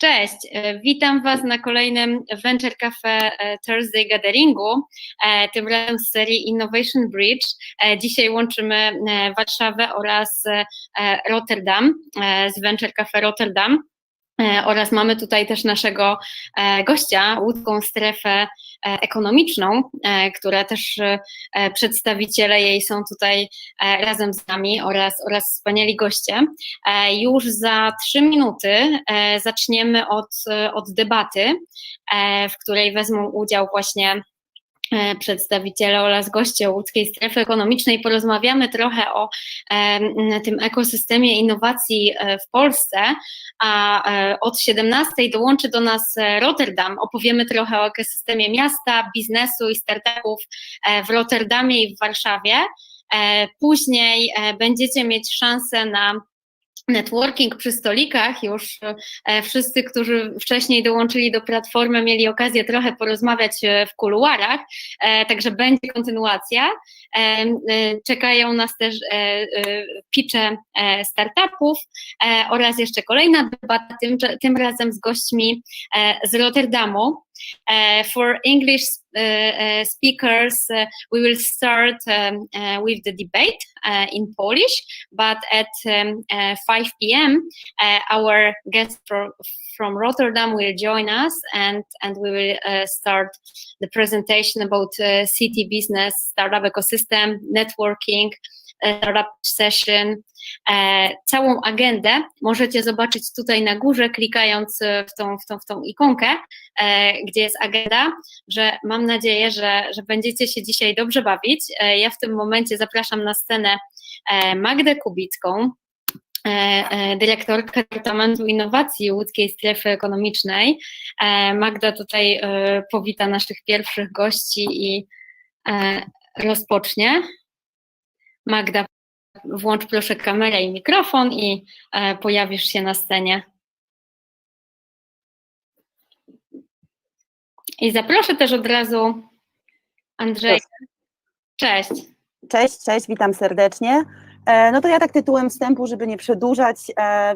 Cześć, witam Was na kolejnym Venture Cafe Thursday Gatheringu, tym razem z serii Innovation Bridge. Dzisiaj łączymy Warszawę oraz Rotterdam z Venture Cafe Rotterdam. Oraz mamy tutaj też naszego gościa, łódzką strefę ekonomiczną, która też przedstawiciele jej są tutaj razem z nami oraz wspaniali goście. Już za 3 minuty zaczniemy od debaty, w której wezmą udział właśnie przedstawiciele oraz goście łódzkiej strefy ekonomicznej. Porozmawiamy trochę o tym ekosystemie innowacji w Polsce, a od 17 dołączy do nas Rotterdam. Opowiemy trochę o ekosystemie miasta, biznesu i startupów w Rotterdamie i w Warszawie. Później będziecie mieć szansę na networking przy stolikach. Już wszyscy, którzy wcześniej dołączyli do platformy, mieli okazję trochę porozmawiać w kuluarach, także będzie kontynuacja. Czekają nas też pitche startupów oraz jeszcze kolejna debata, tym razem z gośćmi z Rotterdamu. For English speakers, we will start with the debate in Polish, but at 5 p.m. Our guest from Rotterdam will join us, and we will start the presentation about city business, startup ecosystem, networking, startup session. Całą agendę możecie zobaczyć tutaj na górze, klikając w tą ikonkę, gdzie jest agenda, że mam nadzieję, że będziecie się dzisiaj dobrze bawić. Ja w tym momencie zapraszam na scenę Magdę Kubicką, dyrektorkę Departamentu Innowacji Łódzkiej Strefy Ekonomicznej. Magda tutaj powita naszych pierwszych gości i rozpocznie. Magda, włącz proszę kamerę i mikrofon i pojawisz się na scenie. I zaproszę też od razu Andrzeja. Cześć. Cześć, witam serdecznie. No to ja tak tytułem wstępu, żeby nie przedłużać,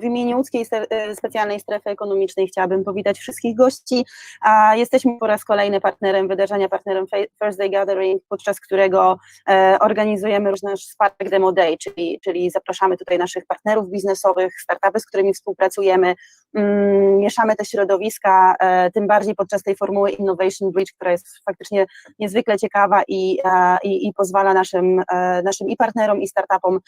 w imieniu Łódzkiej Specjalnej Strefy Ekonomicznej chciałabym powitać wszystkich gości. Jesteśmy po raz kolejny partnerem wydarzenia, partnerem Thursday Gathering, podczas którego organizujemy nasz Spark Demo Day, czyli zapraszamy tutaj naszych partnerów biznesowych, startupy, z którymi współpracujemy, mieszamy te środowiska, tym bardziej podczas tej formuły Innovation Bridge, która jest faktycznie niezwykle ciekawa i pozwala naszym i partnerom, i startupom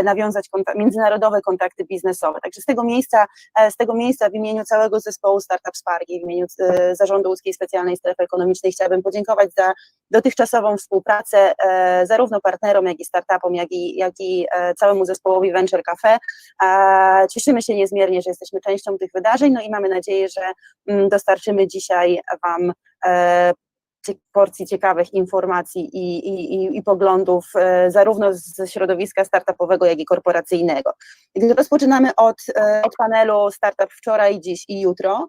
nawiązać międzynarodowe kontakty biznesowe. Także z tego miejsca w imieniu całego zespołu Startup Spark i w imieniu Zarządu Łódzkiej Specjalnej Strefy Ekonomicznej chciałabym podziękować za dotychczasową współpracę zarówno partnerom, jak i startupom, jak i całemu zespołowi Venture Cafe. Cieszymy się niezmiernie, że jesteśmy częścią tych wydarzeń, no i mamy nadzieję, że dostarczymy dzisiaj Wam porcji ciekawych informacji i poglądów zarówno ze środowiska startupowego, jak i korporacyjnego. Gdy rozpoczynamy od panelu Startup wczoraj, dziś i jutro,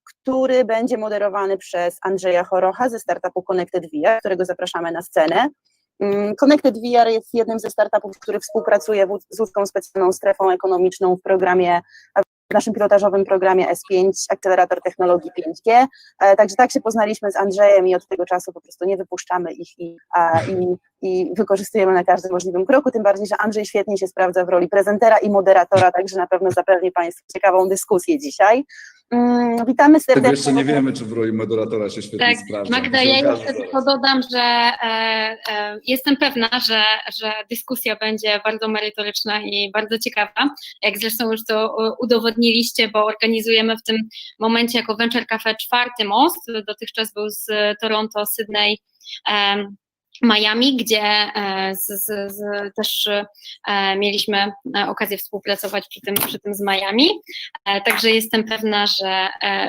który będzie moderowany przez Andrzeja Chorocha ze startupu Connected VR, którego zapraszamy na scenę. Connected VR jest jednym ze startupów, który współpracuje z Łódzką Specjalną Strefą Ekonomiczną w naszym pilotażowym programie S5, Akcelerator Technologii 5G. Także tak się poznaliśmy z Andrzejem i od tego czasu po prostu nie wypuszczamy ich i wykorzystujemy na każdym możliwym kroku, tym bardziej, że Andrzej świetnie się sprawdza w roli prezentera i moderatora, także na pewno zapewni Państwu ciekawą dyskusję dzisiaj. Witamy serdecznie. Tego jeszcze nie wiemy, czy w roli moderatora się świetnie sprawdza. Magda, ja jeszcze tylko dodam, że jestem pewna, że dyskusja będzie bardzo merytoryczna i bardzo ciekawa, jak zresztą już to udowodniliście, bo organizujemy w tym momencie jako Venture Cafe 4. most, dotychczas był z Toronto, Sydney, Miami, gdzie też mieliśmy okazję współpracować przy tym z Miami, także jestem pewna,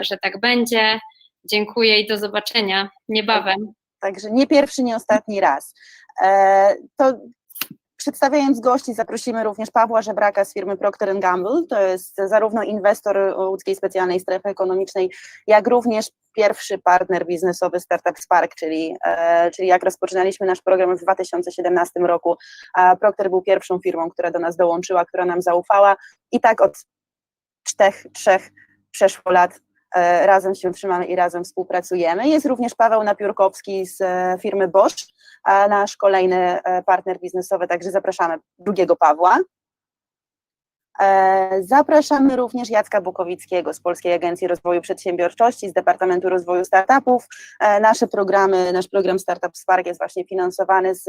że tak będzie. Dziękuję i do zobaczenia niebawem. Także nie pierwszy, nie ostatni raz. To przedstawiając gości, zaprosimy również Pawła Żebraka z firmy Procter & Gamble. To jest zarówno inwestor Łódzkiej Specjalnej Strefy Ekonomicznej, jak również pierwszy partner biznesowy Startup Spark, czyli jak rozpoczynaliśmy nasz program w 2017 roku, Procter był pierwszą firmą, która do nas dołączyła, która nam zaufała i tak od przeszło lat razem się trzymamy i razem współpracujemy. Jest również Paweł Napiórkowski z firmy Bosch, nasz kolejny partner biznesowy, także zapraszamy drugiego Pawła. Zapraszamy również Jacka Bukowickiego z Polskiej Agencji Rozwoju Przedsiębiorczości, z Departamentu Rozwoju Startupów. Nasz program Startup Spark jest właśnie finansowany z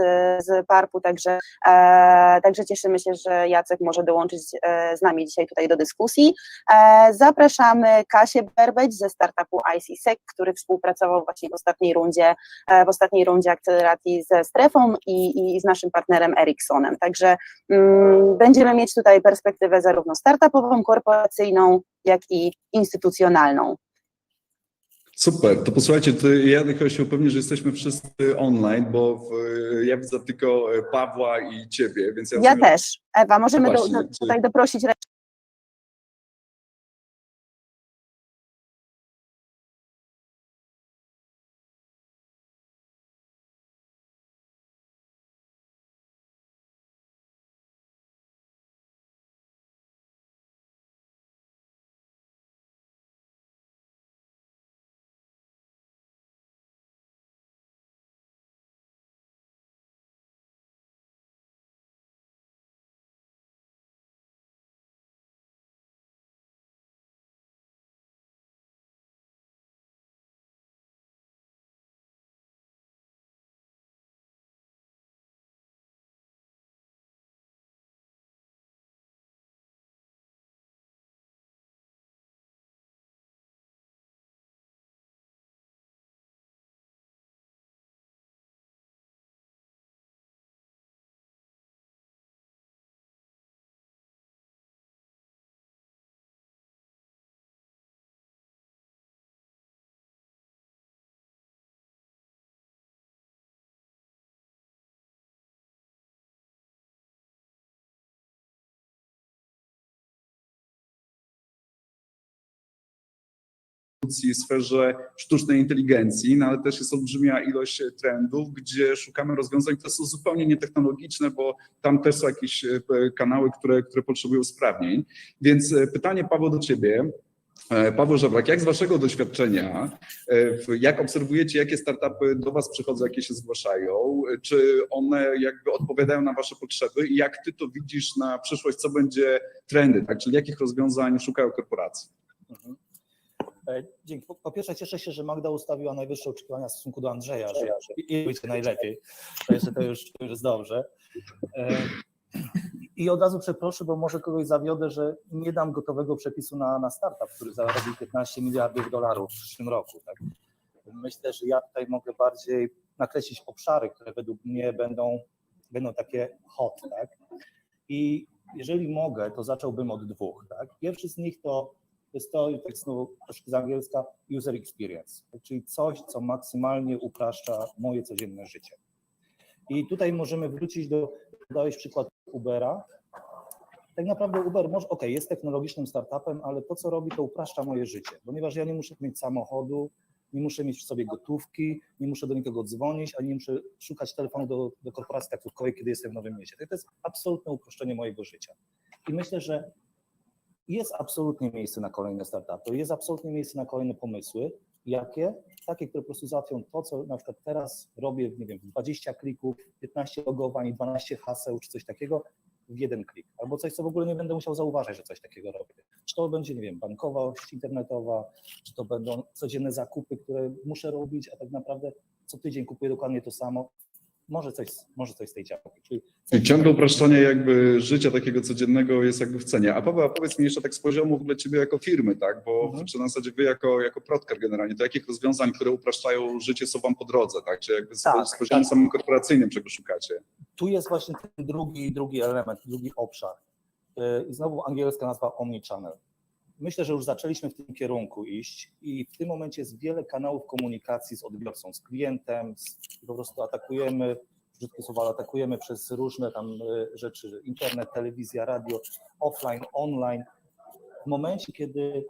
PARP-u, także cieszymy się, że Jacek może dołączyć z nami dzisiaj tutaj do dyskusji. Zapraszamy Kasię Berbeć ze startupu ICSec, który współpracował właśnie w ostatniej rundzie akceleracji ze Strefą i z naszym partnerem Ericssonem. Także będziemy mieć tutaj perspektywę zarówno startupową, korporacyjną, jak i instytucjonalną. Super, to posłuchajcie, ja tylko się upewnię, że jesteśmy wszyscy online, bo ja widzę tylko Pawła i Ciebie, więc ja też. Ewa, możemy tutaj doprosić resztę. W sferze sztucznej inteligencji, no ale też jest olbrzymia ilość trendów, gdzie szukamy rozwiązań, które są zupełnie nietechnologiczne, bo tam też są jakieś kanały, które potrzebują usprawnień. Więc pytanie, Paweł, do Ciebie. Paweł Żebrak, jak z Waszego doświadczenia, jak obserwujecie, jakie startupy do Was przychodzą, jakie się zgłaszają, czy one jakby odpowiadają na Wasze potrzeby i jak Ty to widzisz na przyszłość, co będzie trendy, tak? Czyli jakich rozwiązań szukają korporacje? Dzięki. Po pierwsze cieszę się, że Magda ustawiła najwyższe oczekiwania w stosunku do Andrzeja, że będzie najlepiej. To już jest dobrze. I od razu przeproszę, bo może kogoś zawiodę, że nie dam gotowego przepisu na startup, który zarobi 15 miliardów dolarów w przyszłym roku. Tak? Myślę, że ja tutaj mogę bardziej nakreślić obszary, które według mnie będą takie hot. Tak? I jeżeli mogę, to zacząłbym od dwóch. Tak? Pierwszy z nich to jest to, i tak znowu troszkę z angielska, user experience, czyli coś, co maksymalnie upraszcza moje codzienne życie. I tutaj możemy wrócić dałeś przykład Ubera. Tak naprawdę Uber jest technologicznym startupem, ale to, co robi, to upraszcza moje życie, ponieważ ja nie muszę mieć samochodu, nie muszę mieć w sobie gotówki, nie muszę do nikogo dzwonić, ani nie muszę szukać telefonu do korporacji taksówkowej, kiedy jestem w Nowym Mieście. To jest absolutne uproszczenie mojego życia. I myślę, że jest absolutnie miejsce na kolejne startupy, jest absolutnie miejsce na kolejne pomysły. Jakie? Takie, które po prostu załatwią to, co na przykład teraz robię, nie wiem, 20 klików, 15 logowań, 12 haseł czy coś takiego w jeden klik. Albo coś, co w ogóle nie będę musiał zauważyć, że coś takiego robię. Czy to będzie, nie wiem, bankowość internetowa, czy to będą codzienne zakupy, które muszę robić, a tak naprawdę co tydzień kupuję dokładnie to samo. Może coś z tej działki. Czyli ciągle upraszczanie jakby życia takiego codziennego jest jakby w cenie. A Paweł, powiedz mi jeszcze tak z poziomu w ogóle Ciebie jako firmy, tak? Bo czy na zasadzie Wy jako Procker generalnie, to jakich rozwiązań, które upraszczają życie, są Wam po drodze, tak? Czy jakby z poziomu samym korporacyjnym, czego szukacie? Tu jest właśnie ten drugi element, drugi obszar. I znowu angielska nazwa omnichannel. Myślę, że już zaczęliśmy w tym kierunku iść i w tym momencie jest wiele kanałów komunikacji z odbiorcą, z klientem, po prostu atakujemy, brzydkie słowa, atakujemy przez różne tam rzeczy, internet, telewizja, radio, offline, online. W momencie, kiedy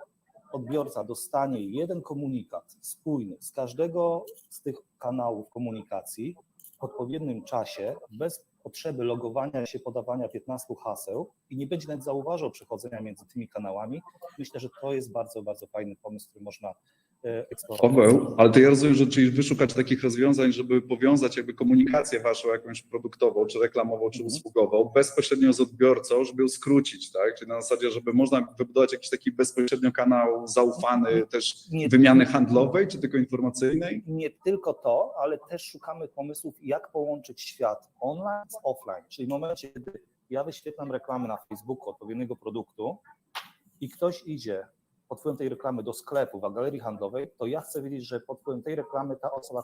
odbiorca dostanie jeden komunikat spójny z każdego z tych kanałów komunikacji w odpowiednim czasie, bez potrzeby logowania się, podawania 15 haseł i nie będzie nawet zauważał przechodzenia między tymi kanałami. Myślę, że to jest bardzo, bardzo fajny pomysł, który można eksplorować. Paweł, ale to ja rozumiem, że czyli wyszukacie takich rozwiązań, żeby powiązać jakby komunikację waszą jakąś produktową, czy reklamową, czy usługową bezpośrednio z odbiorcą, żeby ją skrócić, tak? Czyli na zasadzie, żeby można wybudować jakiś taki bezpośrednio kanał zaufany też wymiany handlowej, czy tylko informacyjnej? Nie tylko to, ale też szukamy pomysłów, jak połączyć świat online z offline. Czyli w momencie, kiedy ja wyświetlam reklamy na Facebooku odpowiedniego produktu i ktoś idzie pod wpływem tej reklamy do sklepu, w galerii handlowej, to ja chcę wiedzieć, że pod wpływem tej reklamy ta osoba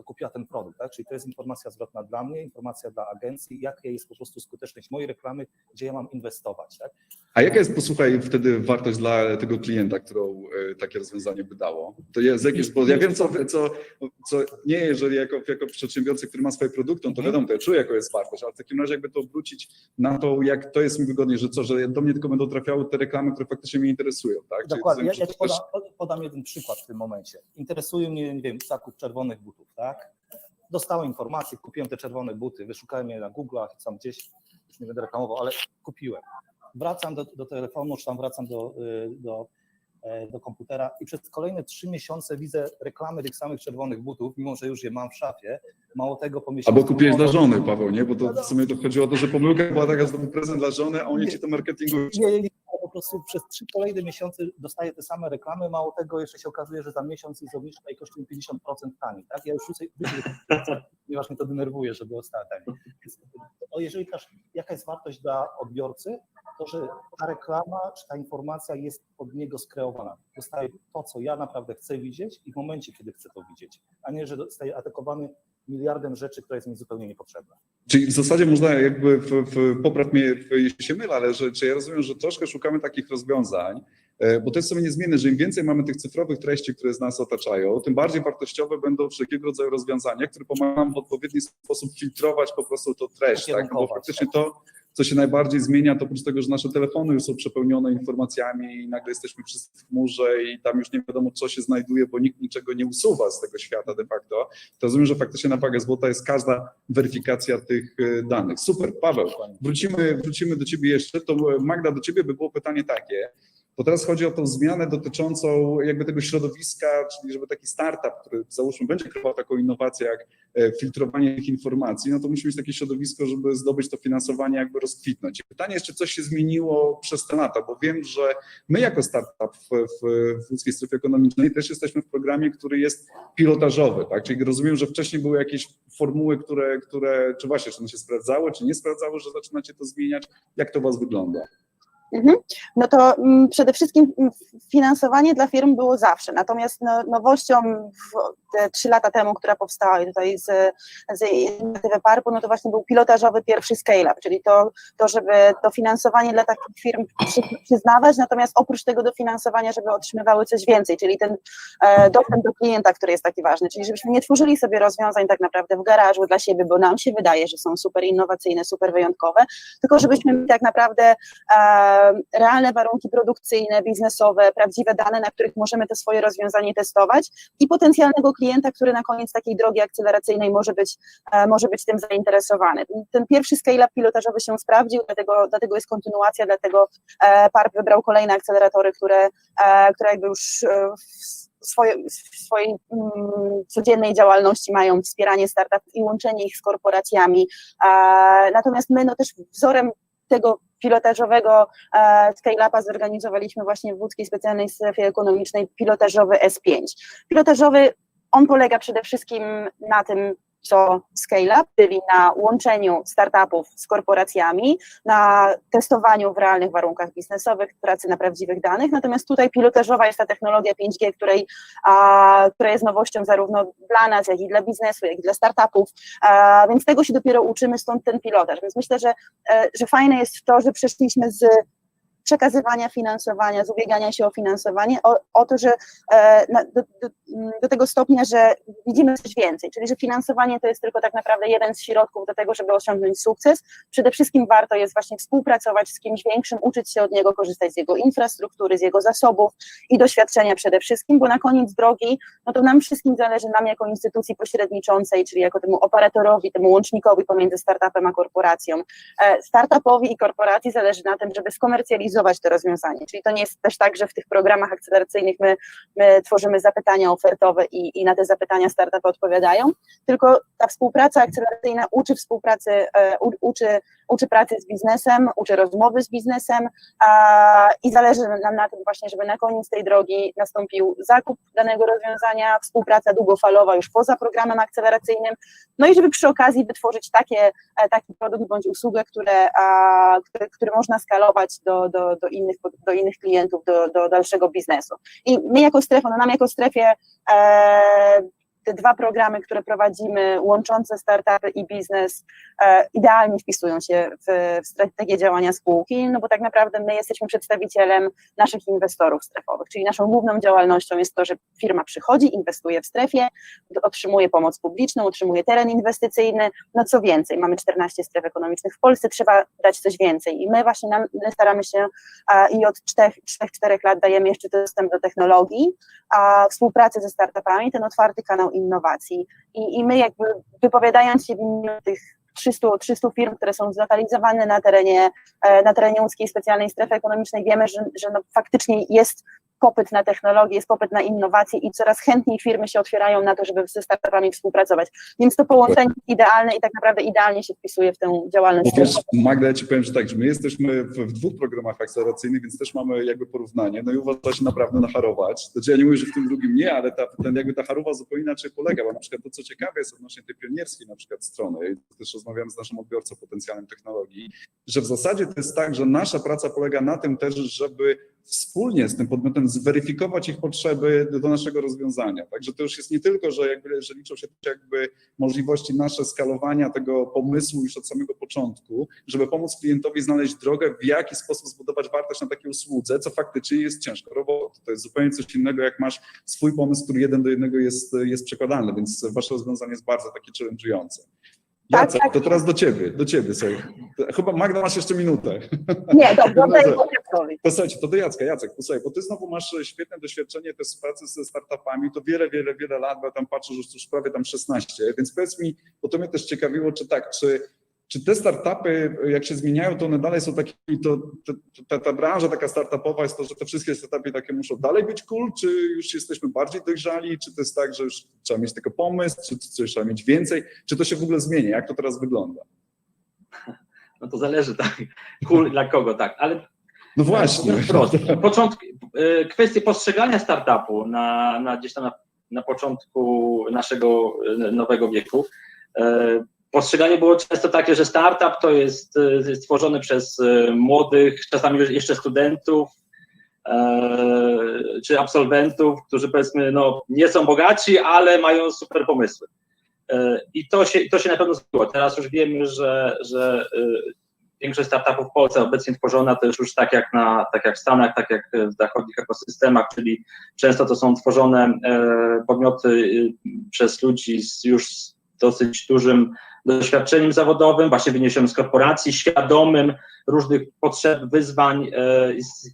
kupiła ten produkt, tak? Czyli to jest informacja zwrotna dla mnie, informacja dla agencji, jaka jest po prostu skuteczność mojej reklamy, gdzie ja mam inwestować, tak? A jaka jest, posłuchaj, wtedy wartość dla tego klienta, którą takie rozwiązanie by dało? To jest jakieś, bo ja wiem, co nie, jeżeli jako przedsiębiorca, który ma swoje produkty, to wiadomo, to ja czuję, jaka jest wartość, ale w takim razie jakby to obrócić na to, jak to jest mi wygodniej, że do mnie tylko będą trafiały te reklamy, które faktycznie mnie interesują, tak? Dokładnie, ja ci podam jeden przykład w tym momencie. Interesuje mnie, nie wiem, zakup czerwonych butów, tak? Dostałem informację, kupiłem te czerwone buty, wyszukałem je na Google'ach, tam gdzieś, już nie będę reklamował, ale kupiłem. Wracam do telefonu, czy tam wracam do komputera i przez kolejne 3 miesiące widzę reklamy tych samych czerwonych butów, mimo że już je mam w szafie. Mało tego po miesiącu... Albo kupiłeś dla żony, Paweł, nie? Bo to w sumie to chodziło o to, że pomyłka była taka, że to był prezent dla żony, a oni ci to marketingują. Nie, po prostu przez 3 kolejne miesiące dostaję te same reklamy, mało tego jeszcze się okazuje, że za miesiąc jest obniżka i kosztuje 50% taniej, tak? Ja już rzucę, ponieważ mnie to denerwuje, żeby została taniej. Jeżeli pytasz, jaka jest wartość dla odbiorcy, to że ta reklama czy ta informacja jest od niego skreowana. Dostaję to, co ja naprawdę chcę widzieć i w momencie, kiedy chcę to widzieć, a nie, że zostaję atakowany miliardem rzeczy, która jest mi zupełnie niepotrzebna. Czyli w zasadzie można jakby, popraw mnie, jeśli się mylę, ale czy ja rozumiem, że troszkę szukamy takich rozwiązań, bo to jest sobie niezmienne, że im więcej mamy tych cyfrowych treści, które z nas otaczają, tym bardziej wartościowe będą wszelkiego rodzaju rozwiązania, które pomagają w odpowiedni sposób filtrować po prostu tą treść, tak? No bo faktycznie to, co się najbardziej zmienia, to oprócz tego, że nasze telefony już są przepełnione informacjami i nagle jesteśmy wszyscy w chmurze i tam już nie wiadomo, co się znajduje, bo nikt niczego nie usuwa z tego świata de facto, to rozumiem, że faktycznie na wagę złota jest każda weryfikacja tych danych. Super, Paweł, wrócimy do ciebie jeszcze. To Magda, do ciebie by było pytanie takie, bo teraz chodzi o tą zmianę dotyczącą jakby tego środowiska, czyli żeby taki startup, który załóżmy będzie kreował taką innowację jak filtrowanie tych informacji, no to musi mieć takie środowisko, żeby zdobyć to finansowanie, jakby rozkwitnąć. Pytanie jest, czy coś się zmieniło przez te lata, bo wiem, że my jako startup w łódzkiej strefie ekonomicznej też jesteśmy w programie, który jest pilotażowy, tak? Czyli rozumiem, że wcześniej były jakieś formuły, które czy właśnie, czy one się sprawdzały, czy nie sprawdzały, że zaczynacie to zmieniać. Jak to u was wygląda? No to przede wszystkim finansowanie dla firm było zawsze, natomiast nowością te 3 lata temu, która powstała tutaj z inicjatywy PARP-u, no to właśnie był pilotażowy pierwszy scale-up, czyli to, żeby dofinansowanie dla takich firm przyznawać, natomiast oprócz tego dofinansowania, żeby otrzymywały coś więcej, czyli ten dostęp do klienta, który jest taki ważny, czyli żebyśmy nie tworzyli sobie rozwiązań tak naprawdę w garażu dla siebie, bo nam się wydaje, że są super innowacyjne, super wyjątkowe, tylko żebyśmy mieli tak naprawdę realne warunki produkcyjne, biznesowe, prawdziwe dane, na których możemy te swoje rozwiązanie testować i potencjalnego klienta, który na koniec takiej drogi akceleracyjnej może być tym zainteresowany. Ten pierwszy scale-up pilotażowy się sprawdził, dlatego jest kontynuacja, dlatego PARP wybrał kolejne akceleratory, które jakby już w swojej codziennej działalności mają wspieranie startupów i łączenie ich z korporacjami. Natomiast my też wzorem tego pilotażowego scale-upa zorganizowaliśmy właśnie w Łódzkiej Specjalnej Strefie Ekonomicznej pilotażowy S5. Pilotażowy, on polega przede wszystkim na tym, co scale-up, czyli na łączeniu startupów z korporacjami, na testowaniu w realnych warunkach biznesowych, pracy na prawdziwych danych, natomiast tutaj pilotażowa jest ta technologia 5G, która jest nowością zarówno dla nas, jak i dla biznesu, jak i dla startupów, więc tego się dopiero uczymy, stąd ten pilotaż, więc myślę, że fajne jest to, że przeszliśmy z przekazywania finansowania, z ubiegania się o finansowanie, o to, że do tego stopnia, że widzimy coś więcej, czyli że finansowanie to jest tylko tak naprawdę jeden z środków do tego, żeby osiągnąć sukces. Przede wszystkim warto jest właśnie współpracować z kimś większym, uczyć się od niego, korzystać z jego infrastruktury, z jego zasobów i doświadczenia przede wszystkim, bo na koniec drogi, no to nam wszystkim zależy, nam jako instytucji pośredniczącej, czyli jako temu operatorowi, temu łącznikowi pomiędzy startupem a korporacją. Startupowi i korporacji zależy na tym, żeby skomercjalizować to rozwiązanie, czyli to nie jest też tak, że w tych programach akceleracyjnych my tworzymy zapytania ofertowe i na te zapytania startupy odpowiadają, tylko ta współpraca akceleracyjna uczy współpracy, uczy pracy z biznesem, uczy rozmowy z biznesem i zależy nam na tym właśnie, żeby na koniec tej drogi nastąpił zakup danego rozwiązania, współpraca długofalowa już poza programem akceleracyjnym, no i żeby przy okazji wytworzyć taki produkt bądź usługę, który można skalować do innych klientów, do dalszego biznesu. I my jako strefa, no nam jako strefie te dwa programy, które prowadzimy, łączące startupy i biznes, idealnie wpisują się w strategię działania spółki, no bo tak naprawdę my jesteśmy przedstawicielem naszych inwestorów strefowych, czyli naszą główną działalnością jest to, że firma przychodzi, inwestuje w strefie, otrzymuje pomoc publiczną, otrzymuje teren inwestycyjny, no co więcej, mamy 14 stref ekonomicznych w Polsce, trzeba dać coś więcej i my właśnie my staramy się i od 3-4 lat dajemy jeszcze dostęp do technologii, współpracy ze startupami, ten otwarty kanał innowacji i my jakby wypowiadając się w imieniu tych 300 firm, które są zlokalizowane na terenie łódzkiej specjalnej strefy ekonomicznej, wiemy, że no faktycznie jest popyt na technologię, jest popyt na innowacje i coraz chętniej firmy się otwierają na to, żeby ze startupami współpracować. Więc to połączenie jest idealne i tak naprawdę idealnie się wpisuje w tę działalność. Wiesz, Magda, ja Ci powiem, że tak, że my jesteśmy w 2 programach akceleracyjnych, więc też mamy jakby porównanie, no i uważa się naprawdę nacharować. Znaczy ja nie mówię, że w tym drugim nie, ale ta charowa zupełnie inaczej polega, bo na przykład to, co ciekawe jest odnośnie tej pionierskiej na przykład strony, i też rozmawiamy z naszym odbiorcą potencjalnym technologii, że w zasadzie to jest tak, że nasza praca polega na tym też, żeby wspólnie z tym podmiotem zweryfikować ich potrzeby do naszego rozwiązania. Także to już jest nie tylko, że liczą się jakby możliwości nasze skalowania tego pomysłu już od samego początku, żeby pomóc klientowi znaleźć drogę, w jaki sposób zbudować wartość na takiej usłudze, co faktycznie jest ciężko roboty. To jest zupełnie coś innego, jak masz swój pomysł, który 1 do 1 jest przekładany, więc wasze rozwiązanie jest bardzo takie challenge'ujące. Jacek, to teraz do ciebie, słuchaj. Chyba Magda, masz jeszcze minutę. Nie, dobrze, to słuchajcie, to do Jacka. Jacek, posłuchaj, bo ty znowu masz świetne doświadczenie też z pracy ze startupami, to wiele lat, bo tam patrzę, że już prawie tam 16, więc powiedz mi, bo to mnie też ciekawiło, czy te startupy, jak się zmieniają, to one dalej są takie, ta branża taka startupowa jest to, że te wszystkie startupy takie muszą dalej być cool, czy już jesteśmy bardziej dojrzali, czy to jest tak, że już trzeba mieć tylko pomysł, czy trzeba mieć więcej, czy to się w ogóle zmienia, jak to teraz wygląda? No to zależy, tak, cool dla kogo, tak, ale no właśnie. Kwestie postrzegania startupu gdzieś tam na początku naszego nowego wieku, postrzeganie było często takie, że startup to jest stworzony przez młodych, czasami jeszcze studentów czy absolwentów, którzy powiedzmy no, nie są bogaci, ale mają super pomysły. I to się na pewno zmieniło. Teraz już wiemy, że większość startupów w Polsce obecnie tworzona to już tak jak w Stanach, tak jak w zachodnich ekosystemach, czyli często to są tworzone podmioty przez ludzi już z dosyć dużym doświadczeniem zawodowym, właśnie wyniesionym z korporacji, świadomym różnych potrzeb, wyzwań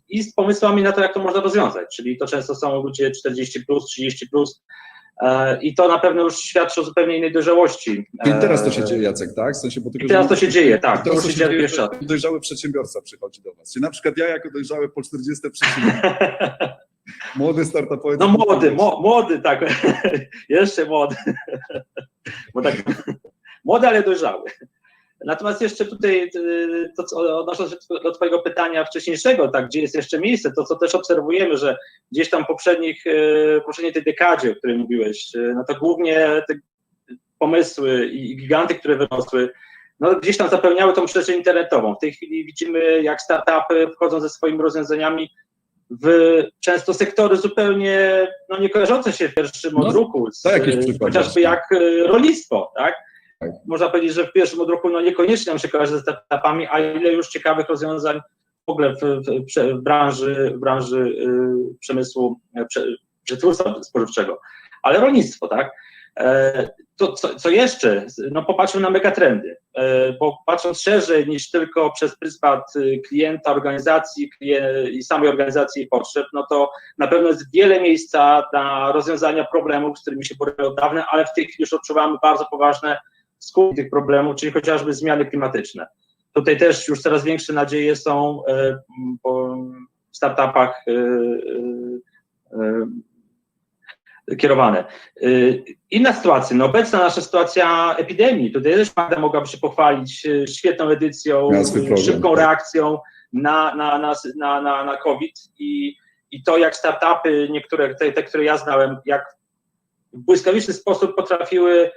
i z pomysłami na to, jak to można rozwiązać. Czyli to często są ludzie 40+, 30+, i to na pewno już świadczy o zupełnie innej dojrzałości. I teraz to się dzieje, Jacek, tak? W sensie, bo tylko, teraz to się dzieje, tak. Teraz to się dzieje, że dojrzały przedsiębiorca przychodzi do was. Czyli na przykład ja jako dojrzały po 40 przedsiębiorca. Młody startupowy. No młody, tak. Jeszcze młody. Bo tak, młody, ale dojrzały. Natomiast jeszcze tutaj, odnosząc się do twojego pytania wcześniejszego, tak, gdzie jest jeszcze miejsce, to co też obserwujemy, że gdzieś tam poprzedniej tej dekadzie, o której mówiłeś, no to głównie te pomysły i giganty, które wyrosły, no gdzieś tam zapełniały tą przestrzeń internetową. W tej chwili widzimy, jak startupy wchodzą ze swoimi rozwiązaniami w często sektory zupełnie no, nie kojarzące się w pierwszym odruchu, chociażby jak rolnictwo, tak? Można powiedzieć, że w pierwszym odruchu no, niekoniecznie nam się kojarzy ze startupami, a ile już ciekawych rozwiązań w ogóle w branży przemysłu, przetwórstwa spożywczego, ale rolnictwo, tak? To co jeszcze? No popatrzmy na megatrendy, bo patrząc szerzej niż tylko przez pryzmat klienta, organizacji i samej organizacji i potrzeb, no to na pewno jest wiele miejsca na rozwiązania problemów, z którymi się borykamy od dawna, ale w tej chwili już odczuwamy bardzo poważne skutki tych problemów, czyli chociażby zmiany klimatyczne. Tutaj też już coraz większe nadzieje są w startupach kierowane. Inna sytuacja, no obecna nasza sytuacja epidemii, tutaj też Magda mogłaby się pochwalić świetną edycją, szybką reakcją na COVID i to jak startupy, niektóre, te, które ja znałem, jak w błyskawiczny sposób potrafiły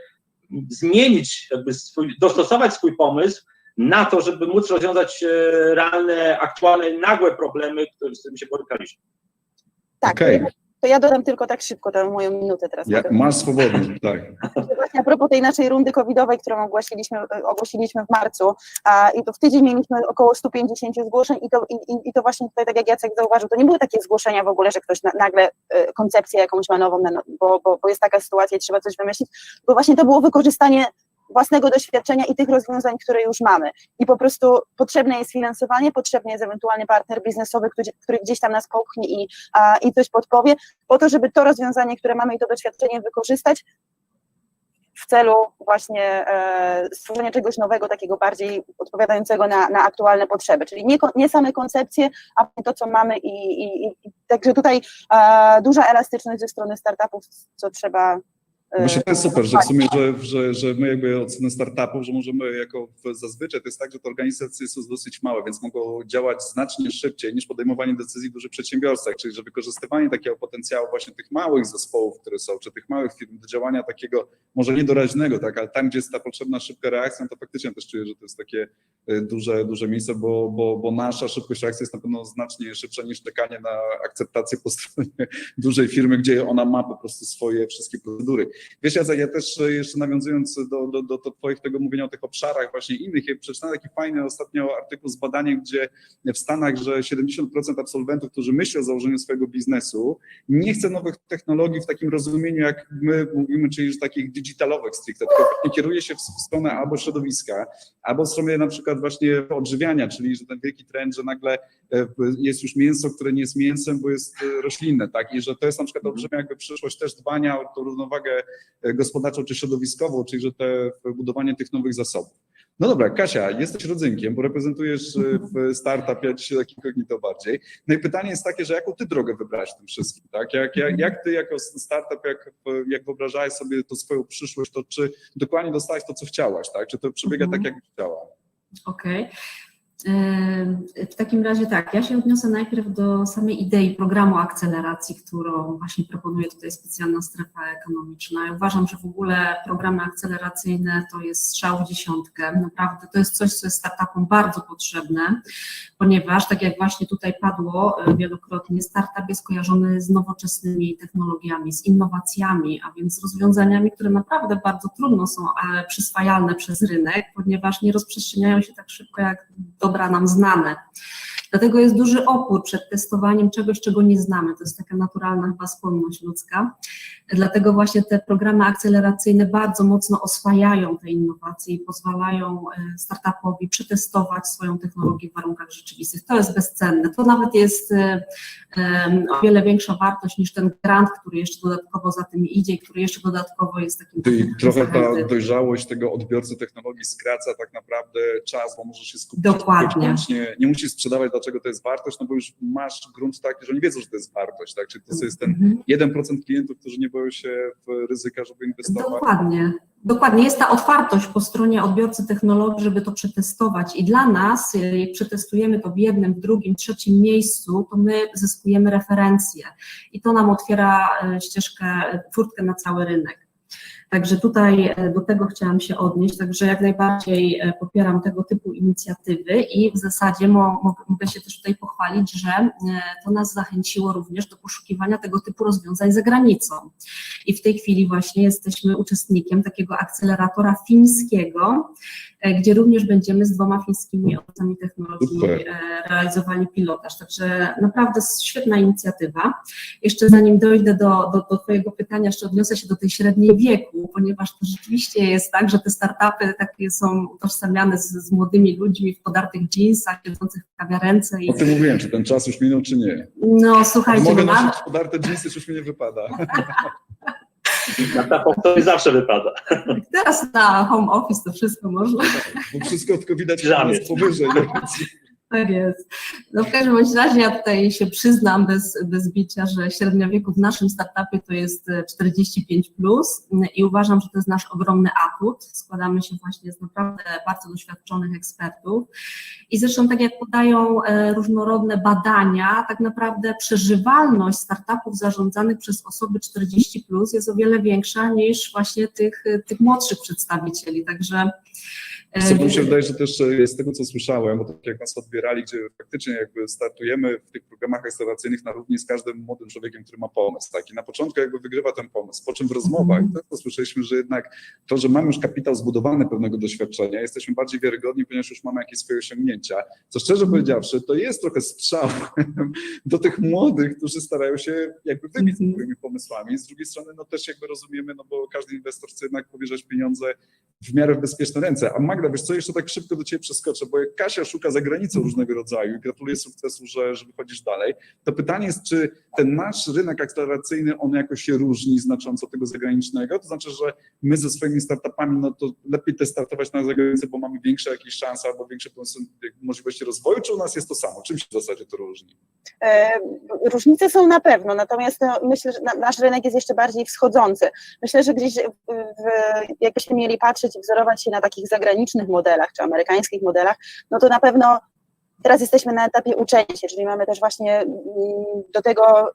zmienić, dostosować swój pomysł na to, żeby móc rozwiązać realne, aktualne, nagłe problemy, z którymi się borykaliśmy. Tak. Okay. To ja dodam tylko tak szybko tę moją minutę teraz. Masz swobodnie, tak. Właśnie a propos tej naszej rundy covidowej, którą ogłosiliśmy w marcu, i to w tydzień mieliśmy około 150 zgłoszeń i to właśnie tutaj, tak jak Jacek zauważył, to nie były takie zgłoszenia w ogóle, że ktoś nagle koncepcję jakąś ma nową, bo jest taka sytuacja i trzeba coś wymyślić, bo właśnie to było wykorzystanie własnego doświadczenia i tych rozwiązań, które już mamy. I po prostu potrzebne jest finansowanie, potrzebny jest ewentualnie partner biznesowy, który gdzieś tam nas popchnie i coś podpowie, po to, żeby to rozwiązanie, które mamy i to doświadczenie wykorzystać w celu właśnie stworzenia czegoś nowego, takiego bardziej odpowiadającego na aktualne potrzeby. Czyli nie same koncepcje, a to, co mamy także tutaj duża elastyczność ze strony startupów, co trzeba. Właśnie to jest super, że w sumie, że my jakby od strony startupów, że możemy jako zazwyczaj, to jest tak, że te organizacje są dosyć małe, więc mogą działać znacznie szybciej niż podejmowanie decyzji w dużych przedsiębiorstwach, czyli że wykorzystywanie takiego potencjału właśnie tych małych zespołów, które są, czy tych małych firm do działania takiego może niedoraźnego, tak, ale tam, gdzie jest ta potrzebna szybka reakcja, to faktycznie też czuję, że to jest takie duże miejsce, bo nasza szybkość reakcji jest na pewno znacznie szybsza niż czekanie na akceptację po stronie dużej firmy, gdzie ona ma po prostu swoje wszystkie procedury. Wiesz, ja też jeszcze nawiązując do twoich tego mówienia o tych obszarach właśnie innych, ja przeczytałem taki fajny ostatnio artykuł z badaniem, gdzie w Stanach, że 70% absolwentów, którzy myślą o założeniu swojego biznesu, nie chce nowych technologii w takim rozumieniu, jak my mówimy, czyli że takich digitalowych stricte, tylko kieruje się w stronę albo środowiska, albo w stronę na przykład właśnie odżywiania, czyli że ten wielki trend, że nagle jest już mięso, które nie jest mięsem, bo jest roślinne, tak? I że to jest na przykład olbrzymia jakby przyszłość też dbania o tą równowagę gospodarczą czy środowiskową, czyli że budowanie tych nowych zasobów. No dobra, Kasia, jesteś rodzynkiem, bo reprezentujesz w startupie, dzisiaj tak inkognito bardziej. No i pytanie jest takie, że jaką ty drogę wybrałeś w tym wszystkim, tak? Jak ty jako startup, jak wyobrażałeś sobie tą swoją przyszłość, to czy dokładnie dostałeś to, co chciałaś, tak? Czy to przebiega tak, jak chciała? Okej. W takim razie tak, ja się odniosę najpierw do samej idei programu akceleracji, którą właśnie proponuje tutaj specjalna strefa ekonomiczna. Ja uważam, że w ogóle programy akceleracyjne to jest strzał w dziesiątkę. Naprawdę to jest coś, co jest startupom bardzo potrzebne, ponieważ tak jak właśnie tutaj padło wielokrotnie, startup jest kojarzony z nowoczesnymi technologiami, z innowacjami, a więc rozwiązaniami, które naprawdę bardzo trudno są przyswajalne przez rynek, ponieważ nie rozprzestrzeniają się tak szybko jak dobra nam znane. Dlatego jest duży opór przed testowaniem czegoś, czego nie znamy. To jest taka naturalna chyba skłonność ludzka. Dlatego właśnie te programy akceleracyjne bardzo mocno oswajają te innowacje i pozwalają startupowi przetestować swoją technologię w warunkach rzeczywistych. To jest bezcenne. To nawet jest o wiele większa wartość niż ten grant, który jeszcze dodatkowo za tym idzie i który jeszcze dodatkowo jest takim... Czyli trochę ta dojrzałość tego odbiorcy technologii skraca tak naprawdę czas, bo możesz się skupić. Dokładnie. Nie musisz sprzedawać, dlaczego to jest wartość, no bo już masz grunt taki, że oni wiedzą, że to jest wartość, tak? Czyli to jest ten 1% klientów, którzy nie boją się w ryzyka, żeby inwestować. Dokładnie. Jest ta otwartość po stronie odbiorcy technologii, żeby to przetestować i dla nas, jak przetestujemy to w jednym, w drugim, trzecim miejscu, to my zyskujemy referencje i to nam otwiera ścieżkę, furtkę na cały rynek. Także tutaj do tego chciałam się odnieść, także jak najbardziej popieram tego typu inicjatywy i w zasadzie mogę się też tutaj pochwalić, że to nas zachęciło również do poszukiwania tego typu rozwiązań za granicą. I w tej chwili właśnie jesteśmy uczestnikiem takiego akceleratora fińskiego, gdzie również będziemy z 2 fińskimi ośrodkami technologii realizowali pilotaż. Także naprawdę świetna inicjatywa. Jeszcze zanim dojdę do Twojego pytania, jeszcze odniosę się do tej średniej wieku, ponieważ to rzeczywiście jest tak, że te startupy takie są utożsamiane z młodymi ludźmi w podartych dżinsach, siedzących w kawiarence. O tym mówiłem, czy ten czas już minął, czy nie. No słuchajcie. Mogę nosić podarte dżinsy, czy już mi nie wypada. To mi zawsze wypada. Teraz na home office to wszystko można. Bo wszystko tylko widać jest powyżej. Tak jest. No w każdym bądź razie ja tutaj się przyznam bez bicia, że średnia wieku w naszym startupie to jest 45+ i uważam, że to jest nasz ogromny atut. Składamy się właśnie z naprawdę bardzo doświadczonych ekspertów i zresztą tak jak podają różnorodne badania, tak naprawdę przeżywalność startupów zarządzanych przez osoby 40+ jest o wiele większa niż właśnie tych młodszych przedstawicieli, także Co mi się wydaje, że też z tego, co słyszałem, bo tak jak nas odbierali, gdzie faktycznie jakby startujemy w tych programach akceleracyjnych na równi z każdym młodym człowiekiem, który ma pomysł, tak? I na początku jakby wygrywa ten pomysł, po czym w rozmowach to słyszeliśmy, że jednak to, że mamy już kapitał zbudowany pewnego doświadczenia, jesteśmy bardziej wiarygodni, ponieważ już mamy jakieś swoje osiągnięcia, co szczerze powiedziawszy, to jest trochę strzał do tych młodych, którzy starają się jakby wybić z swoimi pomysłami. Z drugiej strony no też jakby rozumiemy, no bo każdy inwestor chce jednak powierzać pieniądze w miarę w bezpieczne ręce. A Magda, wiesz co, jeszcze tak szybko do Ciebie przeskoczę, bo jak Kasia szuka za granicą różnego rodzaju i gratuluję sukcesu, że wychodzisz dalej, to pytanie jest, czy ten nasz rynek akceleracyjny, on jakoś się różni znacząco od tego zagranicznego? To znaczy, że my ze swoimi startupami, no to lepiej te startować na zagranicę, bo mamy większe jakieś szanse albo większe możliwości rozwoju, czy u nas jest to samo? Czym się w zasadzie to różni? Różnice są na pewno, natomiast myślę, że nasz rynek jest jeszcze bardziej wschodzący. Myślę, że gdzieś jakbyśmy mieli patrzeć i wzorować się na takich zagranicznych modelach, czy amerykańskich modelach, no to na pewno teraz jesteśmy na etapie uczenia się, czyli mamy też właśnie do tego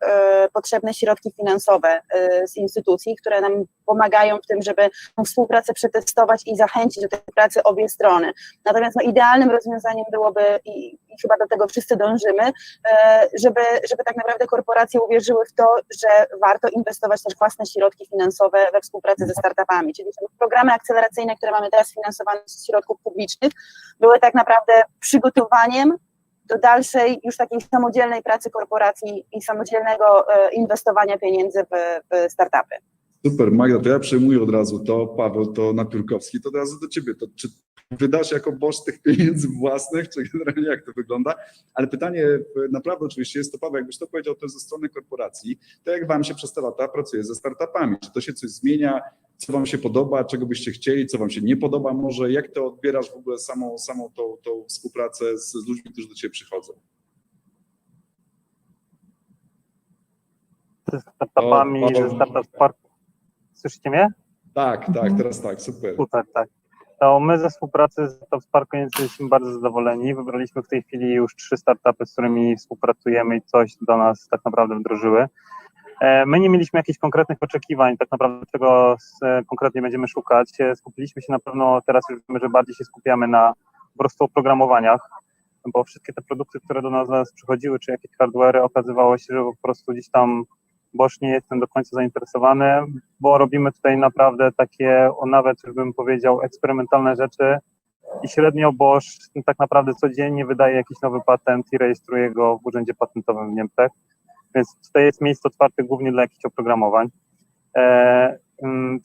potrzebne środki finansowe z instytucji, które nam pomagają w tym, żeby tę współpracę przetestować i zachęcić do tej pracy obie strony. Natomiast no, idealnym rozwiązaniem byłoby, i chyba do tego wszyscy dążymy, żeby tak naprawdę korporacje uwierzyły w to, że warto inwestować też własne środki finansowe we współpracy ze startupami. Czyli programy akceleracyjne, które mamy teraz finansowane z środków publicznych, były tak naprawdę przygotowaniem do dalszej już takiej samodzielnej pracy korporacji i samodzielnego inwestowania pieniędzy w startupy. Super, Magda, to ja przejmuję od razu to, Paweł, to Napiórkowski, to od razu do Ciebie. To czy wydasz jako boss tych pieniędzy własnych, czy generalnie jak to wygląda? Ale pytanie naprawdę oczywiście jest to, Paweł, jakbyś to powiedział też ze strony korporacji, to jak Wam się przez te lata pracuje ze startupami? Czy to się coś zmienia? Co Wam się podoba? Czego byście chcieli? Co Wam się nie podoba może? Jak to odbierasz w ogóle samą tą współpracę z ludźmi, którzy do Ciebie przychodzą? Ze startupami, ze Startup Sparku. Słyszycie mnie? Tak, teraz tak, super. Super, tak. To my ze współpracy z Startup Sparku jesteśmy bardzo zadowoleni. Wybraliśmy w tej chwili już 3 startupy, z którymi współpracujemy i coś do nas tak naprawdę wdrożyły. My nie mieliśmy jakichś konkretnych oczekiwań, tak naprawdę czego konkretnie będziemy szukać. Skupiliśmy się na pewno, teraz już wiemy, że bardziej się skupiamy na po prostu oprogramowaniach, bo wszystkie te produkty, które do nas przychodziły, czy jakieś hardware'y, okazywało się, że po prostu gdzieś tam Bosch nie jestem do końca zainteresowany, bo robimy tutaj naprawdę takie, nawet już bym powiedział, eksperymentalne rzeczy i średnio Bosch tak naprawdę codziennie wydaje jakiś nowy patent i rejestruje go w urzędzie patentowym w Niemczech, więc tutaj jest miejsce otwarte głównie dla jakichś oprogramowań.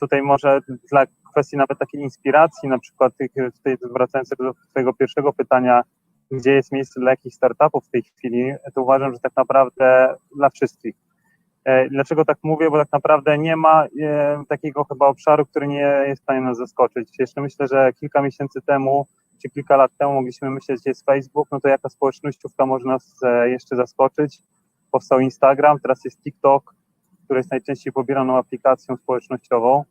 Tutaj może dla kwestii nawet takiej inspiracji, na przykład tutaj wracając do twojego pierwszego pytania, gdzie jest miejsce dla jakichś startupów w tej chwili, to uważam, że tak naprawdę dla wszystkich. Dlaczego tak mówię? Bo tak naprawdę nie ma takiego chyba obszaru, który nie jest w stanie nas zaskoczyć. Jeszcze myślę, że kilka miesięcy temu, czy kilka lat temu mogliśmy myśleć, że jest Facebook, no to jaka społecznościówka może nas jeszcze zaskoczyć. Powstał Instagram, teraz jest TikTok, który jest najczęściej pobieraną aplikacją społecznościową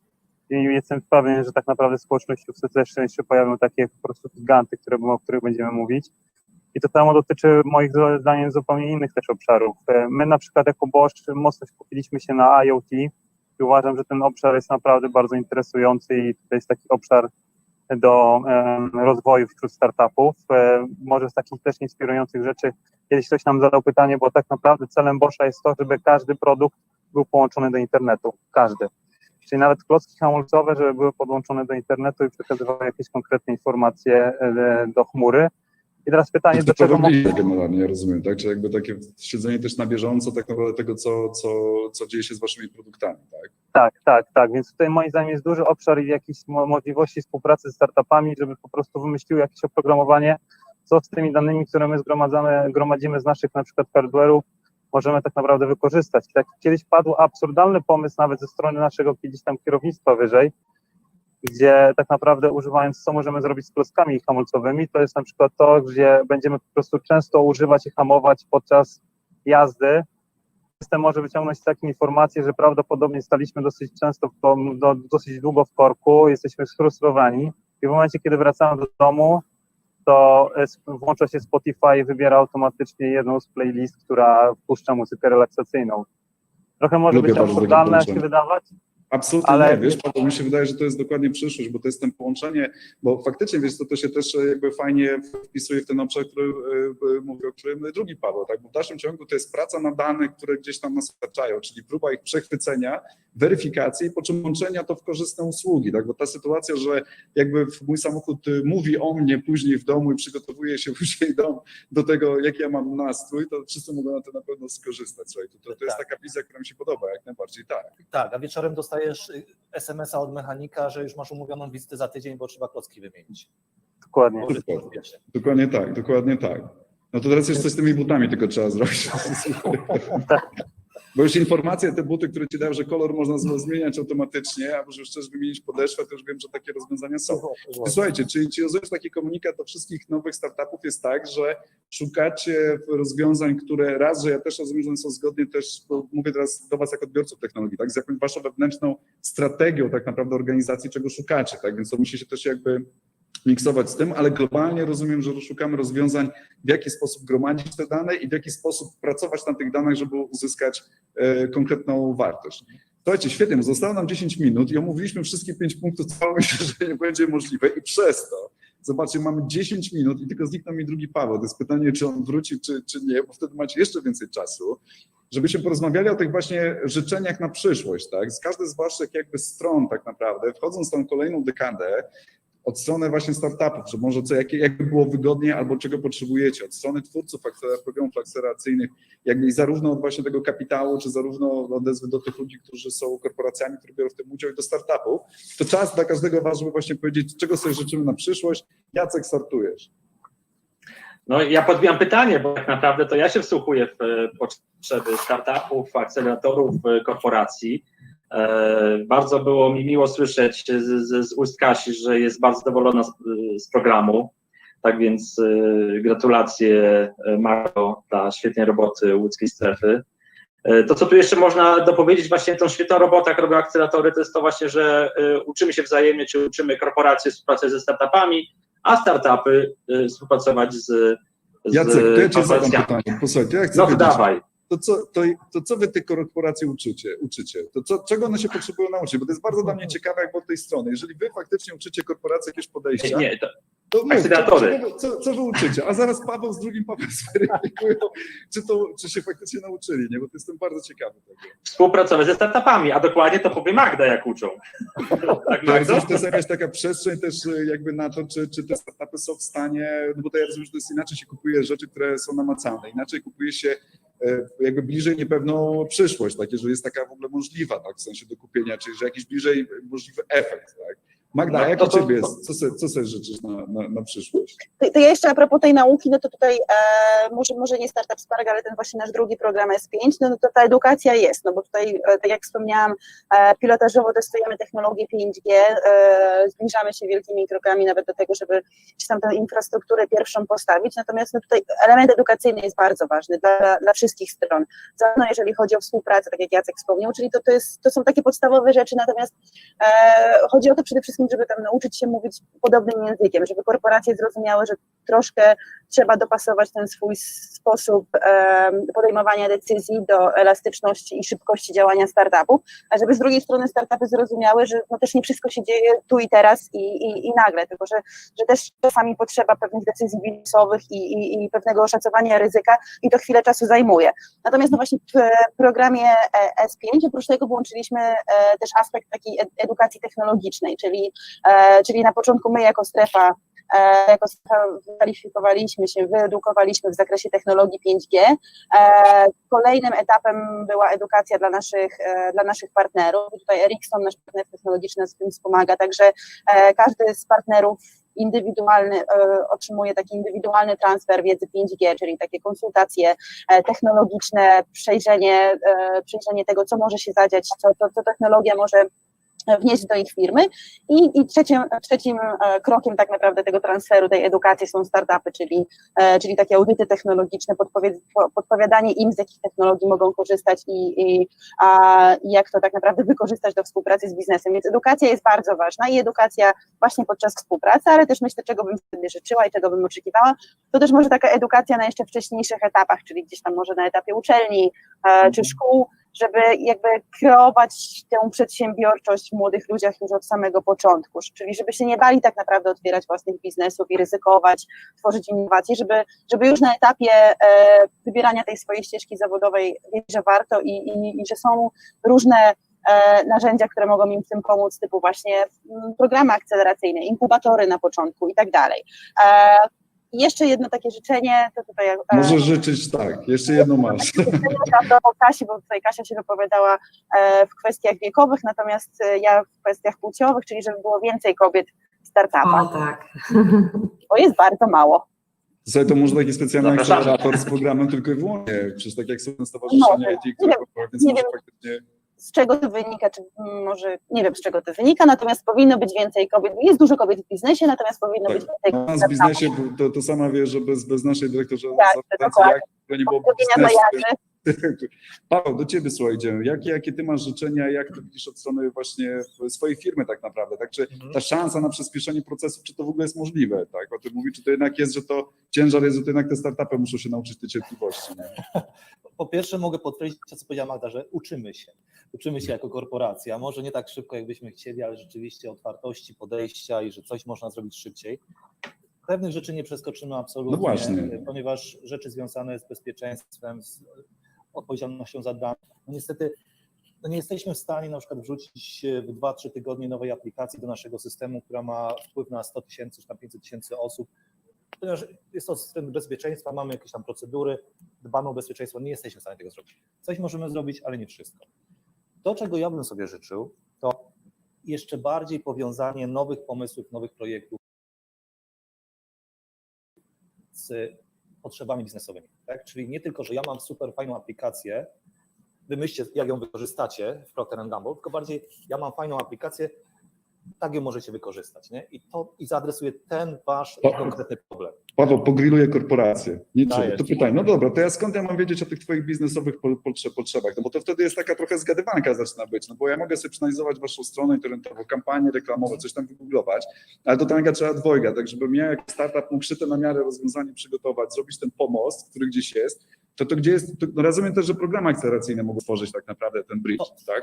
i jestem pewien, że tak naprawdę w społecznościówce też jeszcze pojawią takie po prostu giganty, o których będziemy mówić. I to samo dotyczy moich zdaniem zupełnie innych też obszarów. My na przykład jako Bosch mocno skupiliśmy się na IoT, i uważam, że ten obszar jest naprawdę bardzo interesujący i to jest taki obszar do rozwoju wśród startupów. Może z takich też inspirujących rzeczy, kiedyś ktoś nam zadał pytanie, bo tak naprawdę celem Boscha jest to, żeby każdy produkt był połączony do internetu, każdy. Czyli nawet klocki hamulcowe, żeby były podłączone do internetu i przekazywały jakieś konkretne informacje do chmury. I teraz pytanie, do czego... Generalnie, ja rozumiem, tak? Czy jakby takie siedzenie też na bieżąco tak naprawdę tego, co dzieje się z waszymi produktami, tak? Tak. Więc tutaj moim zdaniem jest duży obszar i jakieś możliwości współpracy z startupami, żeby po prostu wymyśliły jakieś oprogramowanie, co z tymi danymi, które my gromadzimy z naszych na przykład hardware'ów, możemy tak naprawdę wykorzystać. Tak, kiedyś padł absurdalny pomysł nawet ze strony naszego gdzieś tam kierownictwa wyżej, gdzie tak naprawdę używając, co możemy zrobić z klockami hamulcowymi, to jest na przykład to, gdzie będziemy po prostu często używać i hamować podczas jazdy. System może wyciągnąć takie informacje, że prawdopodobnie staliśmy dosyć często, dosyć długo w korku, jesteśmy sfrustrowani i w momencie, kiedy wracamy do domu, to włącza się Spotify i wybiera automatycznie jedną z playlist, która wpuszcza muzykę relaksacyjną. Trochę może być absurdalne się wydawać. Absolutnie ale... nie, wiesz, Paweł, mi się wydaje, że to jest dokładnie przyszłość, bo to jest ten połączenie, bo faktycznie, wiesz, to się też jakby fajnie wpisuje w ten obszar, który mówi, o którym drugi Paweł, tak, bo w dalszym ciągu to jest praca na danych, które gdzieś tam nas otaczają, czyli próba ich przechwycenia, weryfikacji, po czym łączenia to w korzystne usługi, tak, bo ta sytuacja, że jakby mój samochód mówi o mnie później w domu i przygotowuje się później do tego, jaki ja mam nastrój, to wszyscy mogą na to na pewno skorzystać, słuchaj, to jest taka wizja, która mi się podoba, jak najbardziej, tak. Tak, a wieczorem dostajesz SMS-a od mechanika, że już masz umówioną wizytę za tydzień, bo trzeba klocki wymienić. Dokładnie. Dokładnie tak. No to teraz jeszcze z tymi butami tylko trzeba zrobić. Bo już informacje, te buty, które ci dają, że kolor można zmieniać automatycznie, albo że już chcesz wymienić podeszwę, to już wiem, że takie rozwiązania są. Słuchajcie, czyli rozumiesz, taki komunikat do wszystkich nowych startupów jest tak, że szukacie rozwiązań, które raz, że ja też rozumiem, że one są zgodnie też, bo mówię teraz do was jako odbiorców technologii, tak, z jakąś waszą wewnętrzną strategią tak naprawdę organizacji, czego szukacie, tak, więc to musi się też jakby miksować z tym, ale globalnie rozumiem, że szukamy rozwiązań, w jaki sposób gromadzić te dane i w jaki sposób pracować na tych danych, żeby uzyskać konkretną wartość. Słuchajcie, świetnie, zostało nam 10 minut i omówiliśmy wszystkie 5 punktów, co myślę, że nie będzie możliwe i przez to, zobaczcie, mamy 10 minut i tylko zniknął mi drugi Paweł. To jest pytanie, czy on wróci, czy nie, bo wtedy macie jeszcze więcej czasu, żebyśmy porozmawiali o tych właśnie życzeniach na przyszłość, tak? Z każdej z waszych jakby stron tak naprawdę, wchodząc w tą kolejną dekadę, od strony właśnie startupów, że może jakby było wygodnie albo czego potrzebujecie, od strony twórców programów akceleracyjnych, jakby zarówno od właśnie tego kapitału, czy zarówno odezwy do tych ludzi, którzy są korporacjami, które biorą w tym udział i do startupów, to czas dla każdego was, żeby właśnie powiedzieć, czego sobie życzymy na przyszłość. Jacek, startujesz. No ja podbijam pytanie, bo tak naprawdę to ja się wsłuchuję w potrzeby startupów, akceleratorów, korporacji. Bardzo było mi miło słyszeć z ust Kasi, że jest bardzo zadowolona z programu. Tak więc gratulacje Marko dla świetnej roboty łódzkiej strefy. To, co tu jeszcze można dopowiedzieć, właśnie tą świetną robotę, jak robią akceleratory, to jest to właśnie, że uczymy się wzajemnie, czy uczymy korporacje współpracować ze startupami, a startupy współpracować z Jacek, to ja cię zadam pytanie. Posłuchaj, ja chcę wiedzieć, dawaj. To co wy tych korporacji uczycie? Czego one się potrzebują nauczyć? Bo to jest bardzo dla mnie ciekawe, jak od tej strony. Jeżeli wy faktycznie uczycie korporacje jakieś podejścia, to mów, co wy uczycie? A zaraz Paweł z drugim Pawłem zweryfikują, czy się faktycznie nauczyli, nie? Bo to jestem bardzo ciekawy tego. Współpracować ze startupami, a dokładnie to powie Magda, jak uczą. Tak, to jest jakaś taka przestrzeń też jakby na to, czy te startupy są w stanie, no bo to ja rozumiem, że to jest inaczej się kupuje rzeczy, które są namacalne, inaczej kupuje się jakby bliżej niepewną przyszłość, takie, że jest taka w ogóle możliwa, tak, w sensie do kupienia, czyli że jakiś bliżej możliwy efekt, tak. Magda, no, jak u ciebie jest? Co sobie życzysz na przyszłość? To ja jeszcze a propos tej nauki, no to tutaj może nie Startup Spark, ale ten właśnie nasz drugi program S5, no to ta edukacja jest, no bo tutaj, tak jak wspomniałam, pilotażowo testujemy technologię 5G, zbliżamy się wielkimi krokami nawet do tego, żeby gdzieś tam tę infrastrukturę pierwszą postawić, natomiast no tutaj element edukacyjny jest bardzo ważny dla wszystkich stron, zarówno jeżeli chodzi o współpracę, tak jak Jacek wspomniał, czyli to są takie podstawowe rzeczy, natomiast chodzi o to przede wszystkim, żeby tam nauczyć się mówić podobnym językiem, żeby korporacje zrozumiały, że troszkę trzeba dopasować ten swój sposób podejmowania decyzji do elastyczności i szybkości działania startupów, a żeby z drugiej strony startupy zrozumiały, że no też nie wszystko się dzieje tu i teraz i nagle, tylko że też czasami potrzeba pewnych decyzji biznesowych i pewnego oszacowania ryzyka i to chwilę czasu zajmuje. Natomiast no właśnie w programie S5 oprócz tego włączyliśmy też aspekt takiej edukacji technologicznej, czyli na początku my jako strefa wykwalifikowaliśmy się, wyedukowaliśmy w zakresie technologii 5G. Kolejnym etapem była edukacja dla naszych partnerów. I tutaj Ericsson, nasz partner technologiczny, nas w tym wspomaga, także każdy z partnerów indywidualny otrzymuje taki indywidualny transfer wiedzy 5G, czyli takie konsultacje technologiczne, przejrzenie tego, co może się zadziać, co technologia może wnieść do ich firmy i trzecim krokiem tak naprawdę tego transferu, tej edukacji są startupy, czyli takie audyty technologiczne, podpowiadanie im, z jakich technologii mogą korzystać i jak to tak naprawdę wykorzystać do współpracy z biznesem, więc edukacja jest bardzo ważna i edukacja właśnie podczas współpracy, ale też myślę, czego bym sobie życzyła i czego bym oczekiwała, to też może taka edukacja na jeszcze wcześniejszych etapach, czyli gdzieś tam może na etapie uczelni czy szkół, żeby jakby kreować tę przedsiębiorczość w młodych ludziach już od samego początku, czyli żeby się nie bali tak naprawdę otwierać własnych biznesów i ryzykować, tworzyć innowacje, żeby już na etapie wybierania tej swojej ścieżki zawodowej wiedzieć, że warto i że są różne narzędzia, które mogą im w tym pomóc, typu właśnie programy akceleracyjne, inkubatory na początku i tak dalej. Jeszcze jedno takie życzenie, to tutaj... Możesz życzyć, tak, jeszcze jedno masz. Do Kasi, bo tutaj Kasia się wypowiadała w kwestiach wiekowych, natomiast ja w kwestiach płciowych, czyli żeby było więcej kobiet w startupach. O tak. Bo jest bardzo mało. Słuchaj, to może taki specjalny akcelerator z programem tylko i wyłącznie, przecież tak jak są stowarzyszenia IT, które więc faktycznie... Z czego to wynika, czy może, nie wiem z czego to wynika, natomiast powinno być więcej kobiet, jest dużo kobiet w biznesie, natomiast powinno być więcej kobiet. W biznesie, to sama wiesz, że bez naszej dyrektorze to nie byłoby biznesu. Paweł, do ciebie słuchaj, idziemy. Jakie ty masz życzenia, jak to widzisz od strony właśnie swojej firmy tak naprawdę, tak? Czy ta szansa na przyspieszenie procesów, czy to w ogóle jest możliwe, tak? O tym mówi, czy to jednak jest, że to ciężar jest, że to jednak te startupy muszą się nauczyć tej cierpliwości, nie? Po pierwsze mogę potwierdzić to, co powiedziała Magda, że uczymy się jako korporacja, może nie tak szybko, jakbyśmy chcieli, ale rzeczywiście otwartości, podejścia i że coś można zrobić szybciej. Pewnych rzeczy nie przeskoczymy absolutnie, no właśnie, ponieważ rzeczy związane z bezpieczeństwem, z odpowiedzialnością za dane, no niestety nie jesteśmy w stanie na przykład wrzucić w 2-3 tygodnie nowej aplikacji do naszego systemu, która ma wpływ na 100 000 czy tam 500 000 osób, ponieważ jest to system bezpieczeństwa, mamy jakieś tam procedury, dbamy o bezpieczeństwo, nie jesteśmy w stanie tego zrobić. Coś możemy zrobić, ale nie wszystko. To, czego ja bym sobie życzył, to jeszcze bardziej powiązanie nowych pomysłów, nowych projektów z potrzebami biznesowymi. Tak? Czyli nie tylko, że ja mam super fajną aplikację, wymyślcie, jak ją wykorzystacie w Procter & Gamble, tylko bardziej ja mam fajną aplikację, tak ją możecie wykorzystać, nie? I zaadresuję ten wasz konkretny problem. Paweł, pogriluje korporację. To pytanie, no dobra, to skąd ja mam wiedzieć o tych twoich biznesowych potrzebach? No bo to wtedy jest taka trochę zgadywanka zaczyna być, no bo ja mogę sobie przeanalizować waszą stronę internetową, kampanię reklamową, coś tam wygooglować, ale do tego trzeba dwojga, tak żebym ja jak startup mógł szyte na miarę rozwiązanie przygotować, zrobić ten pomost, który gdzieś jest, to gdzie jest, no rozumiem też, że programy akceleracyjne mogą tworzyć tak naprawdę ten bridge, tak?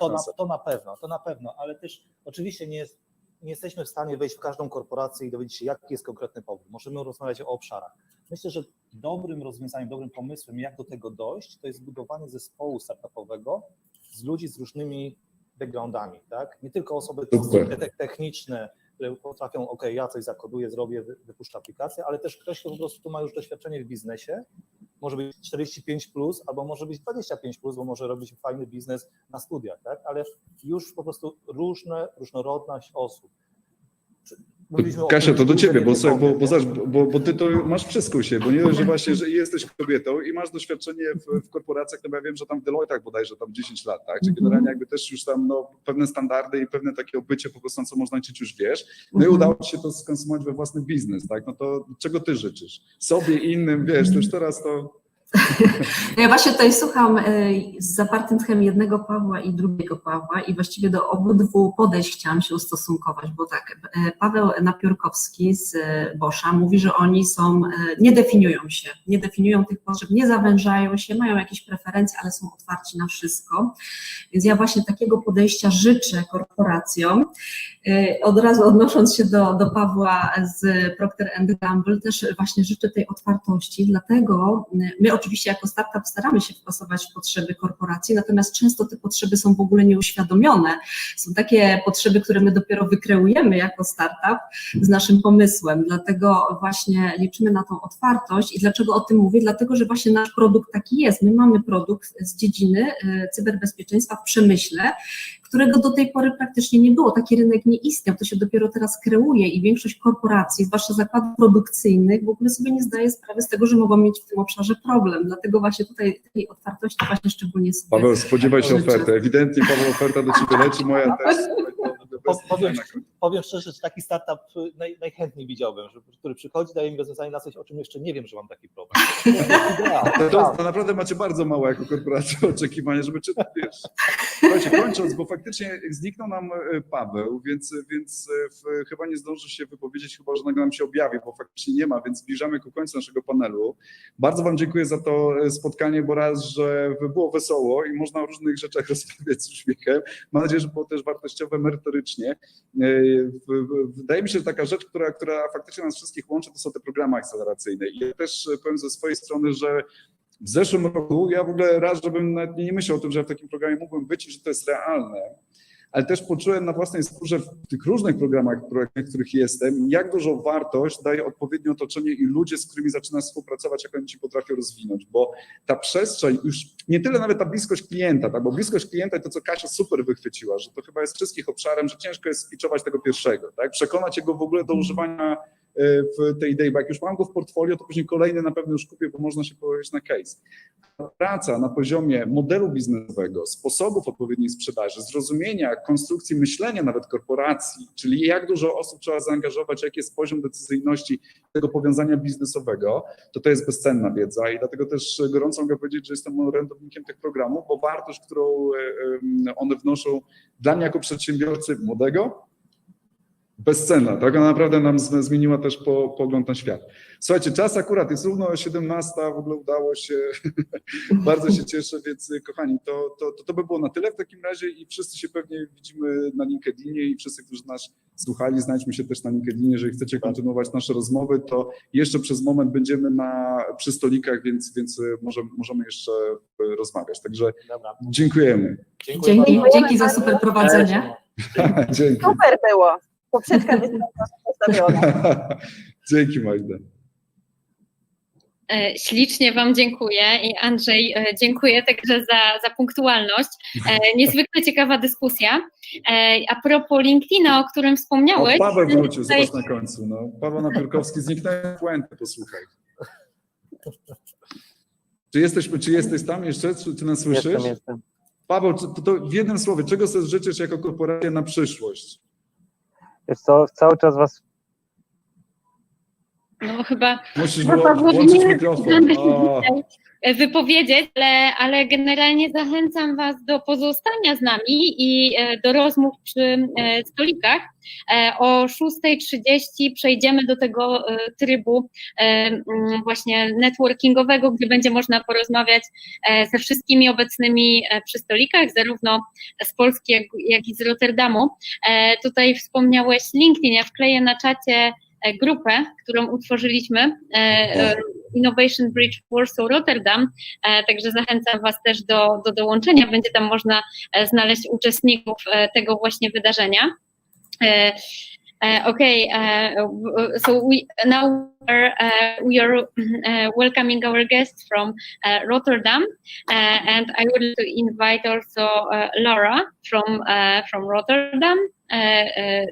To na pewno, ale też oczywiście nie jesteśmy w stanie wejść w każdą korporację i dowiedzieć się, jaki jest konkretny powód. Możemy rozmawiać o obszarach. Myślę, że dobrym rozwiązaniem, dobrym pomysłem, jak do tego dojść, to jest zbudowanie zespołu startupowego z ludzi z różnymi backgroundami, tak? Nie tylko osoby techniczne, które potrafią, ja coś zakoduję, zrobię, wypuszczę aplikację, ale też ktoś, kto po prostu ma już doświadczenie w biznesie, może być 45+, albo może być 25+, bo może robić fajny biznes na studiach, tak? Ale już po prostu różnorodność osób. Kasia, to do ciebie, bo ty to masz wszystko u siebie, bo nie dość, że właśnie, że jesteś kobietą i masz doświadczenie w korporacjach, no bo ja wiem, że tam w Deloitte'ach bodajże tam 10 lat, tak? Czyli generalnie jakby też już tam pewne standardy i pewne takie obycie po prostu, co można liczyć, już wiesz. No i udało ci się to skonsumować we własny biznes, tak? No to czego ty życzysz? Sobie, innym, wiesz, to już teraz to... Ja właśnie tutaj słucham z zapartym tchem jednego Pawła i drugiego Pawła i właściwie do obydwu podejść chciałam się ustosunkować, bo tak, Paweł Napiórkowski z Boscha mówi, że oni nie definiują tych potrzeb, nie zawężają się, mają jakieś preferencje, ale są otwarci na wszystko, więc ja właśnie takiego podejścia życzę korporacjom. Od razu odnosząc się do Pawła z Procter & Gamble, też właśnie życzę tej otwartości, dlatego my oczywiście jako startup staramy się wpasować w potrzeby korporacji, natomiast często te potrzeby są w ogóle nieuświadomione. Są takie potrzeby, które my dopiero wykreujemy jako startup z naszym pomysłem, dlatego właśnie liczymy na tą otwartość i dlaczego o tym mówię? Dlatego, że właśnie nasz produkt taki jest. My mamy produkt z dziedziny cyberbezpieczeństwa w przemyśle, którego do tej pory praktycznie nie było. Taki rynek nie istniał, to się dopiero teraz kreuje i większość korporacji, zwłaszcza zakładów produkcyjnych, w ogóle sobie nie zdaje sprawy z tego, że mogą mieć w tym obszarze problem. Dlatego właśnie tutaj tej otwartości właśnie szczególnie sobie Paweł, spodziewaj się oferty. Ewidentnie, Paweł, oferta do ciebie leci, moja też. Powiem szczerze, że taki startup najchętniej widziałbym, który przychodzi, daje mi rozwiązanie na coś, o czym jeszcze nie wiem, że mam taki problem. To naprawdę macie bardzo małe jako korporacja oczekiwania, żeby czytać, wiesz. Słuchajcie, kończąc, bo faktycznie zniknął nam Paweł, więc chyba nie zdąży się wypowiedzieć, chyba że nagle nam się objawi, bo faktycznie nie ma, więc zbliżamy ku końcu naszego panelu. Bardzo wam dziękuję za to spotkanie, bo raz, że było wesoło i można o różnych rzeczach rozmawiać z uśmiechem. Mam nadzieję, że było też wartościowe merytorycznie. Wydaje mi się, że taka rzecz, która faktycznie nas wszystkich łączy, to są te programy akceleracyjne. I ja też powiem ze swojej strony, że w zeszłym roku ja w ogóle raz, żebym nawet nie myślał o tym, że w takim programie mógłbym być i że to jest realne, ale też poczułem na własnej skórze w tych różnych programach, w których jestem, jak dużą wartość daje odpowiednie otoczenie i ludzie, z którymi zaczynasz współpracować, jak oni ci potrafią rozwinąć, bo ta przestrzeń, już nie tyle nawet ta bliskość klienta, tak, bo bliskość klienta to, co Kasia super wychwyciła, że to chyba jest wszystkich obszarem, że ciężko jest spiczować tego pierwszego, tak, przekonać jego w ogóle do używania w tej idei, bo jak już mam go w portfolio, to później kolejny na pewno już kupię, bo można się powołać na case. Praca na poziomie modelu biznesowego, sposobów odpowiedniej sprzedaży, zrozumienia konstrukcji myślenia nawet korporacji, czyli jak dużo osób trzeba zaangażować, jaki jest poziom decyzyjności tego powiązania biznesowego, to jest bezcenna wiedza i dlatego też gorąco mogę powiedzieć, że jestem orędownikiem tych programów, bo wartość, którą one wnoszą dla mnie jako przedsiębiorcy młodego, bezcenna, tak? Ona naprawdę nam zmieniła też pogląd na świat. Słuchajcie, czas akurat jest równo 17, w ogóle udało się, bardzo się cieszę, więc kochani, to by było na tyle w takim razie i wszyscy się pewnie widzimy na LinkedInie i wszyscy, którzy nas słuchali, znajdźmy się też na LinkedInie, jeżeli chcecie kontynuować nasze rozmowy, to jeszcze przez moment będziemy przy stolikach, więc możemy jeszcze rozmawiać, także dziękujemy. Dzięki za super prowadzenie. Dzięki. Super było. Poprzeczka postawiona. Dzięki, Magda. Ślicznie wam dziękuję i Andrzej, dziękuję także za punktualność. Niezwykle ciekawa dyskusja. A propos LinkedIna, o którym wspomniałeś. Paweł wrócił, zobacz na końcu. No. Paweł Napiórkowski, zniknęły puenty, posłuchaj. Czy jesteś tam jeszcze? Czy nas słyszysz? Jestem. Paweł, to w jednym słowie, czego sobie życzysz jako korporacja na przyszłość? Wiesz co, cały czas was... No chyba Musisz włączyć mikrofon. Wypowiedzieć, ale generalnie zachęcam was do pozostania z nami i do rozmów przy stolikach. O 6:30 przejdziemy do tego trybu właśnie networkingowego, gdzie będzie można porozmawiać ze wszystkimi obecnymi przy stolikach, zarówno z Polski, jak i z Rotterdamu. Tutaj wspomniałeś LinkedIn, ja wkleję na czacie grupę, którą utworzyliśmy, Innovation Bridge Warsaw-Rotterdam, także zachęcam was też do dołączenia, będzie tam można znaleźć uczestników tego właśnie wydarzenia. So now we are welcoming our guests from Rotterdam, and I would like to invite also Laura from Rotterdam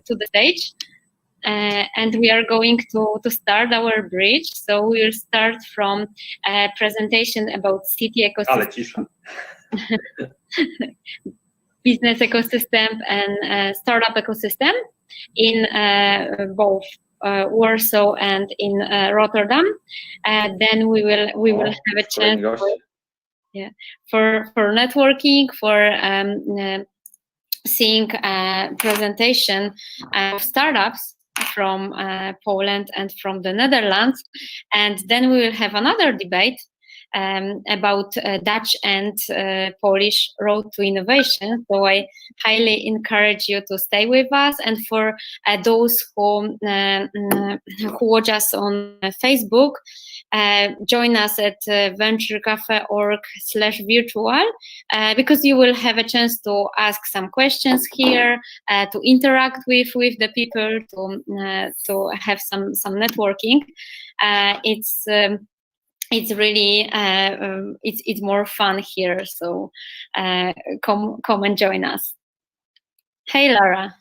to the stage. And we are going to start our bridge. So we will start from a presentation about city ecosystem, business ecosystem, and startup ecosystem in both Warsaw and in Rotterdam. Then we will have a chance for networking, for seeing presentation of startups from Poland and from the Netherlands, and then we will have another debate about Dutch and Polish road to innovation. So I highly encourage you to stay with us. And for those who watch us on Facebook, join us at venturecafe.org/virtual because you will have a chance to ask some questions here, to interact with the people, to have some networking. It's really it's more fun here, so come and join us. Hey, Lara.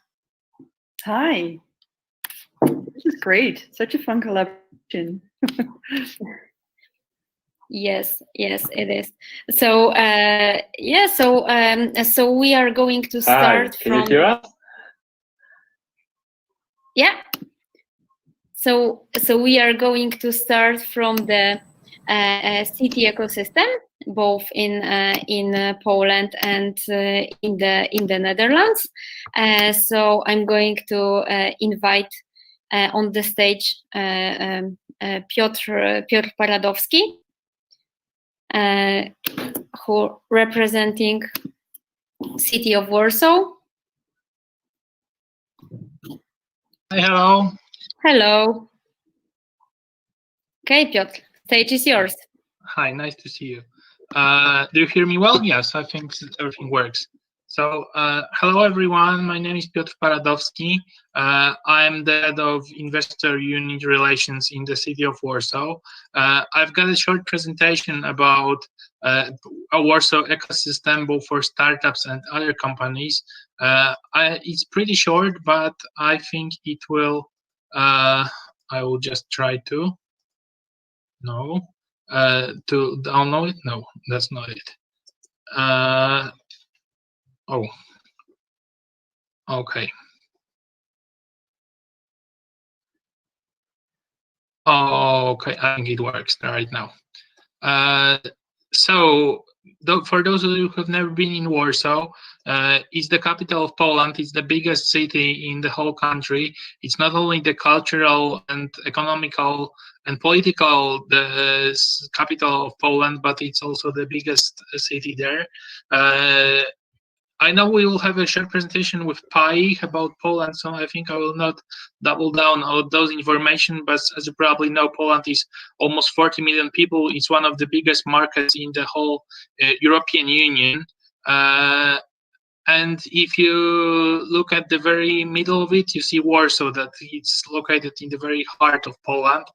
Hi. This is great. Such a fun collaboration. Yes, it is. So so we are going to start. Hi, can you hear us? Yeah. So we are going to start from the city ecosystem, both in Poland and in the Netherlands. So I'm going to invite on the stage Piotr Paradowski, who representing city of Warsaw. Hi, hello. Hello. Okay, Piotr, stage is yours. Hi, nice to see you. Do you hear me well? Yes, I think everything works. So, hello everyone. My name is Piotr Paradowski. I'm the head of Investor Unit Relations in the city of Warsaw. I've got a short presentation about a Warsaw ecosystem, both for startups and other companies. It's pretty short, but I think it will. I will just try to. No. To download it? No, that's not it. Oh, okay. Oh, okay, I think it works right now. So, for those of you who have never been in Warsaw, it's the capital of Poland. It's the biggest city in the whole country. It's not only the cultural and economical and political capital of Poland, but it's also the biggest city there. I know we will have a short presentation with Pai about Poland, so I think I will not double down on those information, but as you probably know, Poland is almost 40 million people. It's one of the biggest markets in the whole European Union. And if you look at the very middle of it, you see Warsaw, that it's located in the very heart of Poland.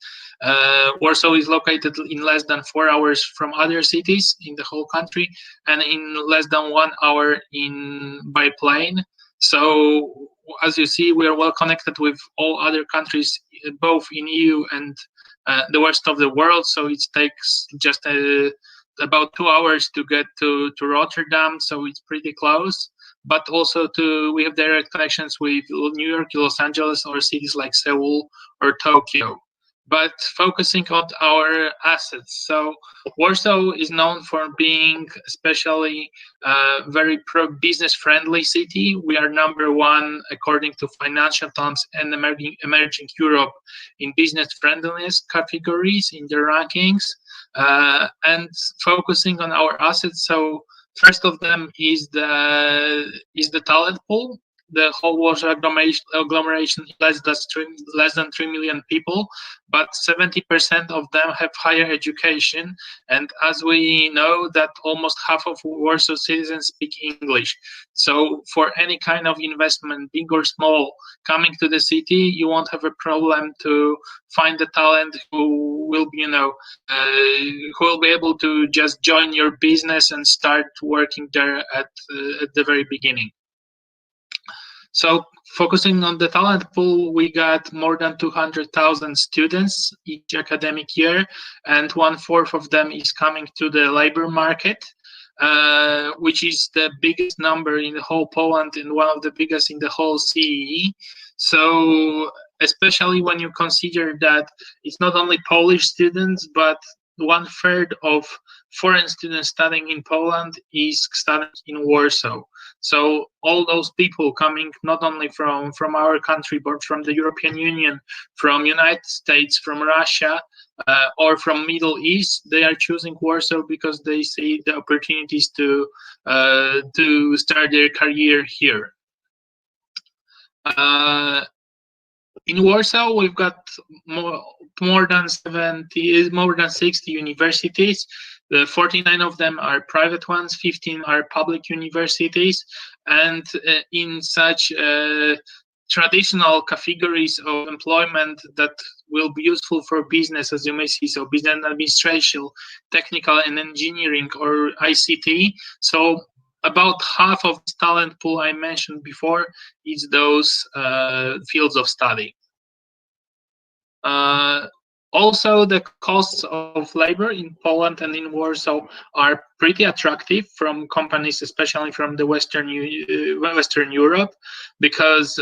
Warsaw is located in less than 4 hours from other cities in the whole country, and in less than 1 hour by plane. So, as you see, we are well connected with all other countries, both in EU and the rest of the world. So it takes just about 2 hours to get to Rotterdam, so it's pretty close. But also we have direct connections with New York, Los Angeles, or cities like Seoul or Tokyo. But focusing on our assets, so Warsaw is known for being especially a very pro-business friendly city. We are #1 according to Financial Times and Emerging Europe in business friendliness categories in the rankings. And focusing on our assets, so first of them is the talent pool. The whole Warsaw agglomeration is less than 3 million people, but 70% of them have higher education. And as we know, that almost half of Warsaw citizens speak English. So for any kind of investment, big or small, coming to the city, you won't have a problem to find the talent who will be, who will be able to just join your business and start working there at the very beginning. So focusing on the talent pool, we got more than 200,000 students each academic year, and 1/4 of them is coming to the labor market, which is the biggest number in the whole Poland and one of the biggest in the whole CEE. So especially when you consider that it's not only Polish students, but 1/3 of foreign students studying in Poland is studying in Warsaw. So all those people coming not only from our country, but from the European Union, from United States, from Russia, or from Middle East, they are choosing Warsaw because they see the opportunities to start their career here. In Warsaw, we've got more than 60 universities. 49 of them are private ones, 15 are public universities, and in such traditional categories of employment that will be useful for business, as you may see, so business administration, technical and engineering, or ICT. So about half of this talent pool I mentioned before is those fields of study. Also, the costs of labor in Poland and in Warsaw are pretty attractive from companies, especially from the Western Europe, because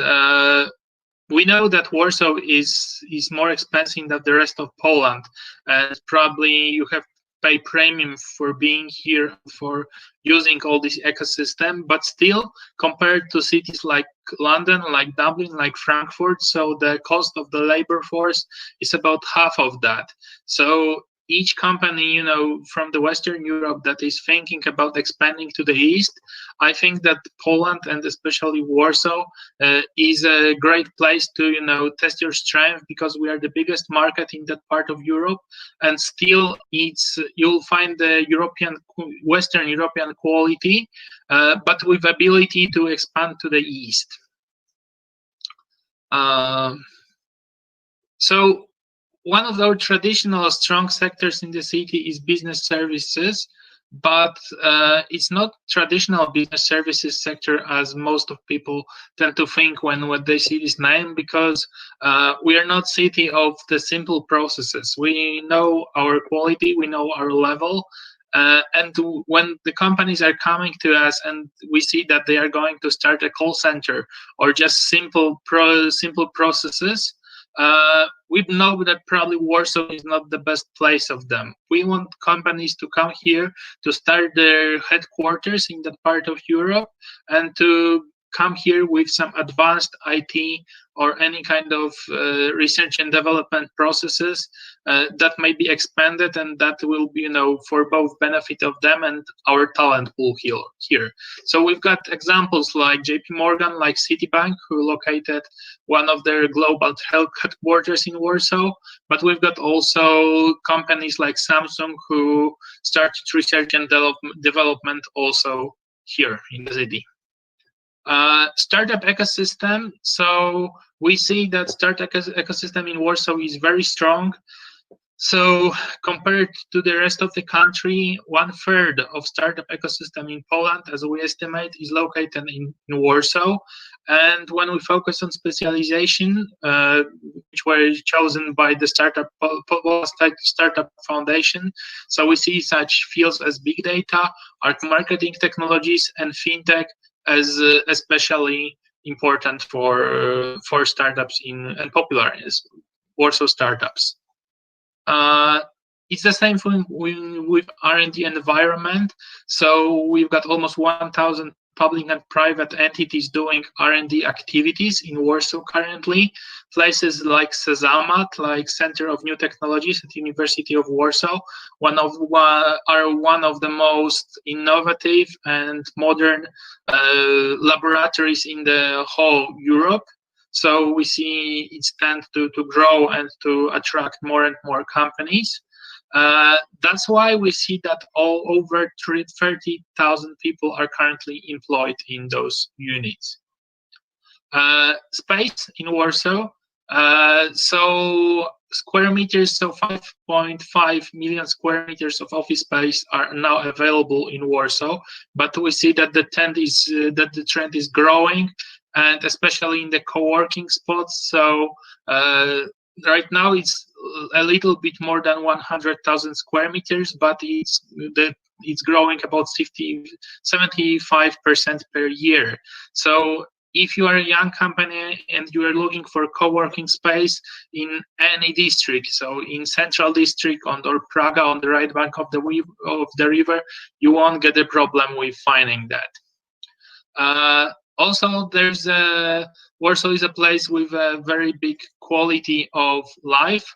we know that Warsaw is more expensive than the rest of Poland, and probably you have to pay premium for being here, for using all this ecosystem, but still, compared to cities like London, like Dublin, like Frankfurt, so the cost of the labor force is about half of that. So each company, from the Western Europe that is thinking about expanding to the east, I think that Poland and especially Warsaw is a great place to, test your strength, because we are the biggest market in that part of Europe, and still you'll find the Western European quality, but with ability to expand to the east. So one of our traditional strong sectors in the city is business services, but it's not traditional business services sector as most of people tend to think when they see this name, because we are not city of the simple processes. We know our quality, we know our level, and when the companies are coming to us and we see that they are going to start a call center or just simple processes, we know that probably Warsaw is not the best place of them. We want companies to come here to start their headquarters in that part of Europe and to come here with some advanced IT or any kind of research and development processes that may be expanded, and that will be, for both benefit of them and our talent pool here. So we've got examples like JP Morgan, like Citibank, who located one of their global headquarters in Warsaw, but we've got also companies like Samsung who started research and development also here in the city. Startup ecosystem. So we see that startup ecosystem in Warsaw is very strong. So compared to the rest of the country, 1/3 of startup ecosystem in Poland, as we estimate, is located in Warsaw. And when we focus on specialization, which were chosen by the Startup Foundation, so we see such fields as big data, marketing technologies, and fintech as especially important for startups and popular as Warsaw startups. It's the same thing with R&D environment. So we've got almost 1,000 public and private entities doing R&D activities in Warsaw currently. Places like Sezamat, like Center of New Technologies at University of Warsaw, are one of the most innovative and modern laboratories in the whole Europe. So we see it's tend to grow and to attract more and more companies. That's why we see that all over 30,000 people are currently employed in those units. Space in Warsaw. So square meters, so 5.5 million square meters of office space are now available in Warsaw, but we see that the trend is growing, and especially in the co-working spots. So right now it's a little bit more than 100,000 square meters, but it's growing about 75% per year. So if you are a young company and you are looking for co-working space in any district, so in Central District or Praga on the right bank of the river, you won't get a problem with finding that. Also, there's Warsaw is a place with a very big quality of life.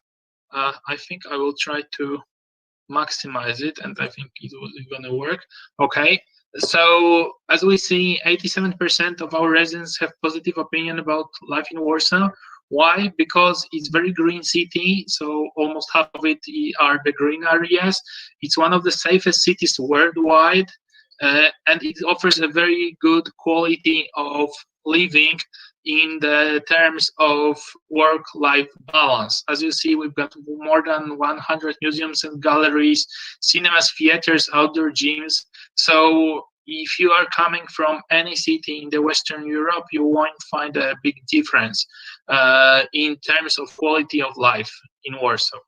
I think I will try to maximize it, and I think it's gonna work. Okay. So as we see, 87% of our residents have positive opinion about life in Warsaw. Why? Because it's very green city, so almost half of it are the green areas. It's one of the safest cities worldwide, and it offers a very good quality of living in the terms of work-life balance. As you see, we've got more than 100 museums and galleries, cinemas, theaters, outdoor gyms. So if you are coming from any city in the Western Europe, you won't find a big difference in terms of quality of life in Warsaw.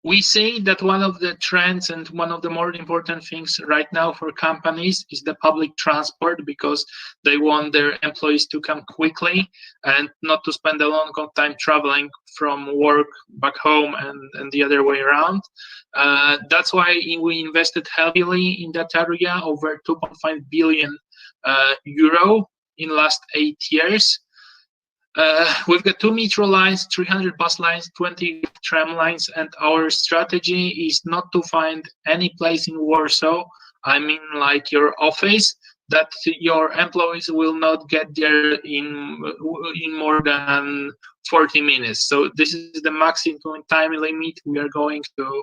We say that one of the trends and one of the more important things right now for companies is the public transport, because they want their employees to come quickly and not to spend a long time traveling from work back home and the other way around. That's why we invested heavily in that area, over 2.5 billion euro in last 8 years. We've got 2 metro lines, 300 bus lines, 20 tram lines, and our strategy is not to find any place in Warsaw, I mean like your office, that your employees will not get there in more than 40 minutes. So this is the maximum time limit we are going to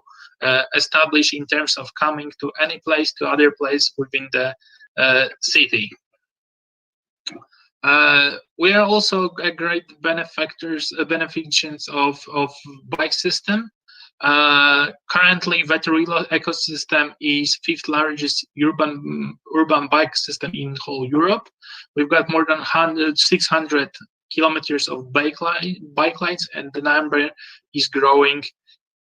establish in terms of coming to any place, to other place within the city. We are also a great beneficiaries of bike system. Currently, Veterilo ecosystem is 5th largest urban bike system in whole Europe. We've got more than 600 kilometers of bike lines, and the number is growing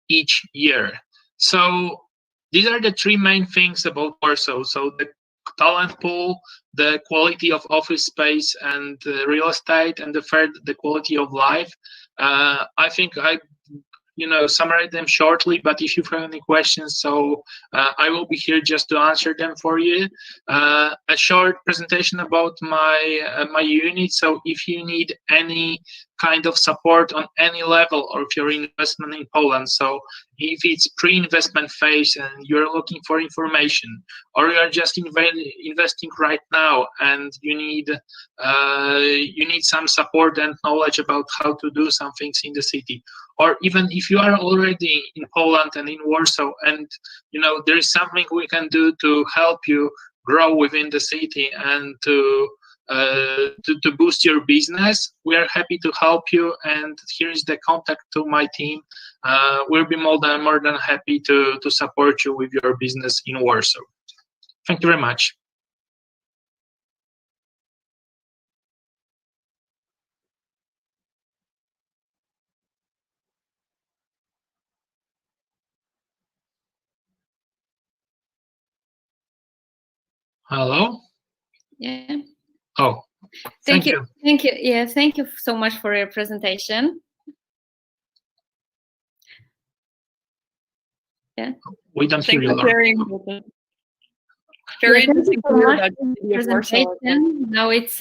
each year. So these are the 3 main things about Warsaw. So the talent pool, the quality of office space and real estate, and the third, the quality of life. I think I summarize them shortly, but if you have any questions, so I will be here just to answer them for you. A short presentation about my unit. So if you need any kind of support on any level, or if you're investment in Poland, so if it's pre-investment phase and you're looking for information, or you are just investing right now and you need some support and knowledge about how to do some things in the city, or even if you are already in Poland and in Warsaw, and there is something we can do to help you grow within the city and to boost your business, we are happy to help you. And here is the contact to my team. We'll be more than happy to support you with your business in Warsaw. Thank you very much. Hello? Yeah. Oh, thank you. Thank you. Yeah, thank you so much for your presentation. Yeah. We don't hear you. Very interesting to hear about the presentation. Now it's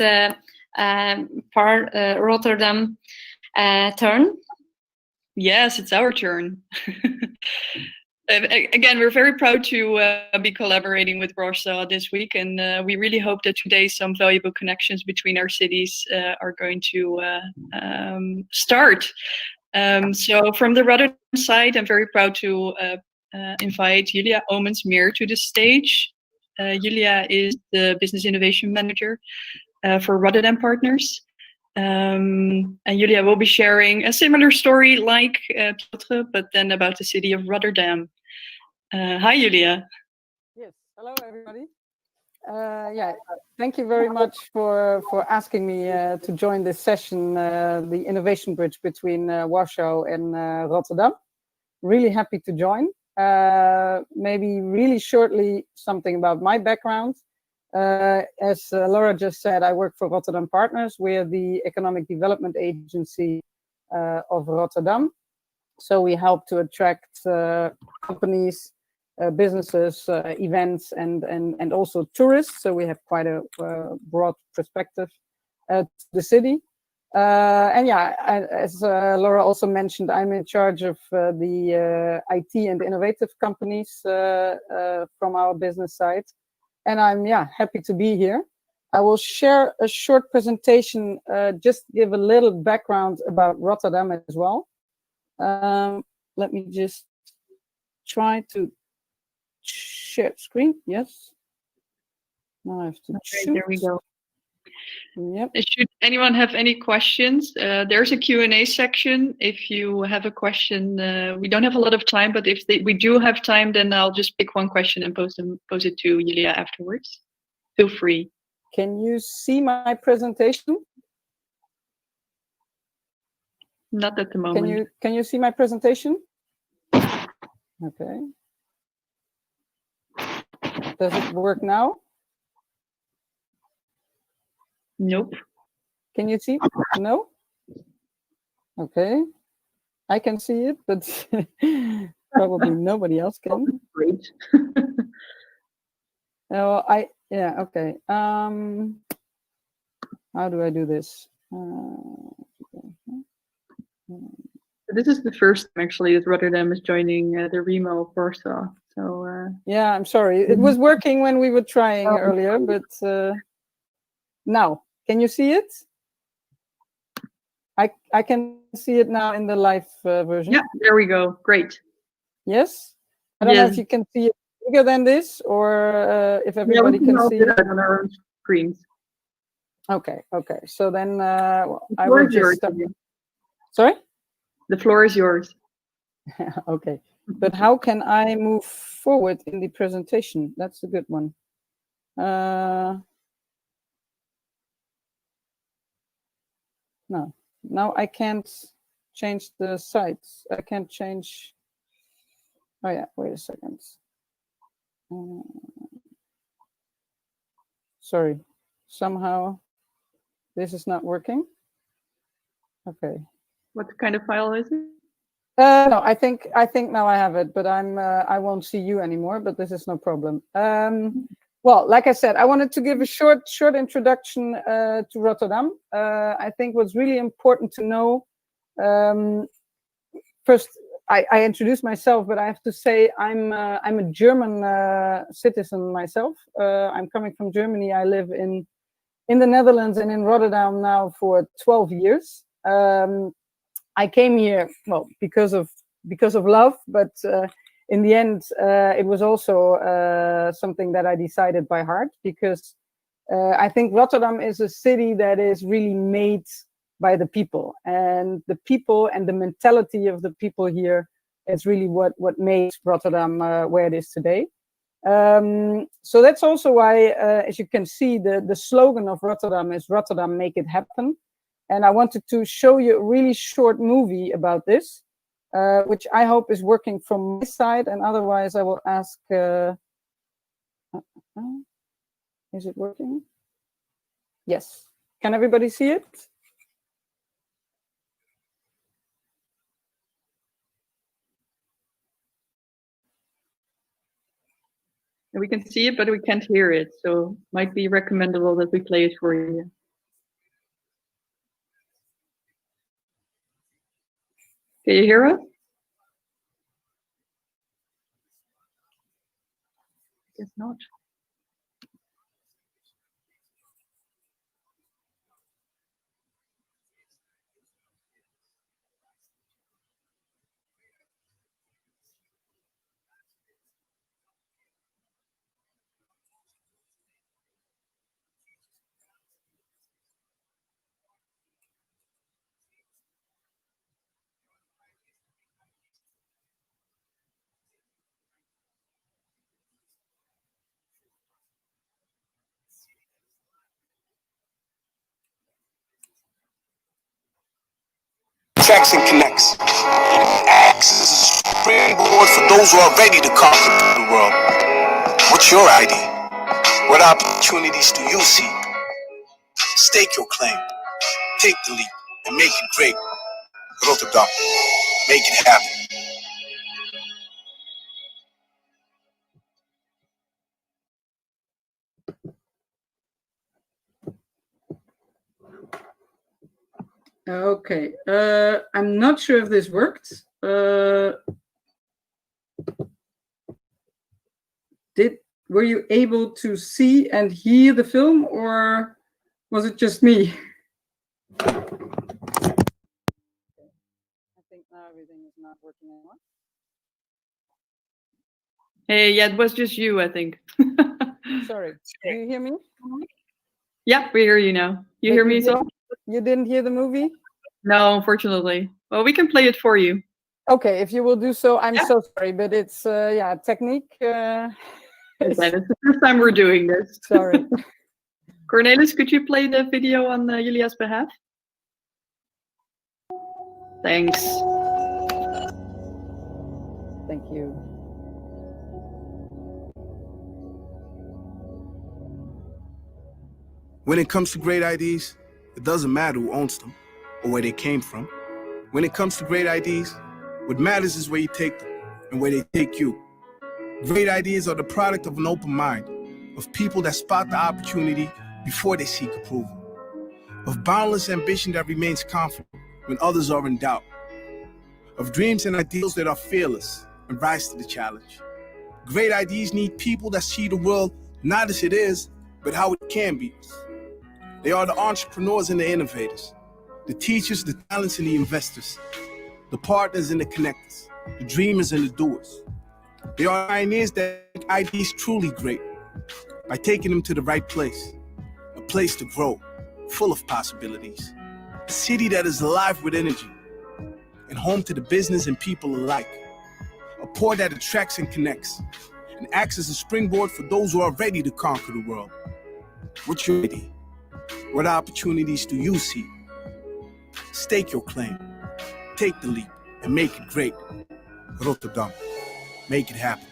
Rotterdam turn. Yes, it's our turn. Again, we're very proud to be collaborating with Warsaw this week, and we really hope that today some valuable connections between our cities are going to start. So from the Rotterdam side, I'm very proud to invite Julia Omens-Meer to the stage. Julia is the Business Innovation Manager for Rotterdam Partners. And Julia will be sharing a similar story like Piotr, but then about the city of Rotterdam. Hi, Julia. Yes, hello everybody. Yeah, thank you very much for asking me to join this session, the innovation bridge between Warsaw and Rotterdam. Really happy to join. Maybe really shortly something about my background. As Laura just said, I work for Rotterdam Partners. We're the economic development agency of Rotterdam. So we help to attract companies, businesses, events, and also tourists. So we have quite a broad perspective at the city. And yeah, as Laura also mentioned, I'm in charge of the IT and innovative companies from our business side. And I'm happy to be here. I will share a short presentation, just give a little background about Rotterdam as well. Let me just try to share screen. Yes. Now I have to choose. There we go. Yep. Should anyone have any questions? There's a Q&A section. If you have a question, we don't have a lot of time, but if we do have time, then I'll just pick one question and post it to Yulia afterwards. Feel free. Can you see my presentation? Not at the moment. Can you see my presentation? Okay. Does it work now? Nope. Can you see? No? Okay. I can see it, but probably nobody else can. Great. Oh, okay. How do I do this? This is the first time actually that Rotterdam is joining the Remo of Warsaw. So yeah, I'm sorry. It was working when we were trying earlier, but now, can you see it? I can see it now in the live version. Yeah, there we go. Great. Yes? I don't know if you can see it bigger than this, or if everybody can see it on our own screens. Okay. So then I will just start. Sorry? The floor is yours. Okay. But how can I move forward in the presentation? That's a good one. No. Now I can't change the sites. I can't change. Oh yeah, wait a second. Sorry, somehow this is not working. Okay. What kind of file is it? No, I think now I have it, but I won't see you anymore. But this is no problem. Well, like I said, I wanted to give a short introduction to Rotterdam. I think what's really important to know. First, I introduced myself, but I have to say I'm a German citizen myself. I'm coming from Germany. I live in the Netherlands and in Rotterdam now for 12 years. I came here, well, because of love, but in the end, it was also something that I decided by heart, because I think Rotterdam is a city that is really made by the people, and the people and the mentality of the people here is really what makes Rotterdam where it is today. So that's also why, as you can see, the slogan of Rotterdam is Rotterdam, make it happen. And I wanted to show you a really short movie about this, which I hope is working from my side, and otherwise I will ask, is it working? Yes. Can everybody see it? We can see it, but we can't hear it. So might be recommendable that we play it for you. Can you hear us? Guess not. Tracks and connects. Acts as a springboard for those who are ready to conquer the world. What's your ID? What opportunities do you see? Stake your claim, take the leap, and make it great. Rotterdam, make it happen. Okay, I'm not sure if this worked. Were you able to see and hear the film, or was it just me? I think now everything is not working anymore. Hey, yeah, it was just you, I think. Sorry, do you hear me? Yeah, we hear you now. You hear me as well? You didn't hear the movie? No, unfortunately. Well, we can play it for you. Okay, if you will do so, I'm so sorry, but it's yeah, technique. It's the first time we're doing this. Sorry. Cornelis, could you play the video on Julia's behalf? Thanks. Thank you. When it comes to great ideas, it doesn't matter who owns them or where they came from. When it comes to great ideas, what matters is where you take them and where they take you. Great ideas are the product of an open mind, of people that spot the opportunity before they seek approval, of boundless ambition that remains confident when others are in doubt, of dreams and ideals that are fearless and rise to the challenge. Great ideas need people that see the world not as it is, but how it can be. They are the entrepreneurs and the innovators, the teachers, the talents and the investors, the partners and the connectors, the dreamers and the doers. They are pioneers that make ideas truly great by taking them to the right place, a place to grow, full of possibilities, a city that is alive with energy and home to the business and people alike, a port that attracts and connects and acts as a springboard for those who are ready to conquer the world. What's your idea? What opportunities do you see? Stake your claim, take the leap, and make it great. Rotterdam, make it happen.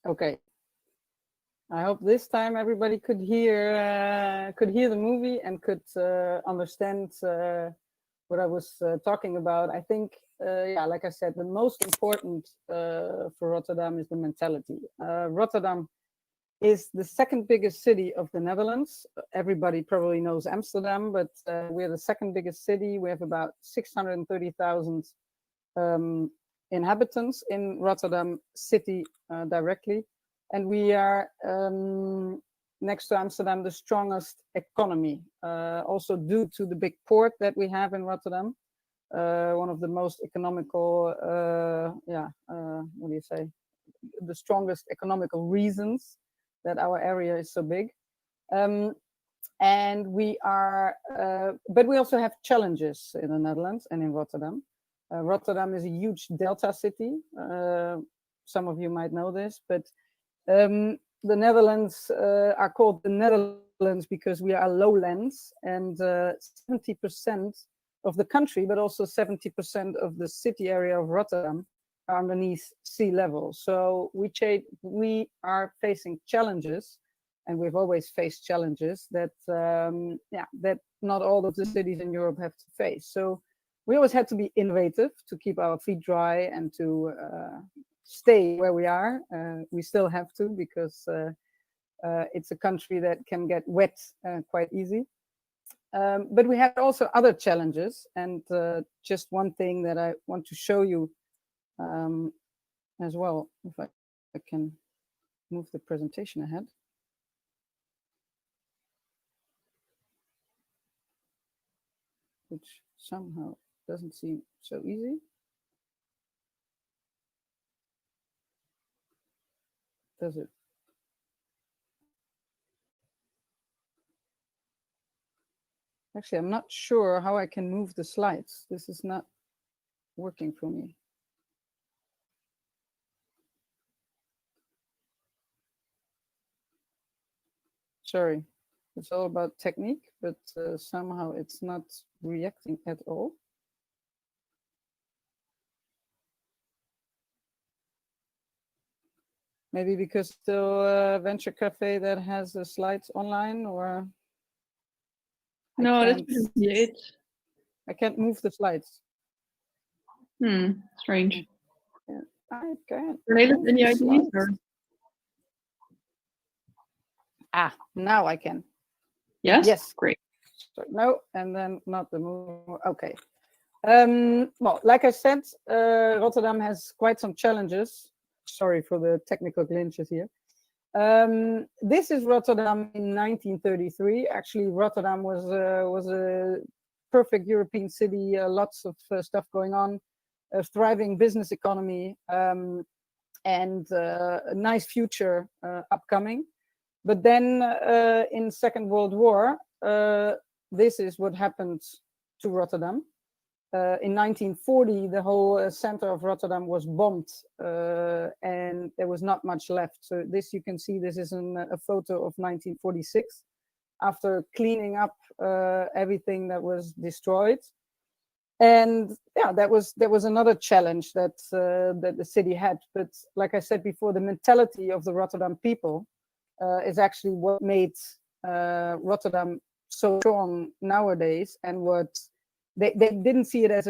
Okay. I hope this time everybody could hear the movie and could understand what I was talking about. I think, yeah, like I said, the most important for Rotterdam is the mentality. Rotterdam is the second biggest city of the Netherlands. Everybody probably knows Amsterdam, but we're the second biggest city. We have about 630,000 inhabitants in Rotterdam city directly. And we are, next to Amsterdam, the strongest economy, also due to the big port that we have in Rotterdam. One of the most economical, what do you say? The strongest economical reasons that our area is so big. And we are, but we also have challenges in the Netherlands and in Rotterdam. Rotterdam is a huge delta city. Some of you might know this, but the Netherlands are called the Netherlands because we are lowlands, and 70% of the country, but also 70% of the city area of Rotterdam are underneath sea level. So we are facing challenges, and we've always faced challenges that that not all of the cities in Europe have to face. So we always had to be innovative to keep our feet dry and to stay where we are. We still have to, because it's a country that can get wet quite easy. But we had also other challenges, and just one thing that I want to show you as well, if I can move the presentation ahead. Which somehow doesn't seem so easy. Does it? Actually, I'm not sure how I can move the slides. This is not working for me. Sorry, it's all about technique, but somehow it's not reacting at all. Maybe because still venture cafe that has the slides online, or No, that wouldn't be it. I can't move the slides. Strange. Yeah, I can't. Cornelis, any ideas? Or? Now I can. Yes? Yes. Great. So, no, and then not the move. Okay. Well, like I said, Rotterdam has quite some challenges. Sorry for the technical glitches here. This is Rotterdam in 1933. Actually, Rotterdam was a perfect European city, lots of stuff going on, a thriving business economy, and a nice future upcoming. But then in Second World War, this is what happened to Rotterdam. In 1940, the whole center of Rotterdam was bombed, and there was not much left. So this, you can see, this is a photo of 1946, after cleaning up everything that was destroyed. And yeah, that was another challenge that that the city had. But like I said before, the mentality of the Rotterdam people is actually what made Rotterdam so strong nowadays, and what they didn't see it as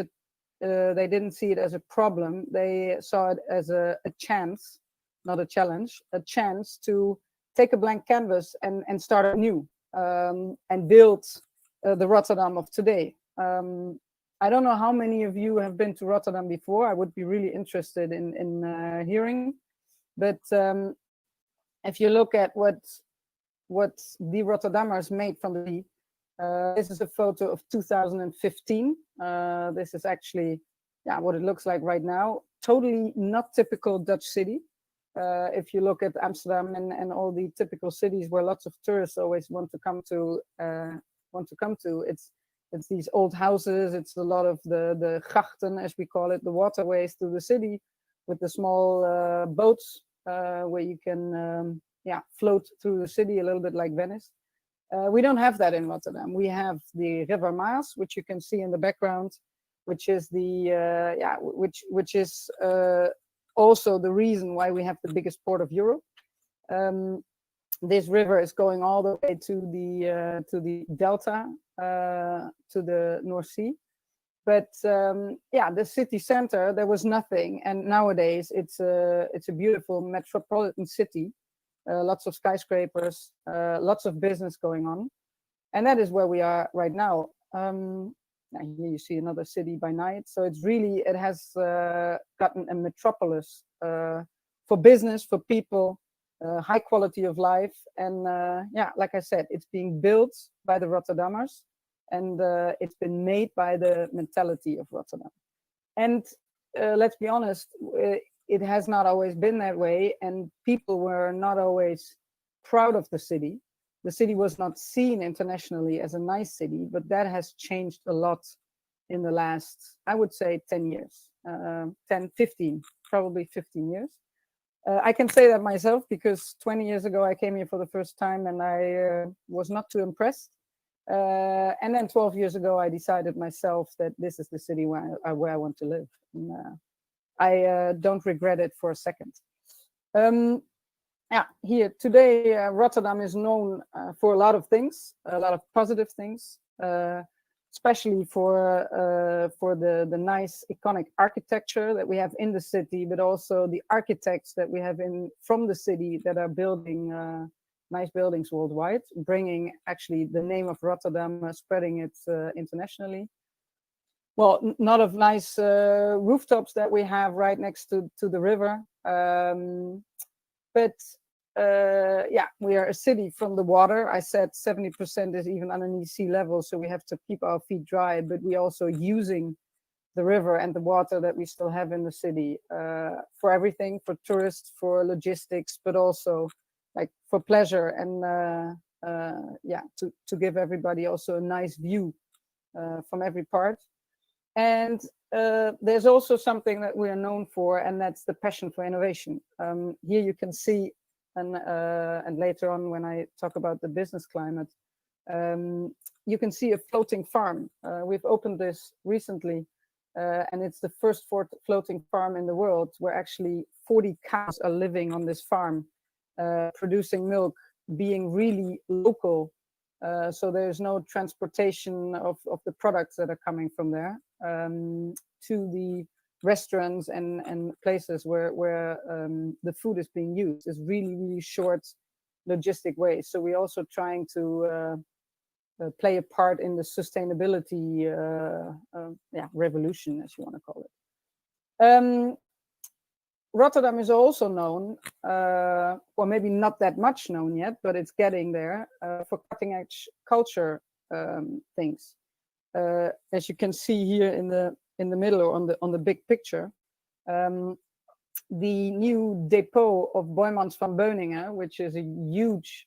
a problem. They saw it as a chance, not a challenge, a chance to take a blank canvas and start anew, and build the Rotterdam of today. I don't know how many of you have been to Rotterdam before. I would be really interested in hearing. But if you look at what the Rotterdammers made from the this is a photo of 2015. This is actually, yeah, what it looks like right now. Totally not typical Dutch city. If you look at Amsterdam and all the typical cities where lots of tourists always want to come to, it's these old houses. It's a lot of the grachten, as we call it, the waterways through the city, with the small boats where you can float through the city, a little bit like Venice. We don't have that in Rotterdam. We have the River Maas, which you can see in the background, which is which is also the reason why we have the biggest port of Europe. This river is going all the way to the delta, to the North Sea. But the city center, there was nothing, and nowadays it's a beautiful metropolitan city. Lots of skyscrapers, lots of business going on. And that is where we are right now. Here you see another city by night. So it has gotten a metropolis for business, for people, high quality of life. And like I said, it's being built by the Rotterdammers, and it's been made by the mentality of Rotterdam. And let's be honest, it has not always been that way, and people were not always proud of the city. The city was not seen internationally as a nice city, but that has changed a lot in the last, I would say, 10 years, 15 years. I can say that myself, because 20 years ago I came here for the first time and I was not too impressed. And then 12 years ago I decided myself that this is the city where I want to live. And, I don't regret it for a second. Here today, Rotterdam is known for a lot of things, a lot of positive things, especially for the nice iconic architecture that we have in the city, but also the architects that we have from the city that are building nice buildings worldwide, bringing actually the name of Rotterdam, spreading it internationally. Well, not of nice rooftops that we have right next to the river. But we are a city from the water. I said 70% is even underneath sea level, so we have to keep our feet dry, but we're also using the river and the water that we still have in the city for everything, for tourists, for logistics, but also like for pleasure and to give everybody also a nice view from every part. And there's also something that we are known for, and that's the passion for innovation. Here you can see, and later on when I talk about the business climate, you can see a floating farm. We've opened this recently and it's the first floating farm in the world where actually 40 cows are living on this farm, producing milk, being really local. So there's no transportation of the products that are coming from there to the restaurants and places where the food is being used. Is really short logistic ways. So we're also trying to play a part in the sustainability revolution, as you want to call it. Rotterdam is also known, or maybe not that much known yet, but it's getting there, for cutting edge culture things. As you can see here in the middle, or on the big picture, the new depot of Boijmans van Beuningen, which is a huge,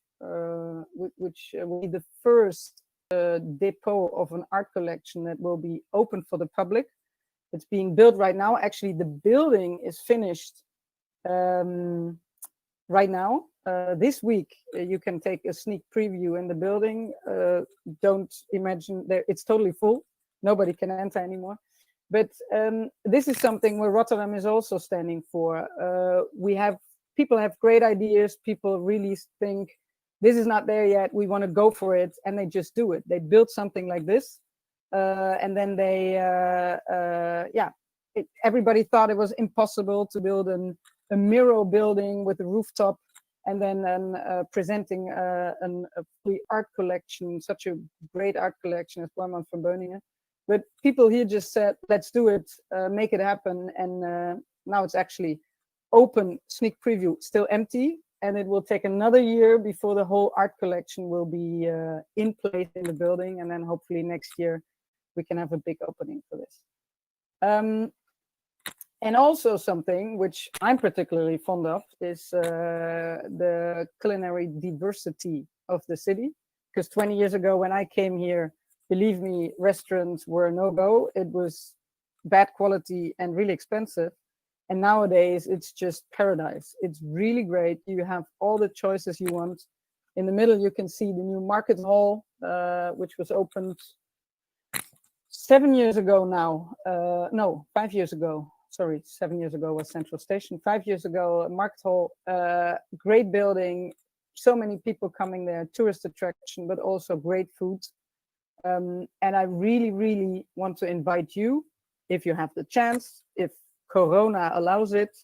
which will be the first depot of an art collection that will be open for the public. It's being built right now. Actually, the building is finished right now. This week, you can take a sneak preview in the building. Don't imagine that it's totally full. Nobody can enter anymore. But this is something where Rotterdam is also standing for. People have great ideas. People really think this is not there yet. We want to go for it, and they just do it. They build something like this, and then they, everybody thought it was impossible to build a mural building with a rooftop, and then presenting a free art collection, such a great art collection as Boijmans van Beuningen. But people here just said, let's do it, make it happen. And now it's actually open, sneak preview, still empty. And it will take another year before the whole art collection will be in place in the building. And then hopefully next year we can have a big opening for this. And also something which I'm particularly fond of is the culinary diversity of the city. Because 20 years ago when I came here, believe me, restaurants were a no-go. It was bad quality and really expensive. And nowadays, it's just paradise. It's really great. You have all the choices you want. In the middle, you can see the new market hall, which was opened 7 years ago now. No, 5 years ago. Sorry, 7 years ago was Central Station. 5 years ago, market hall, great building. So many people coming there, tourist attraction, but also great food. And I really, really want to invite you, if you have the chance, if Corona allows it,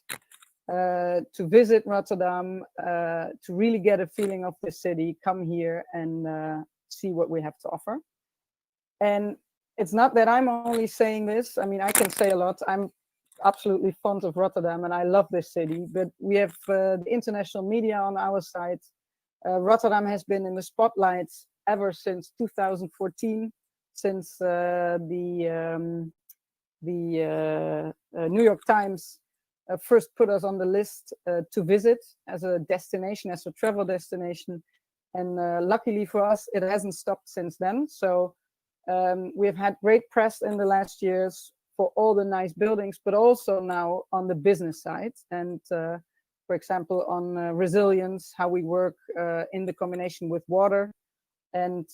to visit Rotterdam, to really get a feeling of the city, come here and see what we have to offer. And it's not that I'm only saying this. I mean, I can say a lot. I'm absolutely fond of Rotterdam and I love this city, but we have the international media on our side. Rotterdam has been in the spotlight ever since 2014, since the New York Times first put us on the list to visit as a destination, as a travel destination. And luckily for us, it hasn't stopped since then. So we've had great press in the last years for all the nice buildings, but also now on the business side. And for example, on resilience, how we work in the combination with water. And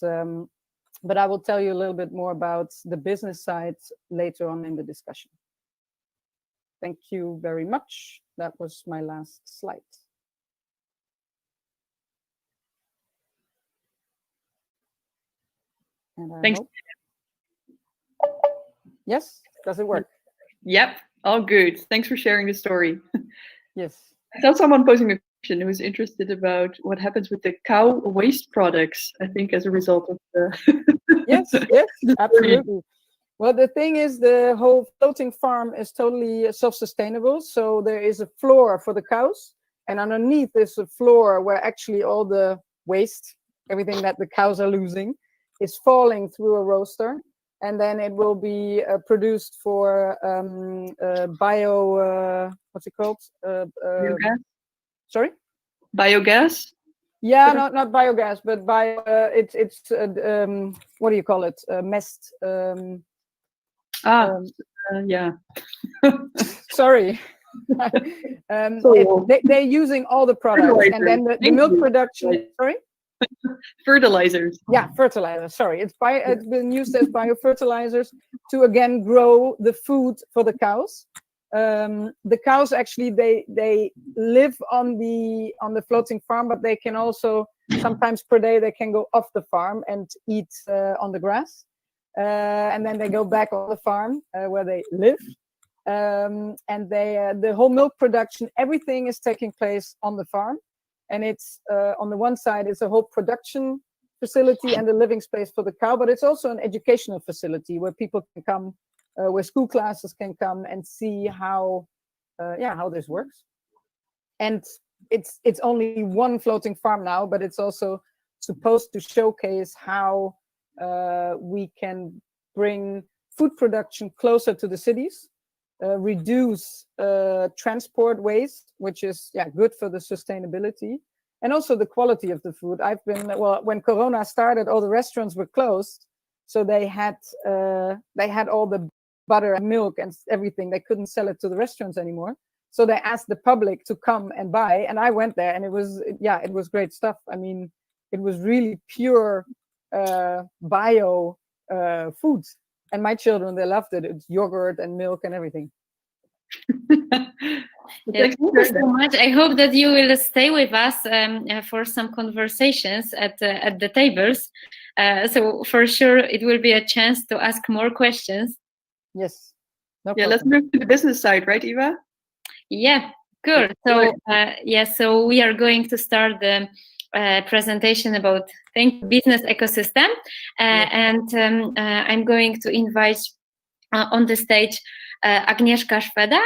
but I will tell you a little bit more about the business side later on in the discussion. Thank you very much. That was my last slide. And I Thanks. hope... Yes, does it work? Yep, all good. Thanks for sharing the story. Yes. I saw someone posing a question who was interested about what happens with the cow waste products, I think, as a result of the... Yes, absolutely. Well, the thing is, the whole floating farm is totally self-sustainable. So there is a floor for the cows, and underneath is a floor where actually all the waste, everything that the cows are losing, is falling through a roaster. And then it will be produced for what's it called? Biogas? Sorry? Biogas? Yeah, not biogas, but it's what do you call it? Mest. Yeah. Sorry. They're using all the products, and then the milk production. Sorry. Fertilizers. Yeah, fertilizers. Sorry, it's been used as biofertilizers to again grow the food for the cows. The cows actually they live on the floating farm, but they can also sometimes per day they can go off the farm and eat on the grass, and then they go back on the farm where they live. And the whole milk production, everything is taking place on the farm, and it's on the one side it's a whole production facility and a living space for the cow, but it's also an educational facility where people can come, where school classes can come and see how this works. And it's only one floating farm now, but it's also supposed to showcase how we can bring food production closer to the cities, reduce transport waste, which is good for the sustainability, and also the quality of the food. When Corona started, all the restaurants were closed, so they had all the butter and milk and everything. They couldn't sell it to the restaurants anymore, so they asked the public to come and buy, and I went there, and it was great stuff. I mean, it was really pure bio food. And my children, they loved it. It's yogurt and milk and everything. Thank you so much. I hope that you will stay with us for some conversations at the tables. So for sure, it will be a chance to ask more questions. Yes. No problem. Let's move to the business side, right, Eva? Yeah, cool. So so we are going to start the presentation about business ecosystem, and I'm going to invite on the stage Agnieszka Szweda.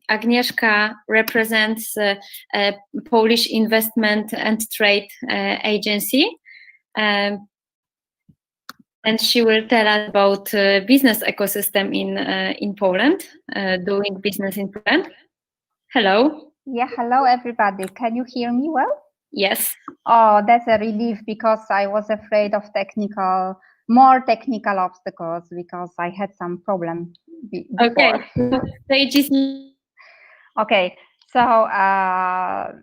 Agnieszka represents Polish Investment and Trade Agency, and she will tell us about business ecosystem in Poland, doing business in Poland. Hello. Yeah, hello everybody. Can you hear me well? Yes. Oh, that's a relief, because I was afraid of more technical obstacles, because I had some problem before. Okay. Stage is... Okay, so I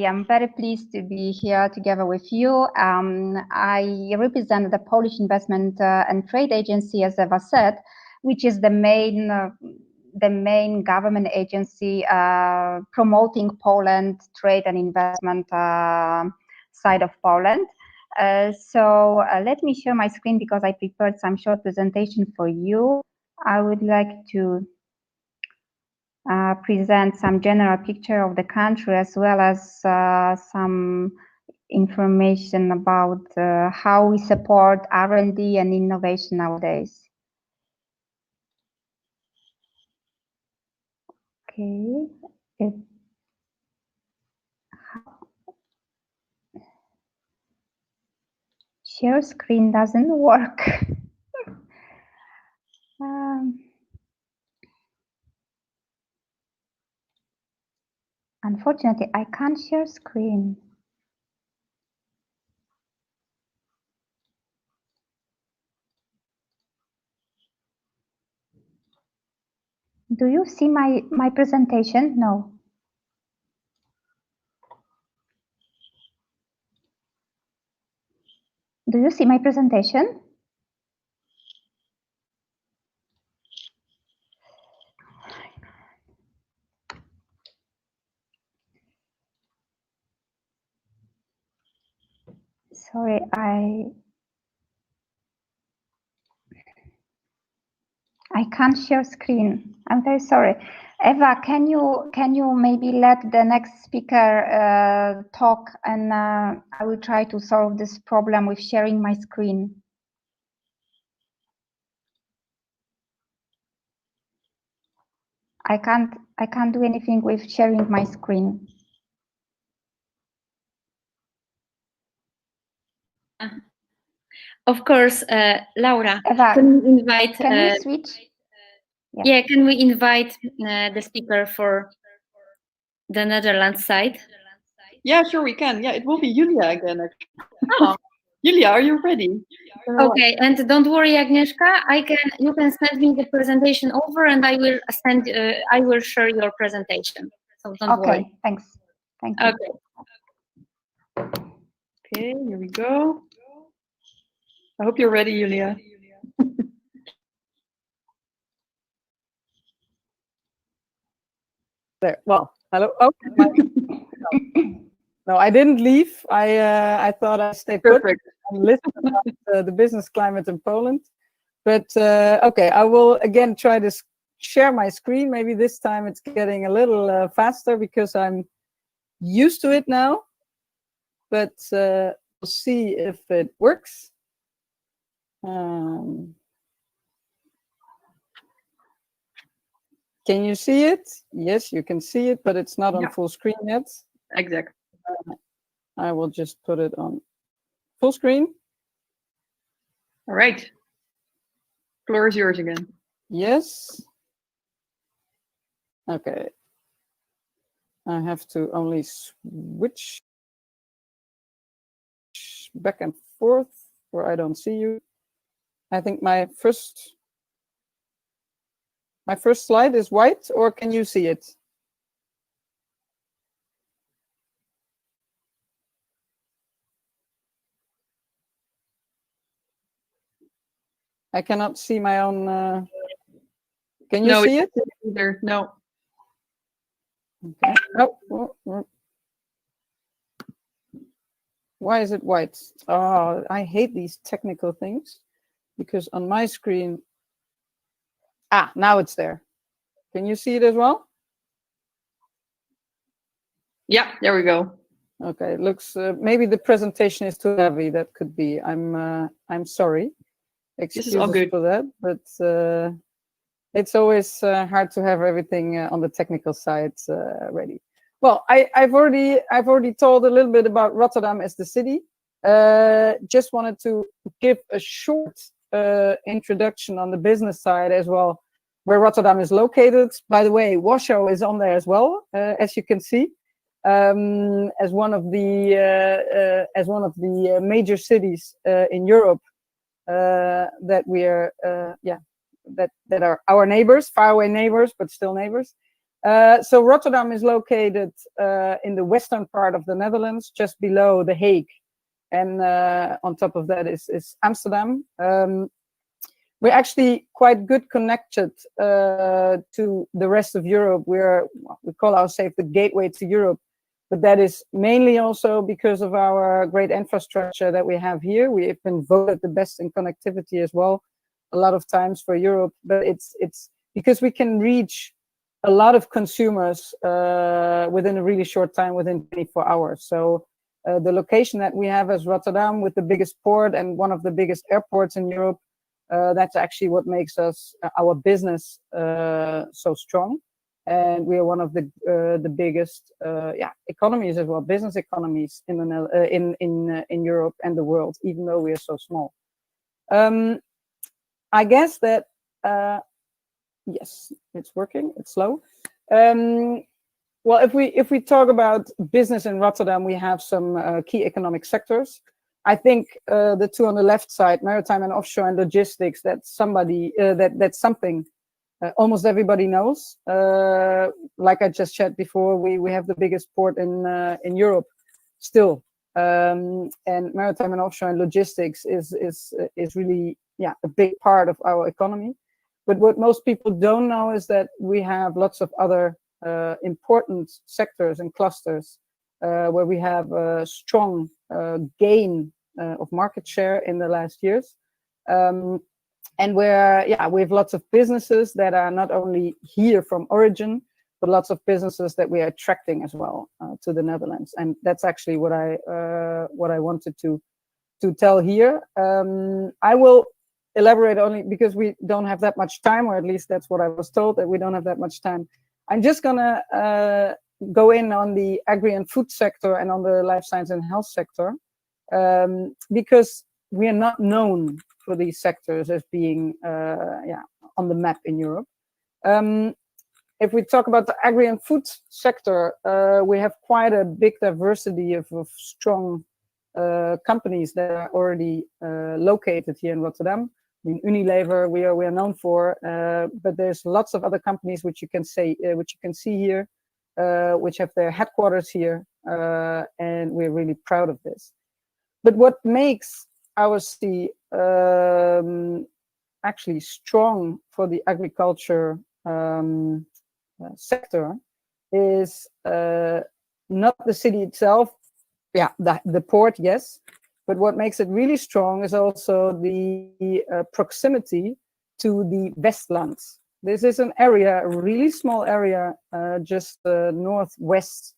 am very pleased to be here together with you. I represent the Polish Investment and Trade Agency, as Eva said, which is the main government agency promoting Poland trade and investment side of Poland. So let me share my screen, because I prepared some short presentation for you. I would like to present some general picture of the country, as well as some information about how we support R&D and innovation nowadays. Okay. Share screen doesn't work. Unfortunately, I can't share screen. Do you see my presentation? No. Do you see my presentation? Sorry, I can't share screen. I'm very sorry. Eva, can you maybe let the next speaker talk, and I will try to solve this problem with sharing my screen. I can't do anything with sharing my screen. Of course, Laura, Eva, can we invite? Can we switch? Yeah, can we invite the speaker for the Netherlands side? Yeah, sure, we can. Yeah, it will be Julia again. Oh. Julia, are you ready? Okay, and don't worry, Agnieszka. You can send me the presentation over, and I will share your presentation. So don't worry. Okay, thanks. Thank you. Okay. Okay, here we go. I hope you're ready, Julia. There. Well, hello. Okay. No, I didn't leave. I thought I stayed put Perfect. and listened about the business climate in Poland. But okay, I will again try to share my screen. Maybe this time it's getting a little faster because I'm used to it now. But we'll see if it works. Can you see it? Yes, you can see it, but it's not on full screen yet. Exactly. I will just put it on full screen. All right. Floor is yours again. Yes. Okay. I have to only switch back and forth where I don't see you. I think my first slide is white, or can you see it? I cannot see my own. Can you see it? Either. No. Okay. Oh. Why is it white? Oh, I hate these technical things because on my screen. Now it's there. Can you see it as well? Yeah, there we go. Okay, it looks maybe the presentation is too heavy. That could be. I'm sorry. Excuses all good for that, but it's always hard to have everything on the technical side ready. Well, I've already told a little bit about Rotterdam as the city. Just wanted to give a short introduction on the business side as well, where Rotterdam is located. By the way, Warsaw is on there as well, as you can see, as one of the major cities in Europe that we are, that are our neighbors, faraway neighbors, but still neighbors. So Rotterdam is located in the western part of the Netherlands, just below The Hague, and on top of that is Amsterdam. We're actually quite good connected to the rest of Europe. We call ourselves the gateway to Europe, but that is mainly also because of our great infrastructure that we have here. We have been voted the best in connectivity as well, a lot of times for Europe, but it's because we can reach a lot of consumers within a really short time, within 24 hours. So the location that we have as Rotterdam, with the biggest port and one of the biggest airports in Europe, that's actually what makes us our business so strong. And we are one of the biggest economies as well, business economies in Europe and the world, even though we are so small. I guess that yes, it's working. It's slow. Well, if we talk about business in Rotterdam, we have some key economic sectors. I think the two on the left side, maritime and offshore and logistics, that's something almost everybody knows. Like I just said before, we have the biggest port in Europe still, and maritime and offshore and logistics is really a big part of our economy. But what most people don't know is that we have lots of other important sectors and clusters where we have a strong gain of market share in the last years. And where, we have lots of businesses that are not only here from origin, but lots of businesses that we are attracting as well to the Netherlands. And that's actually what I wanted to tell here. I will elaborate only because we don't have that much time, or at least that's what I was told, that we don't have that much time. I'm just gonna go in on the agri and food sector and on the life science and health sector, because we are not known for these sectors as being on the map in Europe. If we talk about the agri and food sector, we have quite a big diversity of strong companies that are already located here in Rotterdam. I mean, Unilever we are known for, but there's lots of other companies which you can see here, which have their headquarters here, and we're really proud of this. But what makes our city actually strong for the agriculture sector is not the city itself, yeah, the port, yes, but what makes it really strong is also the proximity to the Westlands. This is an area, a really small area, just northwest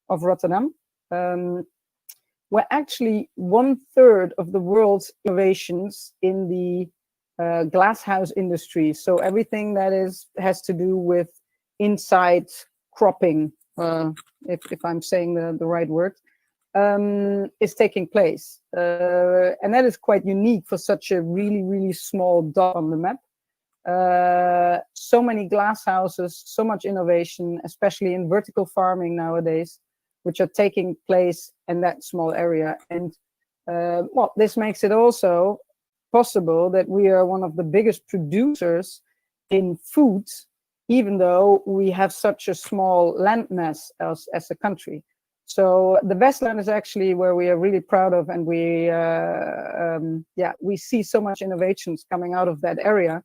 of Rotterdam, where actually 1/3 of the world's innovations in the glasshouse industry, so everything that has to do with inside cropping, if I'm saying the right word, is taking place. And that is quite unique for such a really, really small dot on the map. So many glass houses, so much innovation, especially in vertical farming nowadays, which are taking place in that small area. And well, this makes it also possible that we are one of the biggest producers in food, even though we have such a small landmass as a country. So the Westland is actually where we are really proud of, and we see so much innovations coming out of that area,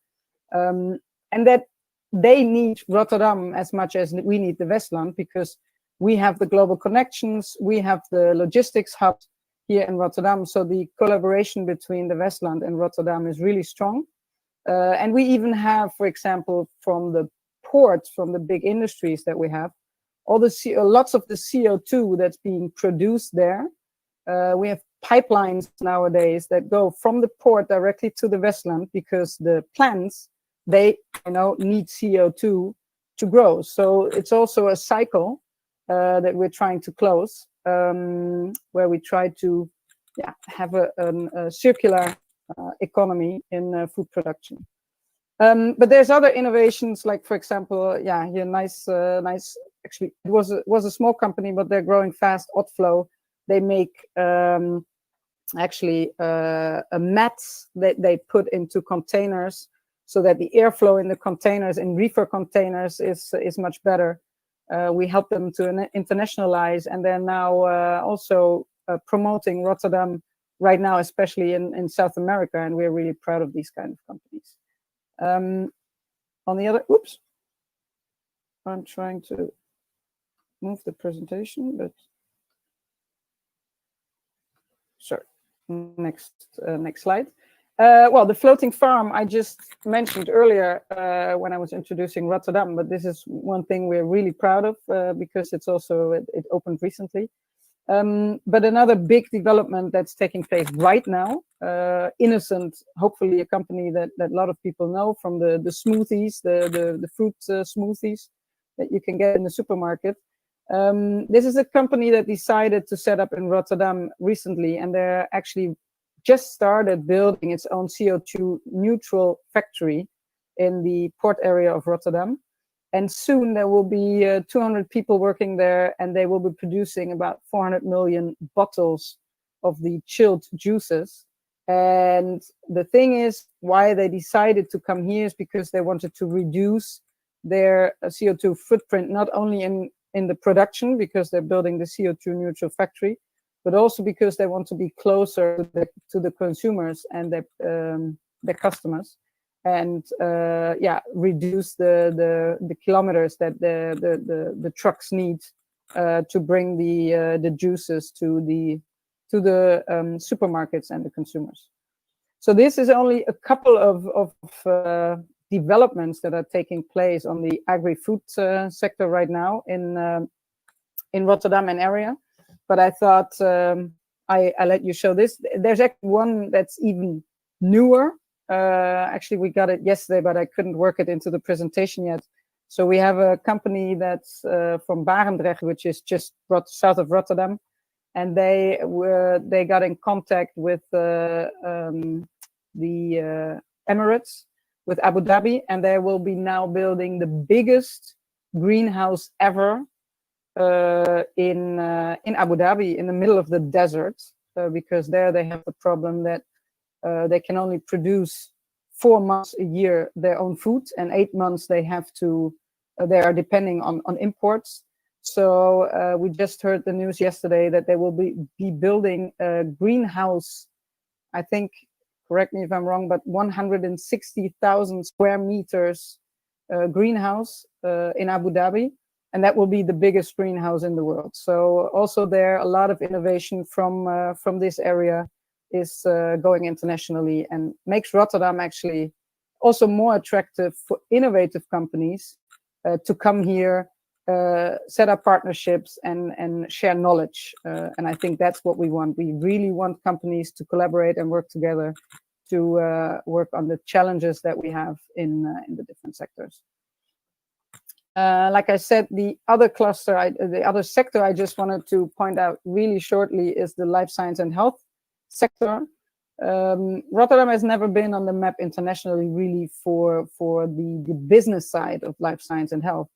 and that they need Rotterdam as much as we need the Westland, because we have the global connections, we have the logistics hub here in Rotterdam. So the collaboration between the Westland and Rotterdam is really strong. And we even have, for example, from the ports, from the big industries that we have, lots of the CO2 that's being produced there. We have pipelines nowadays that go from the port directly to the Westland, because the plants, they need CO2 to grow. So it's also a cycle that we're trying to close, where we try to have a circular economy in food production. But there's other innovations, like, for example, here, nice. Actually, it was a small company, but they're growing fast. Otflow, they make actually mats that they put into containers, so that the airflow in the containers, in reefer containers, is much better. We help them to internationalize, and they're now also promoting Rotterdam right now, especially in South America, and we're really proud of these kind of companies. On the other, oops, I'm trying to move the presentation, but sorry, next slide. Well, the floating farm I just mentioned earlier when I was introducing Rotterdam, but this is one thing we're really proud of, because it's also, it opened recently. But another big development that's taking place right now, Innocent, hopefully a company that a lot of people know from the smoothies, the fruit smoothies that you can get in the supermarket. This is a company that decided to set up in Rotterdam recently, and they're actually just started building its own CO2 neutral factory in the port area of Rotterdam. And soon there will be 200 people working there, and they will be producing about 400 million bottles of the chilled juices. And the thing is, why they decided to come here is because they wanted to reduce their CO2 footprint, not only in the production, because they're building the CO2 neutral factory, but also because they want to be closer to the consumers and their customers, and reduce the kilometers that the trucks need to bring the juices to the supermarkets and the consumers. So this is only a couple of developments that are taking place on the agri-food sector right now in Rotterdam and area. But I thought I let you show this. There's actually one that's even newer. Actually, we got it yesterday, but I couldn't work it into the presentation yet. So we have a company that's from Barendrecht, which is just south of Rotterdam, and they got in contact with the Emirates, with Abu Dhabi, and they will be now building the biggest greenhouse ever in Abu Dhabi, in the middle of the desert, because there they have the problem that they can only produce 4 months a year their own food, and 8 months they have to they are depending on imports. So we just heard the news yesterday that they will be building a greenhouse, I think, correct me if I'm wrong, but 160,000 square meters greenhouse in Abu Dhabi. And that will be the biggest greenhouse in the world. So also there, a lot of innovation from this area is going internationally and makes Rotterdam actually also more attractive for innovative companies to come here, set up partnerships and share knowledge. And I think that's what we want. We really want companies to collaborate and work together to work on the challenges that we have in the different sectors. Like I said, the other cluster, the other sector I just wanted to point out really shortly is the life science and health sector. Rotterdam has never been on the map internationally really for the business side of life science and health.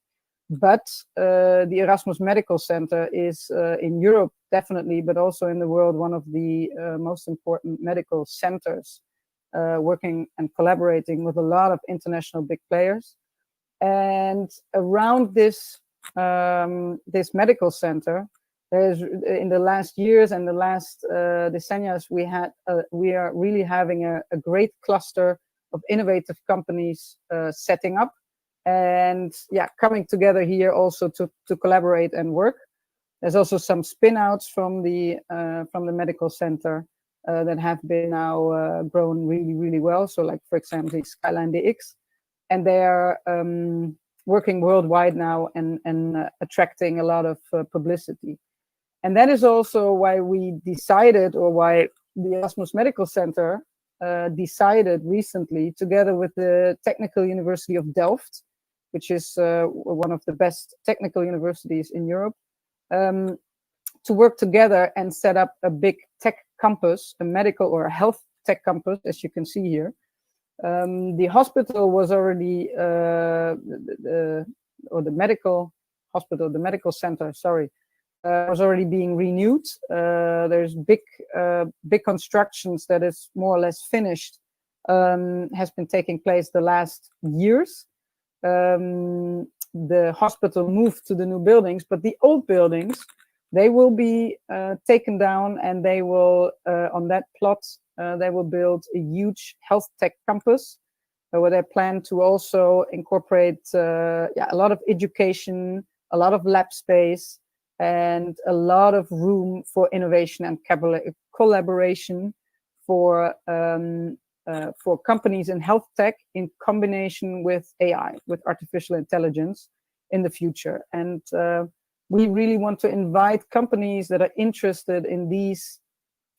But the Erasmus Medical Center is in Europe, definitely, but also in the world, one of the most important medical centers, working and collaborating with a lot of international big players. And around this this medical center, there's in the last years and the last decennia, we are really having a great cluster of innovative companies setting up and coming together here also to collaborate and work. There's also some spin-outs from the medical center that have been now grown really well. So like, for example, the Skyline DX. And they are working worldwide now and attracting a lot of publicity. And that is also why we decided, or why the Erasmus Medical Center decided recently, together with the Technical University of Delft, which is one of the best technical universities in Europe, to work together and set up a big tech campus, a medical or a health tech campus, as you can see here. The hospital was already, or the medical hospital, the medical center, sorry, was already being renewed. There's big constructions that is more or less finished, has been taking place the last years. The hospital moved to the new buildings, but the old buildings, they will be taken down, and they will, on that plot, they will build a huge health tech campus where they plan to also incorporate a lot of education, a lot of lab space, and a lot of room for innovation and collaboration for companies in health tech in combination with AI, with artificial intelligence in the future. And we really want to invite companies that are interested in these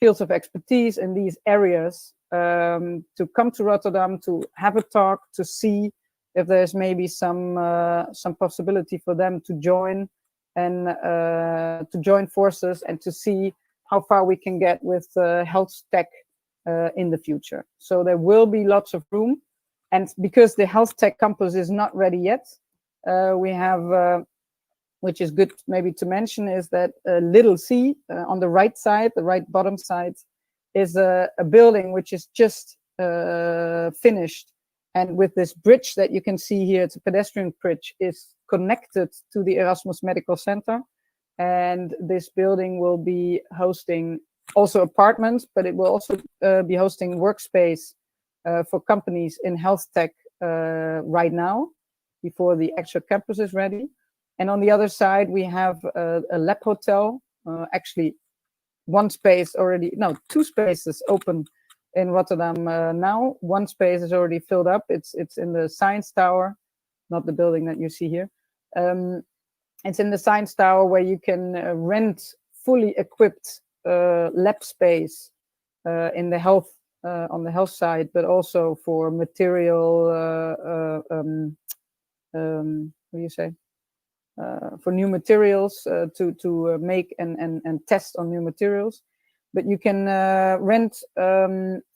fields of expertise in these areas to come to Rotterdam, to have a talk, to see if there's maybe some possibility for them to join and to join forces and to see how far we can get with health tech in the future. So there will be lots of room, and because the health tech campus is not ready yet, we have. Which is good maybe to mention, is that little C on the right side, the right bottom side, is a building which is just finished. And with this bridge that you can see here, it's a pedestrian bridge, is connected to the Erasmus Medical Center. And this building will be hosting also apartments, but it will also be hosting workspace for companies in health tech right now, before the actual campus is ready. And on the other side, we have a lab hotel, actually one space already, no, two spaces open in Rotterdam now. One space is already filled up. It's in the Science Tower, not the building that you see here. It's in the Science Tower, where you can rent fully equipped lab space in the health, on the health side, but also for material, what do you say? For new materials to make and test on new materials. But you can rent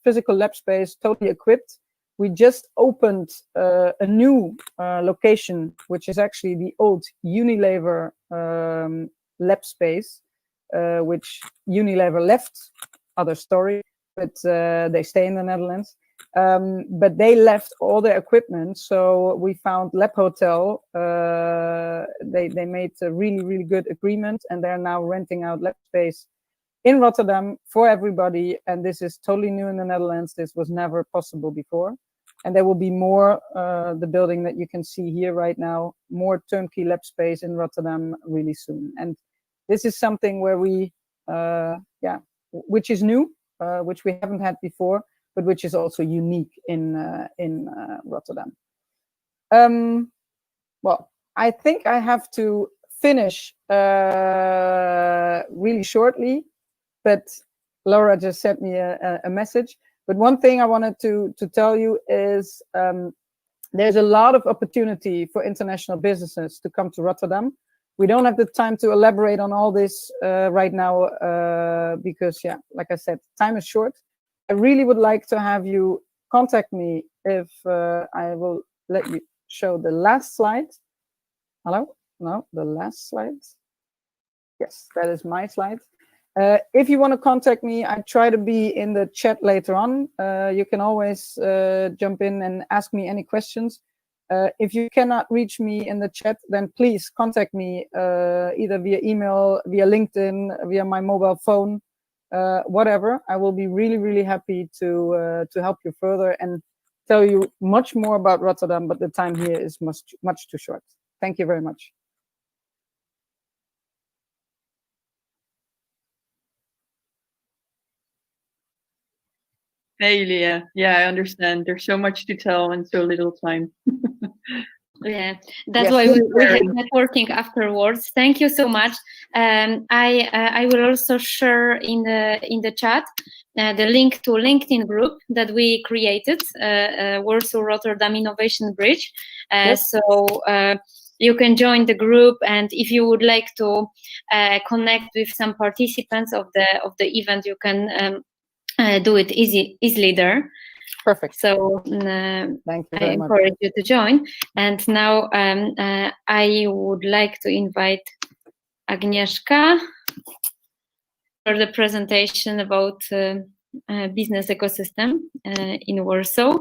physical lab space totally equipped. We just opened a new location, which is actually the old Unilever lab space, which Unilever left, other story, but they stay in the Netherlands. But they left all their equipment, so we found Lab Hotel. They made a really, really good agreement, and they're now renting out lab space in Rotterdam for everybody. And this is totally new in the Netherlands. This was never possible before. And there will be more, the building that you can see here right now, more turnkey lab space in Rotterdam really soon. And this is something where we, which is new, which we haven't had before, but which is also unique in Rotterdam. Well, I think I have to finish really shortly, but Laura just sent me a message. But one thing I wanted to tell you is there's a lot of opportunity for international businesses to come to Rotterdam. We don't have the time to elaborate on all this right now because, yeah, like I said, time is short. I really would like to have you contact me if I will let you show the last slide. Hello? No, the last slide. Yes, that is my slide. If you want to contact me, I try to be in the chat later on. You can always jump in and ask me any questions. If you cannot reach me in the chat, then please contact me either via email, via LinkedIn, via my mobile phone, whatever. I will be really, really happy to help you further and tell you much more about Rotterdam, but the time here is much too short. Thank you very much. Hey, Leah. Yeah, I understand. There's so much to tell and so little time. Yeah, that's why we had networking afterwards. Thank you so much. I will also share in the chat the link to LinkedIn group that we created, Warsaw-Rotterdam Innovation Bridge. So you can join the group, and if you would like to connect with some participants of the event, you can do it easily there. Perfect. So thank you I encourage you to join. And now I would like to invite Agnieszka for the presentation about business ecosystem in Warsaw.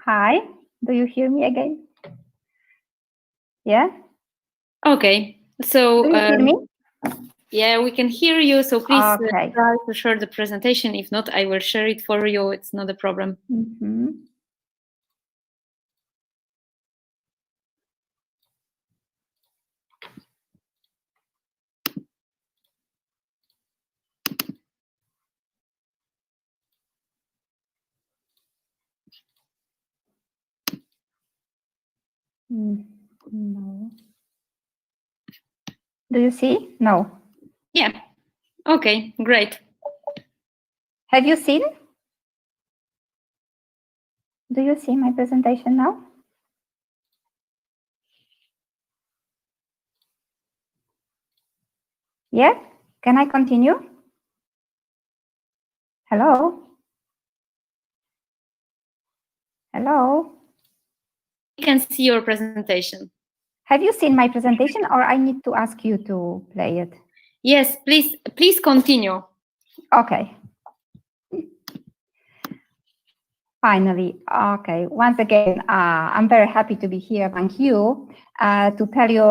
Hi, do you hear me again? Yeah? Okay, so do you hear me? Yeah, we can hear you, so please Okay. try to share the presentation. If not, I will share it for you. It's not a problem. Mm-hmm. No. Do you see? No. Yeah. Okay, great. Have you seen? Do you see my presentation now? Yeah? Can I continue? Hello? Hello? We can see your presentation. Have you seen my presentation, or I need to ask you to play it? Yes, please continue. Okay. Finally, okay. Once again, I'm very happy to be here among you to tell you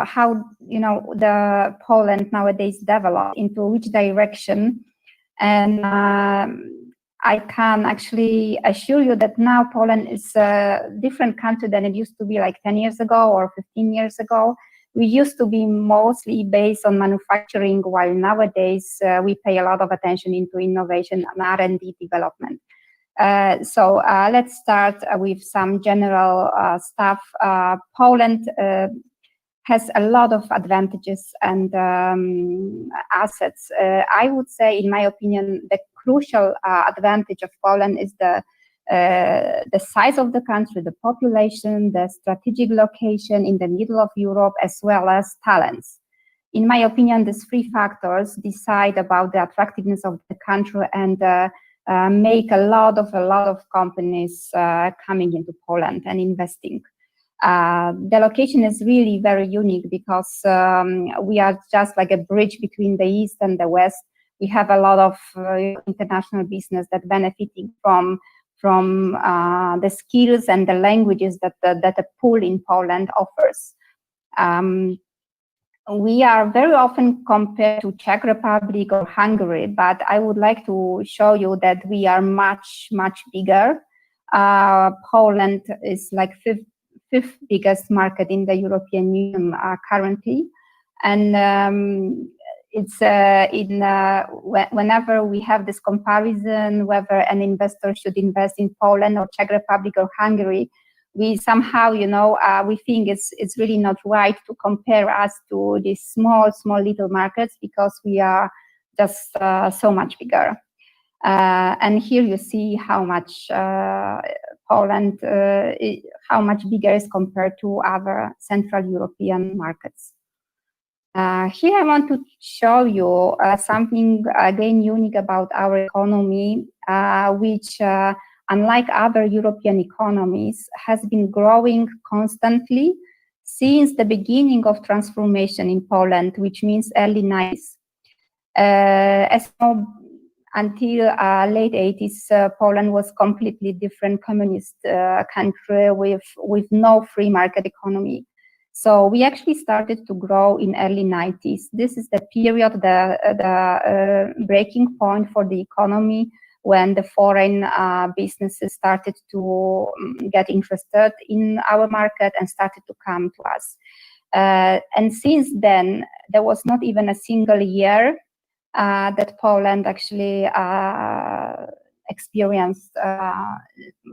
how the Poland nowadays developed, into which direction, and I can actually assure you that now Poland is a different country than it used to be like 10 years ago or 15 years ago. We used to be mostly based on manufacturing, while nowadays we pay a lot of attention into innovation and R&D development. So let's start with some general stuff. Poland has a lot of advantages and assets. I would say, in my opinion, the crucial advantage of Poland is the size of the country, the population, the strategic location in the middle of Europe, as well as talents. In my opinion, these three factors decide about the attractiveness of the country and make a lot of companies coming into Poland and investing. The location is really very unique because we are just like a bridge between the East and the West. we have a lot of international business that benefiting from the skills and the languages that a pool in Poland offers. We are very often compared to Czech Republic or Hungary, but I would like to show you that we are much bigger. Poland is like fifth biggest market in the European Union currently, and whenever we have this comparison whether an investor should invest in Poland or Czech Republic or Hungary, we somehow, we think it's really not right to compare us to these small little markets, because we are just so much bigger. And here you see how much Poland, how much bigger is compared to other Central European markets. Here I want to show you something again unique about our economy, which unlike other European economies, has been growing constantly since the beginning of transformation in Poland, which means early 90s. As you know, until late 80s, Poland was completely different communist country with no free market economy. So we actually started to grow in early 90s. This is the period, the breaking point for the economy, when the foreign businesses started to get interested in our market and started to come to us. And since then, there was not even a single year that Poland actually experienced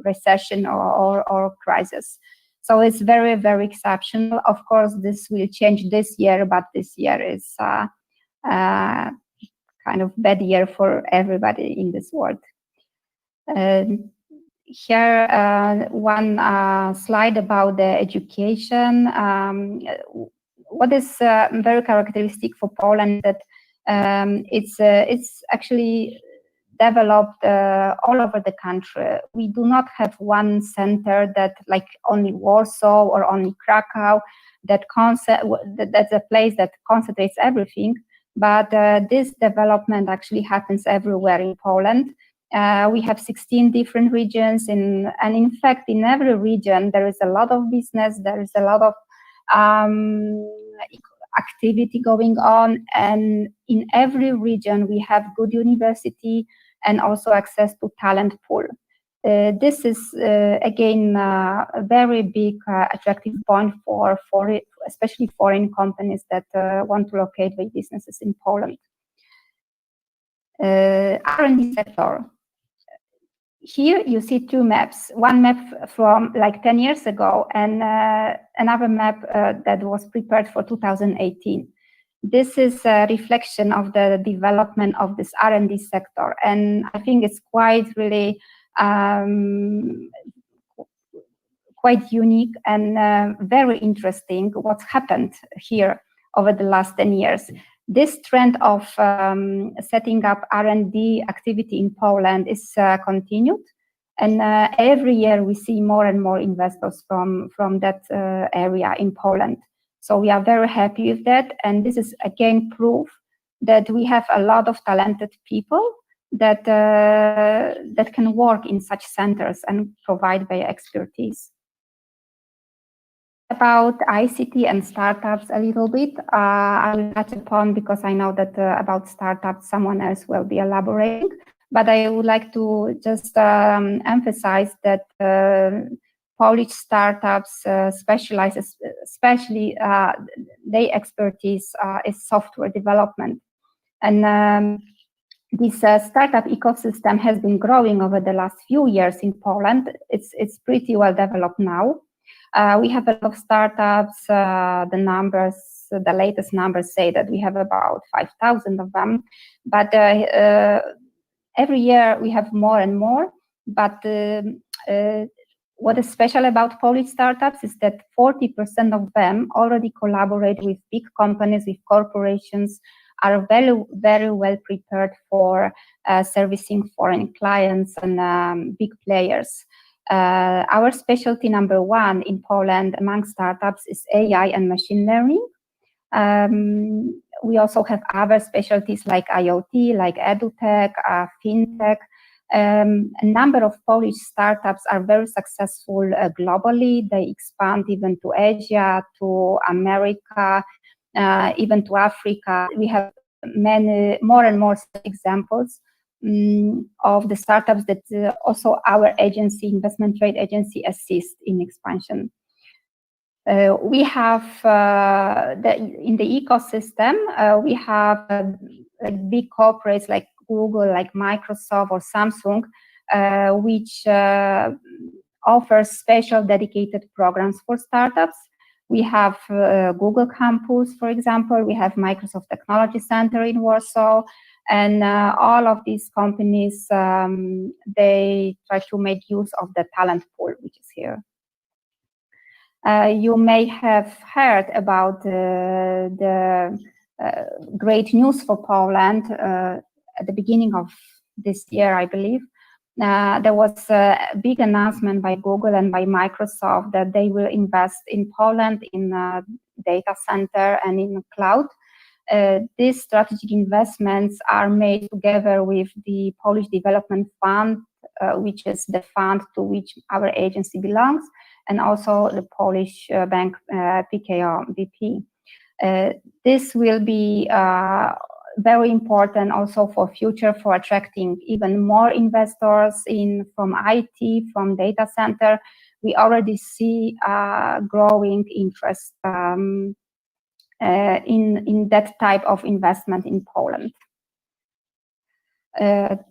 recession or crisis. So it's very, very exceptional. Of course, this will change this year, but this year is kind of bad year for everybody in this world. Here, one slide about the education. What is very characteristic for Poland that it's actually developed all over the country. We do not have one center that, like only Warsaw or only Krakow, that's a place that concentrates everything. But this development actually happens everywhere in Poland. We have 16 different regions, and in fact, in every region, there is a lot of business, there is a lot of activity going on, and in every region, we have good university and also access to talent pool. This is, again, a very big attractive point for especially foreign companies that want to locate their businesses in Poland. R&D sector. Here you see two maps. One map from like 10 years ago and another map that was prepared for 2018. This is a reflection of the development of this R&D sector, and I think it's quite really quite unique and very interesting what's happened here over the last 10 years. This trend of setting up R&D activity in Poland is continued, and every year we see more and more investors from that area in Poland. So we are very happy with that, and this is again proof that we have a lot of talented people that that can work in such centers and provide their expertise. About ICT and startups a little bit, I will touch upon, because I know that about startups someone else will be elaborating, but I would like to just emphasize that Polish startups specialize, especially their expertise is software development. And this startup ecosystem has been growing over the last few years in Poland. It's pretty well developed now. We have a lot of startups. The latest numbers say that we have about 5,000 of them. But every year we have more and more. But what is special about Polish startups is that 40% of them already collaborate with big companies, with corporations, are very, very well prepared for servicing foreign clients and big players. Our specialty number one in Poland among startups is AI and machine learning. We also have other specialties like IoT, like EduTech, FinTech. A number of Polish startups are very successful globally. They expand even to Asia, to America, even to Africa. We have many more and more examples of the startups that also our agency, investment trade agency, assist in expansion. We have in the ecosystem, we have big corporates like Google, like Microsoft or Samsung, which offers special dedicated programs for startups. We have Google Campus, for example. We have Microsoft Technology Center in Warsaw. And all of these companies, they try to make use of the talent pool, which is here. You may have heard about the great news for Poland at the beginning of this year, I believe. There was a big announcement by Google and by Microsoft that they will invest in Poland in data center and in cloud. These strategic investments are made together with the Polish Development Fund, which is the fund to which our agency belongs, and also the Polish bank PKO BP. This will be very important also for future, for attracting even more investors from IT, from data center. We already see growing interest in that type of investment in Poland.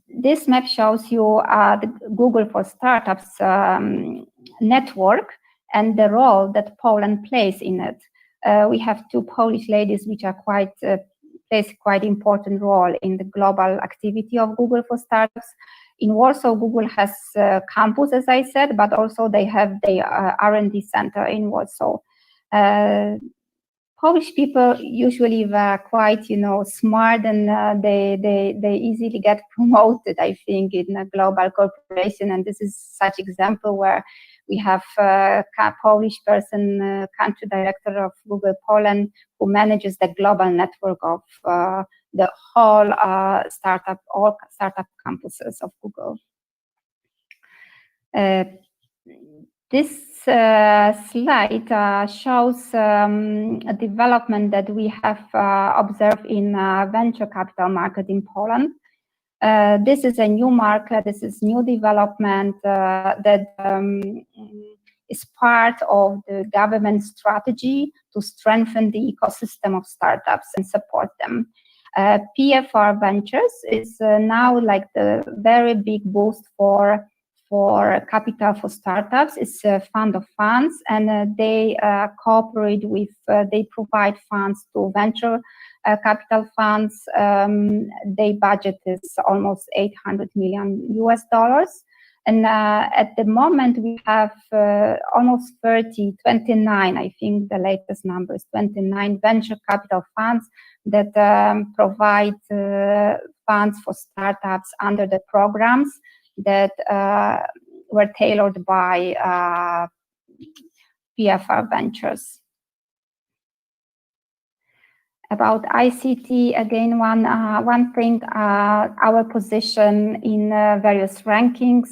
This map shows you the Google for Startups network and the role that Poland plays in it. We have two Polish ladies which are plays quite important role in the global activity of Google for Startups. In Warsaw, Google has a campus, as I said, but also they have the R&D center in Warsaw. Polish people usually were quite, smart, and they easily get promoted, I think, in a global corporation. And this is such example where we have a Polish person, country director of Google Poland, who manages the global network of the whole all startup campuses of Google. This slide shows a development that we have observed in venture capital market in Poland. This is a new market. This is new development that is part of the government strategy to strengthen the ecosystem of startups and support them. PFR Ventures is now like the very big boost for capital for startups. It's a fund of funds, and they cooperate with, they provide funds to venture capital funds. Their budget is almost $800 million US. And at the moment we have almost 29, I think the latest number is 29 venture capital funds that provide funds for startups under the programs that were tailored by PFR Ventures. About ICT, again, one thing, our position in various rankings.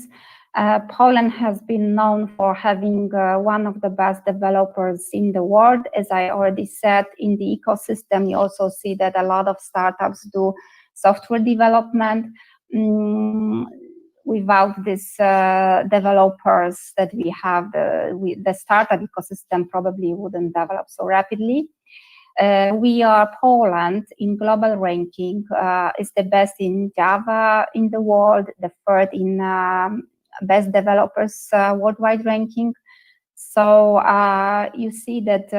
Poland has been known for having one of the best developers in the world. As I already said, in the ecosystem, you also see that a lot of startups do software development. Without these developers that we have, the startup ecosystem probably wouldn't develop so rapidly. We are Poland in global ranking, is the best in Java in the world, the third in best developers worldwide ranking. So you see that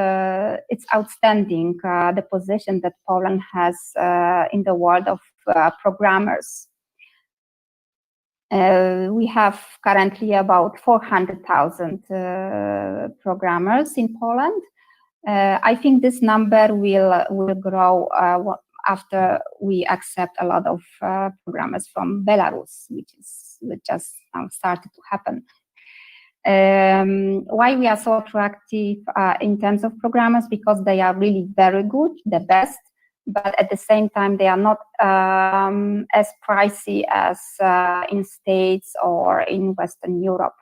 it's outstanding, the position that Poland has in the world of programmers. We have currently about 400,000 programmers in Poland. I think this number will grow after we accept a lot of programmers from Belarus, which just now started to happen. Why we are so attractive in terms of programmers? Because they are really very good, the best, but at the same time they are not as pricey as in States or in Western Europe.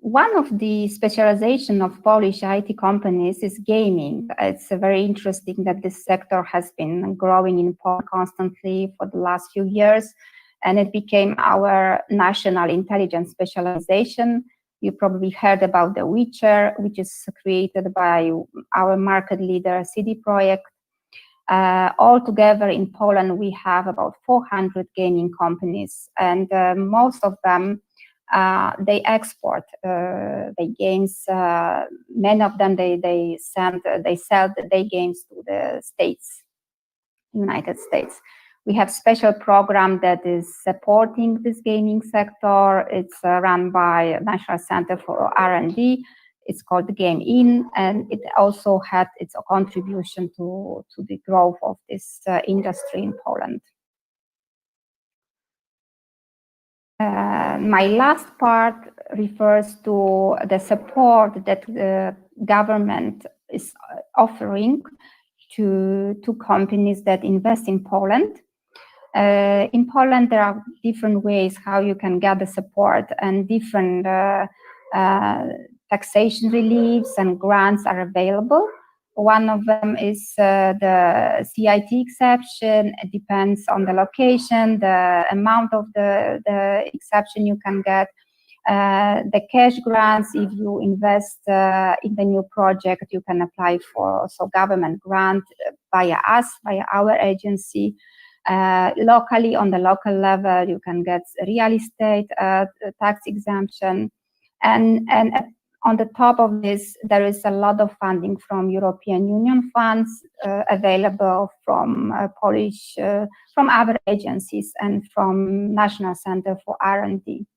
One of the specialization of Polish IT companies is gaming. It's very interesting that this sector has been growing in Poland constantly for the last few years, and it became our national intelligence specialization. You probably heard about the Witcher, which is created by our market leader CD Projekt. Altogether in Poland, we have about 400 gaming companies, and most of them they export their games. Many of them they sell their games to the States, United States. We have special program that is supporting this gaming sector. It's run by National Center for R&D. It's called Game In, and it also had its contribution to the growth of this industry in Poland. My last part refers to the support that the government is offering to companies that invest in Poland. In Poland, there are different ways how you can get the support, and different taxation reliefs and grants are available. One of them is the CIT exception. It depends on the location, the amount of the exception you can get. The cash grants, if you invest in the new project, you can apply for government grant via us, via our agency. Locally, on the local level, you can get real estate tax exemption, and on the top of this, there is a lot of funding from European Union funds available from Polish, from other agencies and from National Center for R&D.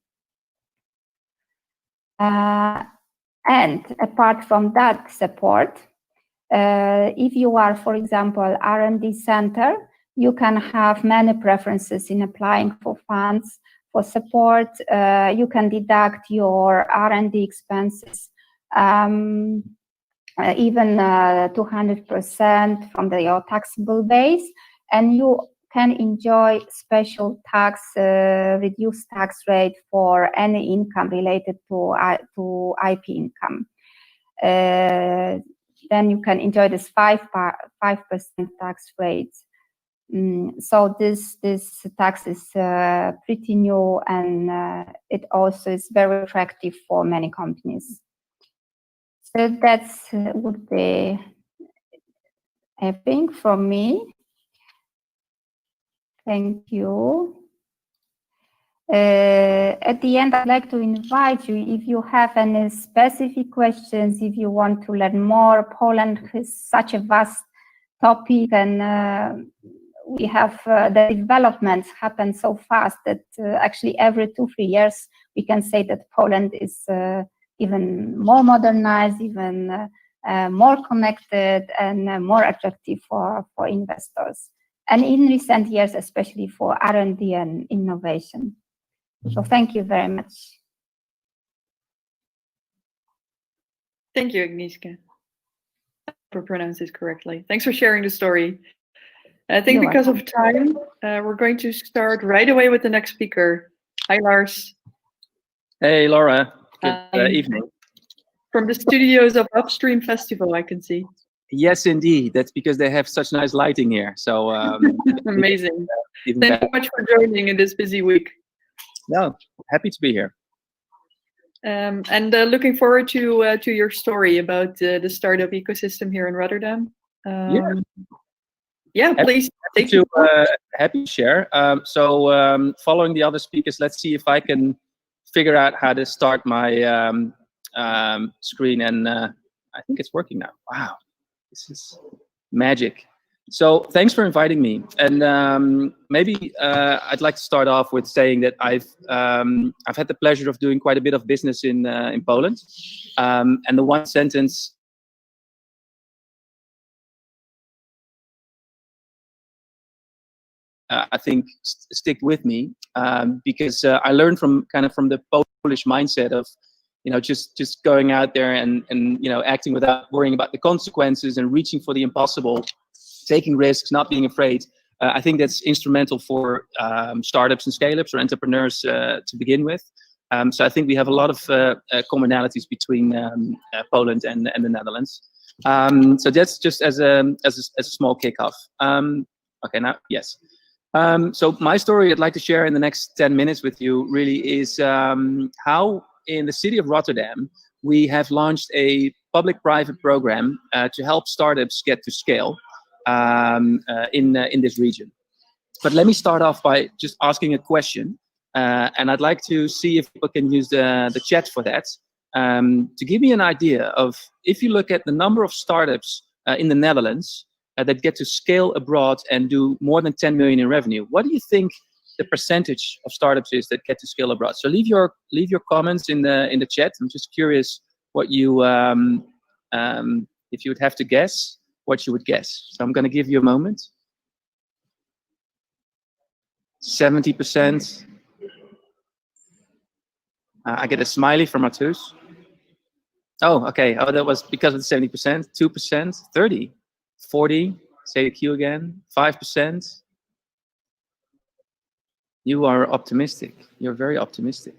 And apart from that support, if you are, for example, R&D center, you can have many preferences in applying for funds. For support, you can deduct your R&D expenses, even 200% from your taxable base, and you can enjoy special tax, reduced tax rate for any income related to IP income. Then you can enjoy this 5% tax rate. So this tax is pretty new, and it also is very attractive for many companies. So that would be everything from me. Thank you. At the end, I'd like to invite you, if you have any specific questions, if you want to learn more. Poland is such a vast topic, and we have the developments happen so fast that actually every 2-3 years we can say that Poland is even more modernized, even more connected, and more attractive for investors. And in recent years, especially for R&D and innovation. So thank you very much. Thank you, Agnieszka, for pronouncing this correctly. Thanks for sharing the story. I think because of time, we're going to start right away with the next speaker. Hi, Lars. Hey, Laura. Good evening. From the studios of Upstream Festival, I can see. Yes, indeed. That's because they have such nice lighting here. So amazing. Thank you much for joining in this busy week. No, happy to be here. And looking forward to your story about the startup ecosystem here in Rotterdam. Yeah, please. Happy to share. So following the other speakers, let's see if I can figure out how to start my screen. And I think it's working now. Wow, this is magic. So thanks for inviting me. And maybe I'd like to start off with saying that I've had the pleasure of doing quite a bit of business in Poland. And the one sentence I think stick with me, because I learned from the Polish mindset of, just going out there and acting without worrying about the consequences and reaching for the impossible, taking risks, not being afraid. I think that's instrumental for startups and scale-ups or entrepreneurs to begin with. So I think we have a lot of commonalities between Poland and the Netherlands. So that's just as a small kickoff. Okay, now yes. So my story I'd like to share in the next 10 minutes with you really is how in the city of Rotterdam we have launched a public-private program to help startups get to scale in this region. But let me start off by just asking a question, and I'd like to see if people can use the chat for that, to give me an idea of, if you look at the number of startups in the Netherlands that get to scale abroad and do more than 10 million in revenue, what do you think the percentage of startups is that get to scale abroad? So leave your comments in the chat. I'm just curious what you, if you would have to guess, what you would guess. So I'm going to give you a moment. 70%. I get a smiley from Matus. Oh, okay. Oh, that was because of the 70%. 2%, 30, 40. Say the Q again. 5%. You are optimistic. You're very optimistic.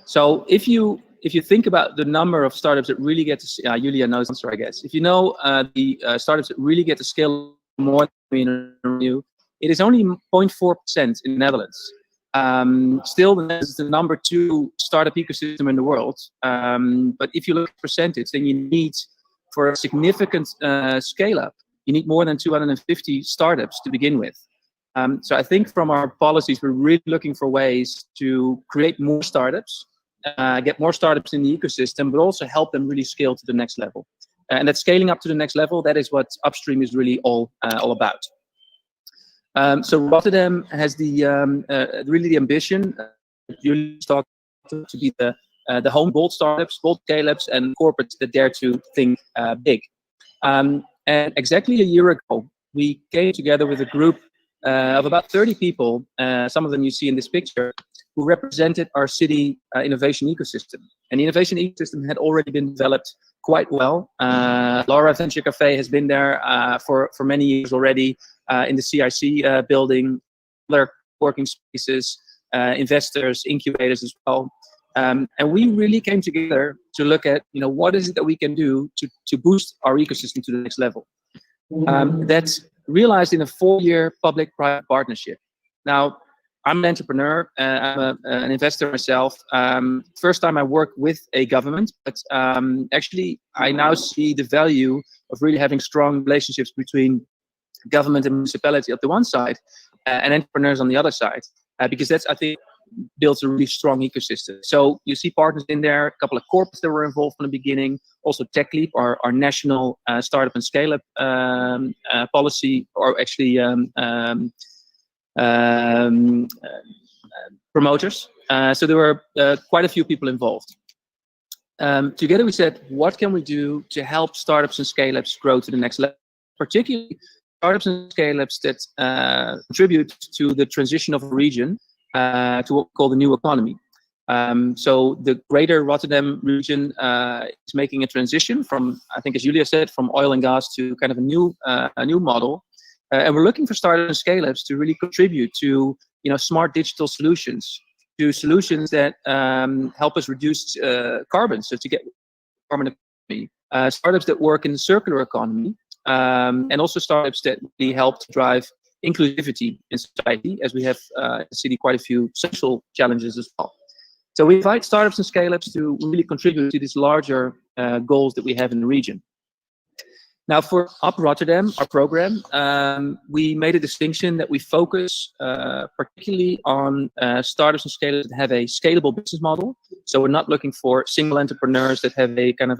So if you think about the number of startups that really get to, Julia knows the answer, I guess. If you know the startups that really get to scale more than revenue, it is only 0.4% in the Netherlands. Still, it's the number 2 startup ecosystem in the world. But if you look at percentage, then you need, for a significant scale up, you need more than 250 startups to begin with. So I think from our policies, we're really looking for ways to create more startups, get more startups in the ecosystem, but also help them really scale to the next level. And that scaling up to the next level, that is what Upstream is really all about. So Rotterdam has really the ambition, you talk to be the home bold startups, bold scale-ups, and corporates that dare to think big. And exactly a year ago, we came together with a group of about 30 people, some of them you see in this picture, who represented our city innovation ecosystem. And the innovation ecosystem had already been developed quite well. Laura Venture Cafe has been there for many years already in the CIC building, other working spaces, investors, incubators as well. And we really came together to look at, what is it that we can do to boost our ecosystem to the next level. That's realized in a 4-year public-private partnership. Now, I'm an entrepreneur, I'm an investor myself. First time I work with a government, but actually I now see the value of really having strong relationships between government and municipality on the one side and entrepreneurs on the other side, because that's, I think, builds a really strong ecosystem. So you see partners in there, a couple of corporates that were involved from the beginning, also TechLeap, our national startup and scale-up policy, or actually promoters. So there were quite a few people involved. Together we said, what can we do to help startups and scale-ups grow to the next level, particularly startups and scale-ups that contribute to the transition of a region to what we call the new economy. So the greater Rotterdam region is making a transition from, I think as Julia said, from oil and gas to kind of a new model. And we're looking for startups and scale-ups to really contribute to, smart digital solutions, to solutions that help us reduce carbon, so to get carbon economy. Startups that work in the circular economy, and also startups that really help to drive inclusivity in society, as we have in the city quite a few social challenges as well. So we invite startups and scale-ups to really contribute to these larger goals that we have in the region. Now for Up Rotterdam, our program, we made a distinction that we focus particularly on startups and scale-ups that have a scalable business model. So we're not looking for single entrepreneurs that have a kind of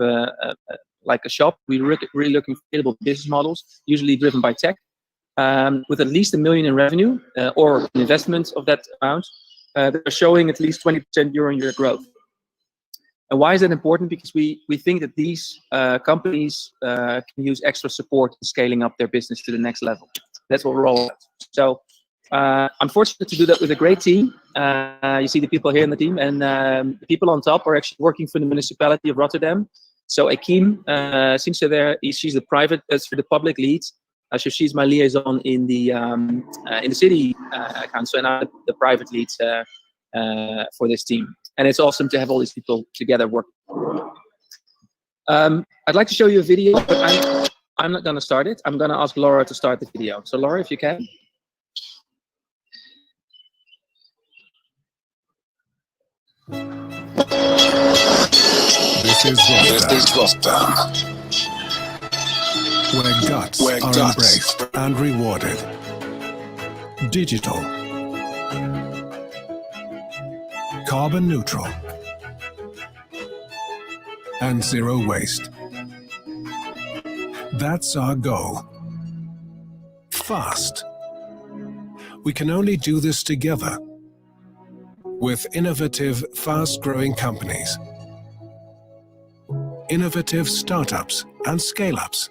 like a shop. We're really looking for scalable business models, usually driven by tech, with at least $1 million in revenue or an investment of that amount. They're showing at least 20% year-on-year growth. And why is that important? Because we think that these companies can use extra support in scaling up their business to the next level. That's what we're all about. So I'm fortunate to do that with a great team. You see the people here in the team, and the people on top are actually working for the municipality of Rotterdam. So Akim, since you're there, she's the public lead. So she's my liaison in the city council, and I'm the private lead for this team. And it's awesome to have all these people together working. I'd like to show you a video, but I'm not going to start it. I'm going to ask Laura to start the video. So Laura, if you can. This is Rotterdam, where guts are embraced and rewarded. Digital, carbon neutral, and zero waste. That's our goal. Fast. We can only do this together with innovative, fast-growing companies, innovative startups and scale-ups.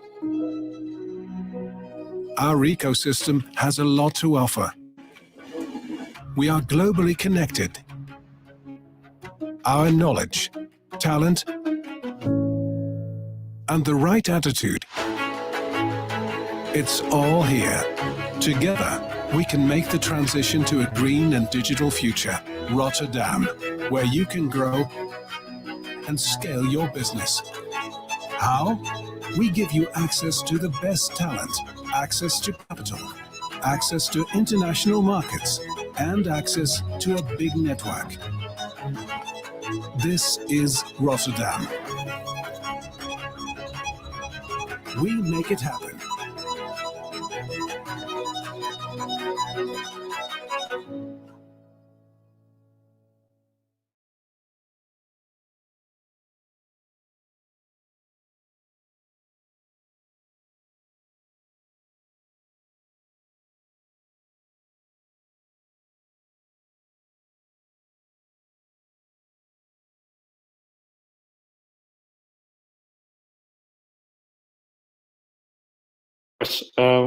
Our ecosystem has a lot to offer. We are globally connected. Our knowledge, talent, and the right attitude, it's all here. Together, we can make the transition to a green and digital future. Rotterdam, where you can grow and scale your business. How? We give you access to the best talent, access to capital, access to international markets, and access to a big network. This is Rotterdam. We make it happen.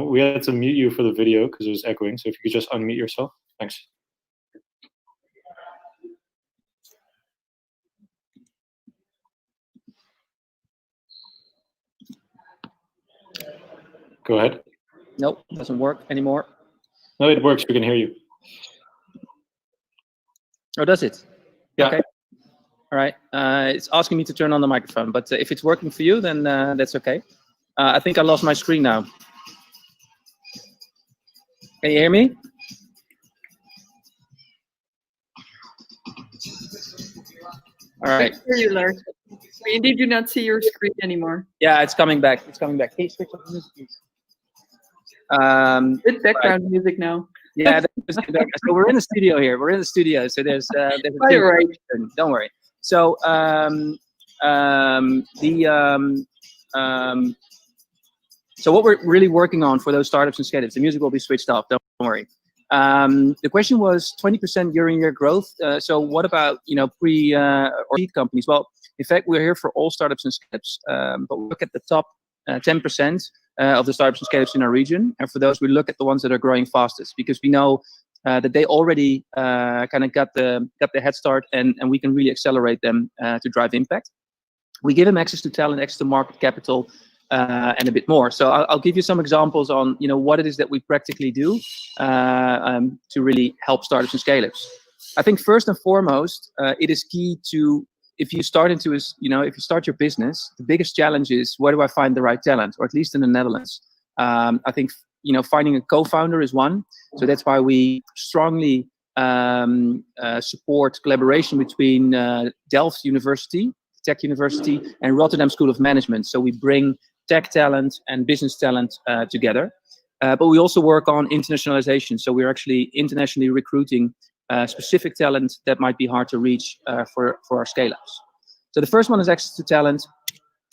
We had to mute you for the video because it was echoing, so if you could just unmute yourself. Thanks. Go ahead. Nope, doesn't work anymore. No, it works. We can hear you. Oh, does it? Yeah. Okay. All right. It's asking me to turn on the microphone, but if it's working for you, then that's okay. I think I lost my screen now. Can you hear me? All right. I hear you, Lars. We indeed do not see your screen anymore. Yeah, it's coming back. It's coming back. Can you switch off the music, please? It's background music now. Yeah, so we're in the studio here. We're in the studio, so there's a right. Don't worry. So so what we're really working on for those startups and scale-ups, the music will be switched off. Don't worry. The question was 20% year-on-year growth. So what about pre or seed companies? Well, in fact, we're here for all startups and scale-ups, but we look at the top 10% of the startups and scale-ups in our region, and for those we look at the ones that are growing fastest, because we know that they already kind of got the head start, and we can really accelerate them to drive impact. We give them access to talent, access to market capital, and a bit more. So I'll give you some examples on what it is that we practically do to really help startups and scale-ups. I think first and foremost, it is key to, if you start your business, the biggest challenge is, where do I find the right talent? Or at least in the Netherlands, I think finding a co-founder is one. So that's why we strongly support collaboration between Delft University, Tech University, and Rotterdam School of Management. So we bring tech talent and business talent together. But we also work on internationalization. So we're actually internationally recruiting specific talent that might be hard to reach for our scale-ups. So the first one is access to talent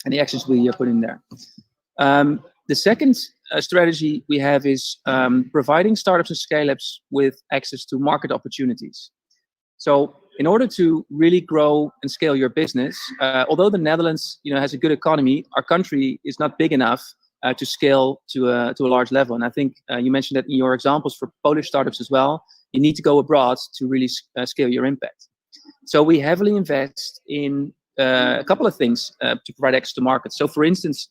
and the actions we put in there. The second strategy we have is providing startups and scale-ups with access to market opportunities. So in order to really grow and scale your business, although the Netherlands has a good economy, our country is not big enough to scale to a large level. And I think you mentioned that in your examples for Polish startups as well, you need to go abroad to really scale your impact. So we heavily invest in a couple of things to provide access to markets. So for instance,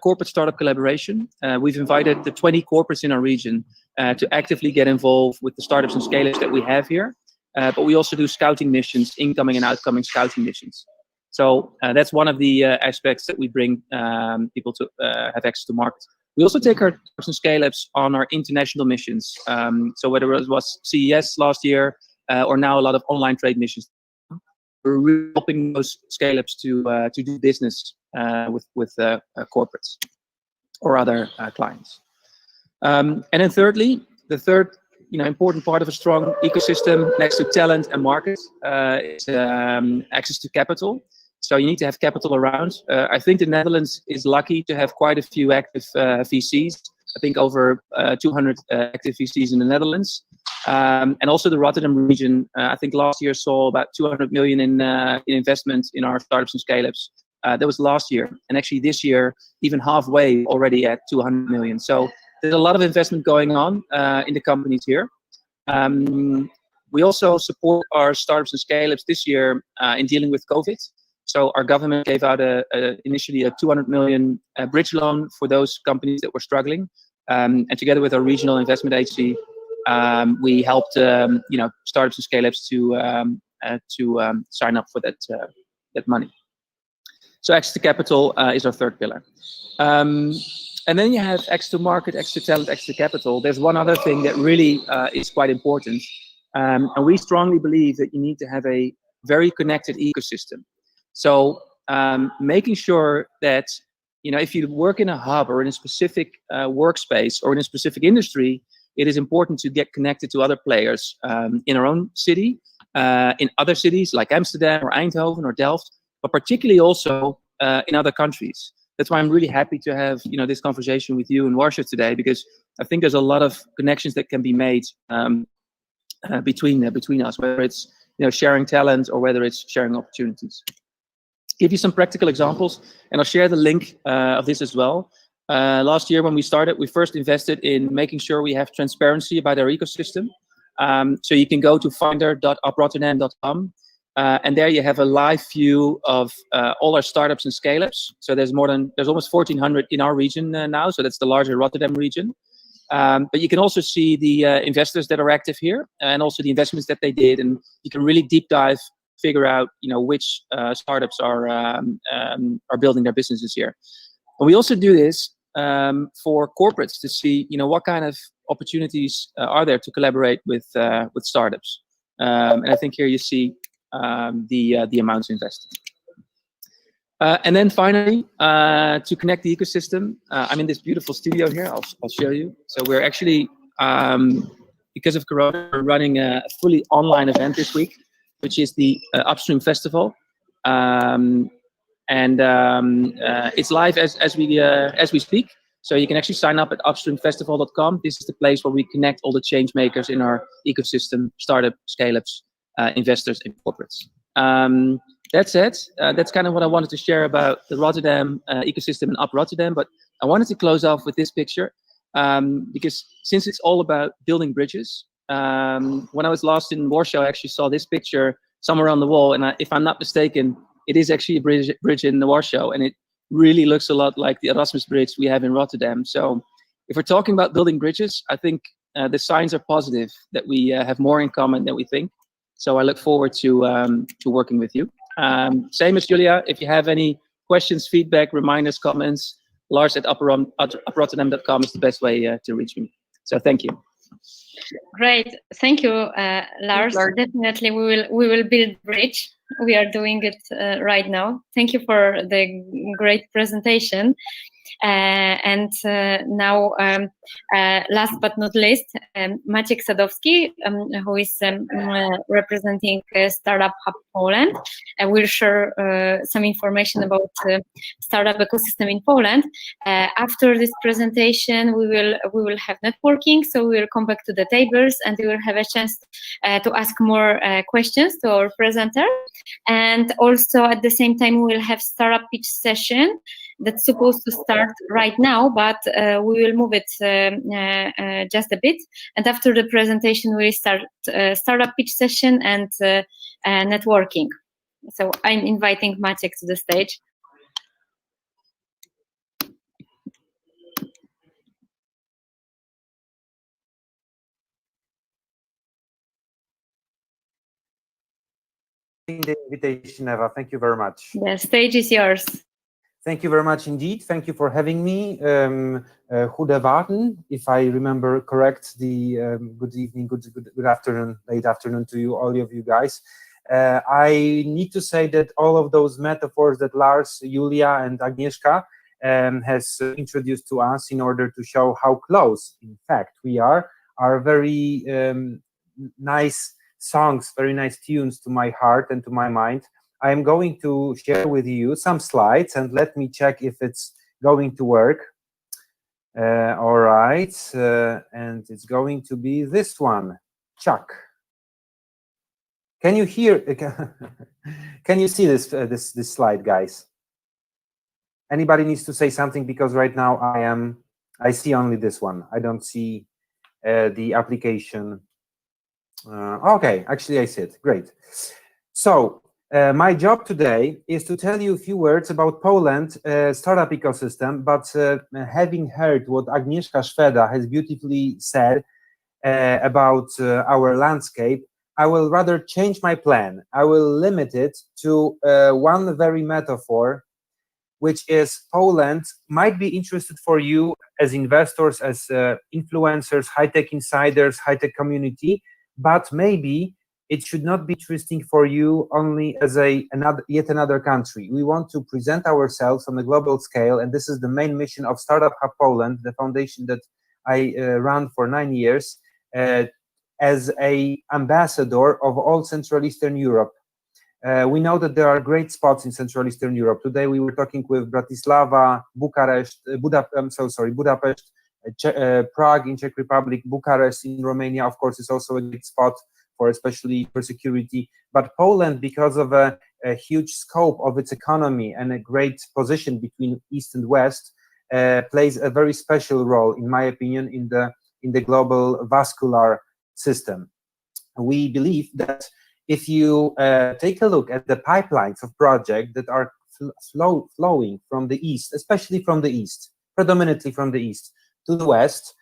corporate startup collaboration. We've invited the 20 corporates in our region to actively get involved with the startups and scale-ups that we have here. But we also do scouting missions, incoming and outgoing scouting missions. So that's one of the aspects that we bring people to have access to markets. We also take our startups and scale-ups on our international missions. So whether it was CES last year or now a lot of online trade missions, we're really helping those scale-ups to do business with corporates or other clients. And then thirdly, the third important part of a strong ecosystem next to talent and markets is access to capital. So you need to have capital around. I think the Netherlands is lucky to have quite a few active VCs. I think over 200 active VCs in the Netherlands. And also the Rotterdam region, I think last year saw about 200 million in investment in our startups and scale-ups. That was last year. And actually this year, even halfway already at 200 million. So there's a lot of investment going on in the companies here. We also support our startups and scale-ups this year in dealing with COVID. So our government gave out initially a 200 million bridge loan for those companies that were struggling. And together with our regional investment agency, we helped startups and scale-ups to sign up for that money. So access to capital is our third pillar. And then you have access to market, access to talent, access to capital. There's one other thing that really is quite important. And we strongly believe that you need to have a very connected ecosystem. So making sure that, if you work in a hub or in a specific workspace or in a specific industry, it is important to get connected to other players in our own city, in other cities like Amsterdam or Eindhoven or Delft, but particularly also in other countries. That's why I'm really happy to have this conversation with you in Warsaw today, because I think there's a lot of connections that can be made between us, whether it's sharing talent or whether it's sharing opportunities. Give you some practical examples, and I'll share the link of this as well. Last year when we started, we first invested in making sure we have transparency about our ecosystem. So you can go to finder.uprotterdam.com. And there you have a live view of all our startups and scale-ups. So there's almost 1,400 in our region now. So that's the larger Rotterdam region. But you can also see the investors that are active here and also the investments that they did. And you can really deep dive, figure out which startups are building their businesses here. And we also do this for corporates to see what kind of opportunities are there to collaborate with startups. And I think here you see the amounts invested. And then finally, to connect the ecosystem, I'm in this beautiful studio here. I'll show you. So we're actually, because of Corona, we're running a fully online event this week, which is the Upstream Festival. And it's live as we speak. So you can actually sign up at upstreamfestival.com. This is the place where we connect all the change makers in our ecosystem, startup, scale-ups, investors and corporates. That's it. That's kind of what I wanted to share about the Rotterdam ecosystem and Up Rotterdam. But I wanted to close off with this picture because since it's all about building bridges, when I was last in Warsaw, I actually saw this picture somewhere on the wall. And if I'm not mistaken, it is actually a bridge in Warsaw, and it really looks a lot like the Erasmus Bridge we have in Rotterdam. So if we're talking about building bridges, I think the signs are positive that we have more in common than we think. So I look forward to working with you. Same as Julia, if you have any questions, feedback, reminders, comments, Lars@uprotterdam.com is the best way to reach me. So thank you. Great, thank you, Lars. Definitely, we will build bridge. We are doing it right now. Thank you for the great presentation. And now, last but not least, Maciek Sadowski, who is representing Startup Hub Poland, will share some information about startup ecosystem in Poland. After this presentation, we will have networking, so we will come back to the tables and we will have a chance to ask more questions to our presenter. And also at the same time, we will have startup pitch session. that's supposed to start right now, but we will move it just a bit. And after the presentation, we'll start startup pitch session and networking. So I'm inviting Maciek to the stage. The invitation, Eva. Thank you very much. The stage is yours. Thank you very much indeed. Thank you for having me. Goede Warten, if I remember correct. The good evening, good afternoon, late afternoon to you, all of you guys. I need to say that all of those metaphors that Lars, Julia, and Agnieszka has introduced to us in order to show how close, in fact, we are very nice songs, very nice tunes to my heart and to my mind. I'm going to share with you some slides, and let me check if it's going to work. All right, and it's going to be this one. Chuck. Can you hear? Can you see this this slide, guys? Anybody needs to say something, because right now I see only this one. I don't see the application. Okay, actually I see it. Great. So my job today is to tell you a few words about Poland startup ecosystem, but having heard what Agnieszka Szweda has beautifully said about our landscape, I will rather change my plan. I will limit it to one very metaphor, which is Poland might be interested for you as investors, as influencers, high-tech insiders, high-tech community, but maybe it should not be interesting for you only as yet another country. We want to present ourselves on a global scale, and this is the main mission of Startup Hub Poland, the foundation that I run for 9 years, as an ambassador of all Central Eastern Europe. We know that there are great spots in Central Eastern Europe. Today we were talking with Bratislava, Bucharest, Budapest, Prague in Czech Republic, Bucharest in Romania, of course, is also a great spot for especially for security. But Poland, because of a huge scope of its economy and a great position between East and West, plays a very special role, in my opinion, in the global vascular system. We believe that if you take a look at the pipelines of projects that are flowing from the East, especially from the East, predominantly from the East to the West,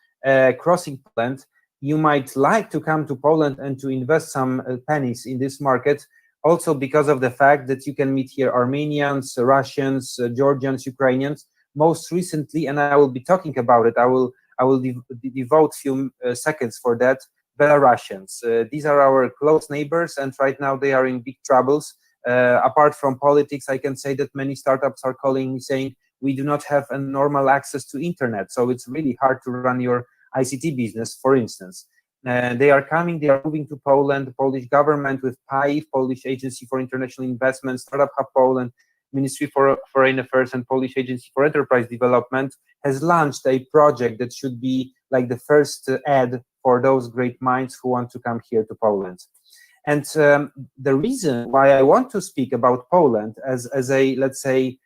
crossing Poland, you might like to come to Poland and to invest some pennies in this market, also because of the fact that you can meet here Armenians, Russians, Georgians, Ukrainians. Most recently, and I will be talking about it, I will devote few seconds for that, Belarusians. These are our close neighbors, and right now they are in big troubles. Apart from politics, I can say that many startups are calling me saying, we do not have a normal access to internet, so it's really hard to run your ICT business, for instance. They are coming, they are moving to Poland. The Polish government with PAIF, Polish Agency for International Investment, Startup Hub Poland, Ministry for Foreign Affairs, and Polish Agency for Enterprise Development has launched a project that should be like the first ad for those great minds who want to come here to Poland. And the reason why I want to speak about Poland as a, let's say,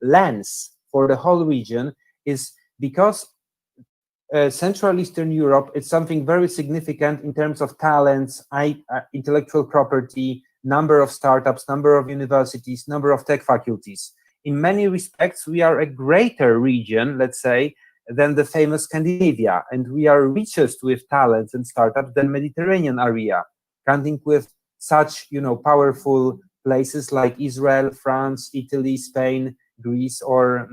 lens for the whole region is because Central Eastern Europe is something very significant in terms of talents, intellectual property, number of startups, number of universities, number of tech faculties. In many respects, we are a greater region, let's say, than the famous Scandinavia, and we are richest with talents and startups than Mediterranean area, counting with such, powerful places like Israel, France, Italy, Spain, Greece, or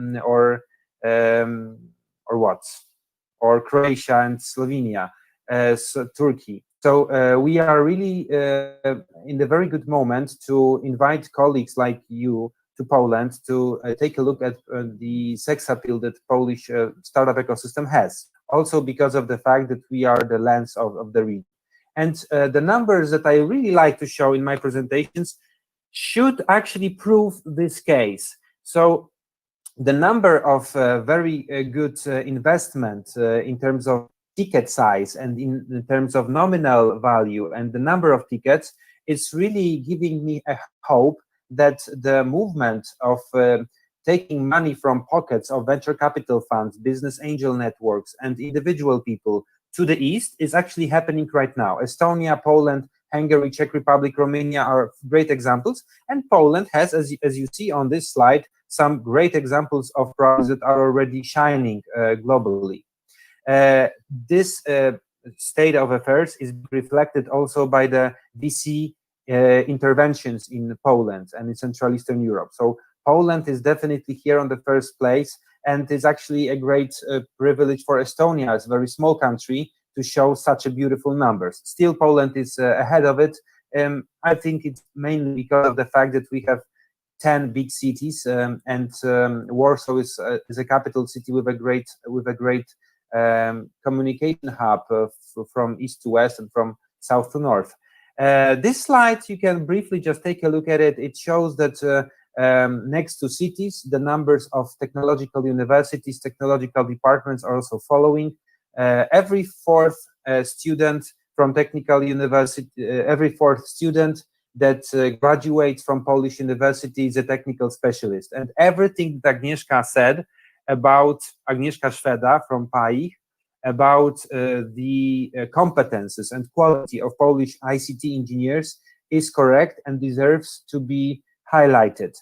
Croatia and Slovenia, Turkey. So we are really in the very good moment to invite colleagues like you to Poland to take a look at the sex appeal that Polish startup ecosystem has. Also because of the fact that we are the lens of the region. And the numbers that I really like to show in my presentations should actually prove this case. So the number of very good investment in terms of ticket size and in terms of nominal value and the number of tickets is really giving me a hope that the movement of taking money from pockets of venture capital funds, business angel networks, and individual people to the east is actually happening right now. Estonia, Poland, Hungary, Czech Republic, Romania are great examples, and Poland has, as you see on this slide, some great examples of projects that are already shining globally. This state of affairs is reflected also by the VC interventions in Poland and in Central Eastern Europe. So Poland is definitely here on the first place, and it's actually a great privilege for Estonia, as a very small country, to show such a beautiful numbers. Still, Poland is ahead of it. I think it's mainly because of the fact that we have 10 big cities, and Warsaw is a capital city with a great communication hub from east to west and from south to north. This slide, you can briefly just take a look at it. It shows that next to cities, the numbers of technological universities, technological departments are also following. Every fourth student from technical university, every fourth student that graduates from Polish university is a technical specialist. And everything that Agnieszka said about Agnieszka Szweda from PAIH, about the competences and quality of Polish ICT engineers is correct and deserves to be highlighted.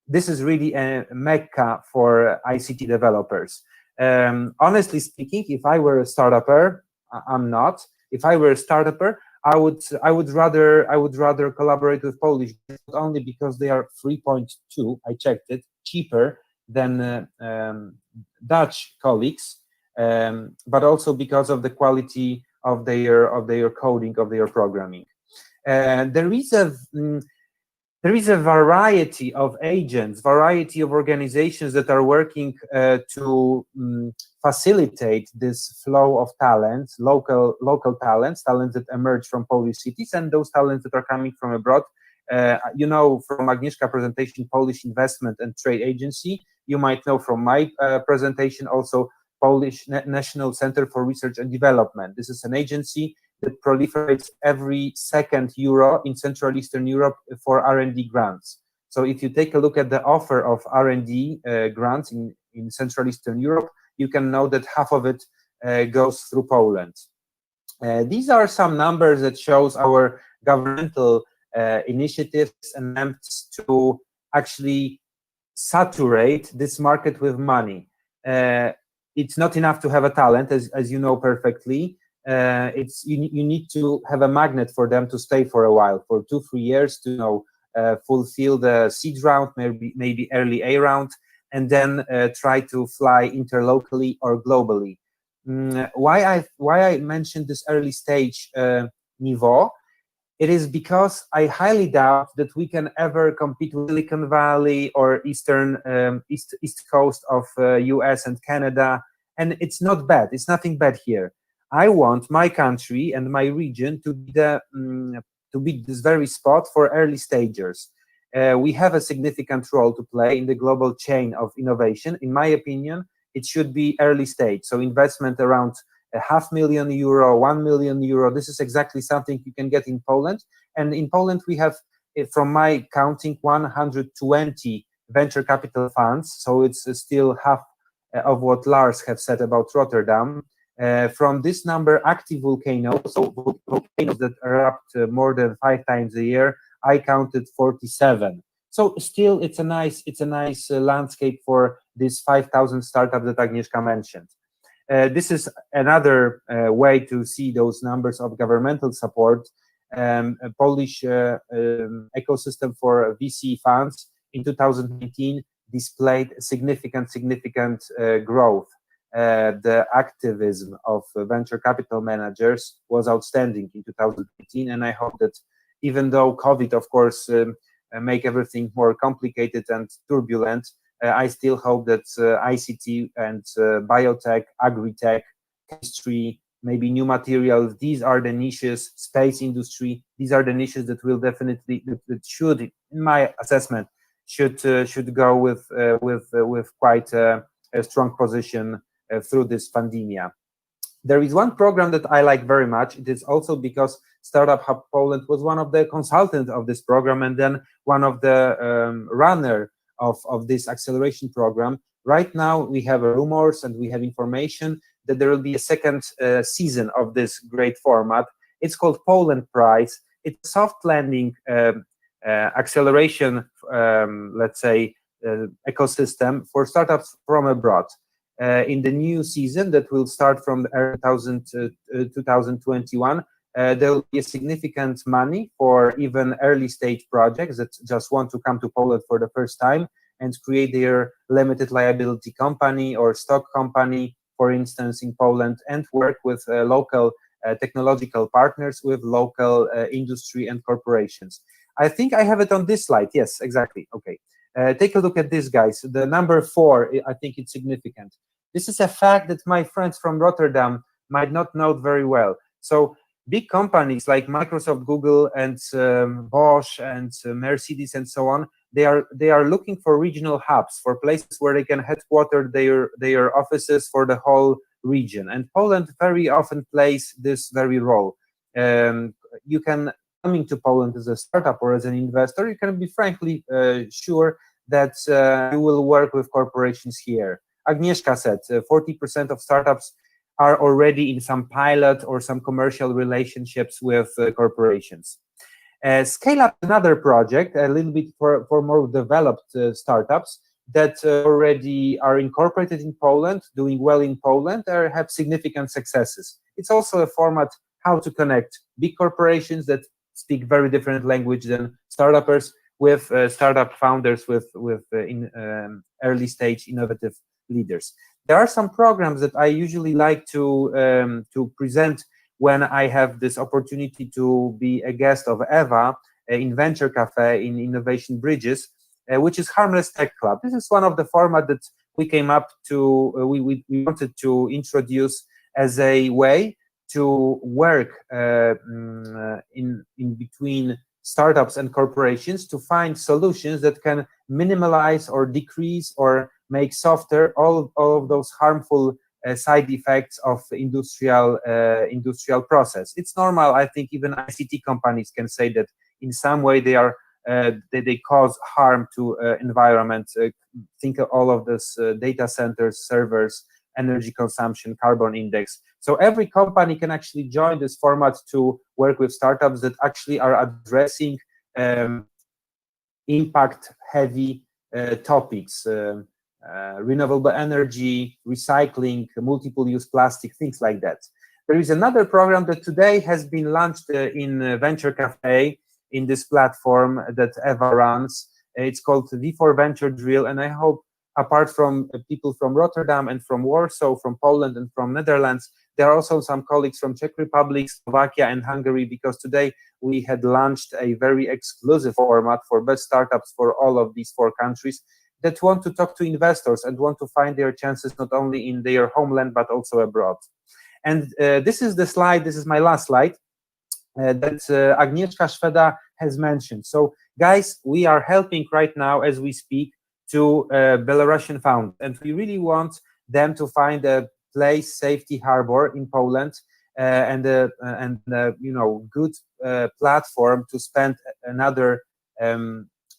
This is really a mecca for ICT developers. Honestly speaking, if I were a startupper, I'm not. If I were a startupper, I would rather collaborate with Polish, not only because they are 3.2, I checked it, cheaper than Dutch colleagues, but also because of the quality of their coding, of their programming. There is a variety of agents, variety of organizations that are working to facilitate this flow of talents, local talents that emerge from Polish cities, and those talents that are coming from abroad. You know from Agnieszka's presentation, Polish Investment and Trade Agency. You might know from my presentation also Polish National Center for Research and Development. This is an agency that proliferates every second euro in Central Eastern Europe for R&D grants. So if you take a look at the offer of R&D grants in Central Eastern Europe, you can know that half of it goes through Poland. These are some numbers that shows our governmental initiatives and attempts to actually saturate this market with money. It's not enough to have a talent, as you know perfectly. You need to have a magnet for them to stay for a while, for 2-3 years, to fulfill the seed round, maybe early A round, and then try to fly interlocally or globally. Why I mentioned this early stage niveau? It is because I highly doubt that we can ever compete with Silicon Valley or east coast of US and Canada, and it's not bad. It's nothing bad here. I want my country and my region to be this very spot for early stagers. We have a significant role to play in the global chain of innovation. In my opinion, it should be early stage. So investment around €500,000, €1 million. This is exactly something you can get in Poland. And in Poland, we have, from my counting, 120 venture capital funds. So it's still half of what Lars have said about Rotterdam. From this number, active volcanoes, so volcanoes that erupt more than 5 times a year, I counted 47. So still, it's a nice landscape for this 5,000 startups that Agnieszka mentioned. This is another way to see those numbers of governmental support. A Polish ecosystem for VC funds in 2019 displayed significant growth. The activism of venture capital managers was outstanding in 2018, and I hope that even though COVID, of course, make everything more complicated and turbulent, I still hope that ICT and biotech, agri-tech, chemistry, maybe new materials, these are the niches, space industry, these are the niches that will definitely, that should, in my assessment, should go with quite a strong position through this pandemia. There is one program that I like very much. It is also because Startup Hub Poland was one of the consultants of this program, and then one of the runner of this acceleration program. Right now, we have rumors and we have information that there will be a second season of this great format. It's called Poland Prize. It's a soft landing acceleration, let's say, ecosystem for startups from abroad. In the new season that will start from 2021, there will be a significant money for even early stage projects that just want to come to Poland for the first time and create their limited liability company or stock company, for instance, in Poland, and work with local technological partners, with local industry and corporations. I think I have it on this slide. Yes, exactly. Okay. Take a look at this, guys. The number 4, I think it's significant. This is a fact that my friends from Rotterdam might not know very well. So big companies like Microsoft, Google, and Bosch, and Mercedes, and so on, they are looking for regional hubs, for places where they can headquarter their offices for the whole region. And Poland very often plays this very role. You can, coming to Poland as a startup or as an investor, you can be frankly sure that you will work with corporations here. Agnieszka said 40% of startups are already in some pilot or some commercial relationships with corporations. Scale Up, another project, a little bit for more developed startups that already are incorporated in Poland, doing well in Poland, or have significant successes. It's also a format how to connect big corporations that speak very different language than startuppers with startup founders, with early stage innovative leaders. There are some programs that I usually like to present when I have this opportunity to be a guest of Eva in Venture Cafe in Innovation Bridges, which is Harmless Tech Club. This is one of the formats that we came up to, we wanted to introduce as a way to work in between startups and corporations to find solutions that can minimize or decrease or make softer all of those harmful side effects of industrial process. It's normal. I think even ICT companies can say that in some way they cause harm to environment. Think of all of this data centers, servers, energy consumption, carbon index. So every company can actually join this format to work with startups that actually are addressing impact-heavy topics, renewable energy, recycling, multiple-use plastic, things like that. There is another program that today has been launched in Venture Cafe in this platform that Eva runs. It's called V4 Venture Drill, and I hope, apart from people from Rotterdam and from Warsaw, from Poland and from Netherlands, there are also some colleagues from Czech Republic, Slovakia, and Hungary, because today we had launched a very exclusive format for best startups for all of these 4 countries that want to talk to investors and want to find their chances not only in their homeland, but also abroad. And this is the slide, this is my last slide, that Agnieszka Szweda has mentioned. So guys, we are helping right now as we speak to Belarusian founders, and we really want them to find a place, safety harbor in Poland, and you know, good platform to spend another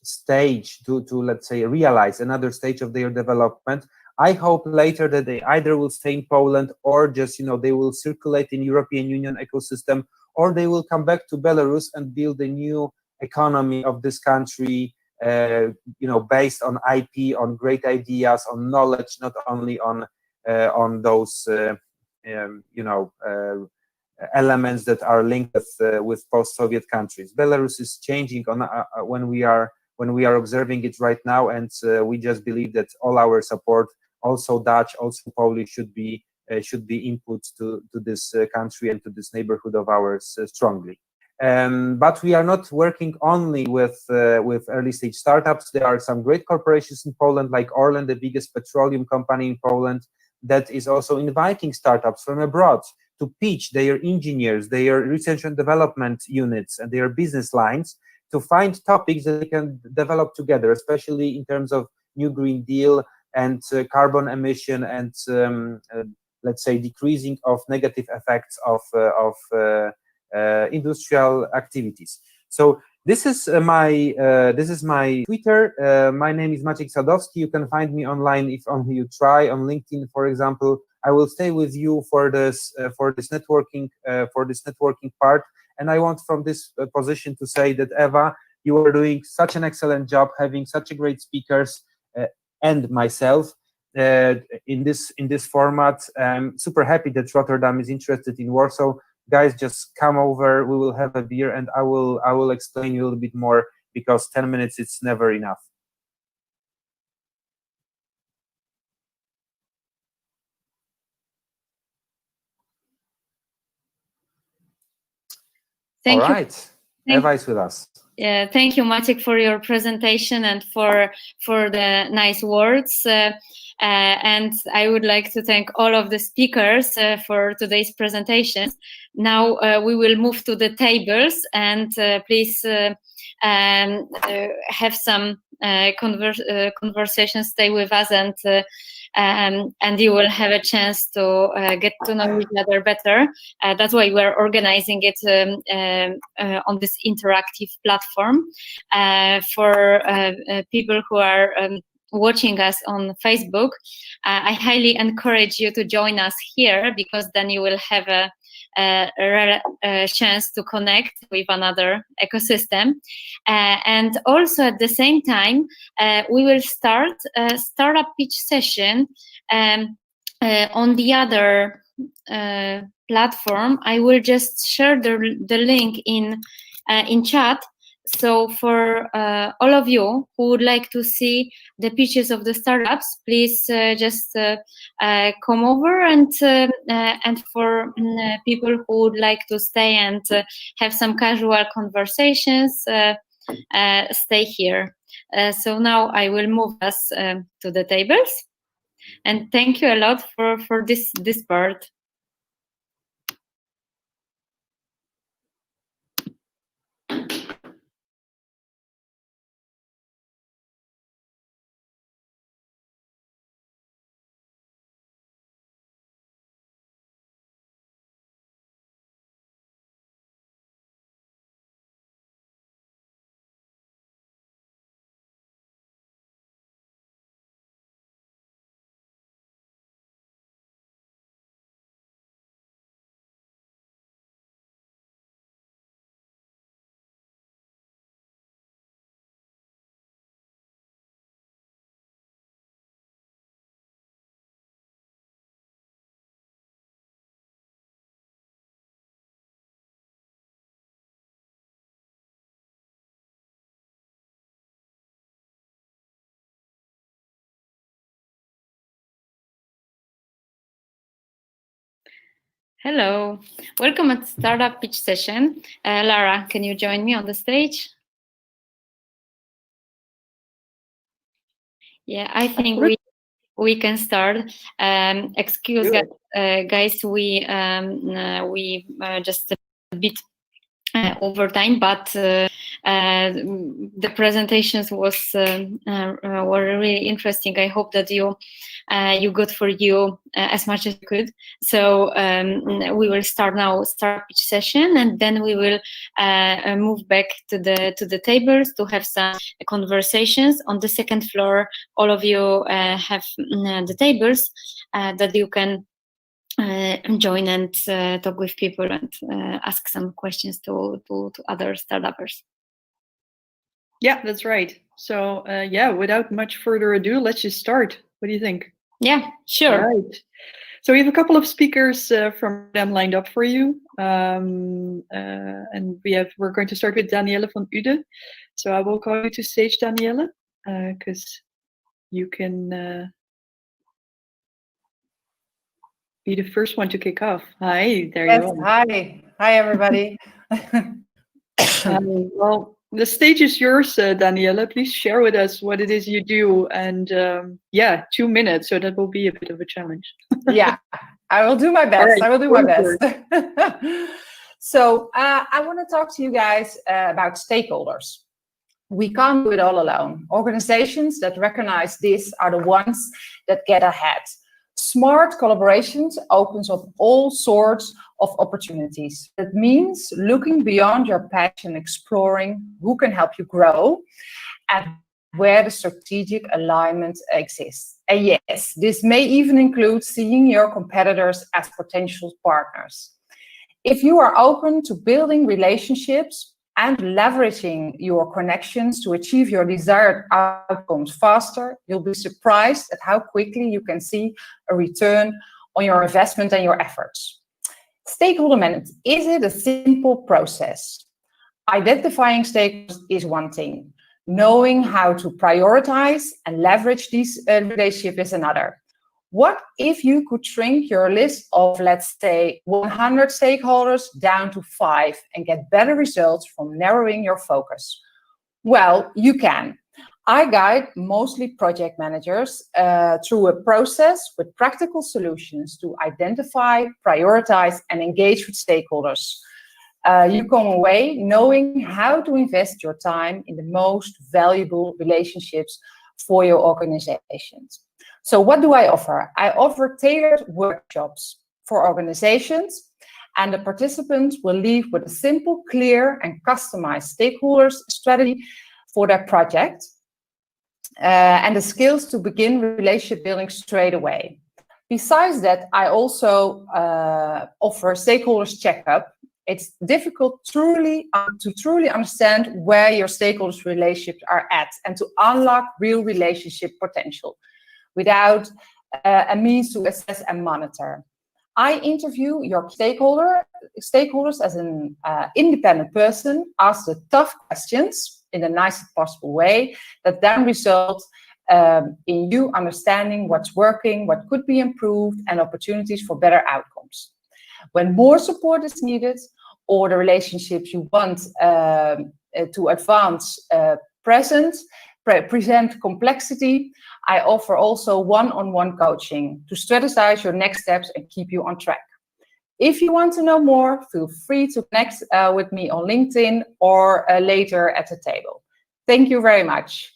stage to let's say realize another stage of their development. I hope later that they either will stay in Poland or just, you know, they will circulate in European Union ecosystem, or they will come back to Belarus and build a new economy of this country, you know, based on IP, on great ideas, on knowledge, not only on those you know, elements that are linked with post-Soviet countries. Belarus is changing on when we are observing it right now, and we just believe that all our support, also Dutch, also Polish, should be input to this country and to this neighborhood of ours strongly. But we are not working only with early stage startups. There are some great corporations in Poland, like Orlen, the biggest petroleum company in Poland, that is also inviting startups from abroad to pitch their engineers, their research and development units, and their business lines to find topics that they can develop together, especially in terms of New Green Deal and carbon emission and let's say decreasing of negative effects of industrial activities. So This is my Twitter. My name is Maciek Sadowski. You can find me online if only you try on LinkedIn, for example. I will stay with you for this networking part. And I want from this position to say that Eva, you are doing such an excellent job, having such a great speakers and myself in this format. I'm super happy that Rotterdam is interested in Warsaw. Guys, just come over. We will have a beer, and I will explain you a little bit more, because 10 minutes it's never enough. Thank you. All right, Eva is with us. Yeah, thank you, Maciek, for your presentation and for the nice words. And I would like to thank all of the speakers for today's presentations. Now we will move to the tables, and please have some conversations. Stay with us, and you will have a chance to get to know each other better. That's why we're organizing it on this interactive platform for people who are watching us on Facebook. I highly encourage you to join us here, because then you will have a chance to connect with another ecosystem. And also at the same time, we will start a startup pitch session on the other platform. I will just share the link in chat. So for all of you who would like to see the pitches of the startups, please just come over, and for people who would like to stay and have some casual conversations, stay here. So now I will move us to the tables, and thank you a lot for this part. Hello, welcome at Startup Pitch Session. Lara, can you join me on the stage? Yeah, I think we can start. Excuse guys, we just a bit over time, but the presentations were really interesting. I hope that you got for you as much as you could. So we will start now start pitch session, and then we will move back to the tables to have some conversations on the second floor. All of you have the tables that you can join and talk with people and ask some questions to other startuppers. Yeah, that's right. So yeah, without much further ado, let's just start. What do you think? Yeah, sure. All right. So we have a couple of speakers from them lined up for you, and we're going to start with Danielle van Uden. So I will call you to stage, Danielle, because you can be the first one to kick off. Hi, there you are. Hi everybody. Well, the stage is yours, Danielle. Please share with us what it is you do, and yeah, 2 minutes, so that will be a bit of a challenge. Yeah, I will do my best. Right, I will do my best. So I want to talk to you guys about stakeholders. We can't do it all alone. Organizations that recognize this are the ones that get ahead. Smart collaborations opens up all sorts of opportunities. That means looking beyond your passion, exploring who can help you grow and where the strategic alignment exists. And yes, this may even include seeing your competitors as potential partners. If you are open to building relationships and leveraging your connections to achieve your desired outcomes faster, you'll be surprised at how quickly you can see a return on your investment and your efforts. Stakeholder management, is it a simple process? Identifying stakeholders is one thing. Knowing how to prioritize and leverage these relationships is another. What if you could shrink your list of, let's say, 100 stakeholders down to 5 and get better results from narrowing your focus? Well, you can. I guide mostly project managers through a process with practical solutions to identify, prioritize, and engage with stakeholders. You come away knowing how to invest your time in the most valuable relationships for your organizations. So what do I offer? I offer tailored workshops for organizations, and the participants will leave with a simple, clear, and customized stakeholders strategy for their project and the skills to begin relationship building straight away. Besides that, I also offer stakeholders checkup. It's difficult to truly understand where your stakeholders' relationships are at and to unlock real relationship potential without a means to assess and monitor. I interview your stakeholders as an independent person, ask the tough questions in the nicest possible way that then result in you understanding what's working, what could be improved, and opportunities for better outcomes. When more support is needed or the relationships you want to advance present complexity, I offer also one-on-one coaching to strategize your next steps and keep you on track. If you want to know more, feel free to connect with me on LinkedIn or later at the table. Thank you very much.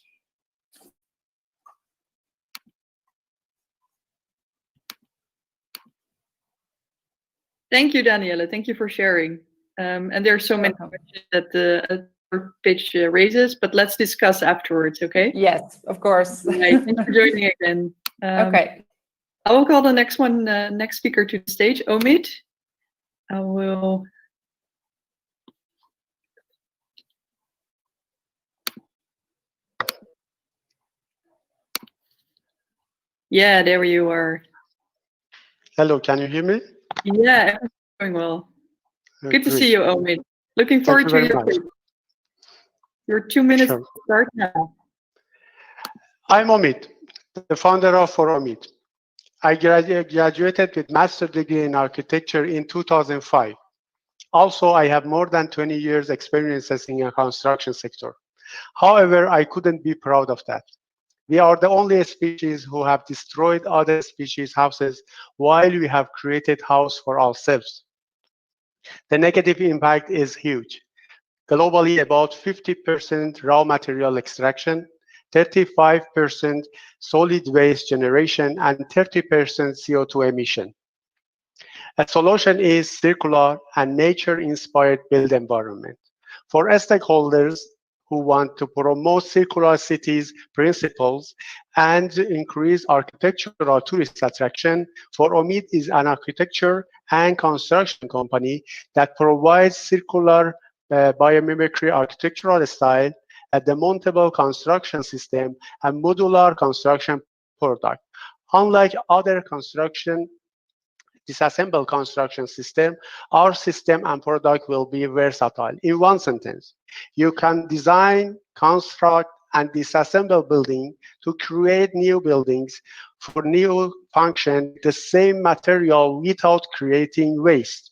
Thank you, Danielle. Thank you for sharing. And there are so many questions that the pitch raises, but let's discuss afterwards, okay? Yes, of course. Right, thanks for joining again. Okay. I will call the next speaker to the stage, Omid. I will. Yeah, there you are. Hello, can you hear me? Yeah, everything's going well. Good to see you, Omid. Looking forward to your pitch. Your 2 minutes to start now. I'm Omid, the founder of For Omid. I graduated with master's degree in architecture in 2005. Also, I have more than 20 years experiences in the construction sector. However, I couldn't be proud of that. We are the only species who have destroyed other species' houses while we have created house for ourselves. The negative impact is huge. Globally, about 50% raw material extraction, 35% solid waste generation, and 30% CO2 emission. A solution is circular and nature-inspired built environment. For stakeholders who want to promote circular cities principles and increase architectural tourist attraction, For Omid is an architecture and construction company that provides circular biomimicry architectural style, a demountable construction system, and modular construction product. Unlike other disassembled construction system, our system and product will be versatile. In one sentence, you can design, construct, and disassemble building to create new buildings for new function, the same material without creating waste.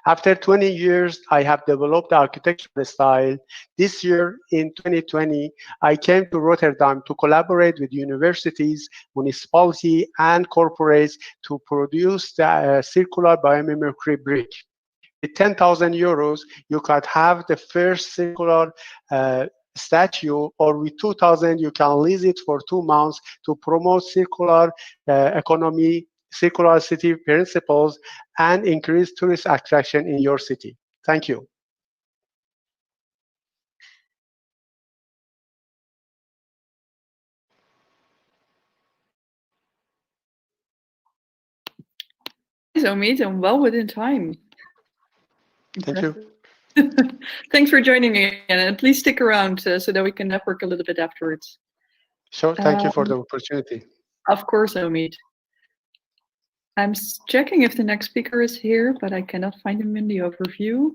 After 20 years, I have developed the architectural style. This year, in 2020, I came to Rotterdam to collaborate with universities, municipalities, and corporates to produce the circular biomimicry brick. With 10,000 euros, you could have the first circular statue, or with 2,000, you can lease it for 2 months to promote circular economy circular city principles and increase tourist attraction in your city. Thank you. Omid, and well within time. Thank you. Thanks for joining me, and please stick around so that we can network a little bit afterwards. Sure, thank you for the opportunity. Of course, Omid. I'm checking if the next speaker is here, but I cannot find him in the overview.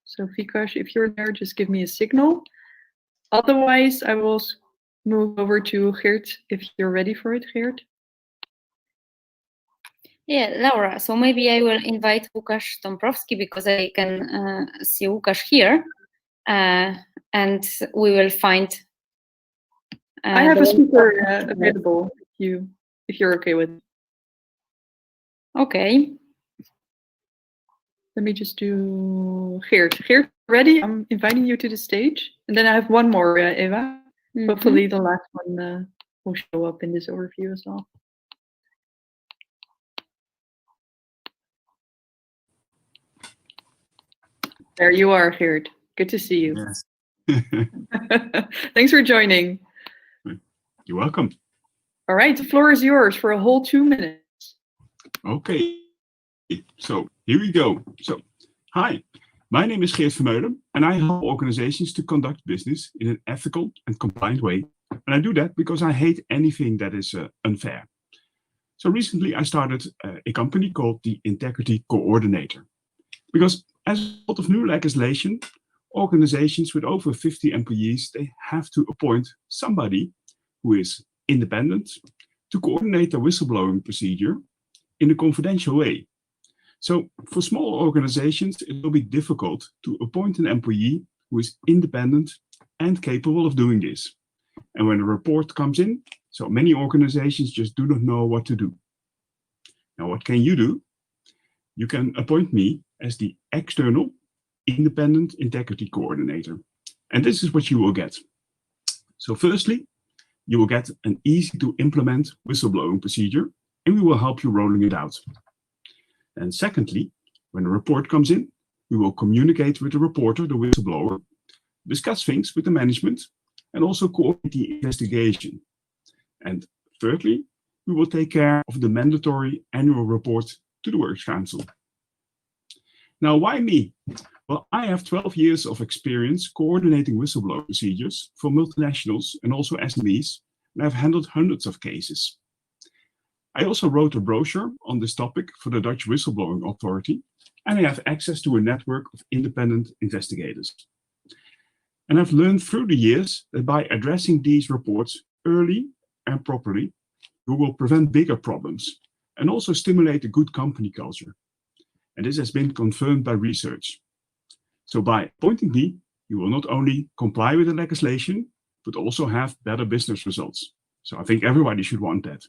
So Vikash, if you're there, just give me a signal. Otherwise, I will move over to Geert if you're ready for it, Geert. Yeah, Laura, so maybe I will invite Łukasz Dąbrowski because I can see Łukasz here, and we will find... I have a speaker available if you're okay with it. Okay. Let me just do Geert. Geert, ready? I'm inviting you to the stage. And then I have one more, Eva. Hopefully the last one will show up in this overview as well. There you are, Geert. Good to see you. Yes. Thanks for joining. You're welcome. All right, the floor is yours for a whole 2 minutes. Okay. So here we go. So, hi, my name is Geert Vermeulen, and I help organizations to conduct business in an ethical and compliant way. And I do that because I hate anything that is unfair. So recently I started a company called the Integrity Coordinator. Because as a result of new legislation, organizations with over 50 employees, they have to appoint somebody who is independent to coordinate the whistleblowing procedure in a confidential way. So for small organizations, it will be difficult to appoint an employee who is independent and capable of doing this. And when a report comes in, so many organizations just do not know what to do. Now, what can you do? You can appoint me as the external independent integrity coordinator. And this is what you will get. So firstly, you will get an easy to implement whistleblowing procedure, and we will help you rolling it out. And secondly, when a report comes in, we will communicate with the reporter, the whistleblower, discuss things with the management, and also coordinate the investigation. And thirdly, we will take care of the mandatory annual report to the Works Council. Now, why me? Well, I have 12 years of experience coordinating whistleblower procedures for multinationals and also SMEs, and I've handled hundreds of cases. I also wrote a brochure on this topic for the Dutch Whistleblowing Authority, and I have access to a network of independent investigators. And I've learned through the years that by addressing these reports early and properly, we will prevent bigger problems and also stimulate a good company culture. And this has been confirmed by research. So by appointing me, you will not only comply with the legislation, but also have better business results. So I think everybody should want that.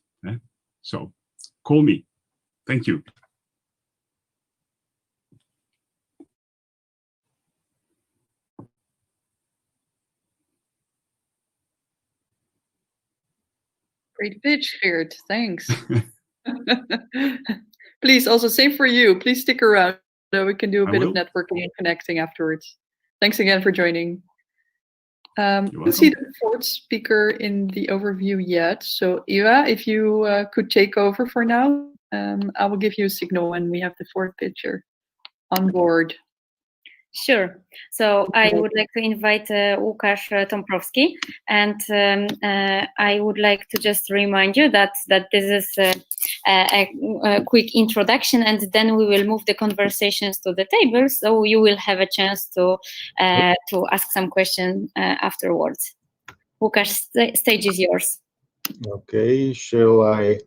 So call me. Thank you. Great pitch, Geert. Thanks. Please, also same for you. Please stick around so we can do a bit of networking and connecting afterwards. Thanks again for joining. I don't see the fourth speaker in the overview yet. So Eva, if you could take over for now, I will give you a signal when we have the fourth picture on board. Sure. So I would like to invite Łukasz Dąbrowski, and I would like to just remind you that this is a quick introduction, and then we will move the conversations to the table, so you will have a chance to ask some questions afterwards. Łukasz, stage is yours. Okay, shall I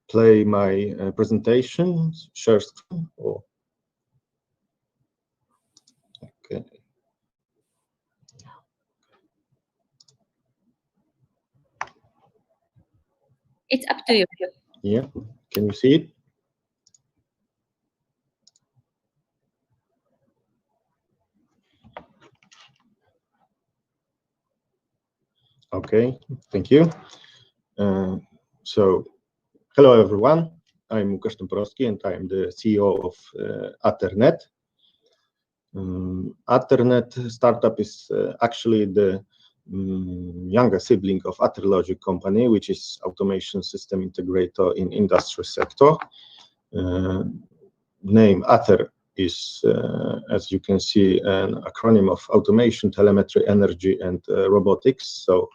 play my presentation, share screen? Or... Okay. It's up to you. Yeah, can you see it? Okay, thank you. So, hello everyone. I'm Łukasz Dąbrowski, and I'm the CEO of Atternet. Atternet startup is actually the younger sibling of Atterlogic company, which is automation system integrator in industry sector. Name Atter is, as you can see, an acronym of automation, telemetry, energy, and robotics. So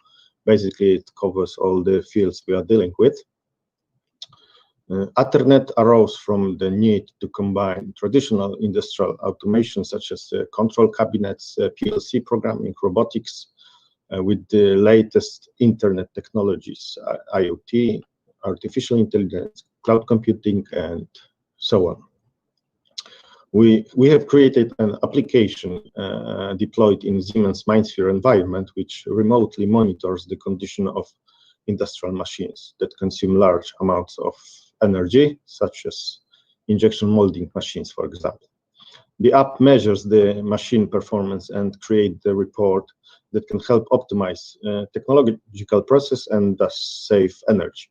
basically, it covers all the fields we are dealing with. Atternet arose from the need to combine traditional industrial automation, such as control cabinets, PLC programming, robotics, with the latest internet technologies, IoT, artificial intelligence, cloud computing, and so on. We have created an application deployed in Siemens MindSphere environment, which remotely monitors the condition of industrial machines that consume large amounts of energy, such as injection molding machines, for example. The app measures the machine performance and create the report that can help optimize technological process and thus save energy.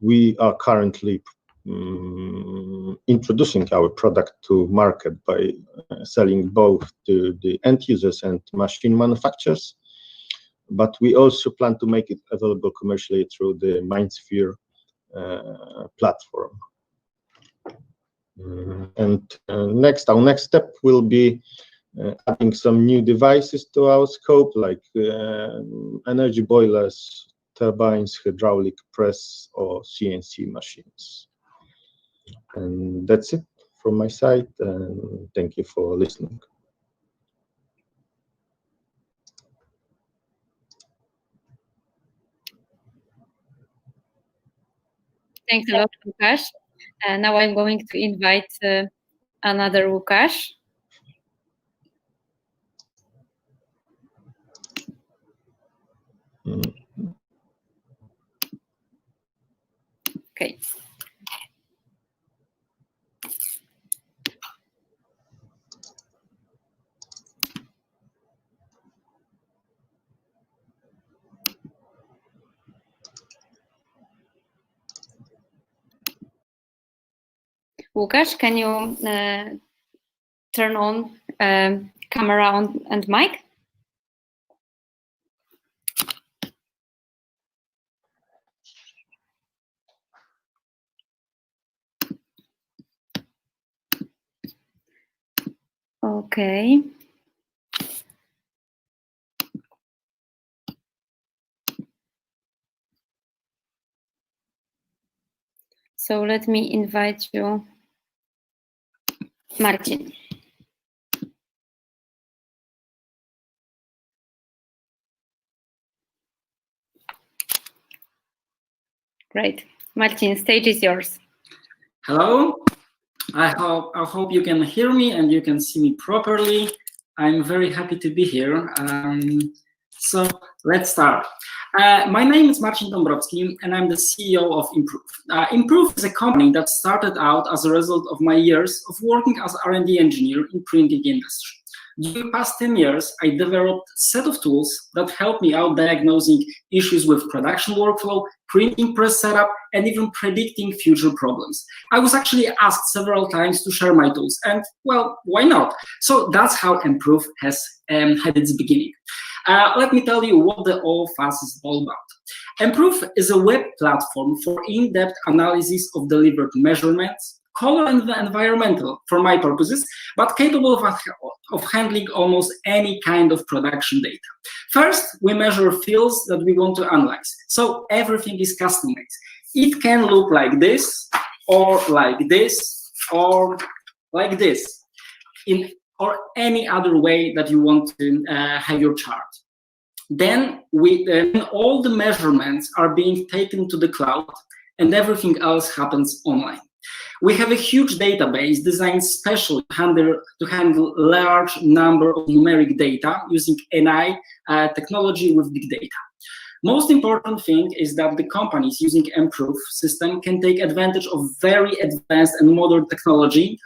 We are currently introducing our product to market by selling both to the end users and machine manufacturers, but we also plan to make it available commercially through the MindSphere platform. Our next step will be adding some new devices to our scope, like energy boilers, turbines, hydraulic press, or CNC machines. And that's it from my side, and thank you for listening. Thanks a lot, Łukasz. Now I'm going to invite another Łukasz. Okay. Łukasz, can you turn on camera and mic? Okay. So let me invite you, Marcin. Great. Marcin, stage is yours. Hello. I hope you can hear me and you can see me properly. I'm very happy to be here. So let's start. My name is Marcin Dąbrowski, and I'm the CEO of Improve. Improve is a company that started out as a result of my years of working as R&D engineer in printing industry. During the past 10 years, I developed a set of tools that help me out diagnosing issues with production workflow, printing press setup, and even predicting future problems. I was actually asked several times to share my tools, and well, why not? So that's how Improve has had its beginning. Let me tell you what the all fuss is all about. Improve is a web platform for in-depth analysis of delivered measurements, color and environmental for my purposes, but capable of handling almost any kind of production data. First, we measure fields that we want to analyze, so everything is custom-made. It can look like this, or like this, or like this, or any other way that you want to have your chart. Then all the measurements are being taken to the cloud, and everything else happens online. We have a huge database designed specially to handle large number of numeric data using NI technology with big data. Most important thing is that the companies using Improve system can take advantage of very advanced and modern technology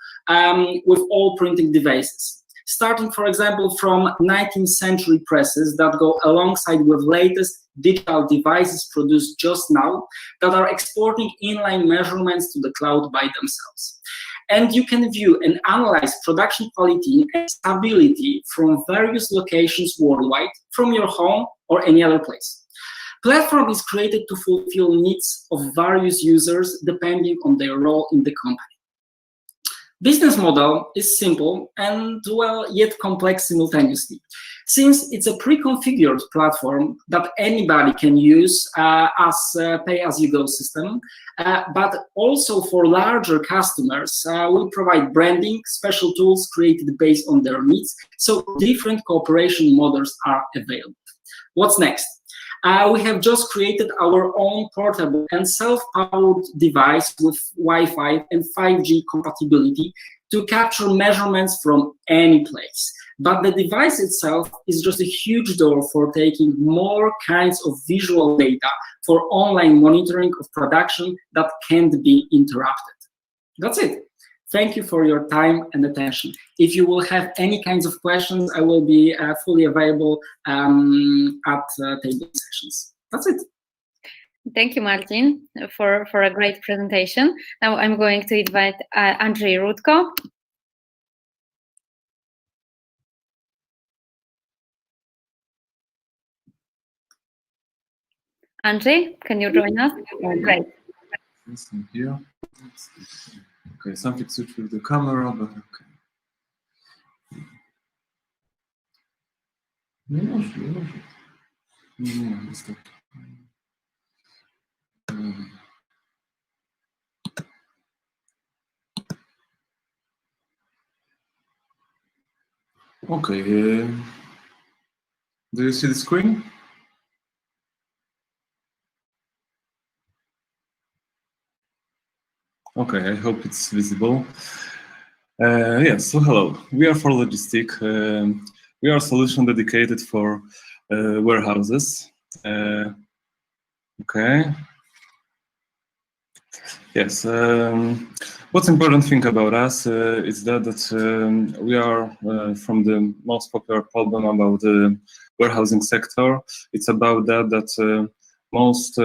with all printing devices. starting, for example, from 19th century presses that go alongside with latest digital devices produced just now that are exporting inline measurements to the cloud by themselves. And you can view and analyze production quality and stability from various locations worldwide, from your home or any other place. Platform is created to fulfill needs of various users depending on their role in the company. Business model is simple and, well, yet complex simultaneously. Since it's a pre-configured platform that anybody can use as a pay-as-you-go system, but also for larger customers, we provide branding, special tools created based on their needs, so different cooperation models are available. What's next? We have just created our own portable and self-powered device with Wi-Fi and 5G compatibility to capture measurements from any place. But the device itself is just a huge door for taking more kinds of visual data for online monitoring of production that can't be interrupted. That's it. Thank you for your time and attention. If you will have any kinds of questions, I will be fully available at table sessions. That's it. Thank you, Martin, for a great presentation. Now I'm going to invite Andrzej Rudko. Andrzej, can you join us? Great. Yes, I'm here. Okay, something switched with the camera, but okay. Nie może. Jest tak. Okay, do you see the screen? Okay, I hope it's visible. Yes, so hello. We are for Logistic. We are a solution dedicated for warehouses. Okay. Yes. What's important thing about us is that we are from the most popular problem about the warehousing sector. It's about that most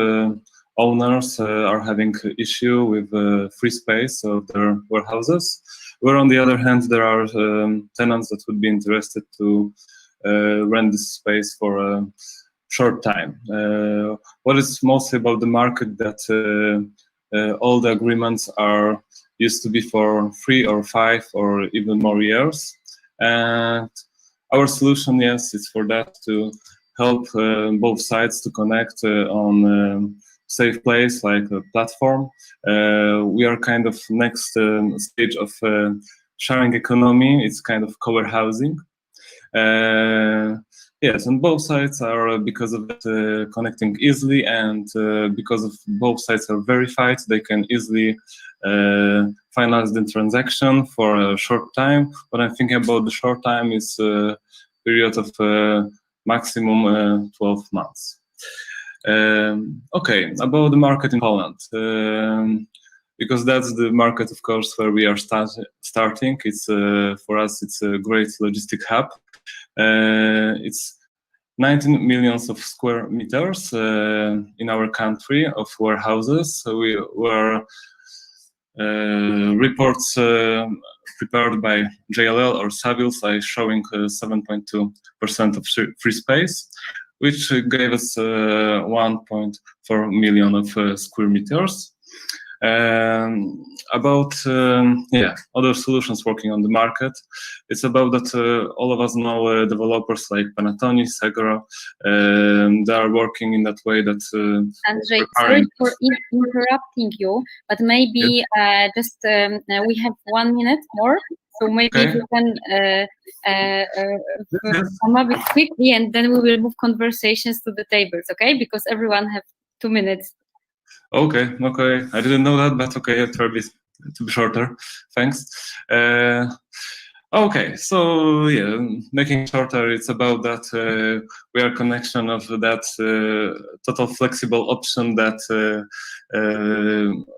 owners are having issue with free space of their warehouses, where on the other hand there are tenants that would be interested to rent this space for a short time. What is mostly about the market that all the agreements are used to be for 3 or 5 or even more years, and our solution, yes, is for that, to help both sides to connect on safe place like a platform. We are kind of next stage of sharing economy. It's kind of co-warehousing. Yes, and both sides are, because of that, connecting easily, and because of both sides are verified, they can easily finalize the transaction for a short time. What I'm thinking about the short time is a period of maximum 12 months. Okay, about the market in Poland, because that's the market, of course, where we are starting. It's for us, it's a great logistic hub. It's 19 million of square meters in our country of warehouses. So we were reports prepared by JLL or Savills are showing 7.2% of free space, which gave us 1.4 million of square meters. About other solutions working on the market, it's about that all of us know developers like Panatoni, Segro. They are working in that way that Andrzej, sorry for interrupting you, but maybe just we have 1 minute more, so maybe if you can come up quickly, and then we will move conversations to the tables, okay? Because everyone have 2 minutes. Okay, I didn't know that, but okay, I'll try to be shorter. Thanks. Okay, so yeah, making shorter, it's about that we are connection of that total flexible option that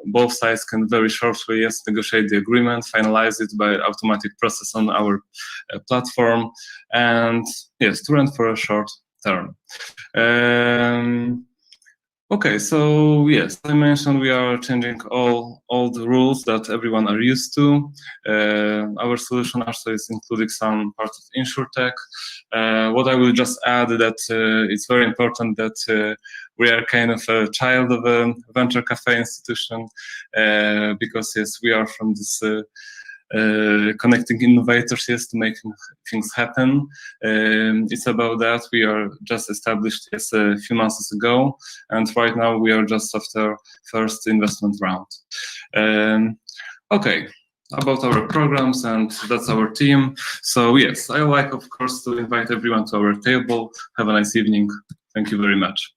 both sides can very shortly, yes, negotiate the agreement, finalize it by automatic process on our platform, and yes, to rent for a short term. Okay, so yes, I mentioned we are changing all the rules that everyone are used to. Our solution also is including some parts of InsurTech. What I will just add that it's very important that we are kind of a child of a venture cafe institution because yes, we are from this connecting innovators, yes, to make things happen. It's about that. We are just established, yes, a few months ago, and right now we are just after first investment round. Okay, about our programs, and that's our team. So yes, I like, of course, to invite everyone to our table. Have a nice evening. Thank you very much.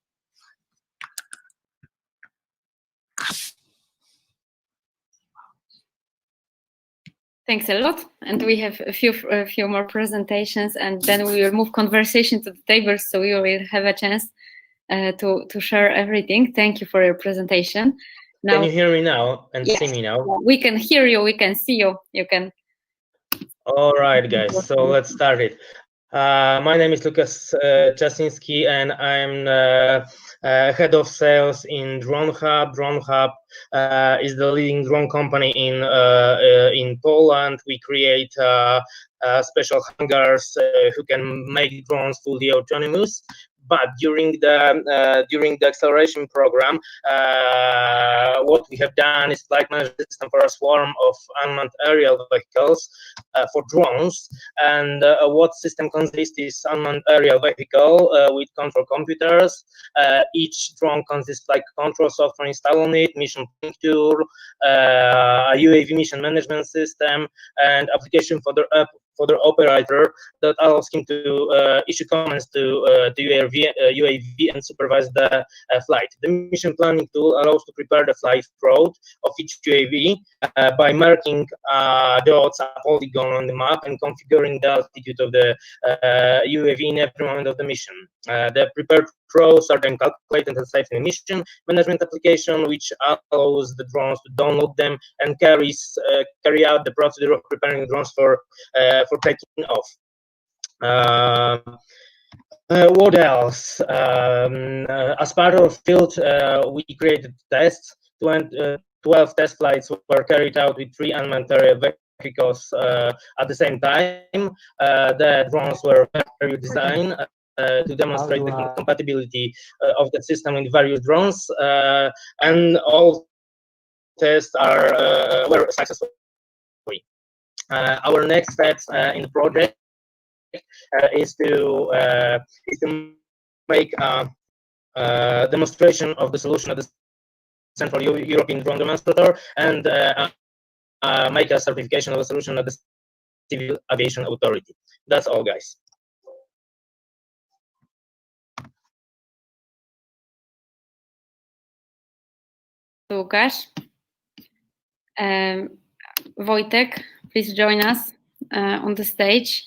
Thanks a lot, and we have a few more presentations, and then we will move conversation to the tables, so you will have a chance to share everything. Thank you for your presentation. Now, can you hear me now and yes, see me now? we can hear you, we can see you. You can. All right, guys. So let's start it. My name is Lukas Jasinski, and I'm head of sales in DroneHub. DroneHub is the leading drone company in Poland. We create special hangars who can make drones fully autonomous. But during the acceleration program, what we have done is flight management system for a swarm of unmanned aerial vehicles for drones. And what system consists is unmanned aerial vehicle with control computers. Each drone consists like control software installed on it, mission planning tool, a UAV mission management system, and application for the operator that allows him to issue commands to UAV and supervise the flight. The mission planning tool allows to prepare the flight route of each UAV by marking dots, a polygon on the map, and configuring the altitude of the UAV in every moment of the mission. The prepared routes are then calculated and saved in a mission management application, which allows the drones to download them and carry out the procedure of preparing drones for taking off. What else? As part of field, we created tests. 12 test flights were carried out with 3 unmanned aerial vehicles at the same time. The drones were very designed to demonstrate the compatibility of the system in various drones, and all tests were successful. Our next steps in the project is to make a demonstration of the solution at the Central European Drone Demonstrator, and make a certification of the solution at the Civil Aviation Authority. That's all, guys. Łukasz. Wojtek, please join us on the stage.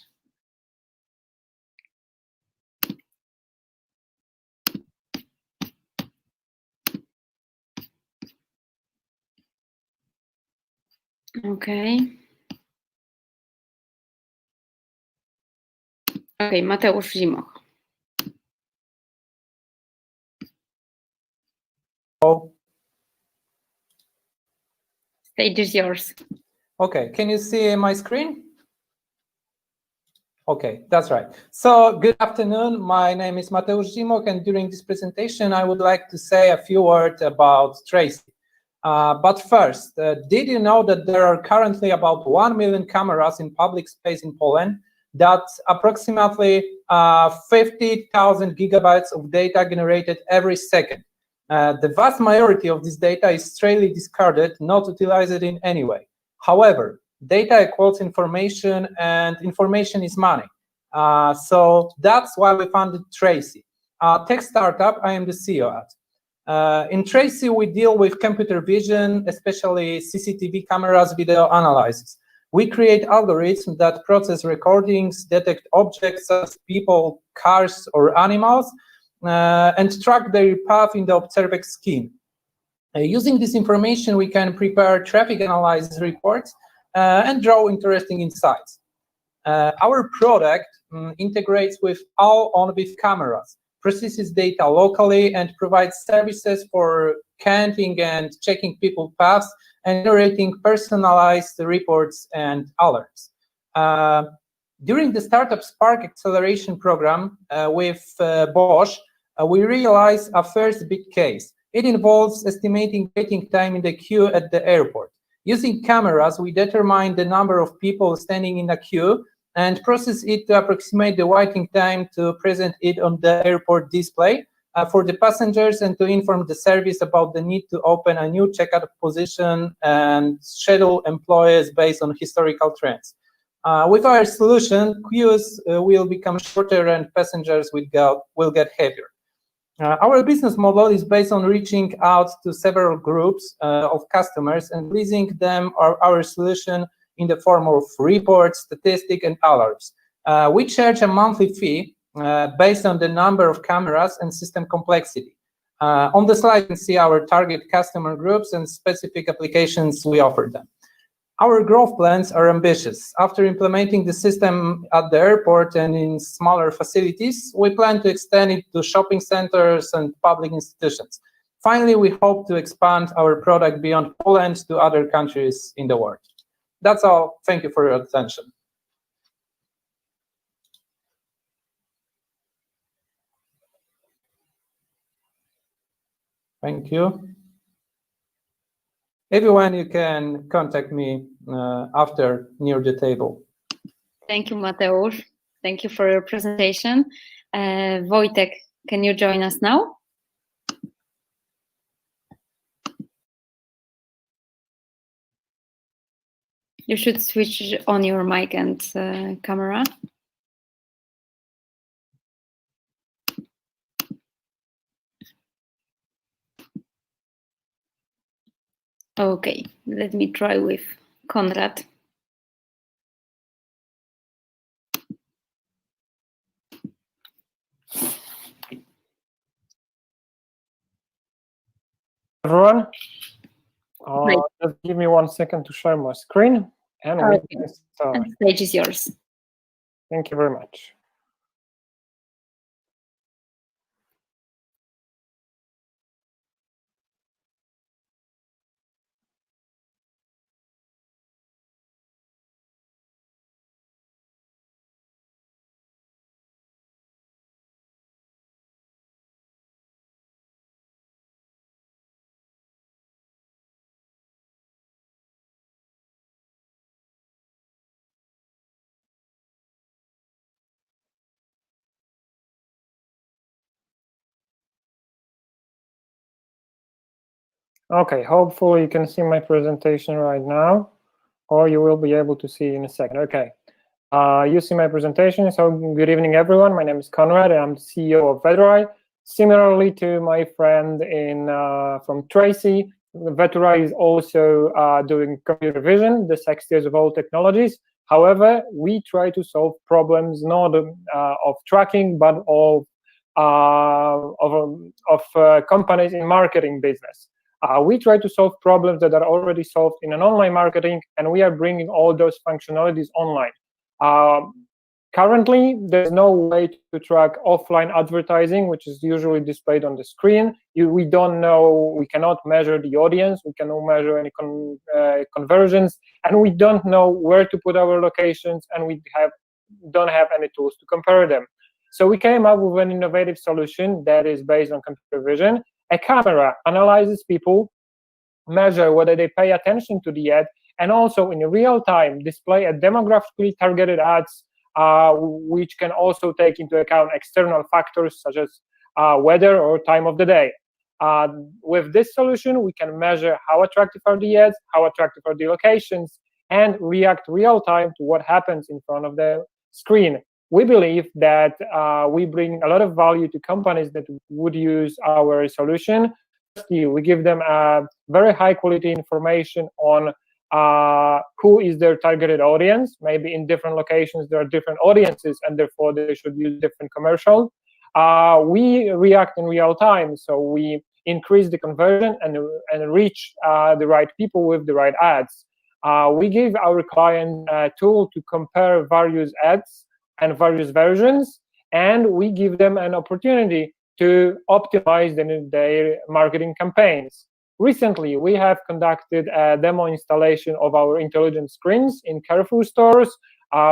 Okay. Okay, Mateusz Zimoch. Stage is yours. Okay, can you see my screen? Okay, that's right. So good afternoon. My name is Mateusz Zimoch, and during this presentation, I would like to say a few words about Tracy. But first, did you know that there are currently about 1 million cameras in public space in Poland? That's approximately 50,000 gigabytes of data generated every second. The vast majority of this data is straightly discarded, not utilized in any way. However, data equals information, and information is money. So that's why we founded Tracy, a tech startup I am the CEO at. In Tracy, we deal with computer vision, especially CCTV cameras, video analysis. We create algorithms that process recordings, detect objects such as people, cars, or animals, and track their path in the observed scheme. Using this information, we can prepare traffic analysis reports and draw interesting insights. Our product integrates with all on-with cameras, processes data locally, and provides services for counting and checking people's paths and generating personalized reports and alerts. During the Startup Spark Acceleration Program with Bosch, we realized a first big case. It involves estimating waiting time in the queue at the airport. Using cameras, we determine the number of people standing in a queue and process it to approximate the waiting time to present it on the airport display for the passengers and to inform the service about the need to open a new checkout position and schedule employees based on historical trends. With our solution, queues will become shorter and passengers will get heavier. Our business model is based on reaching out to several groups of customers and leasing them our solution in the form of reports, statistics, and alerts. We charge a monthly fee based on the number of cameras and system complexity. On the slide, you can see our target customer groups and specific applications we offer them. Our growth plans are ambitious. After implementing the system at the airport and in smaller facilities, we plan to extend it to shopping centers and public institutions. Finally, we hope to expand our product beyond Poland to other countries in the world. That's all. Thank you for your attention. Thank you. Everyone, you can contact me after near the table. Thank you, Mateusz. Thank you for your presentation. Wojtek, can you join us now? You should switch on your mic and camera. Okay, let me try with Konrad. Everyone, just give me 1 second to share my screen and we can start. And the stage is yours. Thank you very much. Okay, hopefully you can see my presentation right now, or you will be able to see in a second. Okay, you see my presentation. So good evening, everyone. My name is Konrad, and I'm the CEO of Vetterai. Similarly to my friend from Tracy, Vetterai is also doing computer vision, the sexiest of all technologies. However, we try to solve problems not of tracking, but of companies in marketing business. We try to solve problems that are already solved in an online marketing, and we are bringing all those functionalities online. Currently, there's no way to track offline advertising, which is usually displayed on the screen. We don't know, we cannot measure the audience, we cannot measure any conversions, and we don't know where to put our locations, and we don't have any tools to compare them. So we came up with an innovative solution that is based on computer vision. A camera analyzes people, measure whether they pay attention to the ad, and also in real time display a demographically targeted ads, which can also take into account external factors such as weather or time of the day. With this solution, we can measure how attractive are the ads, how attractive are the locations, and react real time to what happens in front of the screen. We believe that we bring a lot of value to companies that would use our solution. We give them very high quality information on who is their targeted audience. Maybe in different locations there are different audiences, and therefore they should use different commercial. We react in real time, so we increase the conversion and reach the right people with the right ads. We give our client a tool to compare various ads and various versions, and we give them an opportunity to optimize their marketing campaigns. Recently, we have conducted a demo installation of our intelligent screens in Carrefour stores.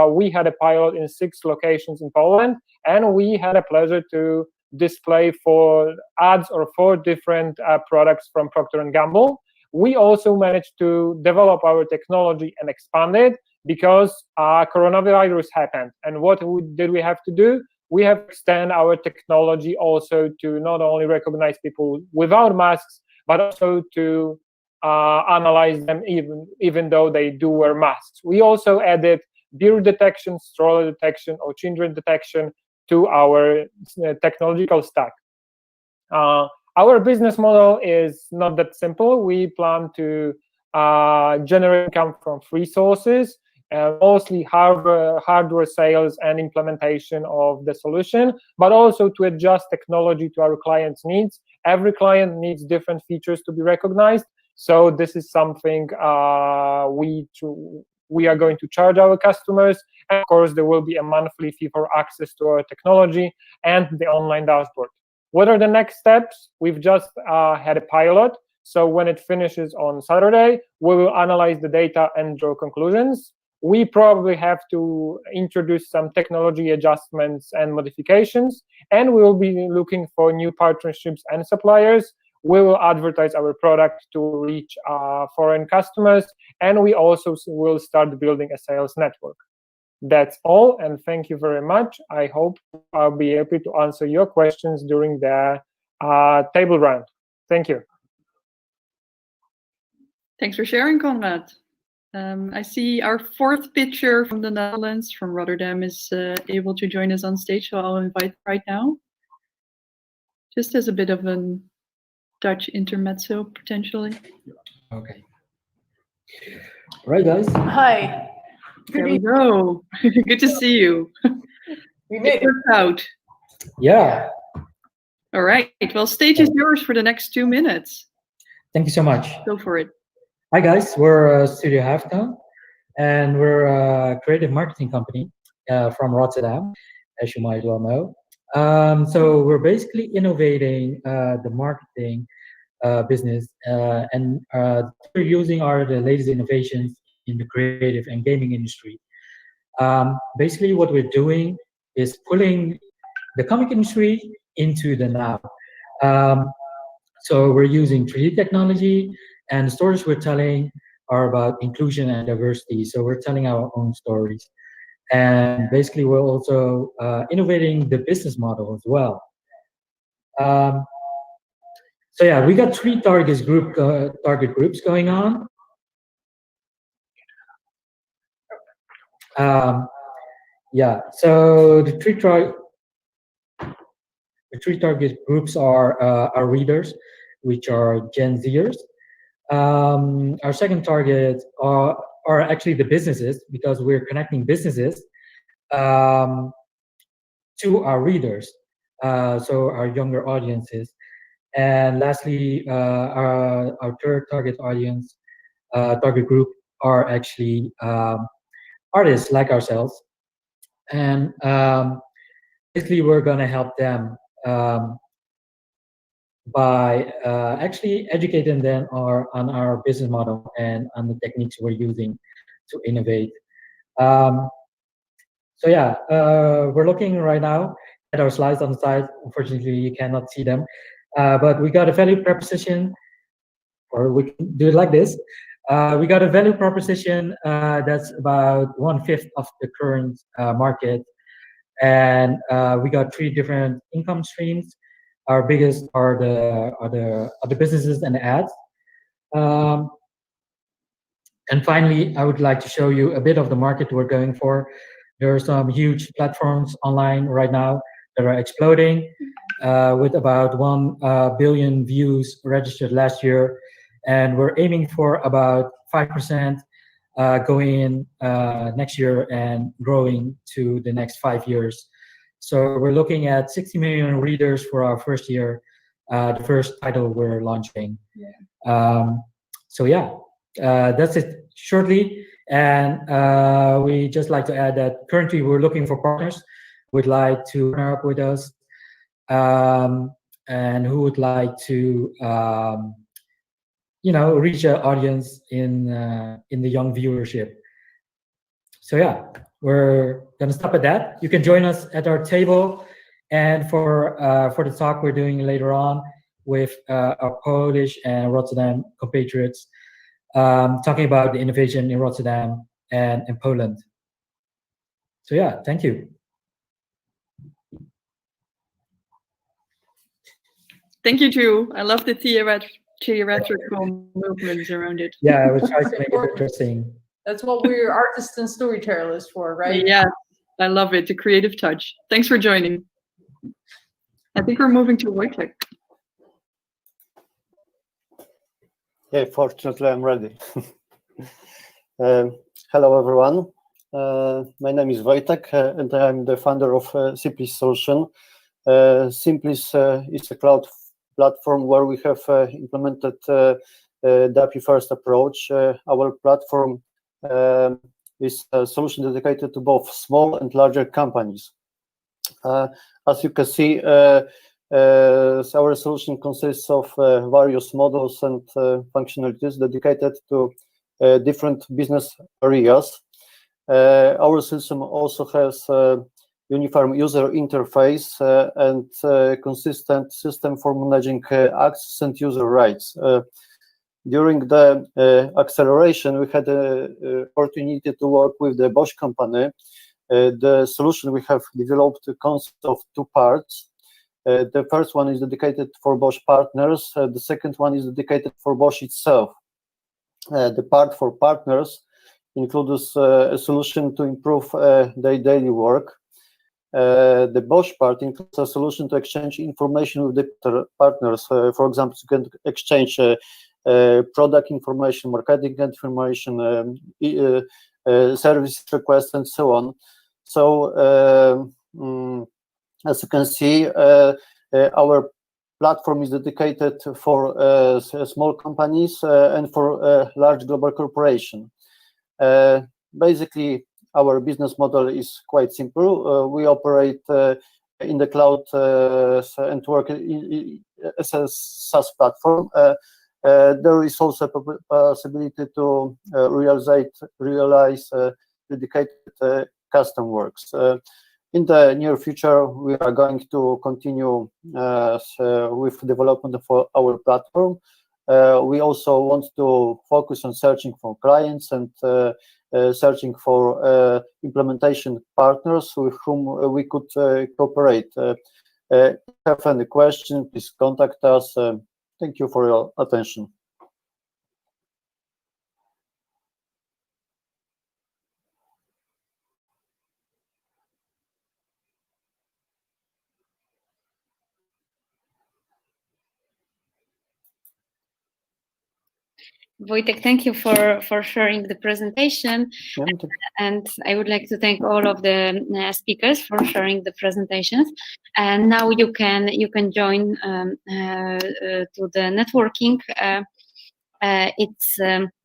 We had a pilot in 6 locations in Poland, and we had a pleasure to display 4 ads or 4 different products from Procter & Gamble. We also managed to develop our technology and expand it because coronavirus happened. And what did we have to do? We have to extend our technology also to not only recognize people without masks, but also to analyze them even though they do wear masks. We also added beer detection, stroller detection, or children detection to our technological stack. Our business model is not that simple. We plan to generate income from 3 sources, mostly hardware sales and implementation of the solution, but also to adjust technology to our clients' needs. Every client needs different features to be recognized, so this is something we are going to charge our customers. And of course, there will be a monthly fee for access to our technology and the online dashboard. What are the next steps? We've just had a pilot, so when it finishes on Saturday, we will analyze the data and draw conclusions. We probably have to introduce some technology adjustments and modifications, and we will be looking for new partnerships and suppliers. We will advertise our product to reach foreign customers, and we also will start building a sales network. That's all, and thank you very much. I hope I'll be able to answer your questions during the table round. Thank you. Thanks for sharing, Konrad. I see our 4th pitcher from the Netherlands, from Rotterdam, is able to join us on stage, so I'll invite right now. Just as a bit of a Dutch intermezzo, potentially. Okay. All right, guys. Hi. There we go. Good to see you. We made it out. Yeah. All right. Well, stage is yours for the next 2 minutes. Thank you so much. Go for it. Hi, guys. We're Studio Halftone, and we're a creative marketing company from Rotterdam, as you might well know. So we're basically innovating the marketing business, and we're using the latest innovations in the creative and gaming industry. Basically, what we're doing is pulling the comic industry into the now. So we're using 3D technology, and the stories we're telling are about inclusion and diversity. So we're telling our own stories. And basically, we're also innovating the business model as well. So yeah, we got 3 target groups going on. Yeah, so the 3 target groups are our readers, which are Gen Zers. Our second target are actually the businesses, because we're connecting businesses to our readers, so our younger audiences. And lastly, our 3rd target audience, target group, are actually artists like ourselves. And basically, we're going to help them by actually educating them on our business model and on the techniques we're using to innovate. So yeah, we're looking right now at our slides on the side. Unfortunately, you cannot see them, but we got a value proposition, or we can do it like this. We got a value proposition that's about 1/5 of the current market, and we got 3 different income streams. Our biggest are the businesses and the ads. And finally, I would like to show you a bit of the market we're going for. There are some huge platforms online right now that are exploding, with about 1 billion views registered last year, and we're aiming for about 5% going next year and growing to the next 5 years. So we're looking at 60 million readers for our first year, the first title we're launching. So yeah, that's it shortly. And we just like to add that currently we're looking for partners who would like to partner up with us, and who would like to reach an audience in the young viewership. So yeah, we're gonna stop at that. You can join us at our table, and for the talk we're doing later on with our Polish and Rotterdam compatriots, talking about the innovation in Rotterdam and in Poland. So yeah, thank you. Thank you, Drew. I love the theatrical movements around it. Yeah, we try to make it interesting. That's what we're artists and storytellers for, right? Yeah, I love it. The creative touch. Thanks for joining. I think we're moving to Wojtek. Yeah, fortunately, I'm ready. Hello, everyone. My name is Wojtek, and I'm the founder of Simplis solution. Simplis is a cloud platform where we have implemented the API-first approach. Our platform is a solution dedicated to both small and larger companies. As you can see, our solution consists of various models and functionalities dedicated to different business areas. Our system also has a uniform user interface and consistent system for managing access and user rights. During the acceleration, we had the opportunity to work with the Bosch company. The solution we have developed consists of two parts. The first one is dedicated for Bosch partners. The second one is dedicated for Bosch itself. The part for partners includes a solution to improve their daily work. The Bosch part includes a solution to exchange information with the partners. For example, you can exchange product information, marketing information, service requests, and so on. So, as you can see, our platform is dedicated for small companies and for large global corporation. Basically, our business model is quite simple. We operate in the cloud and work as a SaaS platform. There is also a possibility to realize dedicated custom works. In the near future, we are going to continue with development of our platform. We also want to focus on searching for clients and searching for implementation partners with whom we could cooperate. If you have any questions, please contact us. Thank you for your attention. Wojtek, thank you for sharing the presentation. And I would like to thank all of the speakers for sharing the presentations. And now you can join to the networking.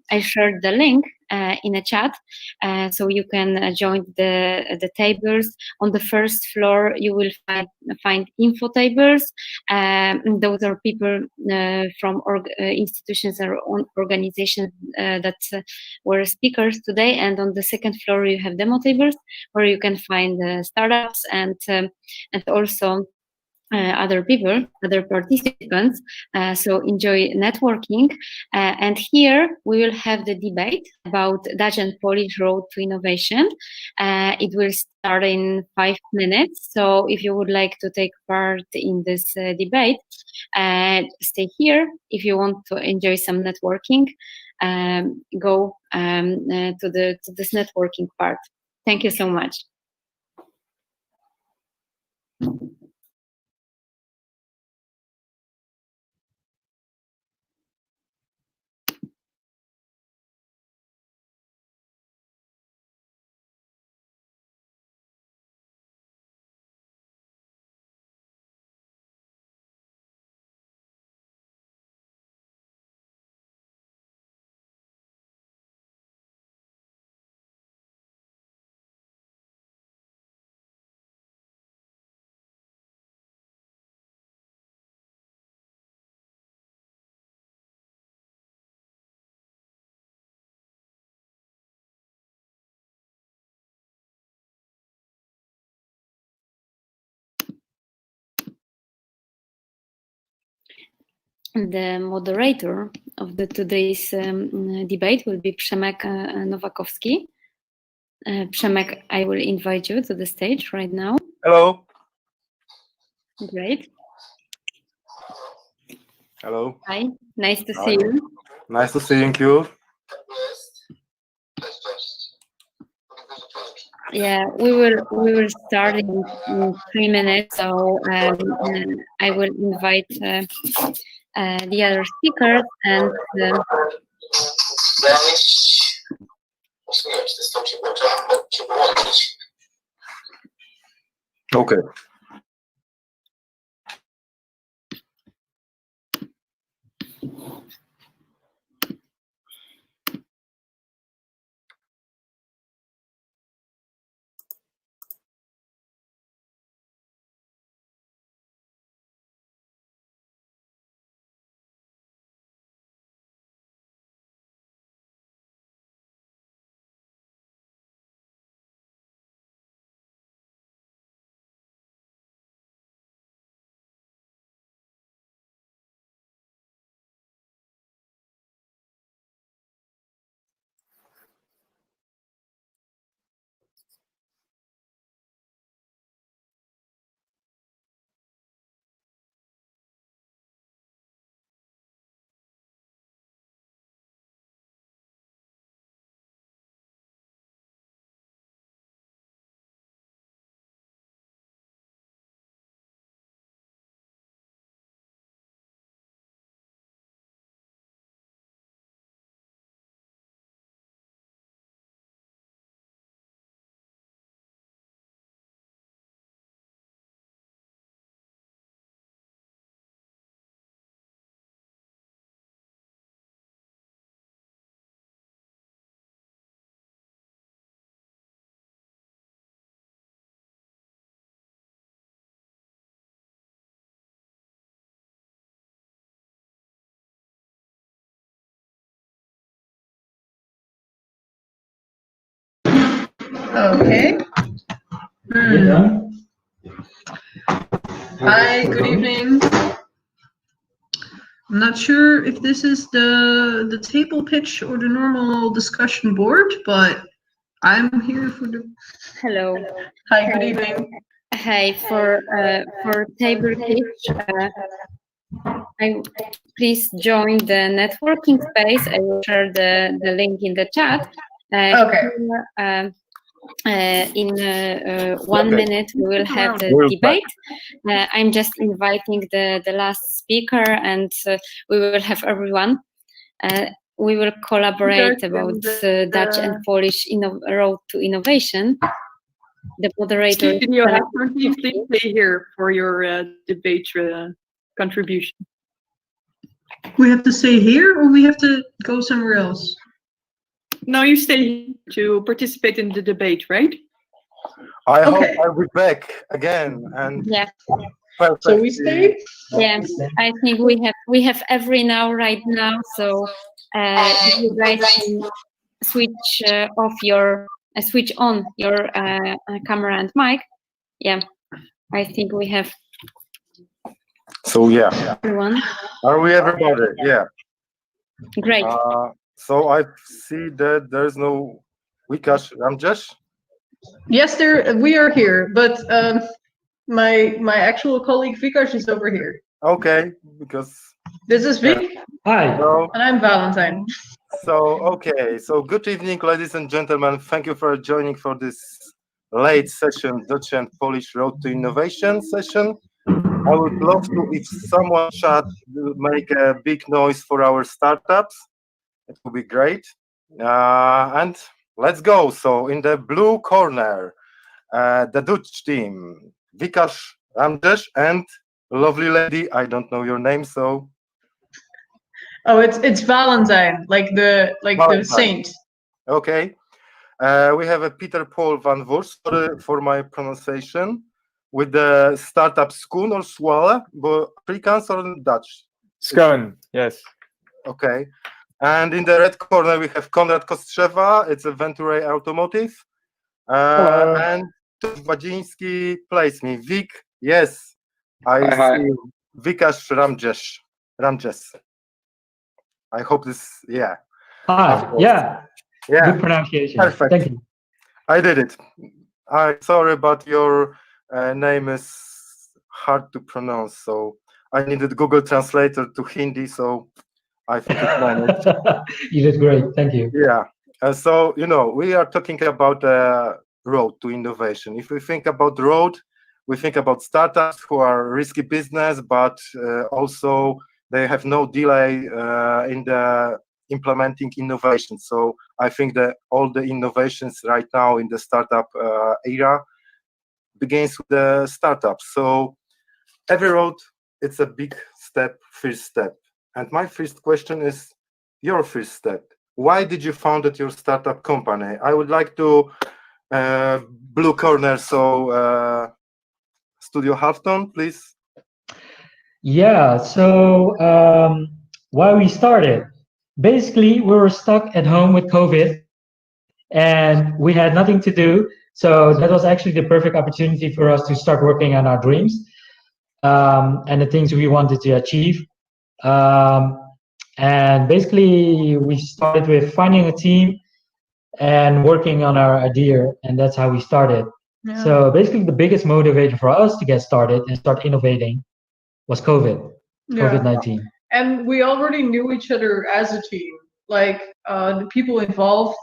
I shared the link in a chat, so you can join the tables. On the first floor, you will find info tables. Those are people from institutions or organizations that were speakers today. And on the second floor, you have demo tables where you can find startups and also other people, other participants. So enjoy networking. And here we will have the debate about Dutch and Polish road to innovation. It will start in 5 minutes. So if you would like to take part in this debate, stay here. If you want to enjoy some networking, go to this networking part. Thank you so much. The moderator of today's debate will be Przemek Nowakowski. Przemek, I will invite you to the stage right now. Hello. Great. Hello. Hi, nice to Hi. see you. Nice to see you. Yeah, we will start in 3 minutes, so I will invite the other speakers and Okay. Okay. Hi, good evening. I'm not sure if this is the table pitch or the normal discussion board, but I'm here for the. hello. Hi, good evening. Hi, for table pitch, please join the networking space. I will share the link in the chat. Okay. In 1 minute, we will have the debate. I'm just inviting the last speaker, and we will have everyone. We will collaborate about Dutch and Polish road to innovation. The moderator. Please stay here for your debate contribution. We have to stay here, or we have to go somewhere else? No, you stay here to participate in the debate, right? I hope I'll be back again. And yeah. Perfect. So we stay? Yeah, I think we have every now right now. So if you guys can switch switch on your camera and mic. Yeah, I think we have. So yeah. Everyone. Are we everybody? Yeah. Great. So I see that there's no Wikash Ramjesh. Yes, we are here, but my actual colleague Vikash is over here. Okay, because this is Vic. Hi. So, and I'm Valentine. So okay, so good evening, ladies and gentlemen. Thank you for joining for this late session, Dutch and Polish Road to Innovation session. I would love to, if someone chat, make a big noise for our startups. It would be great. And let's go. So in the blue corner, the Dutch team, Vikash Ramjesh and lovely lady, I don't know your name, so. Oh, it's Valentine, like Valentine. The saint. Okay. We have a Peter Paul van Voorst, for my pronunciation, with the startup Schoon or Swala, but Afrikaans or Dutch? Schoon, yes. Okay. And in the red corner, we have Konrad Kostrzewa. It's a Venturi Automotive. And Wadziński plays me. Vic, yes, I see Vikash Ramjesh. Ramjes. I hope this, yeah. Hi, yeah. Yeah. Good pronunciation. Perfect. Thank you. I did it. I'm sorry, but your name is hard to pronounce, so I needed Google Translator to Hindi, so I think it managed. You did great. Thank you. Yeah. So, you know, we are talking about the road to innovation. If we think about the road, we think about startups who are risky business, but also they have no delay in the implementing innovation. So I think that all the innovations right now in the startup era begins with the startups. So every road, it's a big step, first step. And my first question is your first step. Why did you founded your startup company? I would like to blue corner, so Studio Halfton, please. Yeah, so why we started. Basically, we were stuck at home with COVID and we had nothing to do. So that was actually the perfect opportunity for us to start working on our dreams and the things we wanted to achieve. And basically, we started with finding a team and working on our idea, and that's how we started. Yeah. So basically, the biggest motivator for us to get started and start innovating was COVID-19. And we already knew each other as a team. Like the people involved,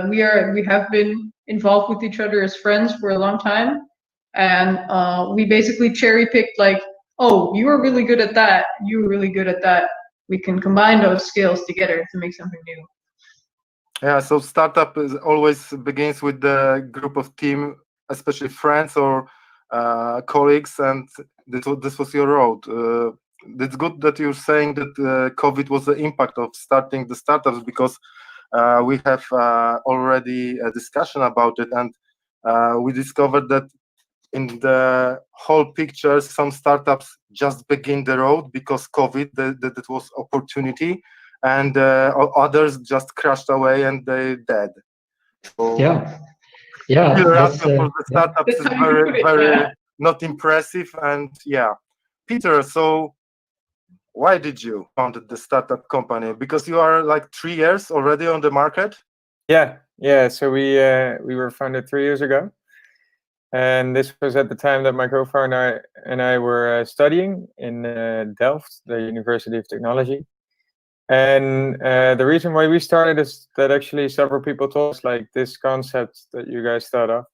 we have been involved with each other as friends for a long time, and we basically cherry picked like, oh, you are really good at that, you are really good at that. We can combine those skills together to make something new. Yeah, so startup is always begins with the group of team, especially friends or colleagues, and this was your road. It's good that you're saying that COVID was the impact of starting the startups, because we have already a discussion about it, and we discovered that in the whole picture, some startups just begin the road because COVID, that was opportunity, and others just crashed away and they dead. So yeah, that's, for the yeah. startups is very not impressive. And yeah, Peter, so why did you found the startup company? Because you are like 3 years already on the market. Yeah. So we were founded 3 years ago, and this was at the time that my co-founder and I were studying in Delft, the University of Technology. And the reason why we started is that actually several people told us, like, this concept that you guys thought of,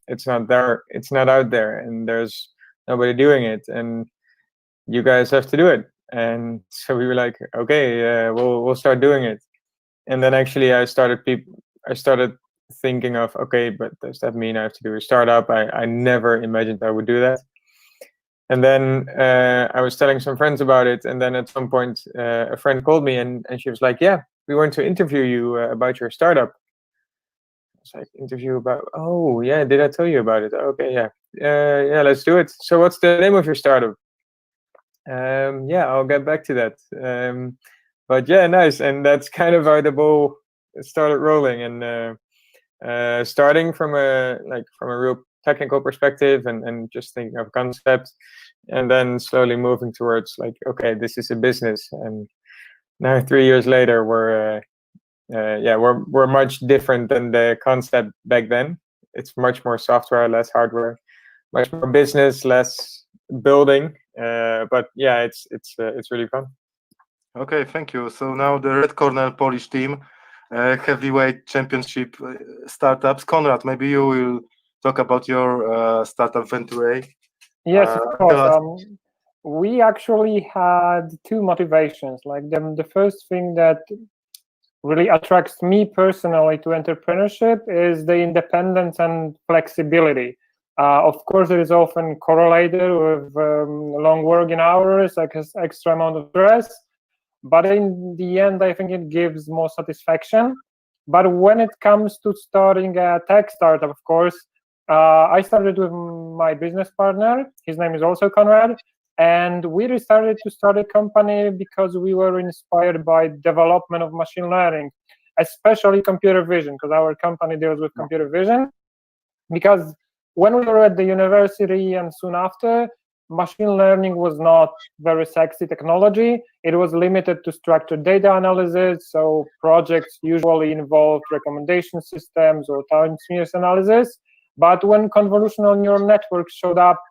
it's not there, it's not out there, and there's nobody doing it, and you guys have to do it. And so we were like, okay, we'll start doing it. And then actually I started thinking of, okay, but does that mean I have to do a startup? I never imagined I would do that. And then I was telling some friends about it, and then at some point a friend called me, and she was like, yeah, we want to interview you about your startup. I was like, interview about, oh yeah, did I tell you about it? Okay, yeah, let's do it. So what's the name of your startup? Yeah, I'll get back to that. But yeah, nice. And that's kind of how the ball started rolling, and starting from a real technical perspective and just thinking of concepts, and then slowly moving towards like, okay, this is a business. And now 3 years later, we're much different than the concept back then. It's much more software, less hardware, much more business, less building. But yeah, it's really fun. Okay, thank you. So now the Red Corner Polish team, heavyweight championship startups. Konrad, maybe you will talk about your startup venture. Yes, of course. We actually had two motivations. Like the first thing that really attracts me personally to entrepreneurship is the independence and flexibility. Of course, it is often correlated with long working hours, like extra amount of stress. But in the end, I think it gives more satisfaction. But when it comes to starting a tech startup, of course, I started with my business partner. His name is also Konrad. And we decided to start a company because we were inspired by development of machine learning, especially computer vision, because our company deals with computer vision. Because when we were at the university and soon after, machine learning was not very sexy technology. It was limited to structured data analysis, so projects usually involved recommendation systems or time series analysis. But when convolutional neural networks showed up,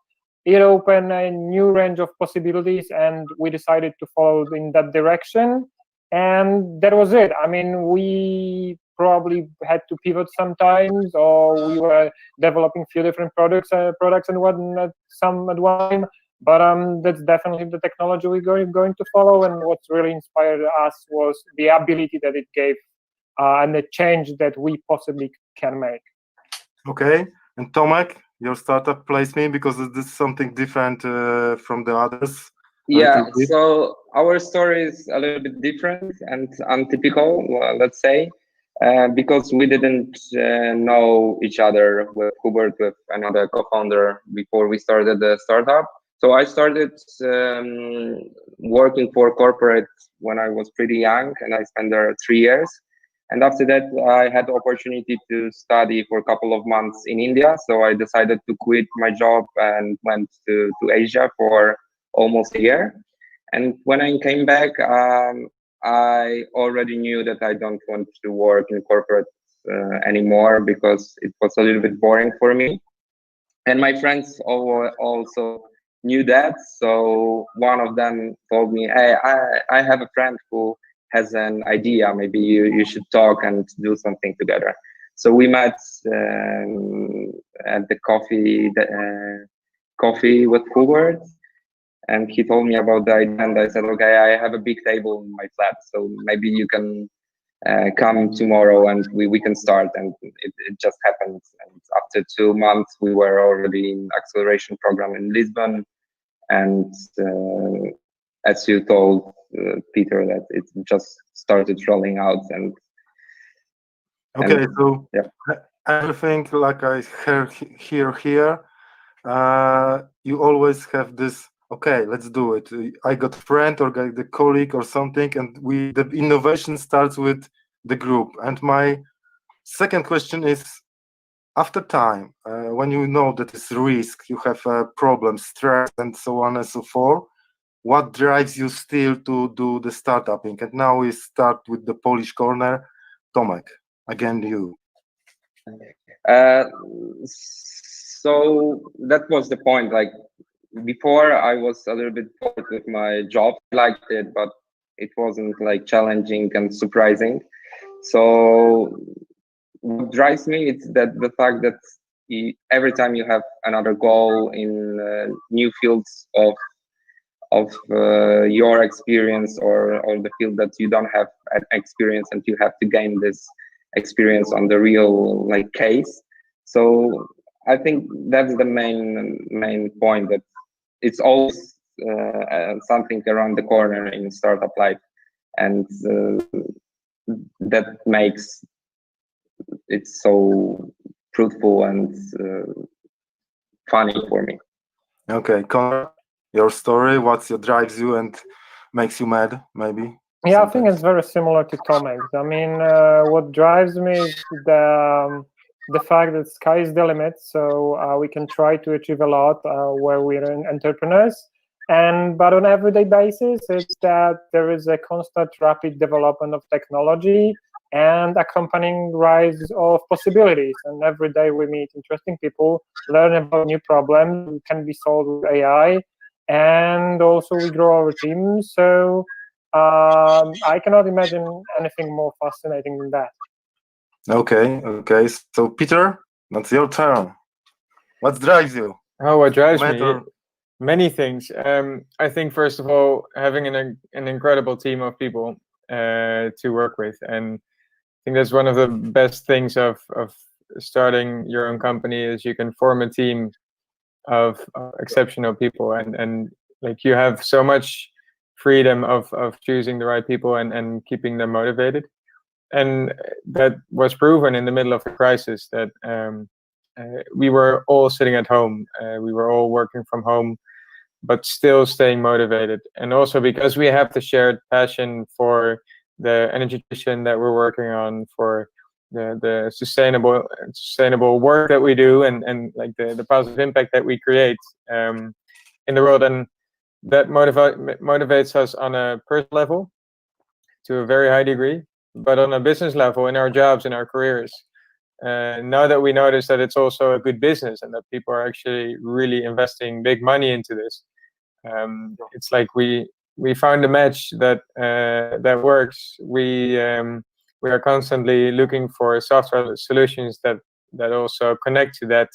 it opened a new range of possibilities, and we decided to follow in that direction. And that was it. I mean, we probably had to pivot sometimes, or we were developing a few different products and whatnot some at one time. But that's definitely the technology we're going to follow. And what really inspired us was the ability that it gave and the change that we possibly can make. Okay, and Tomek, your startup placed me because this is something different from the others. Yeah, so our story is a little bit different and untypical, let's say, because we didn't know each other with Hubert, with another co-founder, before we started the startup. So I started working for corporate when I was pretty young, and I spent there 3 years. And after that, I had the opportunity to study for a couple of months in India. So I decided to quit my job and went to Asia for almost a year. And when I came back, I already knew that I don't want to work in corporate anymore, because it was a little bit boring for me. And my friends also knew that. So one of them told me, hey, I have a friend who has an idea, maybe you should talk and do something together. So we met at the coffee with Hubert, and he told me about the idea, and I said, okay, I have a big table in my flat, so maybe you can come tomorrow and we can start. And it just happened. And after 2 months, we were already in acceleration program in Lisbon. And as you told Peter, that it just started rolling out. And okay, so yeah, everything like I heard here, you always have this. Okay, let's do it. I got a friend or got the colleague or something, and the innovation starts with the group. And my second question is, after time, when you know that it's risk, you have problems, stress, and so on and so forth, what drives you still to do the startupping? And now we start with the Polish corner. Tomek, again you. So that was the point. Like, before, I was a little bit bored with my job. I liked it, but it wasn't like challenging and surprising. So what drives me is that the fact that every time you have another goal in new fields of your experience, or the field that you don't have experience, and you have to gain this experience on the real like case. So I think that's the main point, that it's always something around the corner in startup life, and that makes it so fruitful and funny for me. Okay, Conor, your story, what drives you and makes you mad, maybe? Yeah, sometimes? I think it's very similar to Tomek's. I mean, what drives me is the fact that sky is the limit, so we can try to achieve a lot where we're entrepreneurs. But on an everyday basis, it's that there is a constant rapid development of technology and accompanying rise of possibilities. And every day we meet interesting people, learn about new problems that can be solved with AI, and also we grow our team. So I cannot imagine anything more fascinating than that. Okay. So Peter, that's your turn. What drives you? Oh, what drives me? Matter. Many things. I think first of all, having an incredible team of people to work with, and I think that's one of the best things of starting your own company, is you can form a team of exceptional people, and like you have so much freedom of choosing the right people and keeping them motivated. And that was proven in the middle of the crisis, that we were all sitting at home, we were all working from home, but still staying motivated. And also because we have the shared passion for the energy transition that we're working on, for the sustainable work that we do, and like the positive impact that we create. in the world, and that motivates us on a personal level to a very high degree, but on a business level, in our jobs, in our careers. Now that we notice that it's also a good business and that people are actually really investing big money into this, it's like we found a match that that works. We are constantly looking for software solutions that also connect to that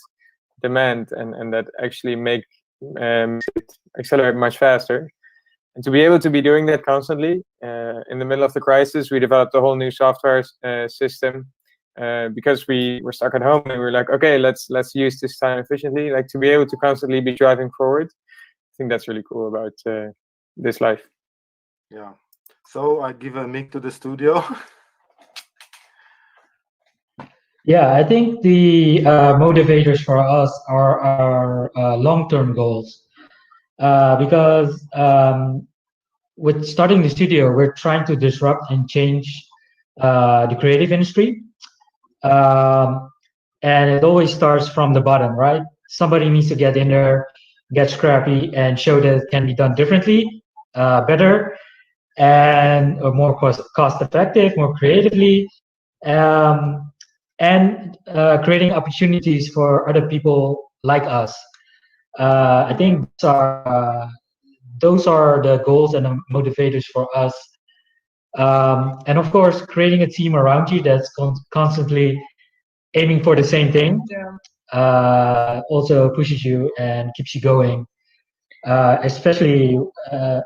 demand and that actually make it accelerate much faster. And to be able to be doing that constantly in the middle of the crisis, we developed a whole new software system because we were stuck at home and we were like, okay, let's use this time efficiently. Like to be able to constantly be driving forward. I think that's really cool about this life. Yeah. So I give a mic to the studio. Yeah, I think the motivators for us are our long-term goals. Because with starting the studio, we're trying to disrupt and change the creative industry. And it always starts from the bottom, right? Somebody needs to get in there, get scrappy, and show that it can be done differently, better, and more cost effective, more creatively, and creating opportunities for other people like us. I think those are the goals and the motivators for us. And of course, creating a team around you that's constantly aiming for the same thing also pushes you and keeps you going. Especially,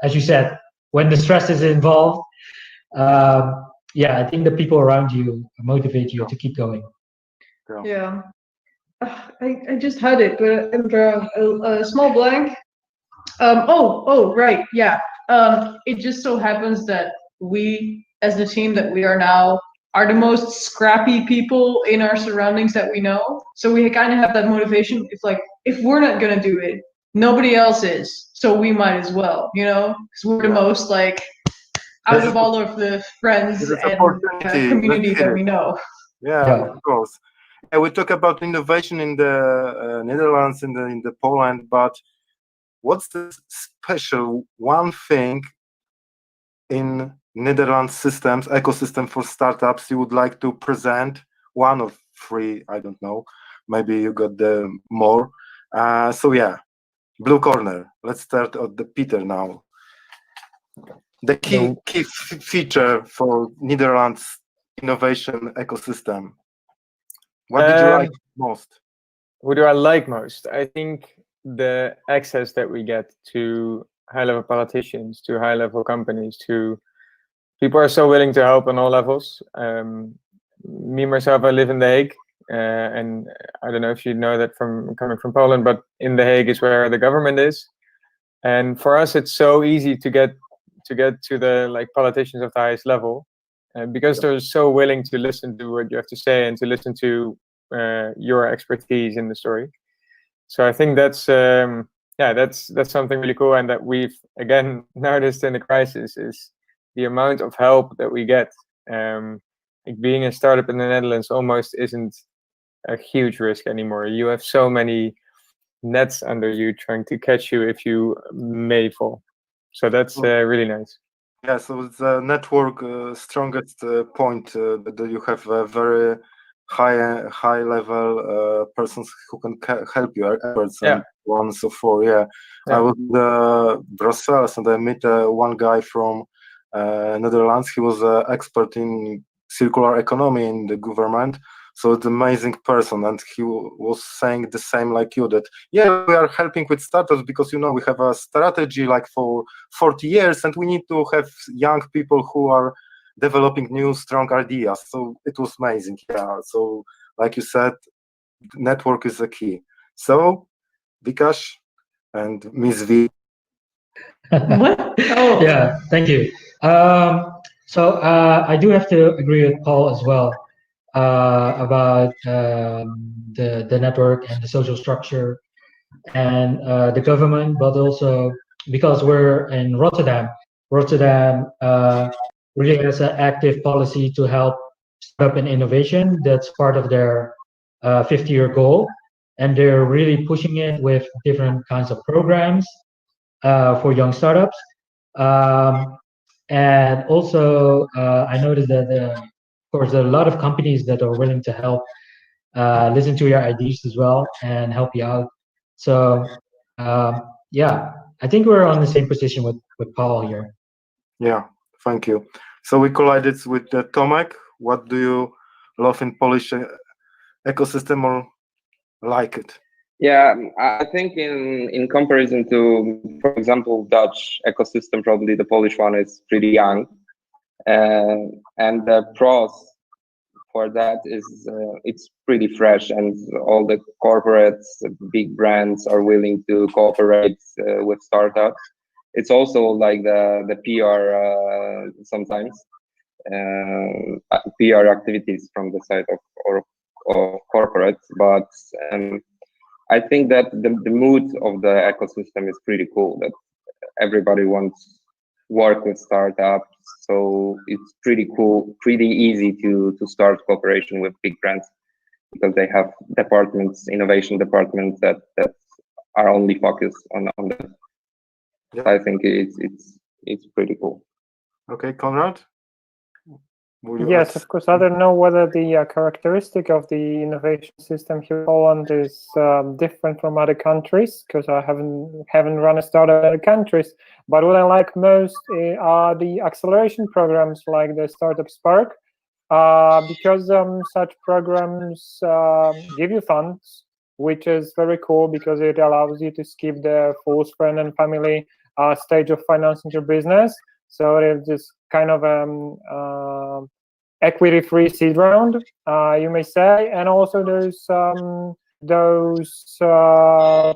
as you said, when the stress is involved, yeah, I think the people around you motivate you to keep going. Yeah. I just had it, but I'm drawing a small blank. Oh, right, yeah. It just so happens that we, as the team that we are now, are the most scrappy people in our surroundings that we know. So we kind of have that motivation. It's like, if we're not gonna do it, nobody else is. So we might as well, because we're the most like out of all of the friends and community that we know. Yeah, of course. Yeah, we talk about innovation in the Netherlands, in the Poland, but what's the special one thing in Netherlands systems, ecosystem for startups you would like to present? One of three, I don't know. Maybe you got the more. So yeah, blue corner. Let's start at the Peter now. The key feature for Netherlands innovation ecosystem. What did you like most? What do I like most? I think the access that we get to high-level politicians, to high-level companies, to people are so willing to help on all levels. Me, myself, I live in The Hague, and I don't know if you know that from coming from Poland, but in The Hague is where the government is. And for us, it's so easy to get to the politicians of the highest level, because they're so willing to listen to what you have to say and to listen to your expertise in the story. So I think that's that's something really cool, and that we've again noticed in the crisis is the amount of help that we get. Like being a startup in the Netherlands almost isn't a huge risk anymore. You have so many nets under you trying to catch you if you may fall. So that's really nice. Yeah, so it's a network strongest point that you have a very high level persons who can help you, experts and one so forth. Yeah. I was in Brussels and I met one guy from Netherlands. He was an expert in circular economy in the government. So it's an amazing person, and he was saying the same like you, that yeah, we are helping with startups because we have a strategy like for 40 years, and we need to have young people who are developing new strong ideas. So it was amazing. Yeah. So like you said, network is the key. So Vikash and Ms. V. Yeah, thank you. So I do have to agree with Paul as well about the network and the social structure and the government, but also because we're in Rotterdam. Rotterdam really has an active policy to help startup and innovation. That's part of their 50-year goal, and they're really pushing it with different kinds of programs for young startups. And also, I noticed that, of course, there are a lot of companies that are willing to help, listen to your ideas as well, and help you out. So, yeah, I think we're on the same position with Paul here. Yeah, thank you. So we collided with Tomek. What do you love in Polish ecosystem or like it? Yeah, I think in comparison to, for example, Dutch ecosystem, probably the Polish one is pretty young, and the pros for that is it's pretty fresh, and all the corporates, big brands are willing to cooperate with startups. It's also like the PR sometimes. PR activities from the side of corporates, but I think that the mood of the ecosystem is pretty cool, that everybody wants work with startups, so it's pretty cool, pretty easy to start cooperation with big brands, because they have departments, innovation departments that are only focused on that. Yeah. I think it's pretty cool. Okay, Konrad? Yes, of course. I don't know whether the characteristic of the innovation system here in Poland is different from other countries, because I haven't run a startup in other countries. But what I like most are the acceleration programs like the Startup Spark, because such programs give you funds, which is very cool because it allows you to skip the first friend and family stage of financing your business. So it's just kind of equity-free seed round, you may say, and also those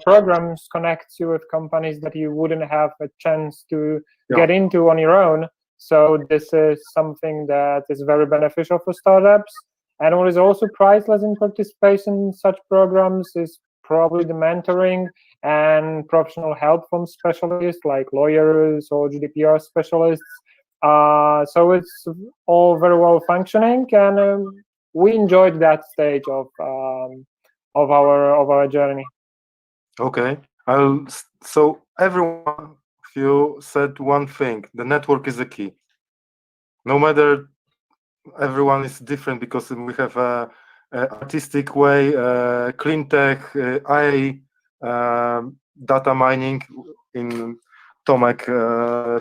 programs connect you with companies that you wouldn't have a chance to get into on your own. So this is something that is very beneficial for startups. And what is also priceless in participation in such programs is probably the mentoring and professional help from specialists like lawyers or GDPR specialists. So it's all very well functioning, and we enjoyed that stage of our journey. Okay, so everyone of you said one thing: the network is the key. No matter, everyone is different because we have a artistic way, clean tech, AI, data mining. In Tomek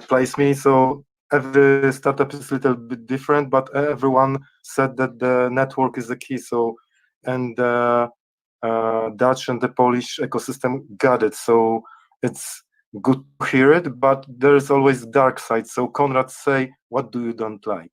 place me, so every startup is a little bit different, but everyone said that the network is the key. So, and Dutch and the Polish ecosystem got it. So it's good to hear it, but there's always dark side. So Konrad, say, what do you don't like?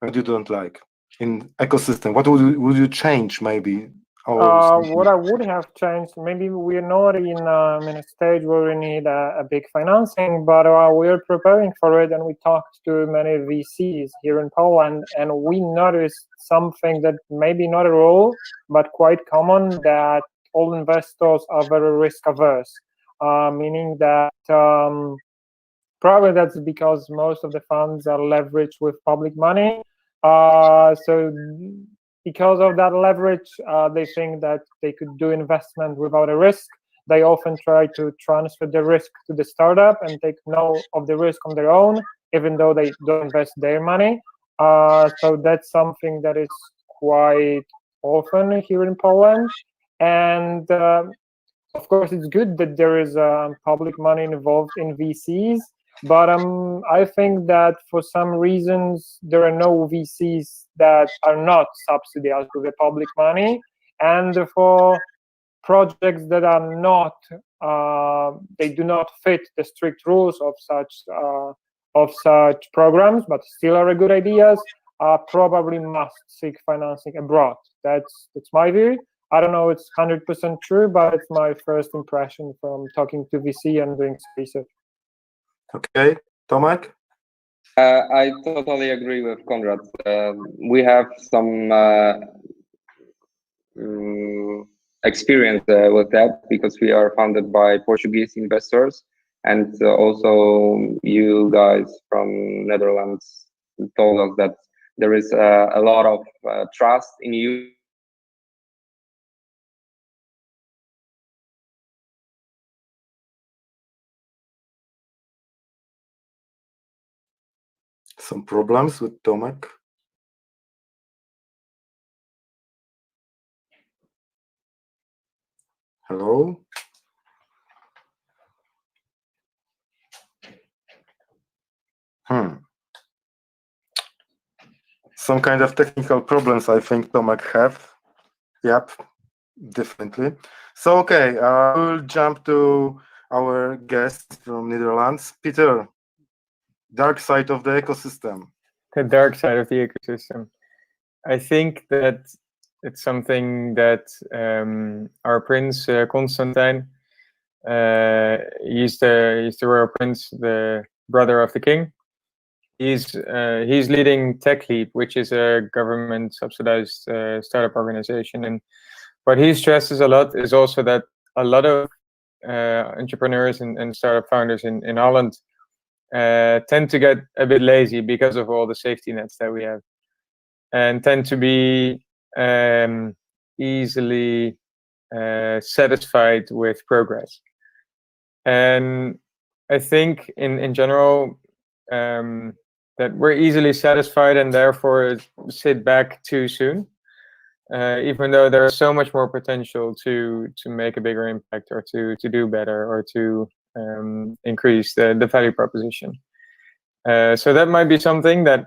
What you don't like in ecosystem? What would you change maybe? What I would have changed, maybe we're not in a stage where we need a big financing, but we're preparing for it, and we talked to many VCs here in Poland, and we noticed something that maybe not a rule, but quite common, that all investors are very risk averse, meaning that probably that's because most of the funds are leveraged with public money. So because of that leverage, they think that they could do investment without a risk. They often try to transfer the risk to the startup and take note of the risk on their own, even though they don't invest their money. So that's something that is quite often here in Poland. And of course, it's good that there is public money involved in VCs. But I think that for some reasons, there are no VCs that are not subsidized with the public money. And for projects that are not, they do not fit the strict rules of such programs, but still are good ideas, probably must seek financing abroad. That's my view. I don't know it's 100% true, but it's my first impression from talking to VC and doing research. Okay, Tomek? I totally agree with Konrad. We have some experience with that, because we are funded by Portuguese investors, and also you guys from Netherlands told us that there is a lot of trust in you. Some problems with Tomek. Hello. Some kind of technical problems, I think Tomek have. Yep, definitely. So, okay, we'll jump to our guest from Netherlands, Peter. Dark side of the ecosystem. The dark side of the ecosystem. I think that it's something that our prince Constantine, he's the royal prince, the brother of the king. He's leading TechLeap, which is a government subsidized startup organization, and what he stresses a lot is also that a lot of entrepreneurs and startup founders in Holland tend to get a bit lazy because of all the safety nets that we have, and tend to be easily satisfied with progress. And I think in general that we're easily satisfied and therefore sit back too soon, even though there's so much more potential to make a bigger impact or to do better or to increase the value proposition. So that might be something that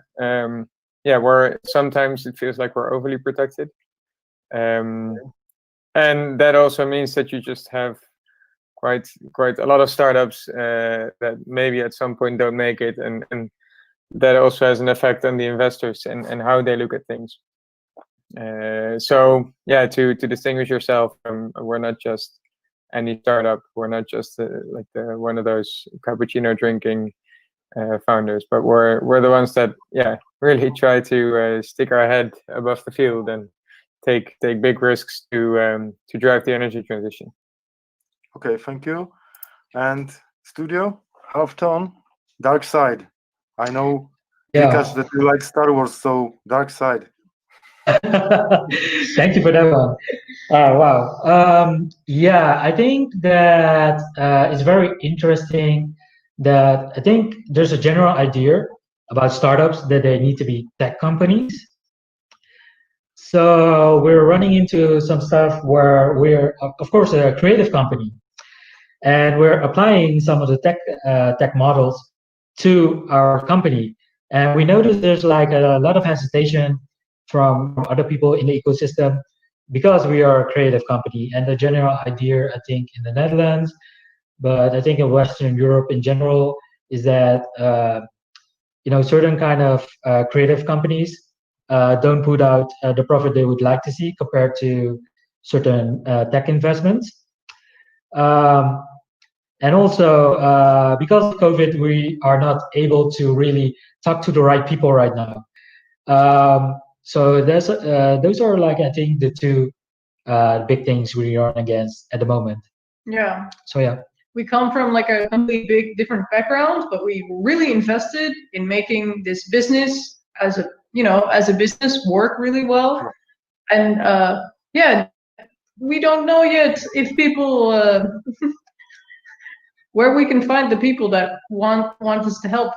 where sometimes it feels like we're overly protected, and that also means that you just have quite a lot of startups that maybe at some point don't make it, and that also has an effect on the investors and how they look at things. So yeah, to distinguish yourself, we're not just any startup, we're not just one of those cappuccino drinking founders, but we're the ones that really try to stick our head above the field and take big risks to drive the energy transition. Okay, thank you. And studio, half-tone, dark side. I know, Vikash, that you like Star Wars, so dark side. Thank you for that one. Wow. I think that it's very interesting that I think there's a general idea about startups that they need to be tech companies. So we're running into some stuff where we're, of course, a creative company, and we're applying some of the tech models to our company. And we notice there's like a lot of hesitation from other people in the ecosystem because we are a creative company. And the general idea, I think, in the Netherlands, but I think in Western Europe in general, is that certain kind of creative companies don't put out the profit they would like to see compared to certain tech investments. And also, because of COVID, we are not able to really talk to the right people right now. So those are like, I think, the two big things we run against at the moment. Yeah. So yeah. We come from like a completely big different background, but we really invested in making this business as a business work really well. And we don't know yet if people where we can find the people that want us to help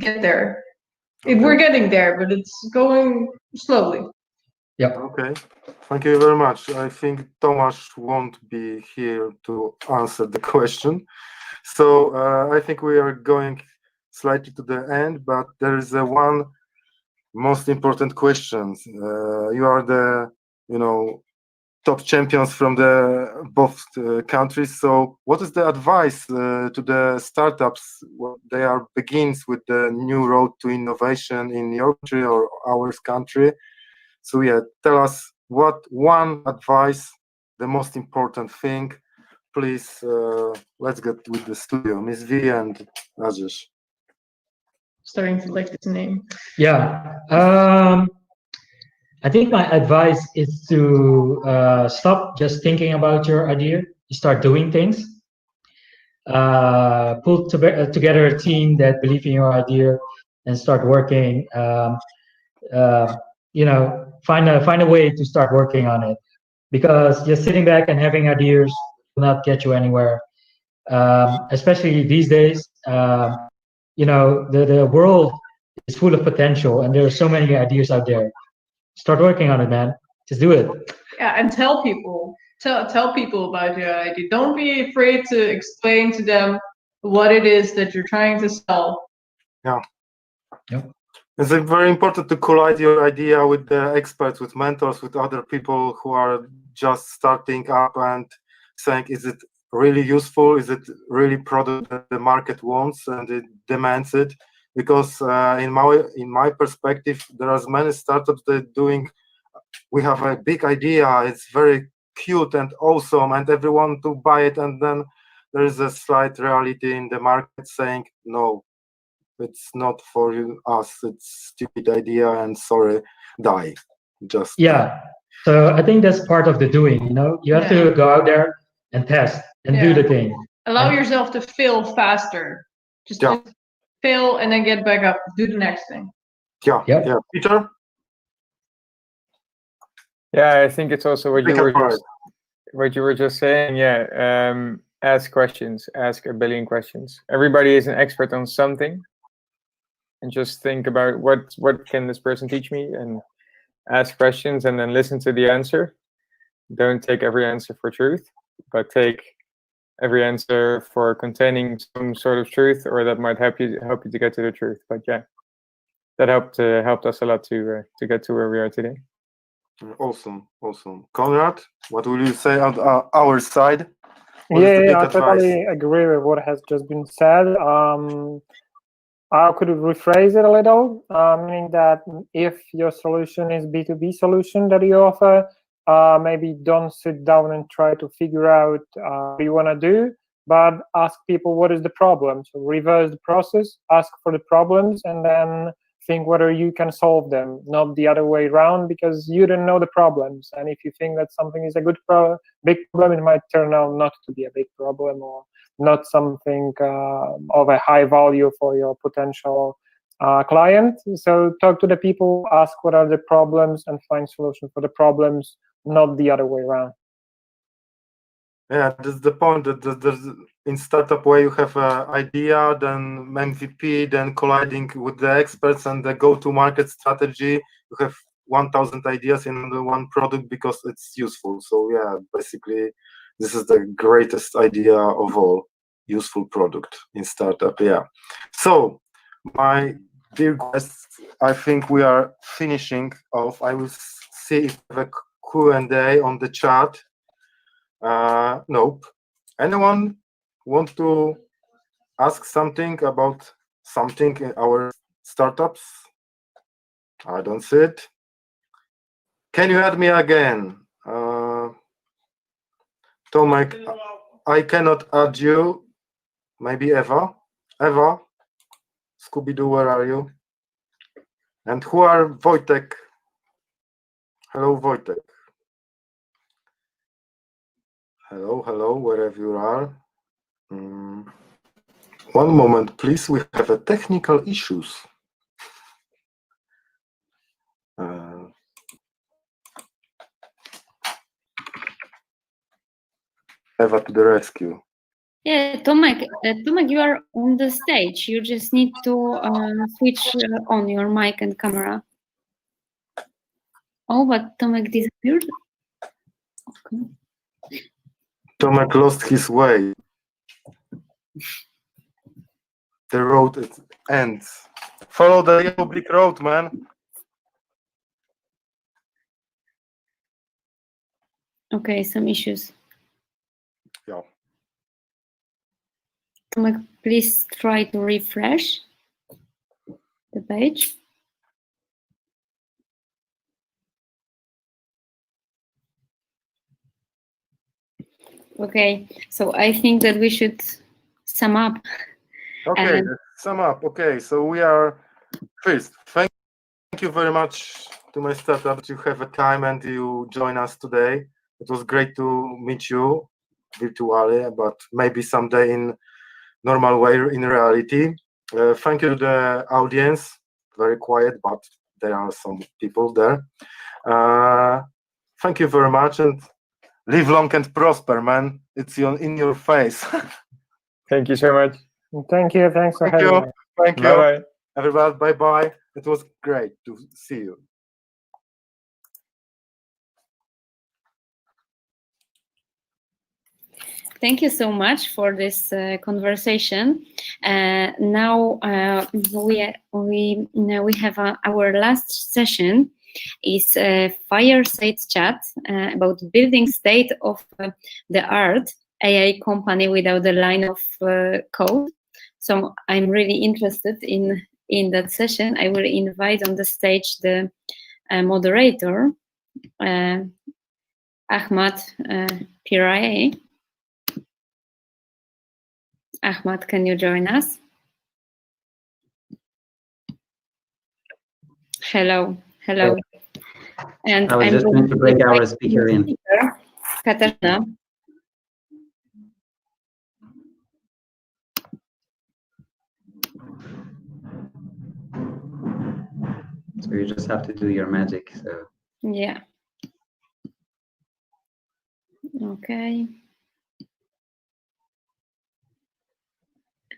get there. If we're getting there, but it's going slowly. Yeah. Okay. Thank you very much. I think Tomasz won't be here to answer the question. So I think we are going slightly to the end, but there is one most important question. You are the, top champions from both countries. So what is the advice to the startups? They are begins with the new road to innovation in your country or our country. So yeah, tell us what one advice, the most important thing. Please, let's get with the studio, Miss V and Rajesh. Starting to like this name. Yeah. I think my advice is to stop just thinking about your idea, start doing things. Pull together a team that believe in your idea and start working. Find a way to start working on it, because just sitting back and having ideas will not get you anywhere. Especially these days, the world is full of potential, and there are so many ideas out there. Start working on it, man. Just do it. Yeah, and tell people. Tell people about your idea. Don't be afraid to explain to them what it is that you're trying to sell. Yeah. Yep. It's very important to collide your idea with the experts, with mentors, with other people who are just starting up and saying, is it really useful? Is it really product that the market wants and it demands it? Because in my perspective, there are many startups that doing, we have a big idea, it's very cute and awesome, and everyone to buy it, and then there is a slight reality in the market saying, no, it's not for us, it's stupid idea, and sorry, die. Just yeah. So I think that's part of the doing. You know, you have to go out there and test and do the thing. Allow yourself to fail faster. Just fail and then get back up. Do the next thing. Yeah. Peter? Yeah, I think it's also what you were just saying. Yeah, ask questions. Ask a billion questions. Everybody is an expert on something, and just think about what can this person teach me, and ask questions, and then listen to the answer. Don't take every answer for truth, but take every answer for containing some sort of truth, or that might help you to get to the truth. But yeah, that helped us a lot to get to where we are today. Awesome. Konrad, what will you say on our side? I totally agree with what has just been said. I could rephrase it a little, meaning that if your solution is B2B solution that you offer, maybe don't sit down and try to figure out what you want to do, but ask people what is the problem. So reverse the process, ask for the problems, and then think whether you can solve them, not the other way around, because you don't know the problems. And if you think that something is a big problem, it might turn out not to be a big problem, or not something of a high value for your potential client. So talk to the people, ask what are the problems, and find solutions for the problems, not the other way around. Yeah, that's the point. That there's in startup where you have an idea, then MVP, then colliding with the experts and the go-to-market strategy. You have 1,000 ideas in the one product because it's useful. So yeah, basically, this is the greatest idea of all, useful product in startup. Yeah. So my dear guests, I think we are finishing off. I will see if I have a Q&A on the chat. Nope. Anyone want to ask something about something in our startups? I don't see it. Can you add me again? Tomek, I cannot add you. Maybe Eva? Eva? Scooby-Doo, where are you? And who are Wojtek? Hello, Wojtek. Hello, wherever you are. One moment, please. We have a technical issues. Eva to the rescue. Yeah, Tomek, you are on the stage. You just need to switch on your mic and camera. Oh, but Tomek disappeared. Okay. Tomek lost his way. The road ends. Follow the yellow brick road, man. Okay, some issues. Yeah. Tomek, please try to refresh the page. Okay, so I think that we should sum up. Okay, sum up. Okay, so we are first. Thank you very much to my startup that you have a time and you join us today. It was great to meet you virtually, but maybe someday in normal way in reality. Thank you to the audience. Very quiet, but there are some people there. Thank you very much, and live long and prosper, man. It's in your face. Thank you so much. Thank you. Thanks for having me. Thank you. Bye-bye. Everybody, bye-bye. It was great to see you. Thank you so much for this conversation. Now we have our last session. Is a fireside chat about building state of the art AI company without a line of code. So I'm really interested in that session. I will invite on the stage the moderator, Ahmad Piraye. Ahmad, can you join us? Hello. And I was just going to break our speaker in. Katarzyna. So you just have to do your magic. So Yeah. Okay.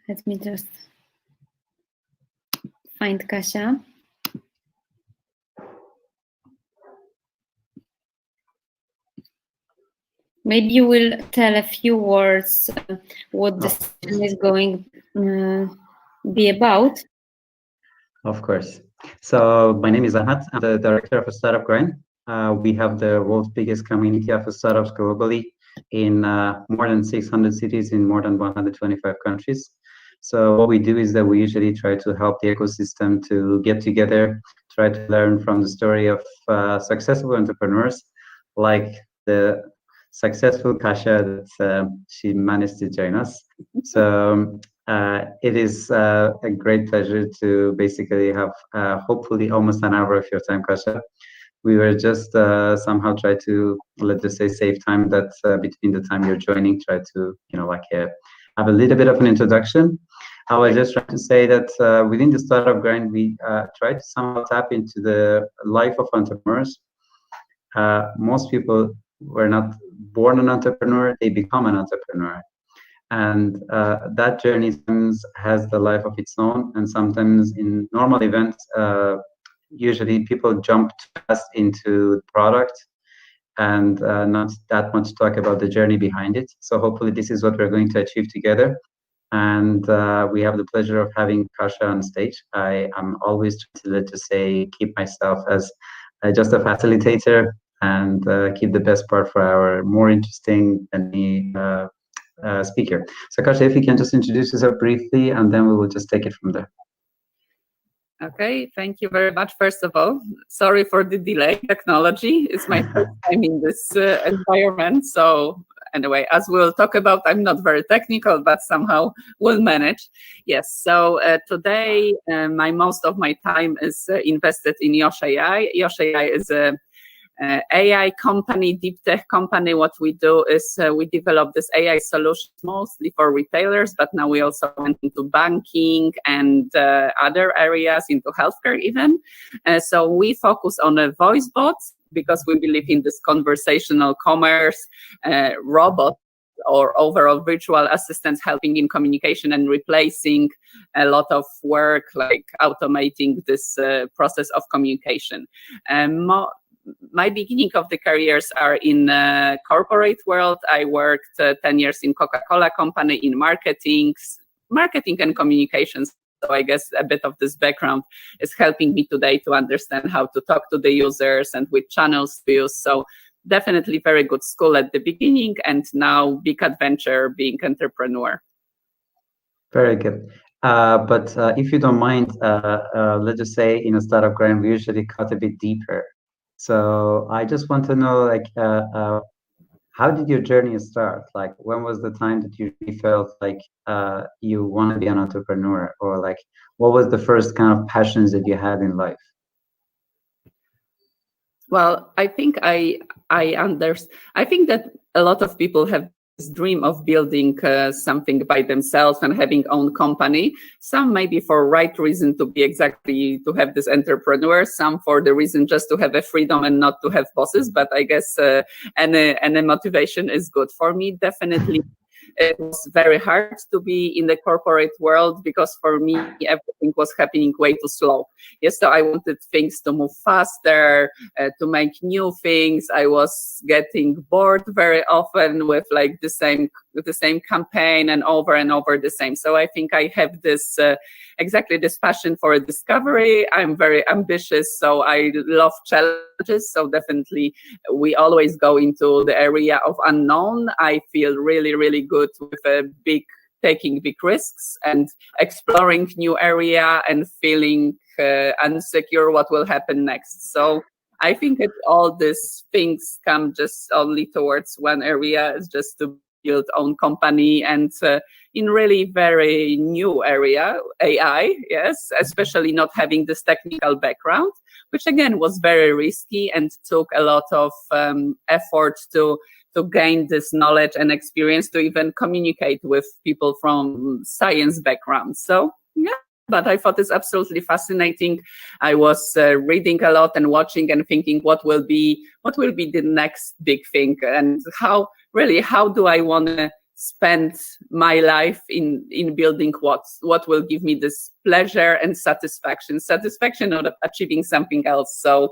Let me just find Kasia. Maybe you will tell a few words what the session is going be about. of course. So my name is Ahmad. I'm the director of a startup grind. We have the world's biggest community of startups globally in more than 600 cities in more than 125 countries. So what we do is that we usually try to help the ecosystem to get together, try to learn from the story of successful entrepreneurs, like the successful Kasia that she managed to join us. So it is a great pleasure to basically have hopefully almost an hour of your time, Kasia. We were just somehow try to, let's just say, save time that between the time you're joining, try to, have a little bit of an introduction. I was just trying to say that within the startup grind, we try to somehow tap into the life of entrepreneurs. Most people were not born an entrepreneur, they become an entrepreneur. And that journey sometimes has the life of its own. And sometimes in normal events, usually people jump fast into the product and not that much talk about the journey behind it. So hopefully this is what we're going to achieve together. And we have the pleasure of having Kasia on stage. I am always trying to say, keep myself as just a facilitator and keep the best part for our more interesting than me speaker. So Kasia, if you can just introduce yourself briefly, and then we will just take it from there. Okay, thank you very much. First of all, sorry for the delay. Technology is my first time in this environment. So anyway, as we'll talk about, I'm not very technical, but somehow we'll manage. Yes, so today most of my time is invested in Yosh AI. Yosh AI is a AI company, deep tech company. What we do is we develop this AI solutions mostly for retailers, but now we also went into banking and other areas, into healthcare even. So we focus on voice bots because we believe in this conversational commerce, robot or overall virtual assistants helping in communication and replacing a lot of work, like automating this process of communication. My beginning of the careers are in corporate world. I worked 10 years in Coca-Cola company in marketing and communications. So I guess a bit of this background is helping me today to understand how to talk to the users and which channels to use. So definitely very good school at the beginning, and now big adventure being entrepreneur. Very good. But if you don't mind, let's just say in a startup grind, we usually cut a bit deeper. So I just want to know, like, how did your journey start? Like, when was the time that you really felt like you want to be an entrepreneur, or like, what was the first kind of passions that you had in life? Well, I think I think that a lot of people have this dream of building something by themselves and having own company. Some maybe for right reason to have this entrepreneur, some for the reason just to have a freedom and not to have bosses. But I guess any motivation is good. For me, definitely it was very hard to be in the corporate world, because for me, everything was happening way too slow. Yes, so I wanted things to move faster, to make new things. I was getting bored very often with like the same campaign and over the same. So I think I have this exactly this passion for discovery. I'm very ambitious, so I love challenges. So definitely we always go into the area of unknown. I feel really, really good with taking big risks and exploring new area and feeling unsecure what will happen next. So I think that all these things come just only towards one area, is just to build own company, and in really very new area, AI, yes, especially not having this technical background, which again was very risky and took a lot of effort to gain this knowledge and experience to even communicate with people from science backgrounds. So yeah, but I thought it's absolutely fascinating. I was reading a lot and watching and thinking what will be the next big thing, and how do I want to spend my life in building what will give me this pleasure and satisfaction of achieving something else. So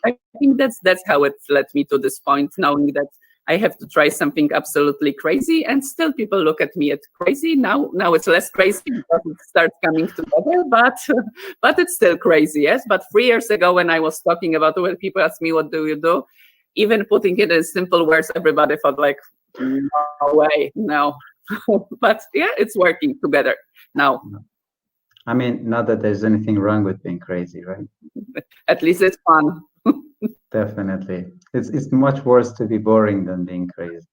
I think that's how it led me to this point, knowing that I have to try something absolutely crazy, and still people look at me as crazy. Now it's less crazy because it starts coming together, but it's still crazy, yes. But 3 years ago, when I was talking about it, when people asked me, what do you do? Even putting it in simple words, everybody thought like, no way, no. But yeah, it's working together now. I mean, not that there's anything wrong with being crazy, right? At least it's fun. Definitely. It's much worse to be boring than being crazy.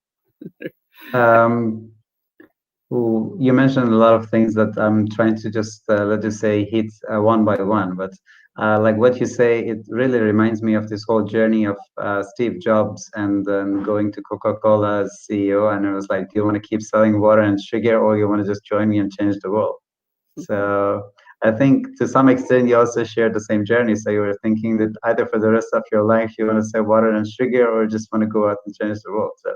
You mentioned a lot of things that I'm trying to just, let's just say, hit one by one. But like what you say, it really reminds me of this whole journey of Steve Jobs and then going to Coca-Cola as CEO. And it was like, do you want to keep selling water and sugar, or you want to just join me and change the world? So I think to some extent you also shared the same journey. So you were thinking that either for the rest of your life you want to sell water and sugar, or just want to go out and change the world. So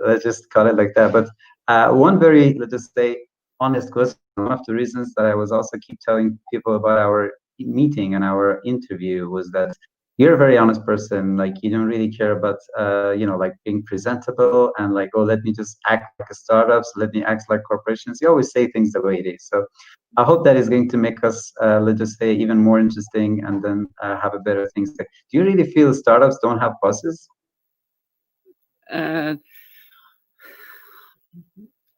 let's just call it like that. But one very, let's just say, honest question. One of the reasons that I was also keep telling people about our meeting and our interview was that you're a very honest person. Like, you don't really care about, like being presentable and like, oh, let me just act like a startup, so let me act like corporations. You always say things the way it is. So I hope that is going to make us, let's just say, even more interesting, and then have a better things. Do you really feel startups don't have bosses?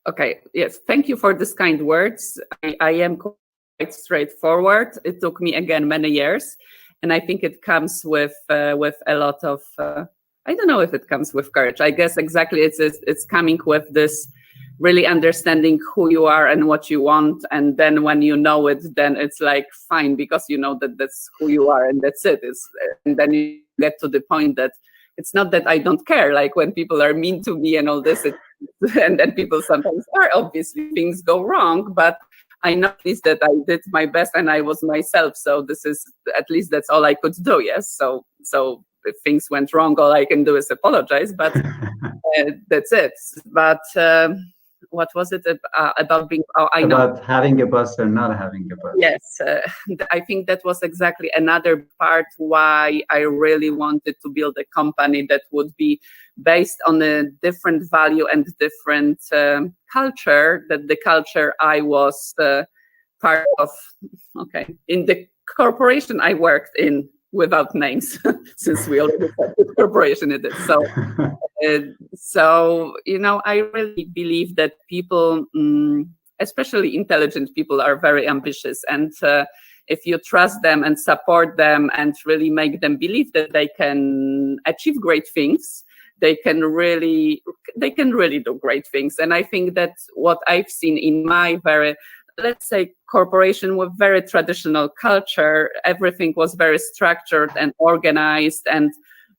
Okay, yes, thank you for these kind words. I am quite straightforward. It took me, again, many years. And I think it comes with a lot of, I don't know if it comes with courage. I guess exactly it's coming with this really understanding who you are and what you want. And then when you know it, then it's like fine, because you know that that's who you are and that's it. And then you get to the point that it's not that I don't care. Like when people are mean to me and all this, and then people sometimes are, obviously things go wrong, but I know at least that I did my best and I was myself. So this is, at least that's all I could do. Yes. So if things went wrong, all I can do is apologize, but that's it. But what was it about being, about having a boss or not having a boss? Yes, I think that was exactly another part why I really wanted to build a company that would be based on a different value and different culture, that the culture I was part of. Okay, in the corporation I worked in, without names, since we already said the corporation it is. So, I really believe that people, especially intelligent people, are very ambitious. And if you trust them and support them and really make them believe that they can achieve great things, they can really do great things. And I think that's what I've seen in my very, let's say, corporation with very traditional culture. Everything was very structured and organized, and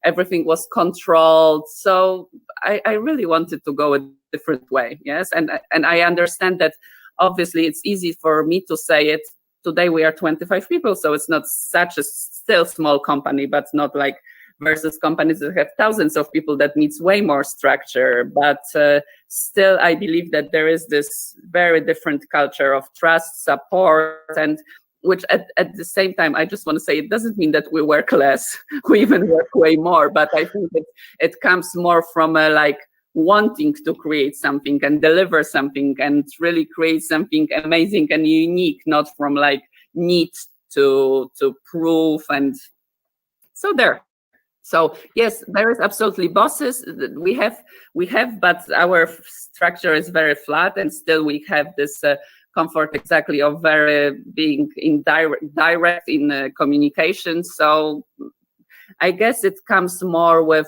everything was controlled. So I really wanted to go a different way. Yes, and I understand that obviously it's easy for me to say it. Today we are 25 people, so it's not such a still small company, but not like versus companies that have thousands of people that needs way more structure. But still, I believe that there is this very different culture of trust, support, and which at the same time, I just want to say, it doesn't mean that we work less. We even work way more, but I think it comes more from a like wanting to create something and deliver something and really create something amazing and unique, not from like need to prove. And so there. So yes, there is absolutely bosses. We have, but our structure is very flat, and still we have this comfort exactly of very being in direct in communication. So I guess it comes more with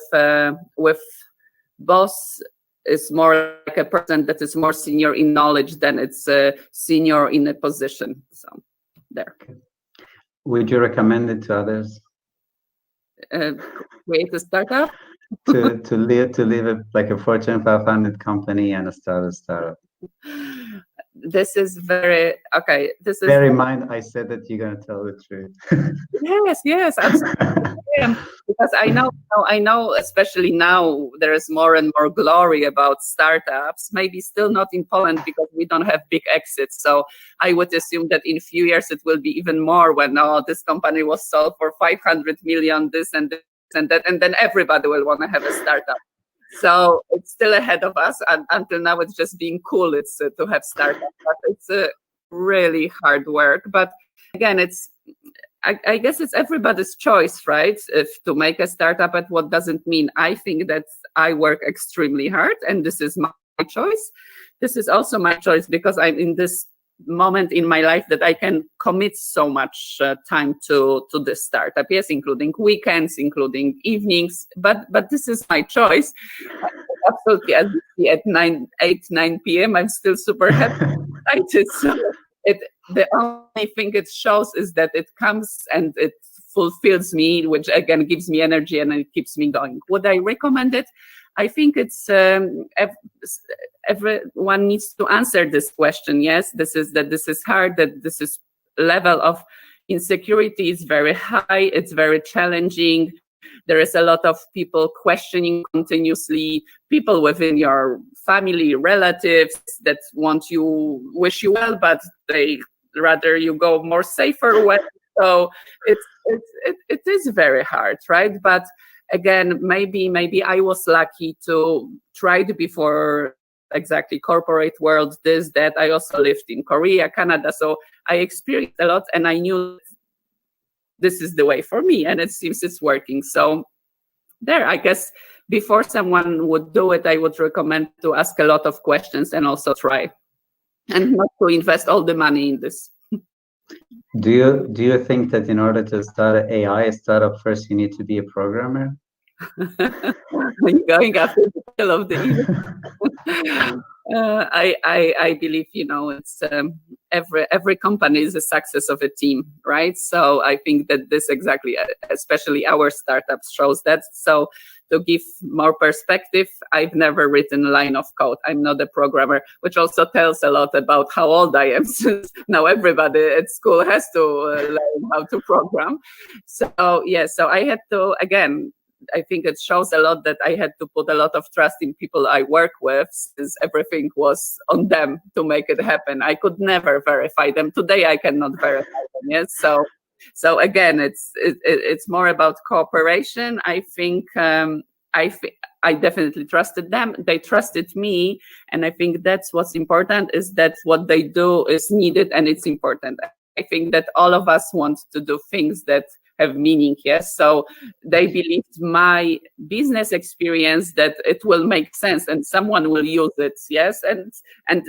boss is more like a person that is more senior in knowledge than it's senior in a position. So there. Would you recommend it to others? Create a startup? to live like a Fortune 500 company and a startup. This is very okay. This is. Bear in mind, I said that you're gonna tell the truth. Yes, absolutely. Because I know, especially now, there is more and more glory about startups. Maybe still not in Poland because we don't have big exits. So I would assume that in a few years it will be even more when this company was sold for 500 million, this and this and that, and then everybody will want to have a startup. So it's still ahead of us, and until now it's just being cool. It's to have startups, but it's really hard work. But again, I guess it's everybody's choice, right? If to make a startup, but what does it mean? I think that I work extremely hard, and this is my choice. This is also my choice because I'm in this moment in my life that I can commit so much time to this startup. Yes, including weekends, including evenings. But this is my choice. Absolutely, at 9 p.m. I'm still super happy, excited. So the only thing it shows is that it comes and it fulfills me, which again gives me energy and it keeps me going. Would I recommend it? I think it's everyone needs to answer this question. Yes, this is hard, that this is level of insecurity is very high, it's very challenging. There is a lot of people questioning continuously, people within your family, relatives that wish you well, but they rather you go more safer way. So it is very hard, right? But again, maybe I was lucky to try it before exactly corporate world, this, that. I also lived in Korea, Canada, so I experienced a lot, and I knew this is the way for me, and it seems it's working. So there, I guess before someone would do it, I would recommend to ask a lot of questions and also try, and not to invest all the money in this. Do you think that in order to start an AI startup, first you need to be a programmer? Are you going after the tail of the evil? I believe, it's every company is a success of a team, right? So I think that this exactly, especially our startups, shows that. So to give more perspective, I've never written a line of code. I'm not a programmer, which also tells a lot about how old I am, since now everybody at school has to learn how to program. So yeah, so I had to, again, I think it shows a lot that I had to put a lot of trust in people I work with, since everything was on them to make it happen. I could never verify them. Today I cannot verify them. Yes, so again, it's more about cooperation. I think I definitely trusted them. They trusted me, and I think that's what's important. Is that what they do is needed and it's important. I think that all of us want to do things that have meaning, yes. So they believed my business experience that it will make sense and someone will use it, yes. And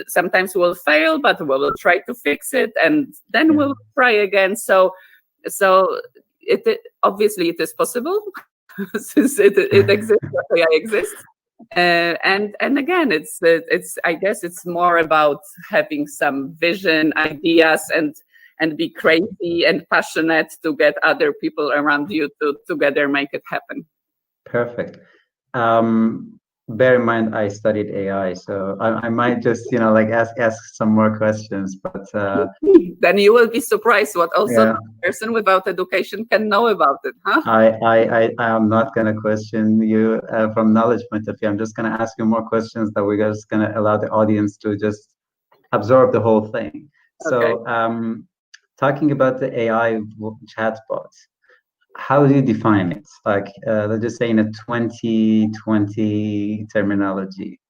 sometimes we'll fail, but we will try to fix it, and then we'll try again. So it obviously it is possible since it exists, AI exists. And again, it's I guess it's more about having some vision, ideas, and be crazy and passionate to get other people around you to together make it happen. Perfect. bear in mind I studied AI, so I might just, you know, like ask some more questions, but then you will be surprised what also yeah. a person without education can know about it, huh? I am not going to question you from knowledge point of view. I'm just going to ask you more questions that we're just going to allow the audience to just absorb the whole thing. Okay. So talking about the AI chatbots, how do you define it? Like, let's just say in a 2020 terminology.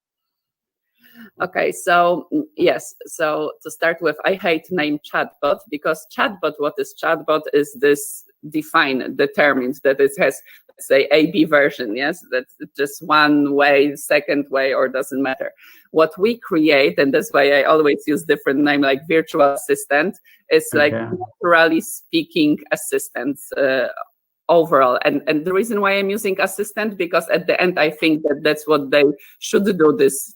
Okay, so yes, so to start with, I hate name chatbot because chatbot, what is chatbot is this determined that it has, let's say, A/B version, yes, that's just one way, second way, or doesn't matter. What we create, and that's why I always use different name like virtual assistant, is like naturally speaking assistant overall. And the reason why I'm using assistant, because at the end, I think that that's what they should do, this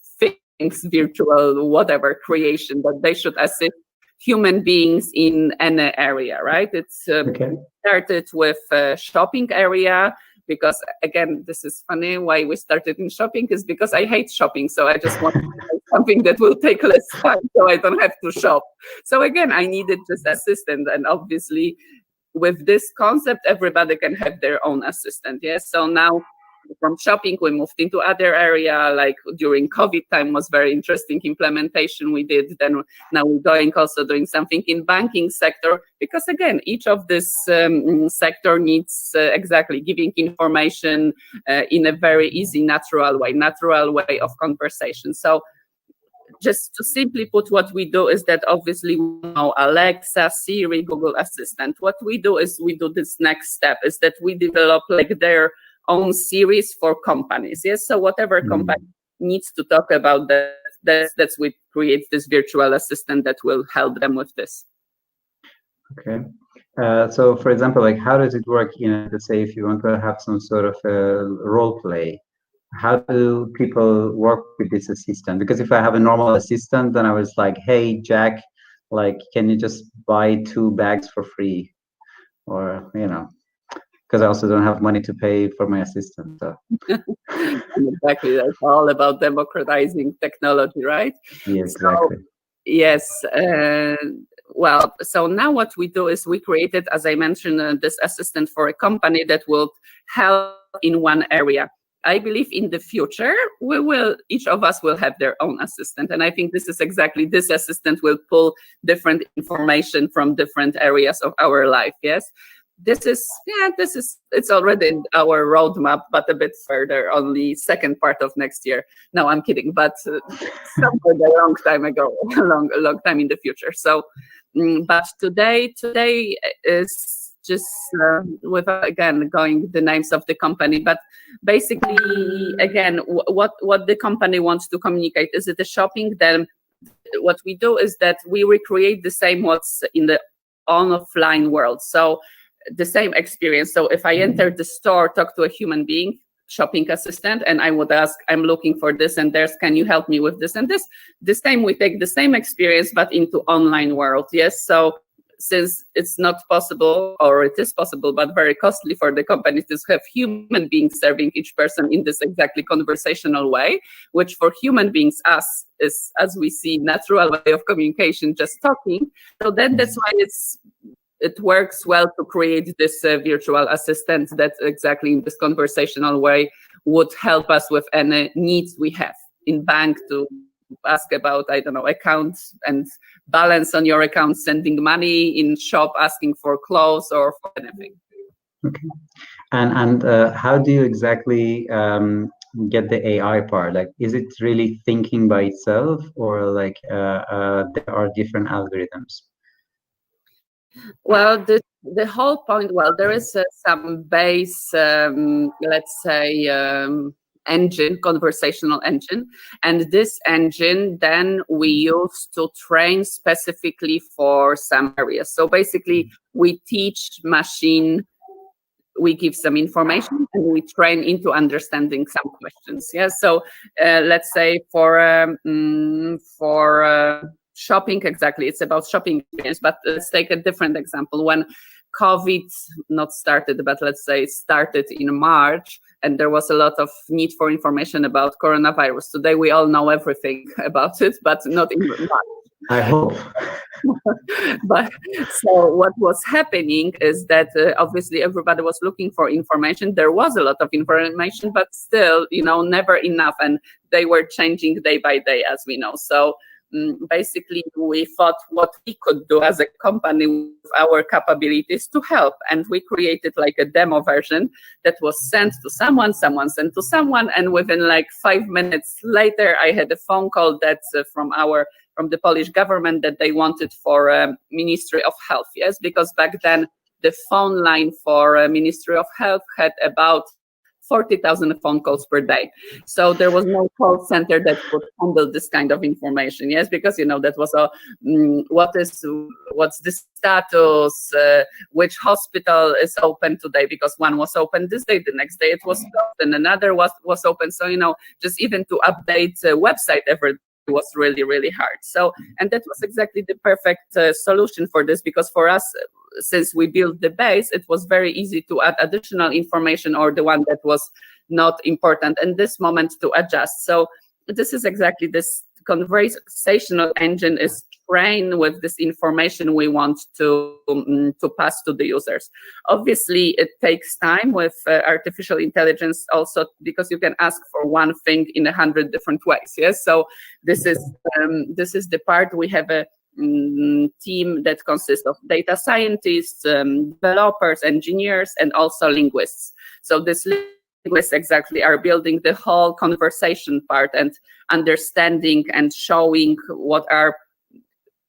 virtual whatever creation, that they should assist human beings in any area, right? It's started with shopping area, because again, this is funny why we started in shopping is because I hate shopping, so I just want something that will take less time so I don't have to shop. So again, I needed just assistant, and obviously with this concept everybody can have their own assistant. Yes, so now from shopping we moved into other area, like during COVID time was very interesting implementation we did. Then now we're going also doing something in banking sector, because again each of this sector needs exactly giving information in a very easy natural way of conversation. So just to simply put, what we do is that obviously we know Alexa, Siri, Google Assistant. What we do is we do this next step is that we develop like their own series for companies. Yes, so whatever company needs to talk about that, that's we create this virtual assistant that will help them with this. Okay. So for example, like how does it work, you know, let's say if you want to have some sort of role play, how do people work with this assistant? Because if I have a normal assistant, then I was like, hey, Jack, like, can you just buy 2 bags for free? Or, you know, because I also don't have money to pay for my assistant. So. Exactly, that's all about democratizing technology, right? Yeah, exactly. So, yes. Well, so now what we do is we created, as I mentioned, this assistant for a company that will help in one area. I believe in the future, each of us will have their own assistant. And I think this is exactly, this assistant will pull different information from different areas of our life, yes? It's already in our roadmap, but a bit further, only second part of next year. No, I'm kidding, but somewhere a long time ago, a long time in the future. So, but today is just without again going the names of the company, but basically again, what the company wants to communicate. Is it a shopping? Then what we do is that we recreate the same what's in the offline world. So the same experience. So if I enter the store, talk to a human being, shopping assistant, and I would ask, I'm looking for this and there's, can you help me with this and this? This time we take the same experience, but into online world. Yes. So since it's not possible, or it is possible, but very costly for the companies to have human beings serving each person in this exactly conversational way, which for human beings, us is, as we see, natural way of communication, just talking. So then that's why it works well to create this virtual assistant that exactly in this conversational way would help us with any needs we have in bank, to ask about, I don't know, accounts and balance on your account, sending money, in shop asking for clothes or for anything. Okay. And how do you exactly get the AI part? Like, is it really thinking by itself, or like there are different algorithms? Well, the whole point, well, there is some base, let's say, engine, conversational engine, and this engine then we use to train specifically for some areas. So basically we teach machine, we give some information and we train into understanding some questions. Yeah, so let's say for shopping, exactly, it's about shopping experience, but let's take a different example. When COVID not started, but let's say started in March, and there was a lot of need for information about coronavirus. Today we all know everything about it, but not in March. I hope. But so what was happening is that obviously everybody was looking for information. There was a lot of information, but still, never enough, and they were changing day by day, as we know. So basically, we thought what we could do as a company with our capabilities to help, and we created like a demo version that was sent to someone sent to someone, and within like 5 minutes later, I had a phone call that's from the Polish government that they wanted for Ministry of Health. Yes, because back then the phone line for Ministry of Health had about 40,000 phone calls per day. So there was no call center that could handle this kind of information. Yes, because that was what's the status, which hospital is open today, because one was open this day, the next day it was closed, and another was open. So just even to update a website every was really, really hard. So, and that was exactly the perfect solution for this, because for us, since we built the base, it was very easy to add additional information or the one that was not important in this moment to adjust. So this is exactly this conversational engine is trained with this information we want to pass to the users. Obviously, it takes time with artificial intelligence also, because you can ask for one thing in 100 different ways. Yes, so this is the part. We have a team that consists of data scientists, developers, engineers, and also linguists. So this linguists exactly are building the whole conversation part and understanding and showing what are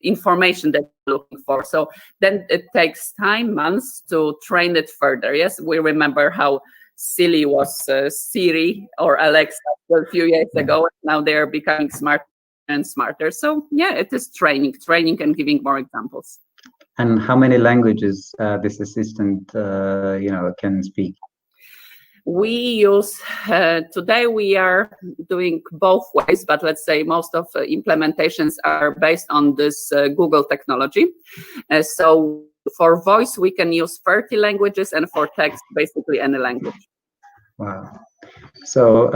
information that we're looking for. So then it takes time, months, to train it further. Yes, we remember how silly was Siri or Alexa a few years ago, and now they're becoming smarter and smarter. So yeah, it is training and giving more examples. And how many languages this assistant can speak? We use today we are doing both ways, but let's say most of the implementations are based on this Google technology. So for voice we can use 30 languages, and for text basically any language. Wow. So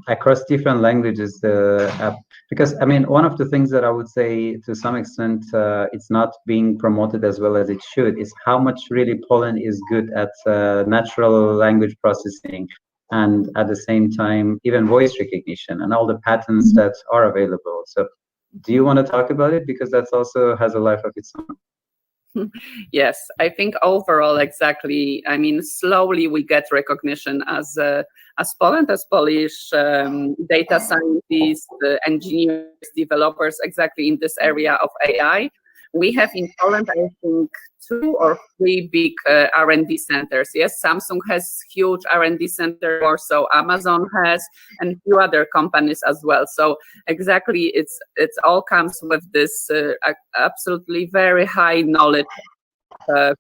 across different languages, the app, because I mean, one of the things that I would say to some extent it's not being promoted as well as it should is how much really Poland is good at natural language processing, and at the same time even voice recognition and all the patents that are available. So do you want to talk about it, because that's also has a life of its own? Yes, I think overall, exactly. I mean, slowly we get recognition as Poland, as Polish data scientists, engineers, developers, exactly in this area of AI. We have in Poland, I think, 2 or 3 big R&D centers. Yes, Samsung has huge R&D center, or so Amazon has, and a few other companies as well. So exactly, it's all comes with this absolutely very high knowledge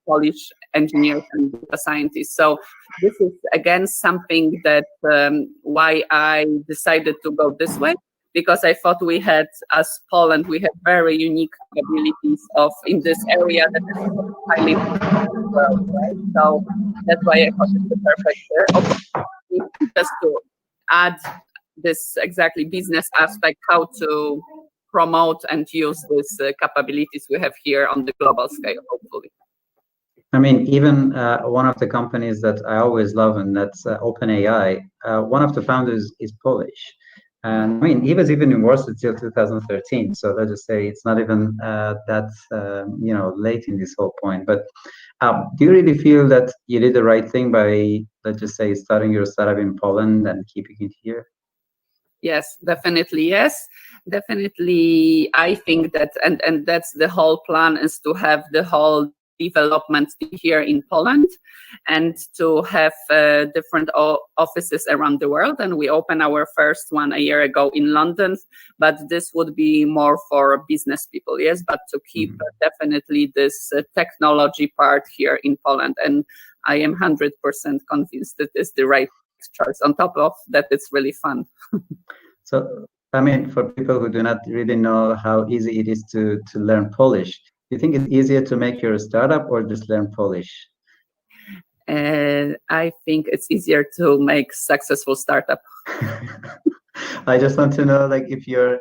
Polish engineers and data scientists. So this is again something that why I decided to go this way, because I thought we had, as Poland, we have very unique abilities in this area that is highly world, right? So that's why I thought it's the perfect opportunity just to add this exactly business aspect, how to promote and use these capabilities we have here on the global scale, hopefully. I mean, even one of the companies that I always love, and that's OpenAI, one of the founders is Polish. And I mean, he was even in Warsaw till 2013. So let's just say it's not even that late in this whole point. But do you really feel that you did the right thing by, let's just say, starting your startup in Poland and keeping it here? Yes, definitely. Yes, definitely. I think that, and that's the whole plan, is to have the whole development here in Poland and to have different offices around the world. And we opened our first one a year ago in London, but this would be more for business people, yes, but to keep definitely this technology part here in Poland. And I am 100% convinced that it's the right choice. On top of that, it's really fun. So, I mean, for people who do not really know how easy it is to learn Polish, you think it's easier to make your startup or just learn Polish? I think it's easier to make successful startup. I just want to know, like, if your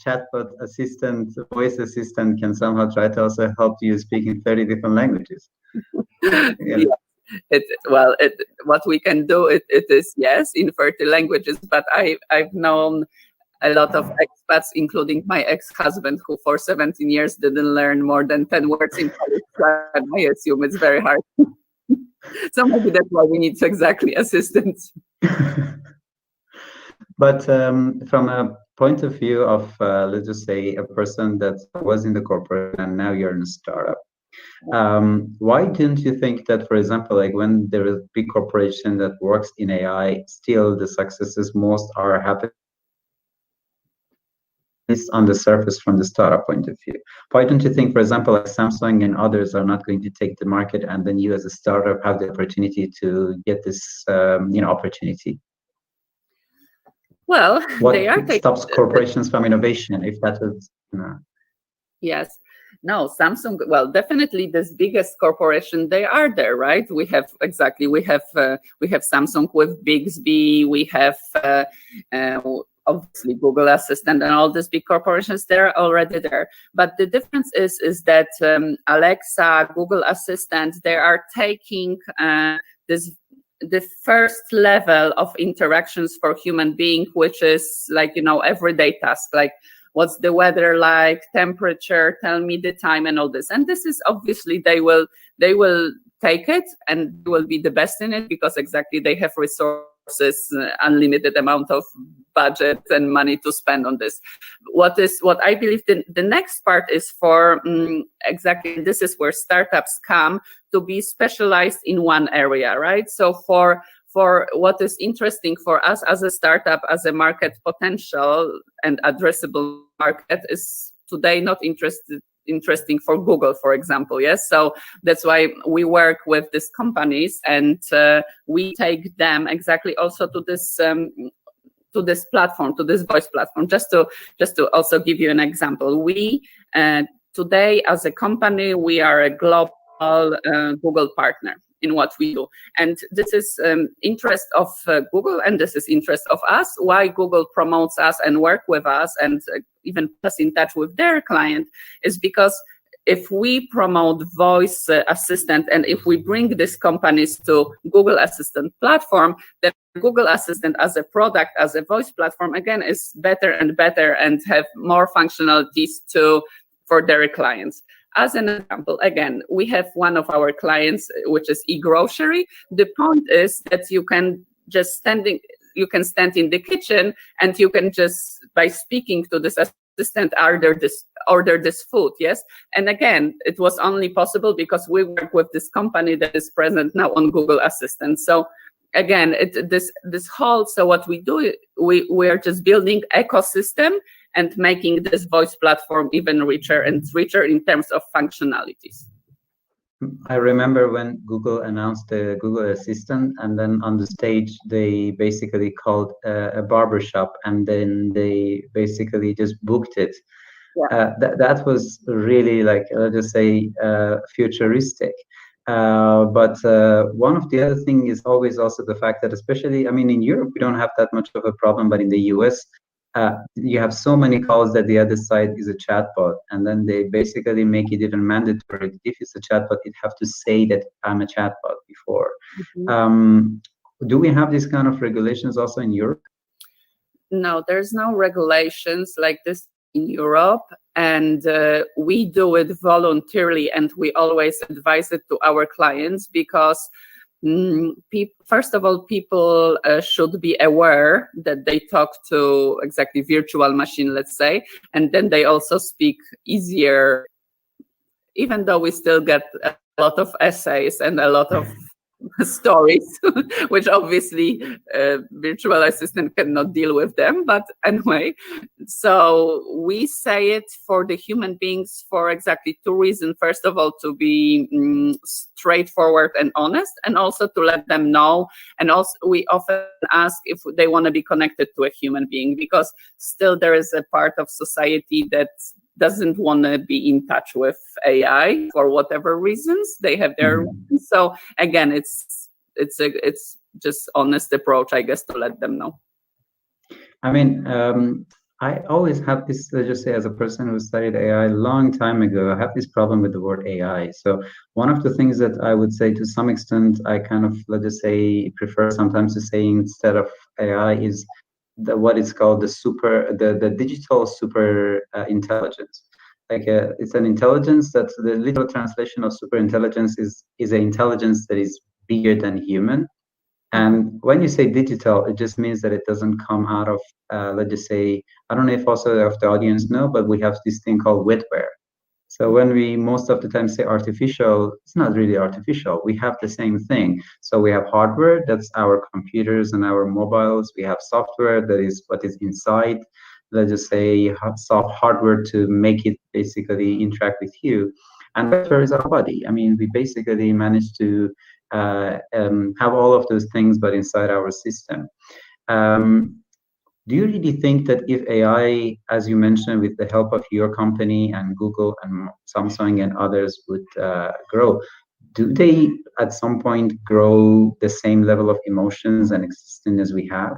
chatbot assistant, voice assistant, can somehow try to also help you speak in 30 different languages. Yeah. What we can do it is, yes, in 30 languages, but I've known a lot of expats, including my ex-husband, who for 17 years didn't learn more than 10 words in Polish, and I assume it's very hard. So maybe that's why we need exactly assistance. But from a point of view of, let's just say, a person that was in the corporate and now you're in a startup, why didn't you think that, for example, like when there is a big corporation that works in AI, still the successes most are happening on the surface from the startup point of view? Why don't you think, for example, like Samsung and others are not going to take the market, and then you as a startup have the opportunity to get this opportunity? Well, they are what stops corporations from innovation, if that was Yes. No, Samsung, well, definitely this biggest corporation, they are there, right? We have Samsung with Bixby, we have obviously Google Assistant, and all these big corporations, they're already there. But the difference is that Alexa, Google Assistant, they are taking the first level of interactions for human being, which is like, everyday task, like what's the weather like, temperature, tell me the time, and all this. And this is obviously they will take it and will be the best in it, because exactly they have resources, unlimited amount of budget and money to spend on this. What I believe the next part is for exactly, this is where startups come to be specialized in one area, right? So for what is interesting for us as a startup, as a market potential and addressable market, is today not interesting for Google, for example. Yes, so that's why we work with these companies, and we take them exactly also to this platform, to this voice platform. Just to also give you an example, we today as a company, we are a global Google partner in what we do, and this is interest of Google, and this is interest of us. Why Google promotes us and work with us and even put us in touch with their client is because if we promote voice assistant, and if we bring these companies to Google Assistant platform, then Google Assistant as a product, as a voice platform, again, is better and better and have more functionalities for their clients. As an example, again, we have one of our clients, which is e-grocery. The point is that you can stand in the kitchen, and you can just, by speaking to this assistant, order this food, yes? And again, it was only possible because we work with this company that is present now on Google Assistant. So again, so what we do, we are just building ecosystem and making this voice platform even richer and richer in terms of functionalities. I remember when Google announced the Google Assistant, and then on the stage they basically called a barbershop, and then they basically just booked it. Yeah. That was really, like, let's just say, futuristic. But one of the other thing is always also the fact that, especially, I mean, in Europe we don't have that much of a problem, but in the US you have so many calls that the other side is a chatbot, and then they basically make it even mandatory. If it's a chatbot, you have to say that I'm a chatbot before. Mm-hmm. Do we have these kind of regulations also in Europe? No, there's no regulations like this in Europe, and we do it voluntarily, and we always advise it to our clients, because first of all, people should be aware that they talk to exactly virtual machine, let's say, and then they also speak easier, even though we still get a lot of essays and a lot of stories, which obviously virtual assistant cannot deal with them. But anyway, so we say it for the human beings for exactly two reasons. First of all, to be straightforward and honest, and also to let them know. And also we often ask if they want to be connected to a human being, because still there is a part of society that doesn't want to be in touch with AI for whatever reasons. They have their reasons. So again, it's just honest approach, I guess, to let them know. I mean, I always have this, let's just say, as a person who studied AI a long time ago, I have this problem with the word AI. So one of the things that I would say to some extent, I kind of, let's just say, prefer sometimes to say instead of AI is what is called the digital super intelligence. Like it's an intelligence that the literal translation of super intelligence is an intelligence that is bigger than human. And when you say digital, it just means that it doesn't come out of, let's just say, I don't know if also of the audience know, but we have this thing called wetware. So when we most of the time say artificial, it's not really artificial. We have the same thing. So we have hardware, that's our computers and our mobiles. We have software, that is what is inside, let's just say, soft hardware to make it basically interact with you. And wetware is our body. I mean, we basically managed to have all of those things, but inside our system. Do you really think that if AI, as you mentioned, with the help of your company and Google and Samsung and others would grow, do they at some point grow the same level of emotions and existence as we have?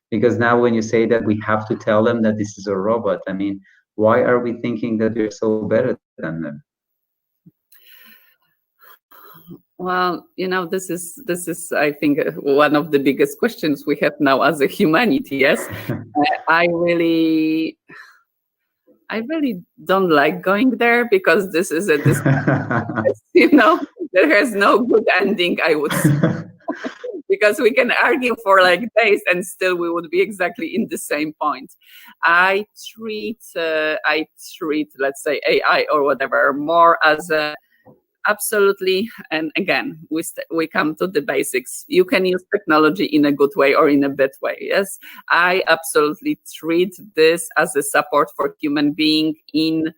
Because now when you say that we have to tell them that this is a robot, I mean, why are we thinking that we're so better than them? Well, this is, I think, one of the biggest questions we have now as a humanity. Yes, I really don't like going there because this is there has no good ending, I would say. Because we can argue for like days and still we would be exactly in the same point. I treat, let's say, AI or whatever more as a absolutely, and again, we come to the basics. You can use technology in a good way or in a bad way. Yes, I absolutely treat this as a support for human being in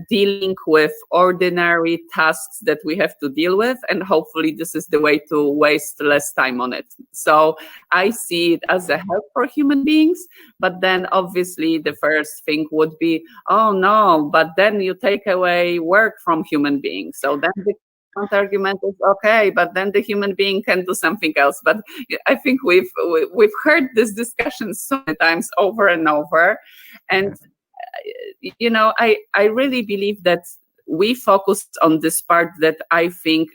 dealing with ordinary tasks that we have to deal with, and hopefully this is the way to waste less time on it. So I see it as a help for human beings, but then obviously the first thing would be, oh no, but then you take away work from human beings. So then the counter-argument is, okay, but then the human being can do something else. But I think we've heard this discussion so many times over and over, and I really believe that we focused on this part that I think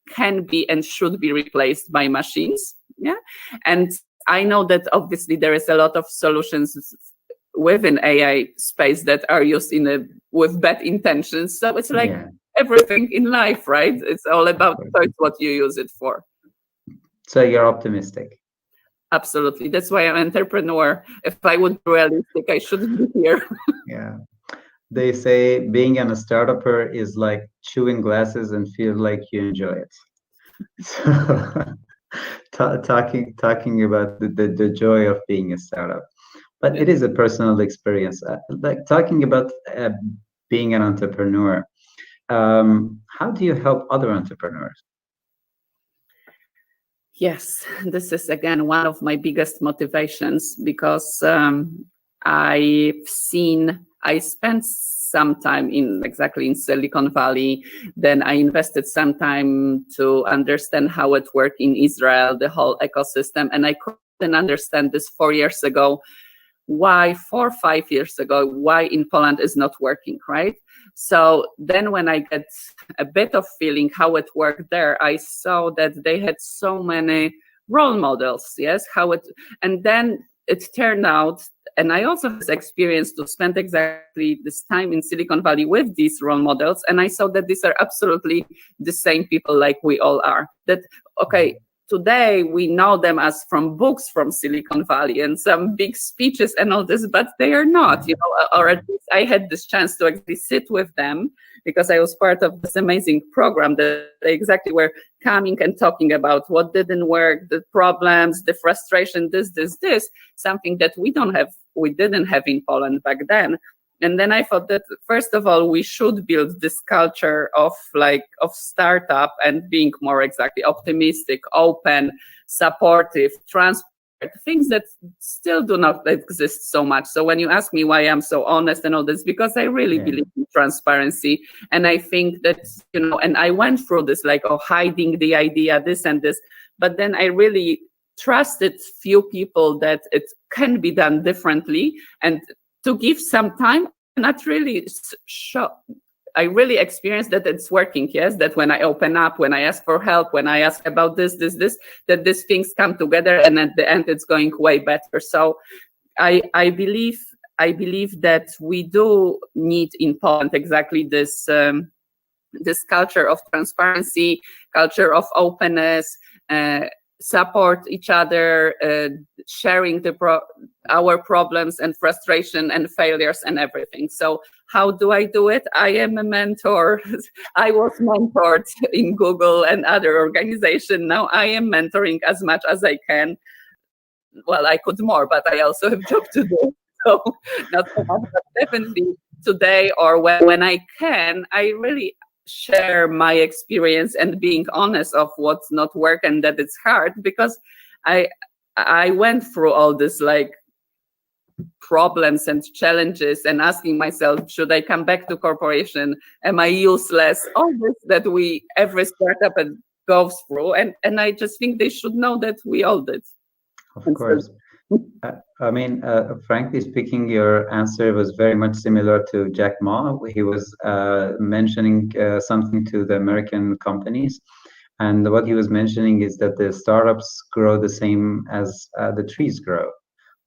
can be and should be replaced by machines. Yeah. And I know that obviously there is a lot of solutions within AI space that are used with bad intentions. So it's like everything in life, right? It's all about what you use it for. So you're optimistic. Absolutely. That's why I'm an entrepreneur. If I would be realistic, I shouldn't be here. Yeah. They say being a startupper is like chewing glasses and feel like you enjoy it. So talking about the joy of being a startup. But it is a personal experience. Like talking about being an entrepreneur, how do you help other entrepreneurs? Yes, this is again one of my biggest motivations because I spent some time in Silicon Valley. Then I invested some time to understand how it worked in Israel, the whole ecosystem. And I couldn't understand this 4 years ago, 4 or 5 years ago, why in Poland is not working, right? So then when I get a bit of feeling how it worked there, I saw that they had so many role models, yes, and then it turned out, and I also had experience to spend exactly this time in Silicon Valley with these role models, and I saw that these are absolutely the same people like we all are. That, okay, today we know them as from books from Silicon Valley and some big speeches and all this, but they are not, or at least I had this chance to actually sit with them because I was part of this amazing program that they exactly were coming and talking about what didn't work, the problems, the frustration, this, something that we didn't have in Poland back then. And then I thought that, first of all, we should build this culture of startup and being more exactly optimistic, open, supportive, transparent, things that still do not exist so much. So when you ask me why I'm so honest and all this, because I really believe in transparency. And I think that, and I went through this, like, hiding the idea, this and this, but then I really trusted few people that it can be done differently, and to give some time, not really I really experienced that it's working, yes, that when I open up, when I ask for help, when I ask about this, that these things come together, and at the end it's going way better. So I believe that we do need in Poland exactly this this culture of transparency, culture of openness, support each other, sharing our problems and frustration and failures and everything. So how do I do it? I am a mentor. I was mentored in Google and other organizations. Now I am mentoring as much as I can. Well, I could more, but I also have job to do. So not so much, but definitely today or when I can, I really share my experience and being honest of what's not work and that it's hard, because I went through all this, like, problems and challenges, and asking myself, should I come back to corporation? Am I useless? All this that every startup goes through, and I just think they should know that we all did. Of course. I mean, frankly speaking, your answer was very much similar to Jack Ma. He was mentioning something to the American companies. And what he was mentioning is that the startups grow the same as the trees grow.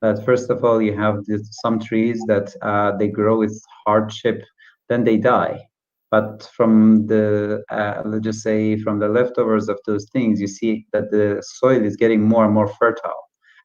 That first of all, you have some trees that they grow with hardship, then they die. But from the, let's just say, from the leftovers of those things, you see that the soil is getting more and more fertile.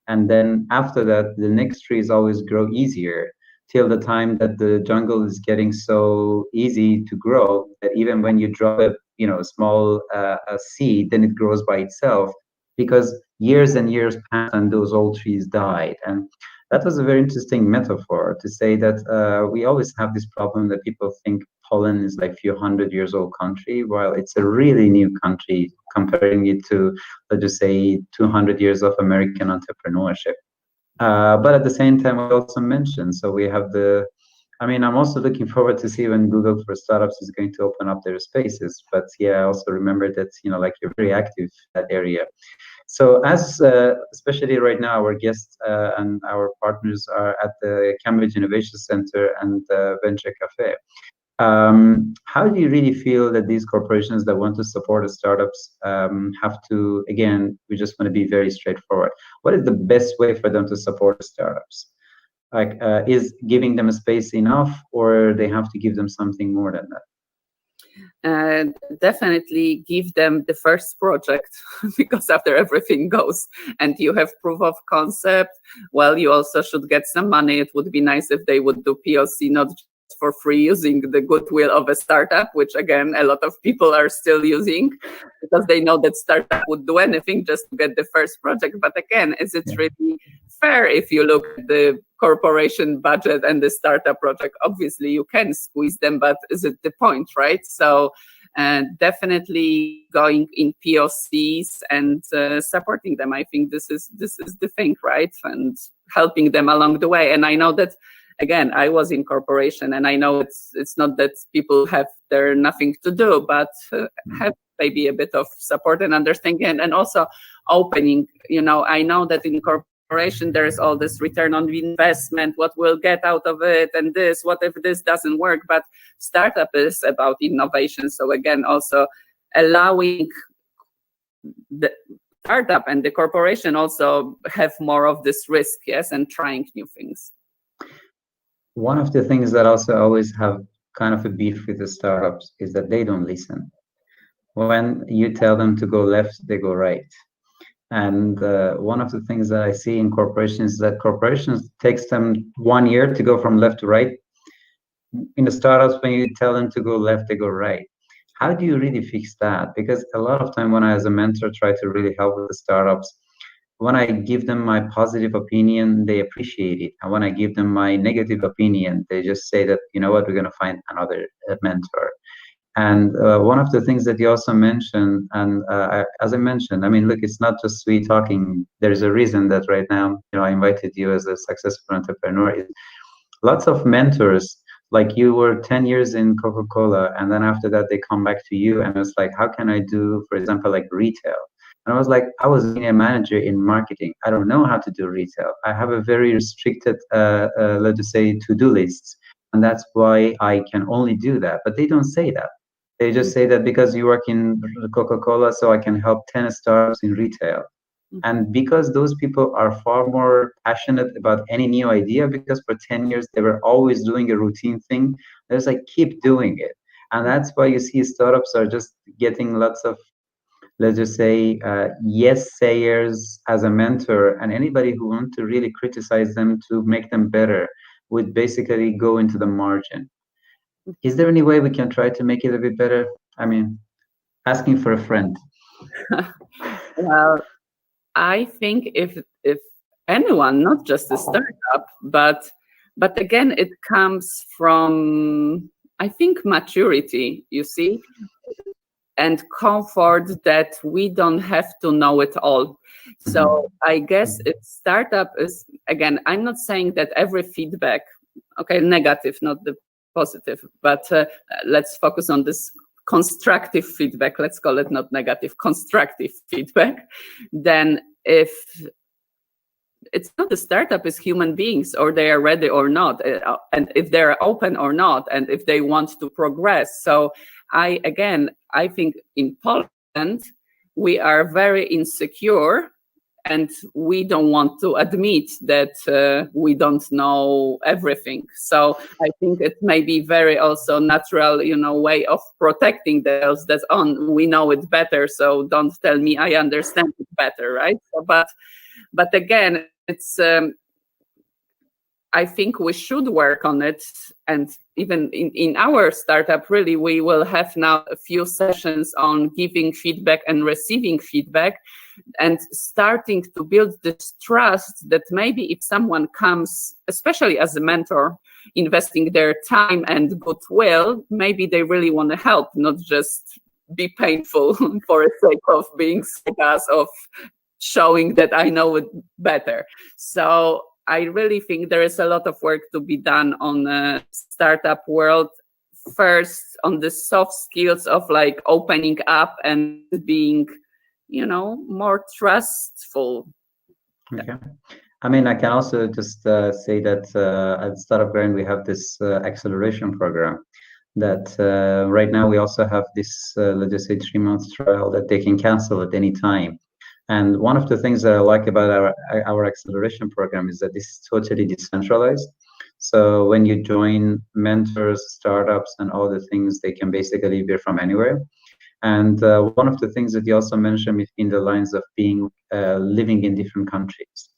And then after that, the next trees always grow easier, till the time that the jungle is getting so easy to grow that even when you drop a small a seed, then it grows by itself, because years and years passed and those old trees died. And that was a very interesting metaphor to say that we always have this problem that people think Poland is like a few 100 years old country, while it's a really new country, comparing it to, let's just say, 200 years of American entrepreneurship. But at the same time, I also mentioned, so we have I'm also looking forward to see when Google for Startups is going to open up their spaces. But yeah, I also remember that, you're very active in that area. So as, especially right now, our guests and our partners are at the Cambridge Innovation Center and Venture Cafe. How do you really feel that these corporations that want to support the startups have to, again, we just want to be very straightforward. What is the best way for them to support the startups? Like, is giving them a space enough, or they have to give them something more than that? Definitely give them the first project, because after everything goes and you have proof of concept, well, you also should get some money. It would be nice if they would do POC, not for free, using the goodwill of a startup, which again a lot of people are still using, because they know that startup would do anything just to get the first project. But again, is it really fair? If you look at the corporation budget and the startup project, obviously you can squeeze them, but is it the point, right? So definitely going in POCs and supporting them. I think this is the thing, right? And helping them along the way. And I know that, again, I was in corporation, and I know it's not that people have there nothing to do, but have maybe a bit of support and understanding, and also opening. I know that in corporation there is all this return on investment, what we'll get out of it, and this, what if this doesn't work? But startup is about innovation. So again, also allowing the startup and the corporation also have more of this risk, yes, and trying new things. One of the things that also always have kind of a beef with the startups is that they don't listen. When you tell them to go left, they go right. And one of the things that I see in corporations is that corporations takes them 1 year to go from left to right. In the startups, when you tell them to go left, they go right. How do you really fix that? Because a lot of time when I, as a mentor, try to really help with the startups, when I give them my positive opinion, they appreciate it. And when I give them my negative opinion, they just say that, you know what, we're going to find another mentor. And one of the things that you also mentioned, and as I mentioned, I mean, look, it's not just sweet talking. There's a reason that right now, I invited you as a successful entrepreneur. Lots of mentors, like you were 10 years in Coca-Cola, and then after that, they come back to you, and it's like, how can I do, for example, like retail? And I was like, I was being a manager in marketing. I don't know how to do retail. I have a very restricted, let's just say, to-do lists. And that's why I can only do that. But they don't say that. They just say that because you work in Coca-Cola, so I can help 10 startups in retail. And because those people are far more passionate about any new idea, because for 10 years they were always doing a routine thing, there's like, keep doing it. And that's why you see startups are just getting lots of, let's just say, yes sayers as a mentor, and anybody who wants to really criticize them to make them better would basically go into the margin. Is there any way we can try to make it a bit better? I mean, asking for a friend. Well, I think if anyone, not just a startup, but again, it comes from, I think, maturity, you see, and comfort that we don't have to know it all. So I guess startup is, again, I'm not saying that every feedback, okay, negative, not the positive, but let's focus on this constructive feedback, let's call it not negative, constructive feedback. Then if it's not a startup, it's human beings, or they are ready or not, and if they're open or not, and if they want to progress. So I think in Poland, we are very insecure, and we don't want to admit that we don't know everything. So I think it may be very also natural, way of protecting themselves. That's we know it better, so don't tell me I understand it better, right? So, but again, it's I think we should work on it. And even in our startup, really, we will have now a few sessions on giving feedback and receiving feedback, and starting to build this trust that maybe if someone comes, especially as a mentor, investing their time and goodwill, maybe they really want to help, not just be painful for the sake of being success, of showing that I know it better. So I really think there is a lot of work to be done on the startup world. First, on the soft skills of like opening up and being, more trustful. Okay. I mean, I can also just say that at Startup Grind, we have this acceleration program that right now we also have this, let's just say, 3-month trial that they can cancel at any time. And one of the things that I like about our acceleration program is that this is totally decentralized. So when you join mentors, startups, and all the things, they can basically be from anywhere. And one of the things that you also mentioned between the lines of being living in different countries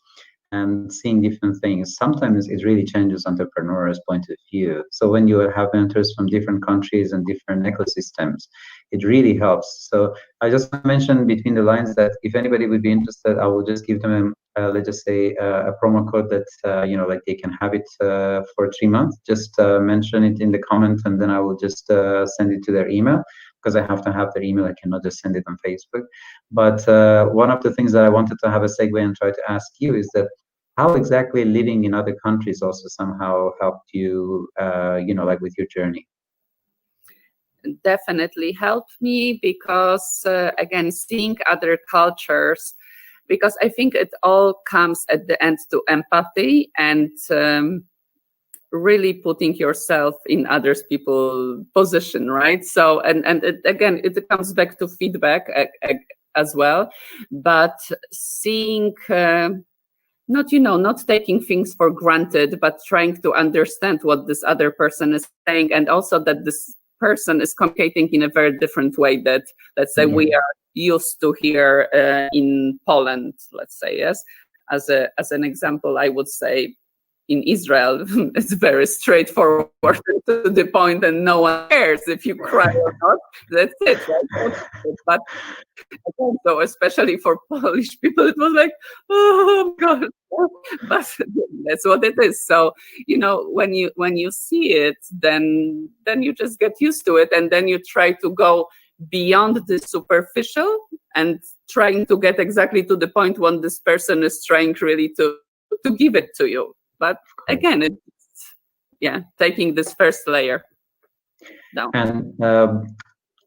and seeing different things, sometimes it really changes entrepreneurs' point of view. So when you have mentors from different countries and different ecosystems, it really helps. So I just mentioned between the lines that if anybody would be interested, I will just give them, let's just say, a promo code that, like they can have it for 3 months. Just mention it in the comment, and then I will just send it to their email, because I have to have their email. I cannot just send it on Facebook. But one of the things that I wanted to have a segue and try to ask you is that how exactly living in other countries also somehow helped you, like with your journey? Definitely helped me because, again, seeing other cultures, because I think it all comes at the end to empathy and really putting yourself in other people's position, right? So, and it comes back to feedback as well, but seeing, not taking things for granted, but trying to understand what this other person is saying, and also that this person is communicating in a very different way that, let's say, we are used to here in Poland, let's say, yes. As an example, I would say, in Israel, it's very straightforward to the point, and no one cares if you cry or not. That's it, right? But again, so especially for Polish people, it was like, oh God. But that's what it is. So, you know, when you see it, then you just get used to it, and then you try to go beyond the superficial and trying to get exactly to the point when this person is trying really to give it to you. But again, it's taking this first layer down. And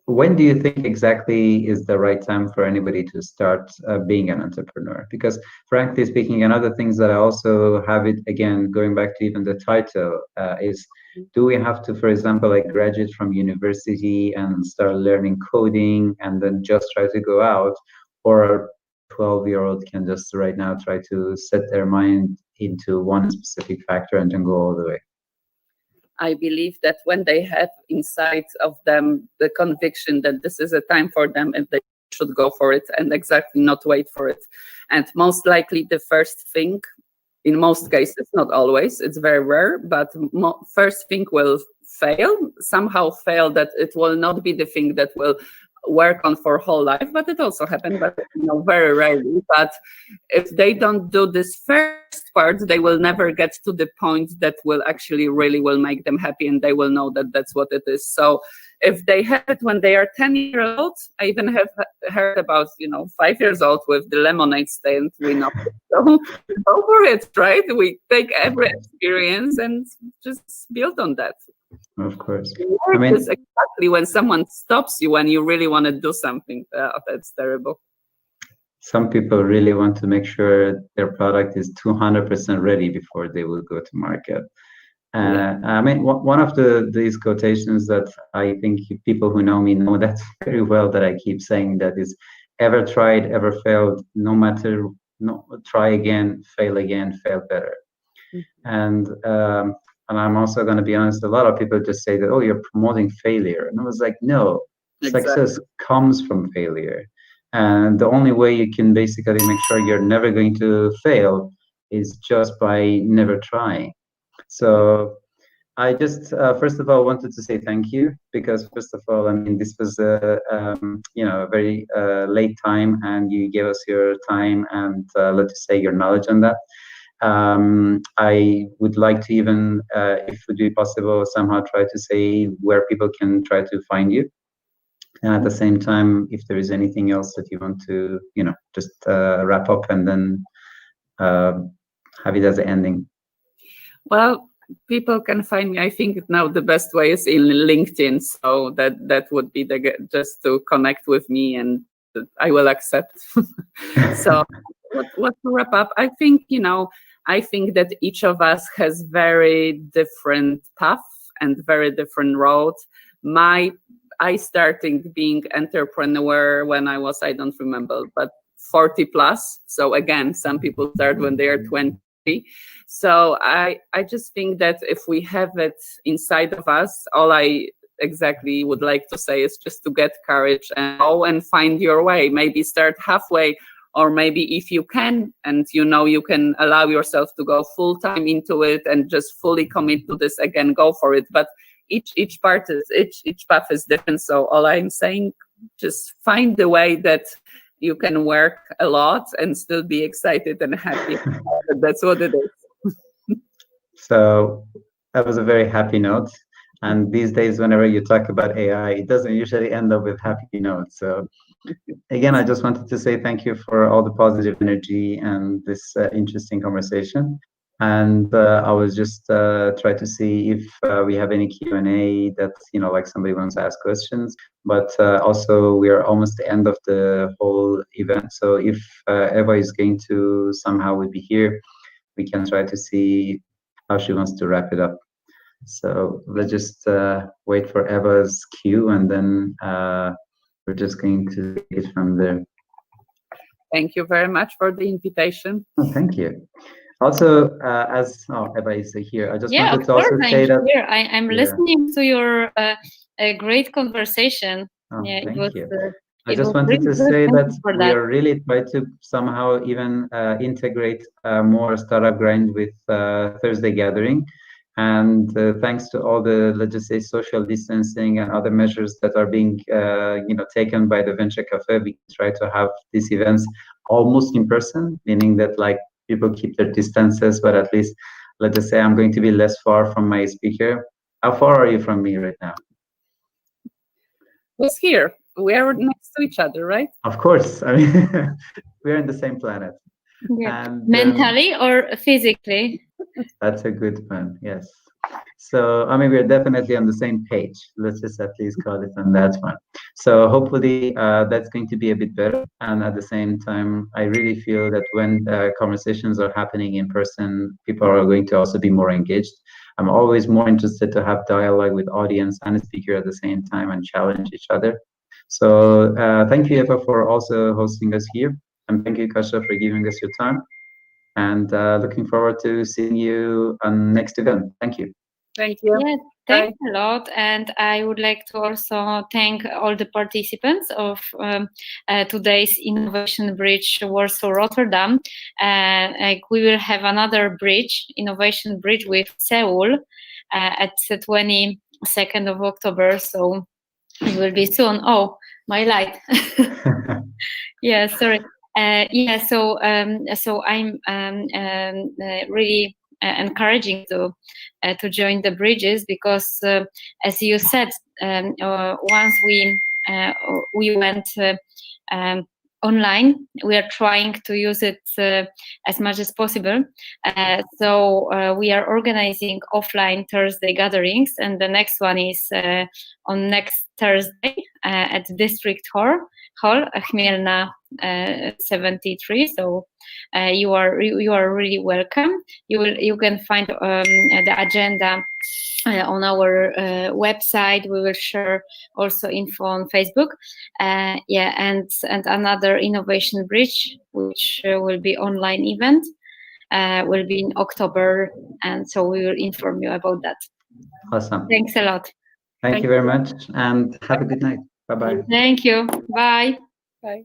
when do you think exactly is the right time for anybody to start being an entrepreneur? Because frankly speaking, and other things that I also have it, again, going back to even the title, is do we have to, for example, like graduate from university and start learning coding and then just try to go out? Or a 12-year-old can just right now try to set their mind into one specific factor and then go all the way? I believe that when they have inside of them the conviction that this is a time for them and they should go for it and exactly not wait for it. And most likely the first thing, in most cases, not always, it's very rare, but first thing will somehow fail, that it will not be the thing that will work on for whole life, but it also happened, but very rarely. But if they don't do this first part, they will never get to the point that will actually really will make them happy, and they will know that that's what it is. So if they have it when they are 10 years old, I even have heard about 5 years old with the lemonade stand. We know, so go for it, right? We take every experience and just build on that. Of course. I mean, exactly when someone stops you when you really want to do something. That's terrible. Some people really want to make sure their product is 200% ready before they will go to market. I mean, one of these quotations that I think people who know me know that very well, that I keep saying, that is, ever tried, ever failed, no matter, try again, fail better. And I'm also going to be honest, a lot of people just say that, oh, you're promoting failure. And I was like, no, success comes from failure. And the only way you can basically make sure you're never going to fail is just by never trying. So I just, first of all, wanted to say thank you, because first of all, I mean, this was a very late time, and you gave us your time and let's say your knowledge on that. I would like to even, if it would be possible, somehow try to say where people can try to find you. And at the same time, if there is anything else that you want to, just wrap up and then have it as an ending. Well, people can find me. I think now the best way is in LinkedIn. So that would be just to connect with me, and I will accept. So what to wrap up? I think, I think that each of us has very different path and very different road. I started being entrepreneur when I was, I don't remember, but 40 plus. So again, some people start when they are 20. So I just think that if we have it inside of us, all I exactly would like to say is just to get courage and go and find your way. Maybe start halfway, or maybe if you can, and you can allow yourself to go full time into it and just fully commit to this, again, go for it. But each path is different. So all I'm saying, just find the way that you can work a lot and still be excited and happy. That's what it is. So that was a very happy note. And these days, whenever you talk about AI, it doesn't usually end up with happy notes. So again, I just wanted to say thank you for all the positive energy and this interesting conversation. And I was just try to see if we have any Q&A that, like somebody wants to ask questions. But also, we are almost the end of the whole event. So if Eva is going to somehow would be here, we can try to see how she wants to wrap it up. So let's just wait for Eva's cue, and then we're just going to take it from there. Thank you very much for the invitation. Oh, thank you. Also, Eva is here, I just wanted to also say that I'm listening to your great conversation. Oh, yeah, thank it was you. I just wanted to say that we are really trying to somehow even integrate more startup grind with Thursday gathering. And thanks to all the, let's just say, social distancing and other measures that are being taken by the Venture Cafe, we try to have these events almost in person, meaning that like people keep their distances, but at least, let's just say, I'm going to be less far from my speaker. How far are you from me right now? Who's here? We are next to each other, right? Of course. I mean, we're in the same planet. Yeah. And, mentally or physically? That's a good one, yes. So, I mean, we're definitely on the same page. Let's just at least call it on that one. So hopefully that's going to be a bit better. And at the same time, I really feel that when conversations are happening in person, people are going to also be more engaged. I'm always more interested to have dialogue with audience and a speaker at the same time and challenge each other. So thank you, Eva, for also hosting us here. And thank you, Kasia, for giving us your time. And looking forward to seeing you on next event. Thank you. Thank you. Yeah, thanks a lot. And I would like to also thank all the participants of today's Innovation Bridge Warsaw-Rotterdam. We will have another bridge, Innovation Bridge with Seoul at the 22nd of October. So it will be soon. Oh, my light. Yeah, sorry. So I'm really encouraging to join the bridges because, as you said, once we went online, we are trying to use it as much as possible. So we are organizing offline Thursday gatherings, and the next one is on next Thursday at District Hall, Chmielna 73. So you are really welcome. You can find the agenda on our website. We will share also info on Facebook. And another Innovation Bridge, which will be online event, will be in October, and so we will inform you about that. Awesome. Thanks a lot. Thank you very much, and have a good night. Bye-bye. Thank you. Bye. Bye.